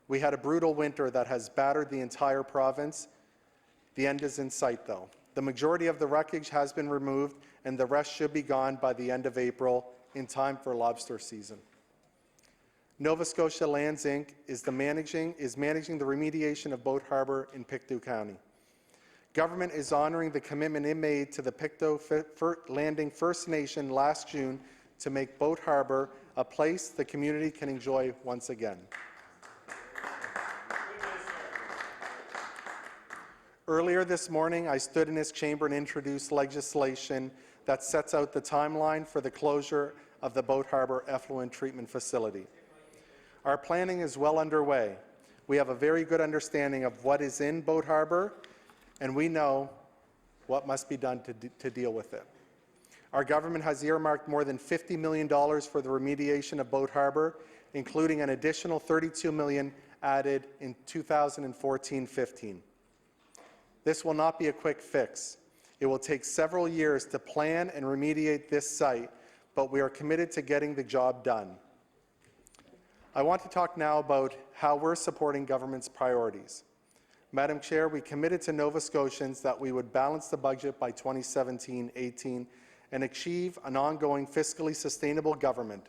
We had a brutal winter that has battered the entire province. The end is in sight, though. The majority of the wreckage has been removed, and the rest should be gone by the end of April, in time for lobster season. Nova Scotia Lands Inc. is managing the remediation of Boat Harbour in Pictou County. Government is honouring the commitment it made to the Pictou Landing First Nation last June to make Boat Harbour a place the community can enjoy once again. Earlier this morning, I stood in this chamber and introduced legislation that sets out the timeline for the closure of the Boat Harbour Effluent Treatment Facility. Our planning is well underway. We have a very good understanding of what is in Boat Harbour, and we know what must be done to deal with it. Our government has earmarked more than $50 million for the remediation of Boat Harbour, including an additional $32 million added in 2014-15. This will not be a quick fix. It will take several years to plan and remediate this site, but we are committed to getting the job done. I want to talk now about how we're supporting government's priorities. Madam Chair, we committed to Nova Scotians that we would balance the budget by 2017-18 and achieve an ongoing fiscally sustainable government.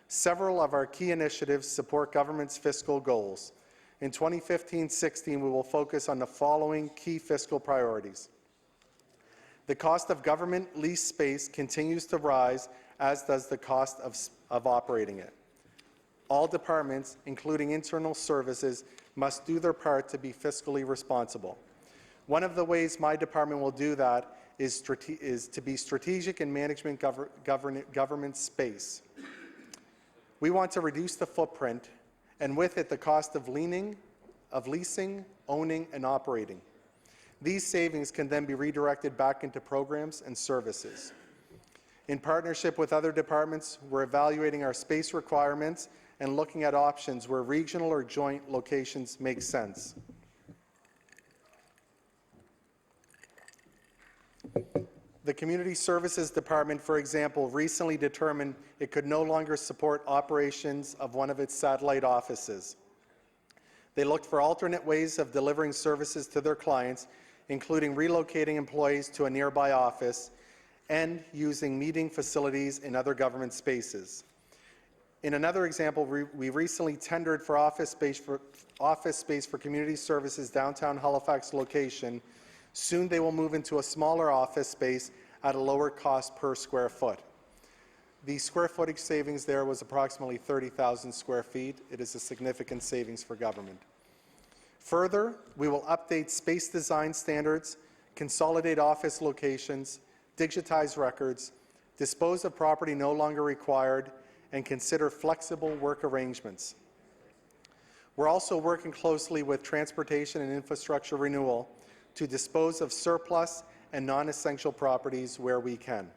Several of our key initiatives support government's fiscal goals. In 2015-16, we will focus on the following key fiscal priorities. The cost of government leased space continues to rise, as does the cost of operating it. All departments, including internal services, must do their part to be fiscally responsible. One of the ways my department will do that is to be strategic in management government space. We want to reduce the footprint, and with it the cost of leasing, owning, and operating. These savings can then be redirected back into programs and services. In partnership with other departments, we're evaluating our space requirements and looking at options where regional or joint locations make sense. The Community Services Department, for example, recently determined it could no longer support operations of one of its satellite offices. They looked for alternate ways of delivering services to their clients, including relocating employees to a nearby office and using meeting facilities in other government spaces. In another example, we recently tendered for office space for Community Services downtown Halifax location. Soon they will move into a smaller office space at a lower cost per square foot. The square footage savings there was approximately 30,000 square feet. It is a significant savings for government. Further, we will update space design standards, consolidate office locations, digitize records, dispose of property no longer required, and consider flexible work arrangements. We're also working closely with Transportation and Infrastructure Renewal to dispose of surplus and non-essential properties where we can.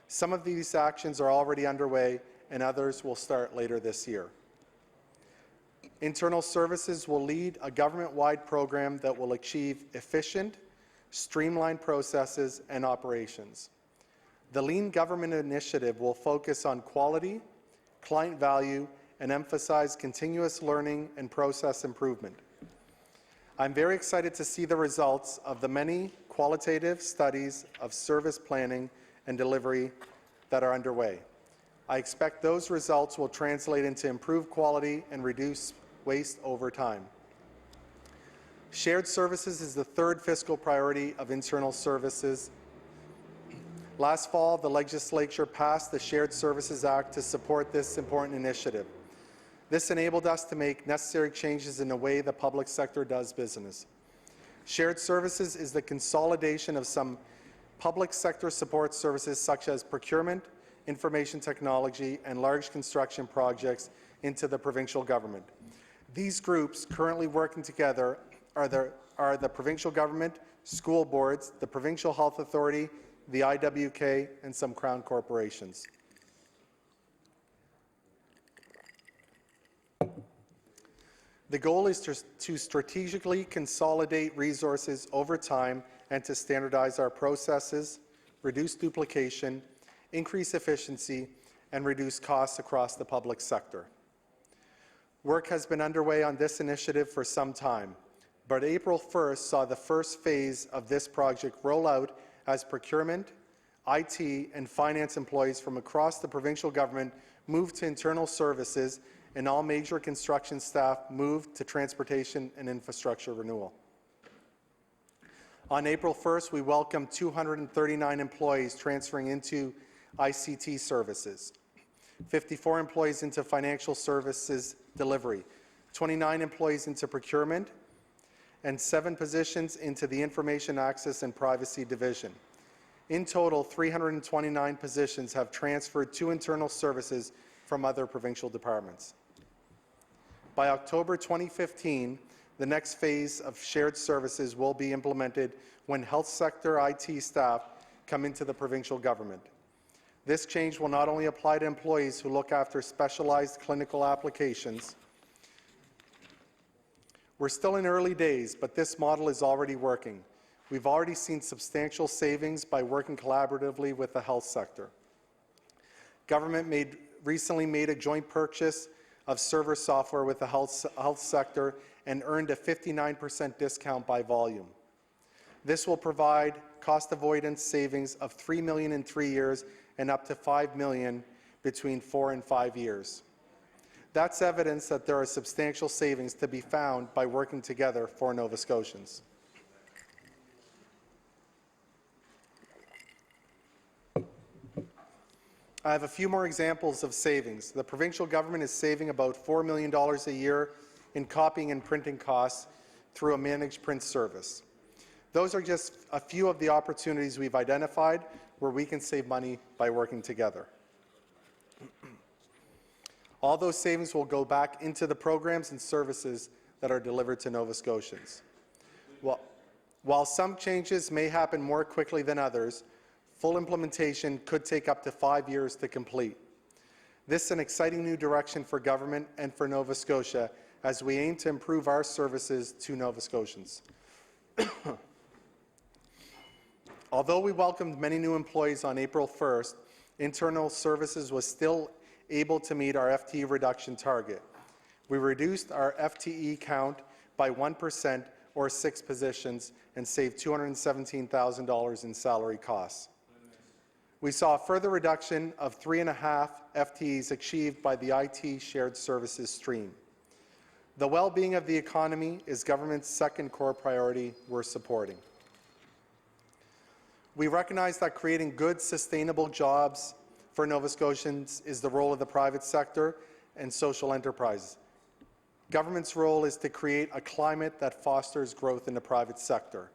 Some of these actions are already underway, and others will start later this year. Internal Services will lead a government-wide program that will achieve efficient, streamlined processes and operations. The Lean Government Initiative will focus on quality, client value, and emphasize continuous learning and process improvement. I'm very excited to see the results of the many qualitative studies of service planning and delivery that are underway. I expect those results will translate into improved quality and reduce waste over time. Shared services is the third fiscal priority of Internal Services. Last fall, the legislature passed the Shared Services Act to support this important initiative. This enabled us to make necessary changes in the way the public sector does business. Shared services is the consolidation of some public sector support services such as procurement, information technology, and large construction projects into the provincial government. These groups currently working together are the provincial government, school boards, the Provincial Health Authority, the IWK, and some Crown corporations. The goal is to strategically consolidate resources over time and to standardize our processes, reduce duplication, increase efficiency, and reduce costs across the public sector. Work has been underway on this initiative for some time, but April 1st saw the first phase of this project roll out as procurement, IT, and finance employees from across the provincial government moved to internal services, and all major construction staff moved to Transportation and Infrastructure Renewal. On April 1st, we welcomed 239 employees transferring into ICT services, 54 employees into financial services delivery, 29 employees into procurement, and 7 positions into the Information Access and Privacy Division. In total, 329 positions have transferred to internal services from other provincial departments. By October 2015, the next phase of shared services will be implemented when health sector IT staff come into the provincial government. This change will not only apply to employees who look after specialized clinical applications. We're still in early days, but this model is already working. We've already seen substantial savings by working collaboratively with the health sector. Government recently made a joint purchase of server software with the health sector and earned a 59% discount by volume. This will provide cost avoidance savings of $3 million in 3 years and up to $5 million between 4 and 5 years. That's evidence that there are substantial savings to be found by working together for Nova Scotians. I have a few more examples of savings. The provincial government is saving about $4 million a year in copying and printing costs through a managed print service. Those are just a few of the opportunities we've identified where we can save money by working together. All those savings will go back into the programs and services that are delivered to Nova Scotians. While some changes may happen more quickly than others, full implementation could take up to 5 years to complete. This is an exciting new direction for government and for Nova Scotia as we aim to improve our services to Nova Scotians. Although we welcomed many new employees on April 1st, internal services was still able to meet our FTE reduction target. We reduced our FTE count by 1% or 6 positions and saved $217,000 in salary costs. We saw a further reduction of 3.5 FTEs achieved by the IT shared services stream. The well-being of the economy is government's second core priority we're supporting. We recognize that creating good, sustainable jobs for Nova Scotians is the role of the private sector and social enterprises. Government's role is to create a climate that fosters growth in the private sector.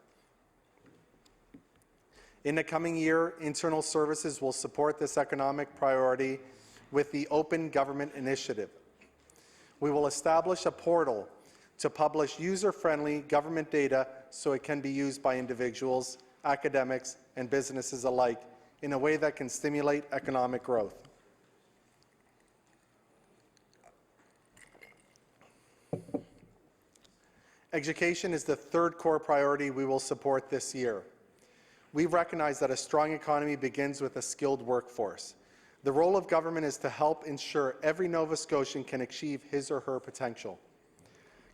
In the coming year, internal services will support this economic priority with the Open Government Initiative. We will establish a portal to publish user-friendly government data so it can be used by individuals, academics, and businesses alike in a way that can stimulate economic growth. Education is the third core priority we will support this year. We recognize that a strong economy begins with a skilled workforce. The role of government is to help ensure every Nova Scotian can achieve his or her potential.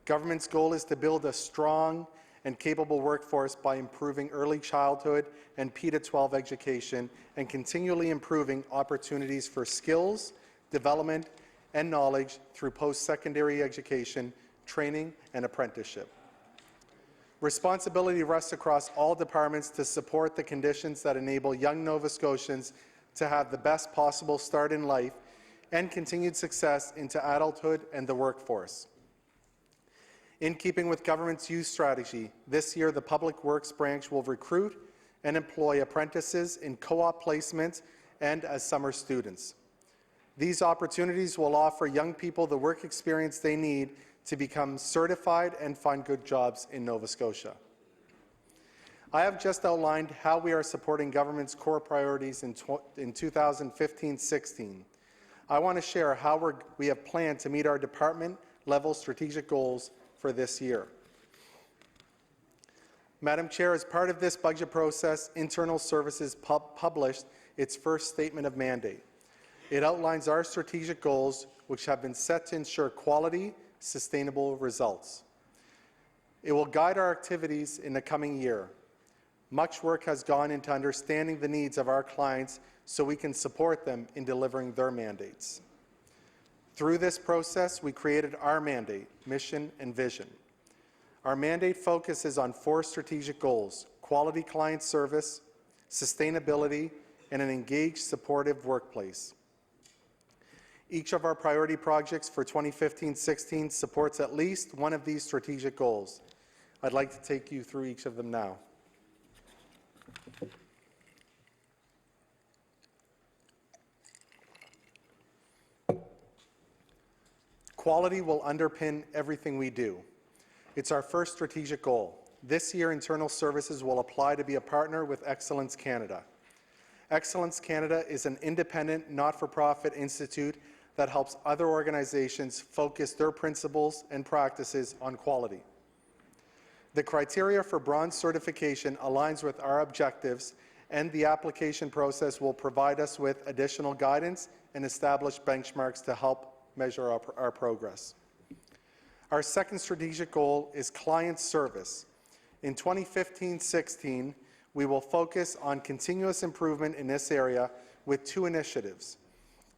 Government's goal is to build a strong and capable workforce by improving early childhood and P-12 education and continually improving opportunities for skills, development, and knowledge through post-secondary education, training, and apprenticeship. Responsibility rests across all departments to support the conditions that enable young Nova Scotians to have the best possible start in life and continued success into adulthood and the workforce. In keeping with government's youth strategy, this year the Public Works branch will recruit and employ apprentices in co-op placements and as summer students. These opportunities will offer young people the work experience they need to become certified and find good jobs in Nova Scotia. I have just outlined how we are supporting government's core priorities in 2015-16. I want to share how we have planned to meet our department-level strategic goals for this year. Madam Chair, as part of this budget process, Internal Services published its first statement of mandate. It outlines our strategic goals, which have been set to ensure quality, sustainable results. It will guide our activities in the coming year. Much work has gone into understanding the needs of our clients so we can support them in delivering their mandates. Through this process, we created our mandate, mission, and vision. Our mandate focuses on 4 strategic goals: quality client service, sustainability, and an engaged, supportive workplace. Each of our priority projects for 2015-16 supports at least one of these strategic goals. I'd like to take you through each of them now. Quality will underpin everything we do. It's our first strategic goal. This year, Internal Services will apply to be a partner with Excellence Canada. Excellence Canada is an independent, not-for-profit institute that helps other organizations focus their principles and practices on quality. The criteria for bronze certification aligns with our objectives, and the application process will provide us with additional guidance and establish benchmarks to help measure our progress. Our second strategic goal is client service. In 2015-16, we will focus on continuous improvement in this area with 2 initiatives,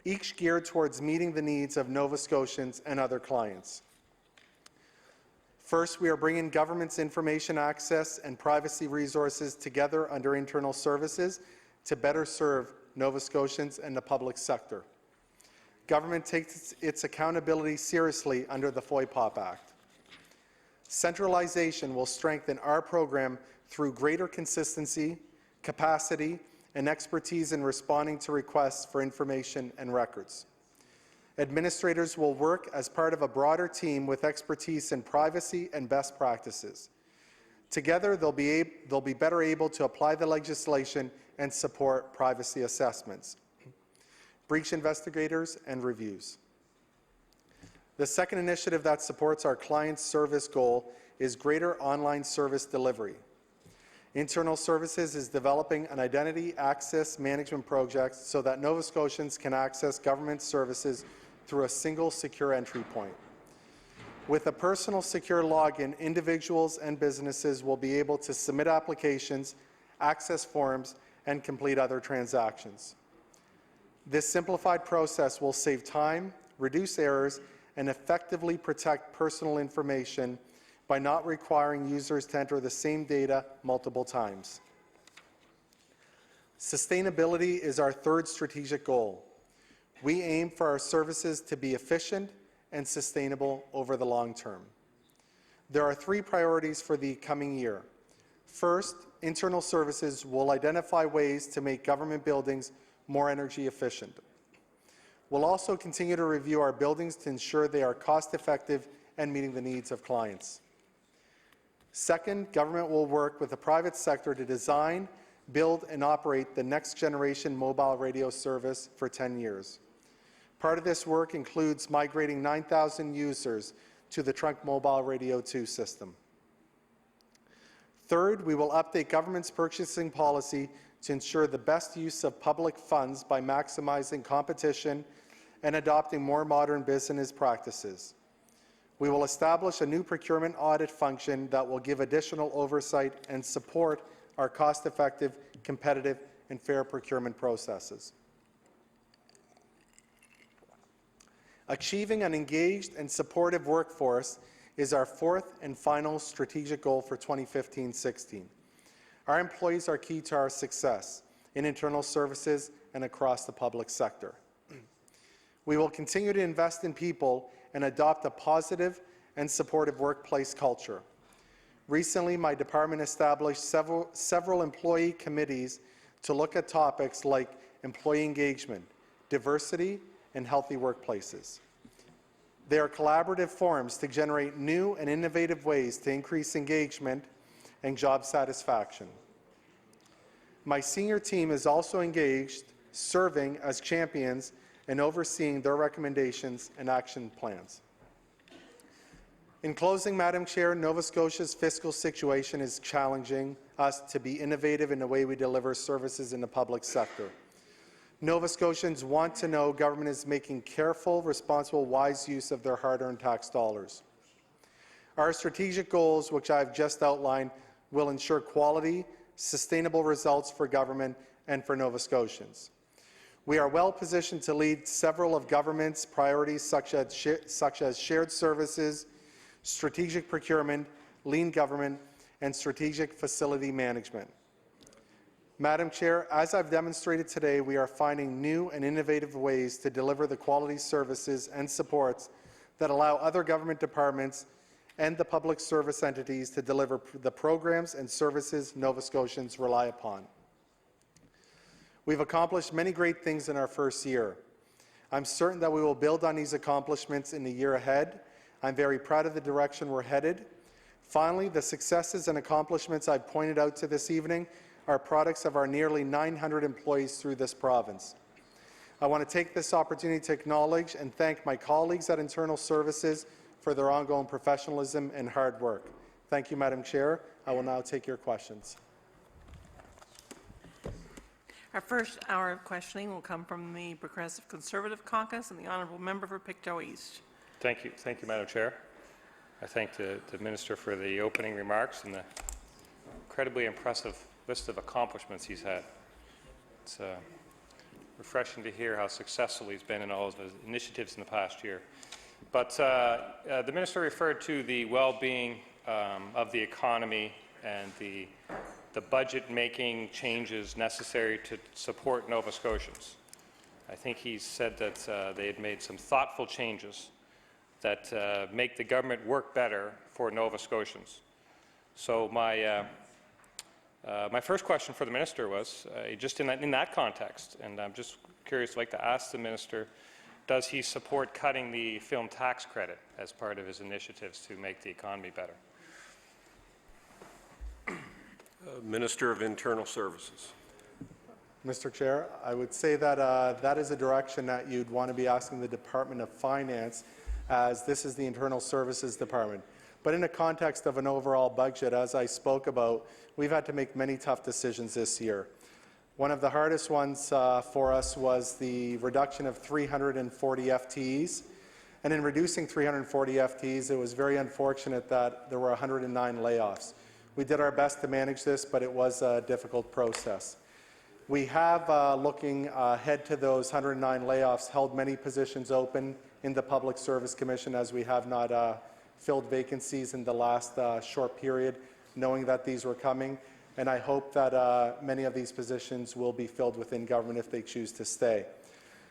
each geared towards meeting the needs of Nova Scotians and other clients. First, we are bringing government's information access and privacy resources together under Internal Services to better serve Nova Scotians and the public sector. Government takes its accountability seriously under the FOIPOP Act. Centralization will strengthen our program through greater consistency, capacity, and expertise in responding to requests for information and records. Administrators will work as part of a broader team with expertise in privacy and best practices. Together, they'll be better able to apply the legislation and support privacy assessments, breach investigators, and reviews. The second initiative that supports our client service goal is greater online service delivery. Internal Services is developing an identity access management project so that Nova Scotians can access government services through a single secure entry point. With a personal secure login, individuals and businesses will be able to submit applications, access forms, and complete other transactions. This simplified process will save time, reduce errors, and effectively protect personal information by not requiring users to enter the same data multiple times. Sustainability is our third strategic goal. We aim for our services to be efficient and sustainable over the long term. There are 3 priorities for the coming year. First, Internal Services will identify ways to make government buildings more energy efficient. We'll also continue to review our buildings to ensure they are cost-effective and meeting the needs of clients. Second, government will work with the private sector to design, build, and operate the next-generation mobile radio service for 10 years. Part of this work includes migrating 9,000 users to the Trunk Mobile Radio 2 system. Third, we will update government's purchasing policy to ensure the best use of public funds by maximizing competition and adopting more modern business practices. We will establish a new procurement audit function that will give additional oversight and support our cost-effective, competitive, and fair procurement processes. Achieving an engaged and supportive workforce is our fourth and final strategic goal for 2015-16. Our employees are key to our success in Internal Services and across the public sector. We will continue to invest in people and adopt a positive and supportive workplace culture. Recently, my department established several employee committees to look at topics like employee engagement, diversity, and healthy workplaces. They are collaborative forums to generate new and innovative ways to increase engagement and job satisfaction. My senior team is also engaged, serving as champions and overseeing their recommendations and action plans. In closing, Madam Chair, Nova Scotia's fiscal situation is challenging us to be innovative in the way we deliver services in the public sector. Nova Scotians want to know government is making careful, responsible, wise use of their hard-earned tax dollars. Our strategic goals, which I have just outlined, will ensure quality, sustainable results for government and for Nova Scotians. We are well positioned to lead several of government's priorities such as shared services, strategic procurement, lean government, and strategic facility management. Madam Chair, as I've demonstrated today, we are finding new and innovative ways to deliver the quality services and supports that allow other government departments and the public service entities to deliver the programs and services Nova Scotians rely upon. We've accomplished many great things in our first year. I'm certain that we will build on these accomplishments in the year ahead. I'm very proud of the direction we're headed. Finally, the successes and accomplishments I've pointed out to this evening are products of our nearly 900 employees through this province. I want to take this opportunity to acknowledge and thank my colleagues at Internal Services for their ongoing professionalism and hard work. Thank you, Madam Chair. I will now take your questions. Our first hour of questioning will come from the Progressive Conservative Caucus and the Honourable Member for Pictou East. Thank you, Madam Chair. I thank the Minister for the opening remarks and the incredibly impressive list of accomplishments he's had. It's refreshing to hear how successful he's been in all of his initiatives in the past year. But the Minister referred to the well-being of the economy and the budget-making changes necessary to support Nova Scotians. I think he said that they had made some thoughtful changes that make the government work better for Nova Scotians. So my first question for the Minister was, just in that context, and I'm just curious, I'd like to ask the Minister, does he support cutting the film tax credit as part of his initiatives to make the economy better? Minister of Internal Services. Mr. Chair, I would say that that is a direction that you'd want to be asking the Department of Finance, as this is the Internal Services Department. But in the context of an overall budget, as I spoke about, we've had to make many tough decisions this year. One of the hardest ones for us was the reduction of 340 FTEs. And in reducing 340 FTEs, it was very unfortunate that there were 109 layoffs. We did our best to manage this, but it was a difficult process. We have, looking ahead to those 109 layoffs, held many positions open in the Public Service Commission, as we have not filled vacancies in the last short period, knowing that these were coming. And I hope that many of these positions will be filled within government if they choose to stay.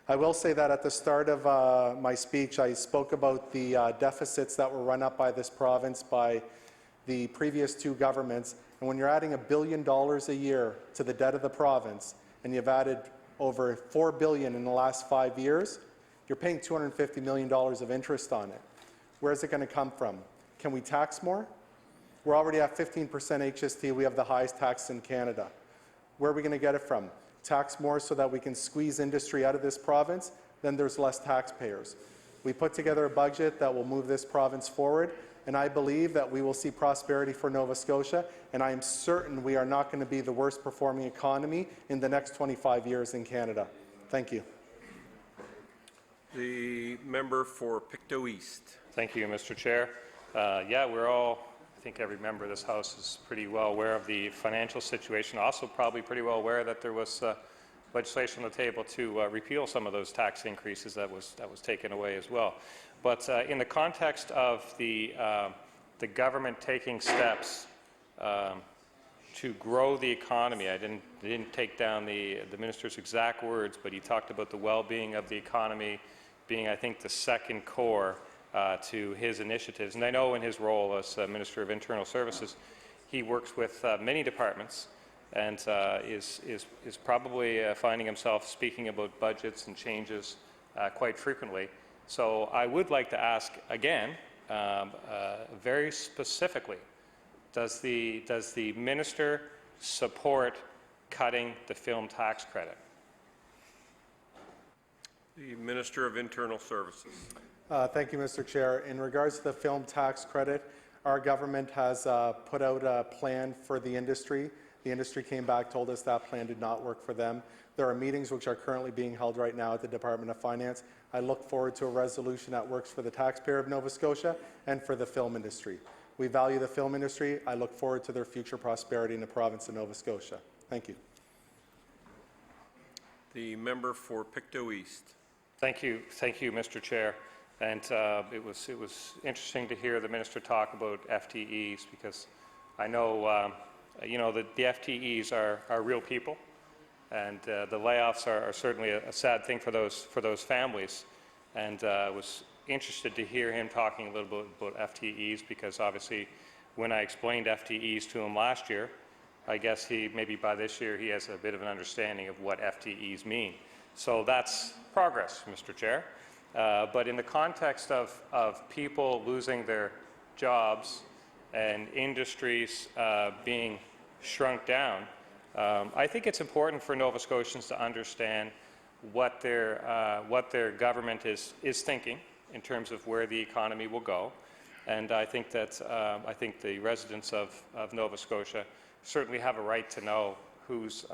I will say that at the start of my speech, I spoke about the deficits that were run up by this province by the previous two governments. And when you're adding $1 billion a year to the debt of the province, and you've added over $4 billion in the last 5 years, you're paying $250 million of interest on it. Where is it going to come from? Can we tax more? We're already at 15% HST. We have the highest tax in Canada. Where are we going to get it from? Tax more so that we can squeeze industry out of this province? Then there's less taxpayers. We put together a budget that will move this province forward, and I believe that we will see prosperity for Nova Scotia, and I am certain we are not going to be the worst performing economy in the next 25 years in Canada. Thank you. The member for Pictou East. Thank you, Mr. Chair. Yeah, we're all, I think every member of this House is pretty well aware of the financial situation, also probably pretty well aware that there was legislation on the table to repeal some of those tax increases that was taken away as well. But in the context of the government taking steps to grow the economy, I didn't take down the minister's exact words, but he talked about the well-being of the economy being, I think, the second core to his initiatives. And I know in his role as Minister of Internal Services, he works with many departments and is probably finding himself speaking about budgets and changes quite frequently. So I would like to ask again, very specifically, does the minister support cutting the film tax credit? The Minister of Internal Services. Thank you, Mr. Chair. In regards to the film tax credit, our government has put out a plan for the industry. The industry came back, told us that plan did not work for them. There are meetings which are currently being held right now at the Department of Finance. I look forward to a resolution that works for the taxpayer of Nova Scotia and for the film industry. We value the film industry. I look forward to their future prosperity in the province of Nova Scotia. Thank you. The member for Pictou East. Thank you, Mr. Chair. And it was interesting to hear the minister talk about FTEs, because I know the FTEs are real people, and the layoffs are certainly a sad thing for those families. And I was interested to hear him talking a little bit about FTEs, because obviously when I explained FTEs to him last year, I guess maybe by this year he has a bit of an understanding of what FTEs mean. So that's progress, Mr. Chair. But in the context of people losing their jobs and industries being shrunk down, I think it's important for Nova Scotians to understand what their government is thinking in terms of where the economy will go. And I think that the residents of Nova Scotia certainly have a right to know who's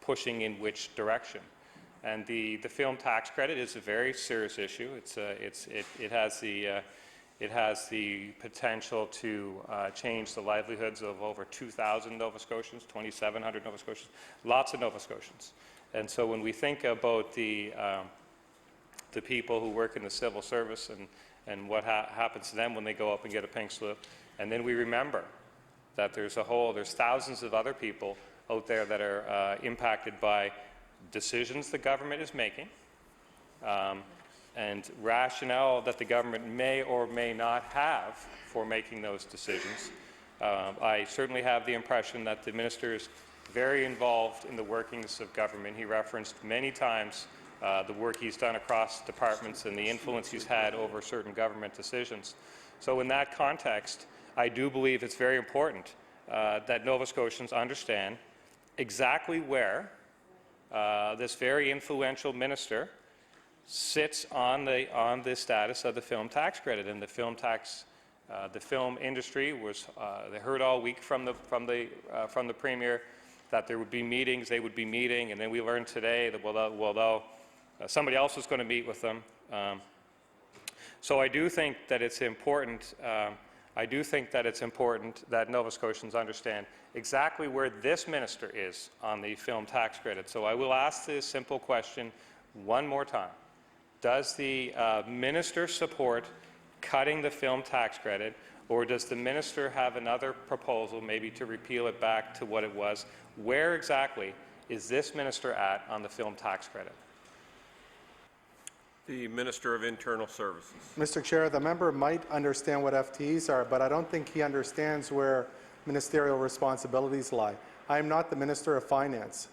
pushing in which direction. And the film tax credit is a very serious issue. It has the potential to change the livelihoods of over 2,000 Nova Scotians, 2,700 Nova Scotians, lots of Nova Scotians. And so when we think about the people who work in the civil service and what happens to them when they go up and get a pink slip, and then we remember that there's thousands of other people out there that are impacted by decisions the government is making, and rationale that the government may or may not have for making those decisions. I certainly have the impression that the minister is very involved in the workings of government. He referenced many times the work he's done across departments and the influence he's had over certain government decisions. So in that context, I do believe it's very important that Nova Scotians understand exactly where this very influential minister sits on the status of the film tax credit. And the film industry was they heard all week from the premier that there would be meetings, they would be meeting, and then we learned today that somebody else was going to meet with them. So I do think that it's important. That Nova Scotians understand exactly where this minister is on the film tax credit. So I will ask this simple question one more time. Does the minister support cutting the film tax credit, or does the minister have another proposal, maybe to repeal it back to what it was? Where exactly is this minister at on the film tax credit? The Minister of Internal Services. Mr. Chair, the member might understand what FTEs are, but I don't think he understands where ministerial responsibilities lie. I am not the Minister of Finance.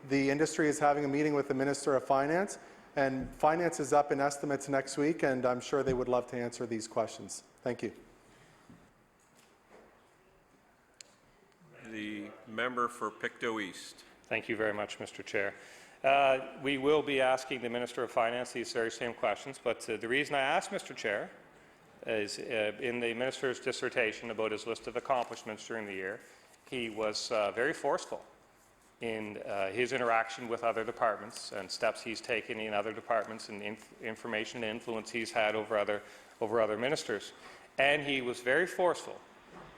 The industry is having a meeting with the Minister of Finance, and Finance is up in estimates next week, and I'm sure they would love to answer these questions. Thank you. The member for Pictou East. Thank you very much, Mr. Chair. We will be asking the Minister of Finance these very same questions, but the reason I asked, Mr. Chair, is in the minister's dissertation about his list of accomplishments during the year, he was very forceful in his interaction with other departments and steps he's taken in other departments and information and influence he's had over other ministers. And he was very forceful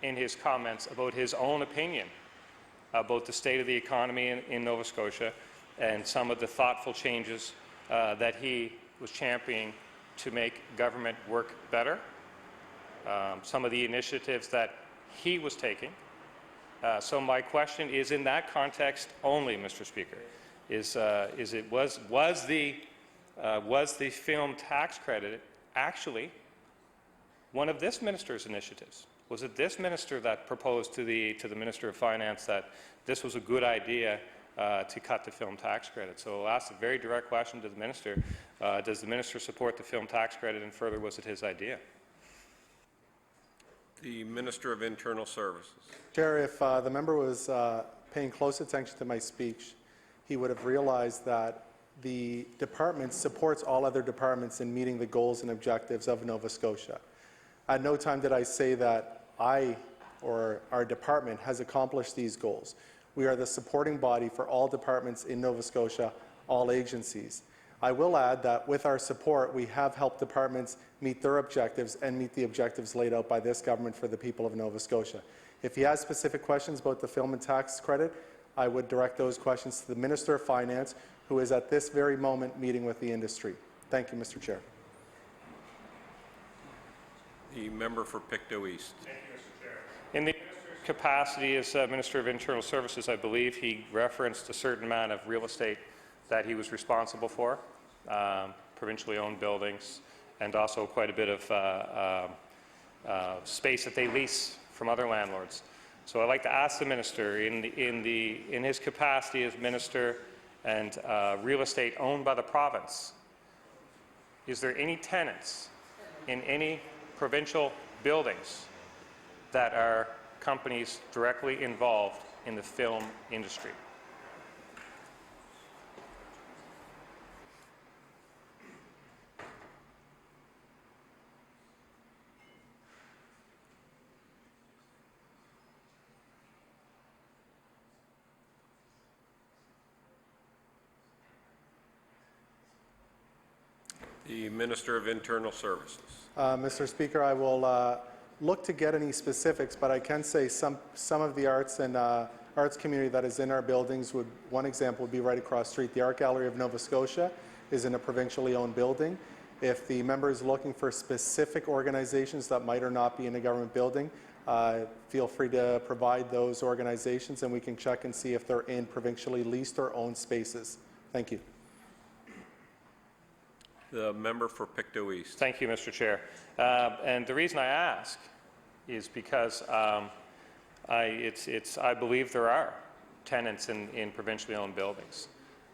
in his comments about his own opinion about the state of the economy in Nova Scotia and some of the thoughtful changes that he was championing to make government work better, some of the initiatives that he was taking. So my question is in that context only, Mr. Speaker, was the film tax credit actually one of this minister's initiatives? Was it this minister that proposed to the Minister of Finance that this was a good idea to cut the film tax credit? So I'll ask a very direct question to the minister. Does the minister support the film tax credit, and further, was it his idea? The Minister of Internal Services. Chair, if the member was paying close attention to my speech, he would have realized that the department supports all other departments in meeting the goals and objectives of Nova Scotia. At no time did I say that I or our department has accomplished these goals. We are the supporting body for all departments in Nova Scotia, all agencies. I will add that with our support, we have helped departments meet their objectives and meet the objectives laid out by this government for the people of Nova Scotia. If he has specific questions about the film and tax credit, I would direct those questions to the Minister of Finance, who is at this very moment meeting with the industry. Thank you, Mr. Chair. The member for Pictou East. Thank you, Mr. Chair. In the minister's capacity as Minister of Internal Services, I believe he referenced a certain amount of real estate that he was responsible for, provincially owned buildings, and also quite a bit of space that they lease from other landlords. So I'd like to ask the minister, in his capacity as minister and real estate owned by the province, is there any tenants in any provincial buildings that are companies directly involved in the film industry? The Minister of Internal Services. Mr. Speaker, I will look to get any specifics, but I can say some of the arts and arts community that is in our buildings would, one example would be right across the street. The Art Gallery of Nova Scotia is in a provincially owned building. If the member is looking for specific organizations that might or not be in a government building, feel free to provide those organizations and we can check and see if they're in provincially leased or owned spaces. Thank you. The member for Pictou East. Thank you, Mr. Chair. And the reason I ask is because I believe there are tenants in provincially owned buildings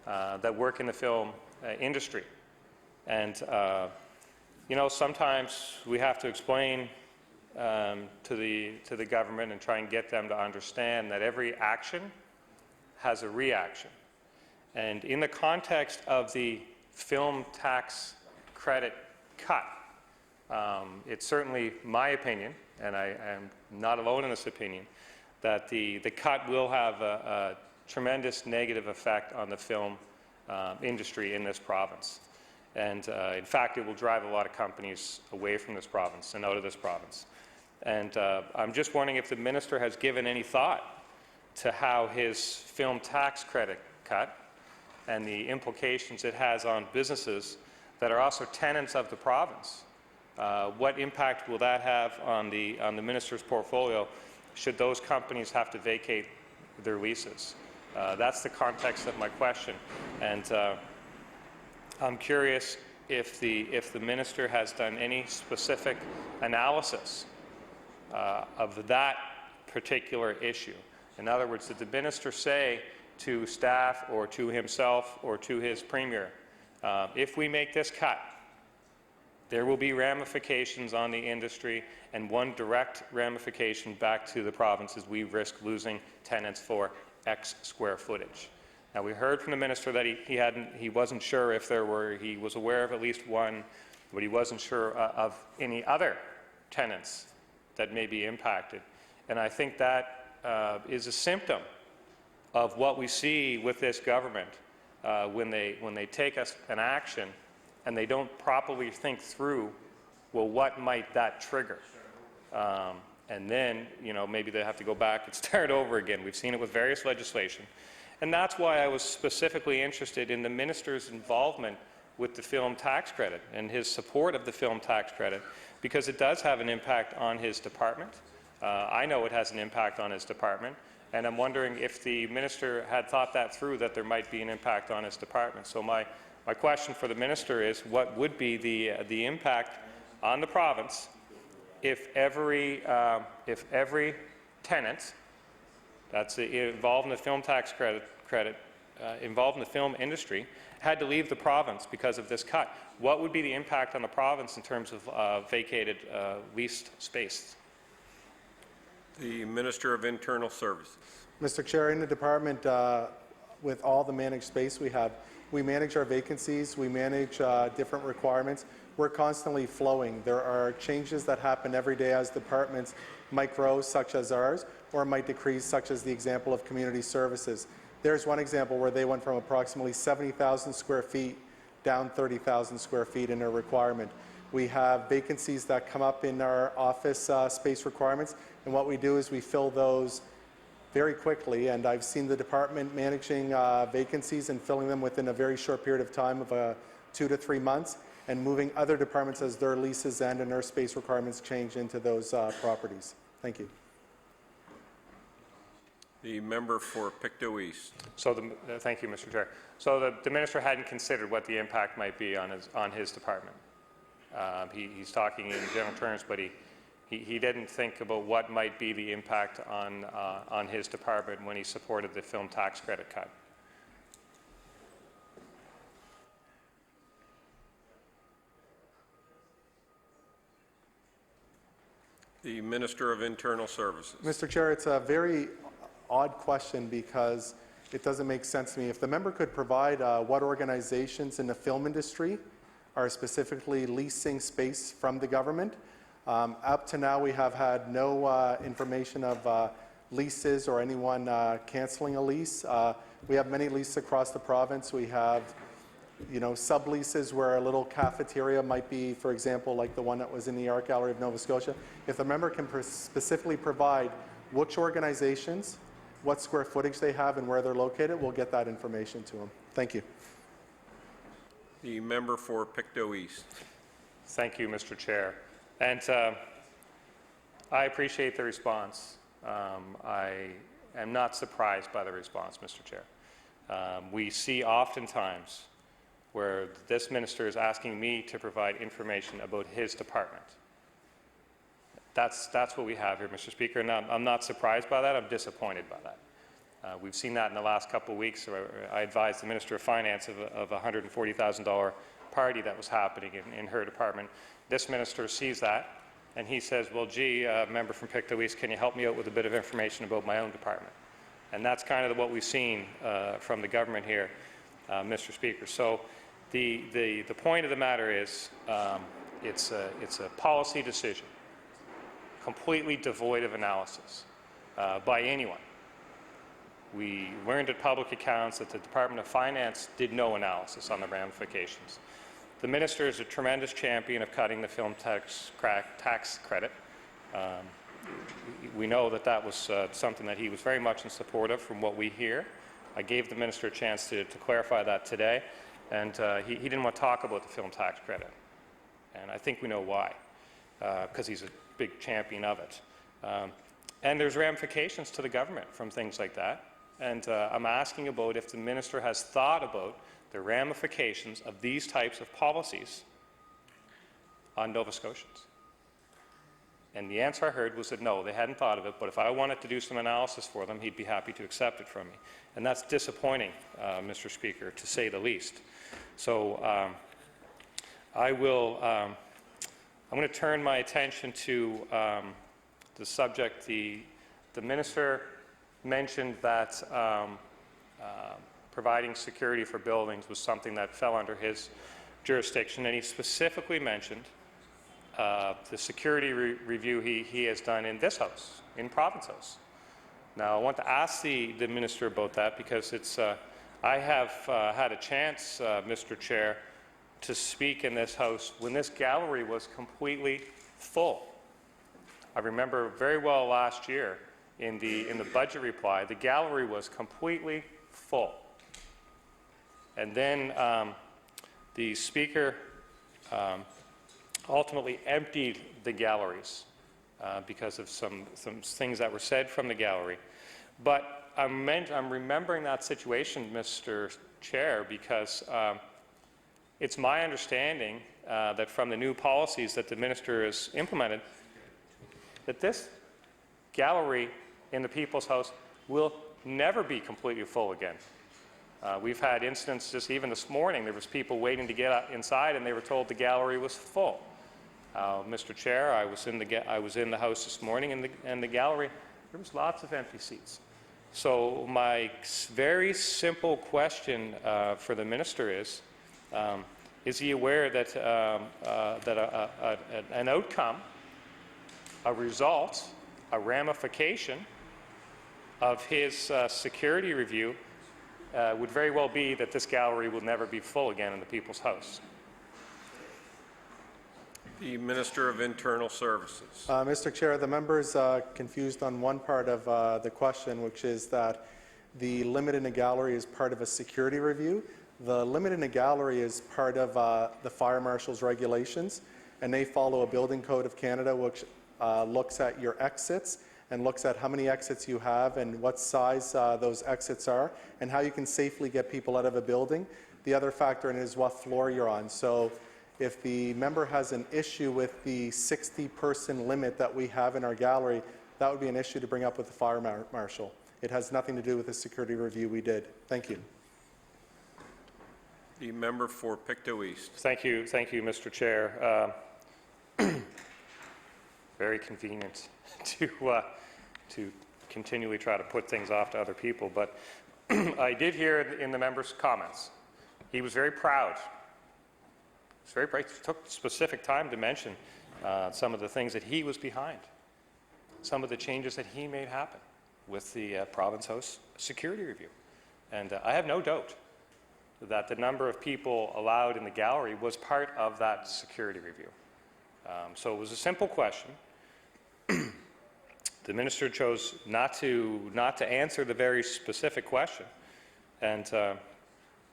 that work in the film industry. And, you know, sometimes we have to explain to the government and try and get them to understand that every action has a reaction. And in the context of the film tax credit cut, it's certainly my opinion, and I am not alone in this opinion, that the cut will have a tremendous negative effect on the film industry in this province. And in fact, it will drive a lot of companies away from this province and out of this province. And I'm just wondering if the minister has given any thought to how his film tax credit cut and the implications it has on businesses that are also tenants of the province. What impact will that have on the minister's portfolio should those companies have to vacate their leases? That's the context of my question. And I'm curious if the minister has done any specific analysis of that particular issue. In other words, did the minister say to staff or to himself or to his premier, if we make this cut, there will be ramifications on the industry, and one direct ramification back to the province is we risk losing tenants for X square footage. Now, we heard from the minister that he wasn't sure if he was aware of at least one, but he wasn't sure of any other tenants that may be impacted. And I think that is a symptom of what we see with this government when they take an action and they don't properly think through, well, what might that trigger? And then, you know, maybe they have to go back and start over again. We've seen it with various legislation. And that's why I was specifically interested in the minister's involvement with the film tax credit and his support of the film tax credit, because it does have an impact on his department. I know it has an impact on his department. And I'm wondering if the minister had thought that through, that there might be an impact on his department. So my question for the minister is, what would be the impact on the province if every tenant that's involved in the film tax credit involved in the film industry had to leave the province because of this cut? What would be the impact on the province in terms of vacated leased space? The Minister of Internal Services. Mr. Chair, in the department, with all the managed space we have, we manage our vacancies, we manage different requirements. We're constantly flowing. There are changes that happen every day as departments might grow, such as ours, or might decrease, such as the example of community services. There's one example where they went from approximately 70,000 square feet down 30,000 square feet in their requirement. We have vacancies that come up in our office space requirements, and what we do is we fill those very quickly, and I've seen the department managing vacancies and filling them within a very short period of time of 2 to 3 months, and moving other departments as their leases and their space requirements change into those properties. Thank you. The member for Pictou East. So thank you, Mr. Chair. So the minister hadn't considered what the impact might be on his department. He's talking in general terms, but He didn't think about what might be the impact on his department when he supported the film tax credit cut. The Minister of Internal Services. Mr. Chair, it's a very odd question because it doesn't make sense to me. If the member could provide what organizations in the film industry are specifically leasing space from the government. Up to now, we have had no information of leases or anyone canceling a lease. We have many leases across the province. We have, subleases where a little cafeteria might be, for example, like the one that was in the Art Gallery of Nova Scotia. If the member can specifically provide which organizations, what square footage they have, and where they're located, we'll get that information to them. Thank you. The member for Pictou East. Thank you, Mr. Chair. And I appreciate the response. I am not surprised by the response, Mr. Chair. We see oftentimes where this minister is asking me to provide information about his department. That's what we have here, Mr. Speaker, and I'm not surprised by that. I'm disappointed by that. We've seen that in the last couple of weeks. I advised the Minister of Finance of a $140,000 party that was happening in her department. This minister sees that, and he says, well, gee, member from Pictou East, can you help me out with a bit of information about my own department? And that's kind of what we've seen from the government here, Mr. Speaker. So the point of the matter is it's a policy decision, completely devoid of analysis by anyone. We learned at public accounts that the Department of Finance did no analysis on the ramifications. The minister is a tremendous champion of cutting the film tax credit. We know that that was something that he was very much in support of from what we hear. I gave the minister a chance to clarify that today, and he didn't want to talk about the film tax credit. And I think we know why, because he's a big champion of it. And there's ramifications to the government from things like that. And I'm asking about if the minister has thought about the ramifications of these types of policies on Nova Scotians. And the answer I heard was that no, they hadn't thought of it, but if I wanted to do some analysis for them, he'd be happy to accept it from me. And that's disappointing, Mr. Speaker, to say the least. So I'm going to turn my attention to the subject. The minister mentioned that providing security for buildings was something that fell under his jurisdiction, and he specifically mentioned the security review he has done in this House, in Province House. Now, I want to ask the minister about that because it's, I have had a chance, Mr. Chair, to speak in this House when this gallery was completely full. I remember very well last year in the budget reply, the gallery was completely full. And then the Speaker ultimately emptied the galleries because of some things that were said from the gallery. But I'm remembering that situation, Mr. Chair, because it's my understanding that from the new policies that the minister has implemented, that this gallery in the People's House will never be completely full again. We've had incidents just even this morning. There was people waiting to get inside, and they were told the gallery was full. Mr. Chair, I was in the House this morning, and the gallery, there was lots of empty seats. So my very simple question for the minister is he aware that an outcome, a result, a ramification of his security review would very well be that this gallery will never be full again in the People's House? The Minister of Internal Services. Mr. Chair, the member is confused on one part of the question, which is that the limit in a gallery is part of a security review. The limit in a gallery is part of the Fire Marshal's regulations, and they follow a building code of Canada which looks at your exits and looks at how many exits you have and what size those exits are and how you can safely get people out of a building. The other factor in it is what floor you're on. So If the member has an issue with the 60-person limit that we have in our gallery, that would be an issue to bring up with the fire marshal. It has nothing to do with the security review we did. Thank you. The member for Pictou East. Thank you, Mr. Chair. Very convenient to continually try to put things off to other people, but I did hear in the member's comments, he was very proud. He was very proud. He took specific time to mention some of the things that he was behind, some of the changes that he made happen with the Province House security review. And I have no doubt that the number of people allowed in the gallery was part of that security review. So it was a simple question. The minister chose not to answer the very specific question, and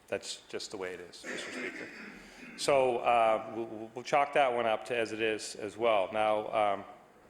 that's just the way it is, Mr. Speaker. So we'll chalk that one up to as it is as well. Now,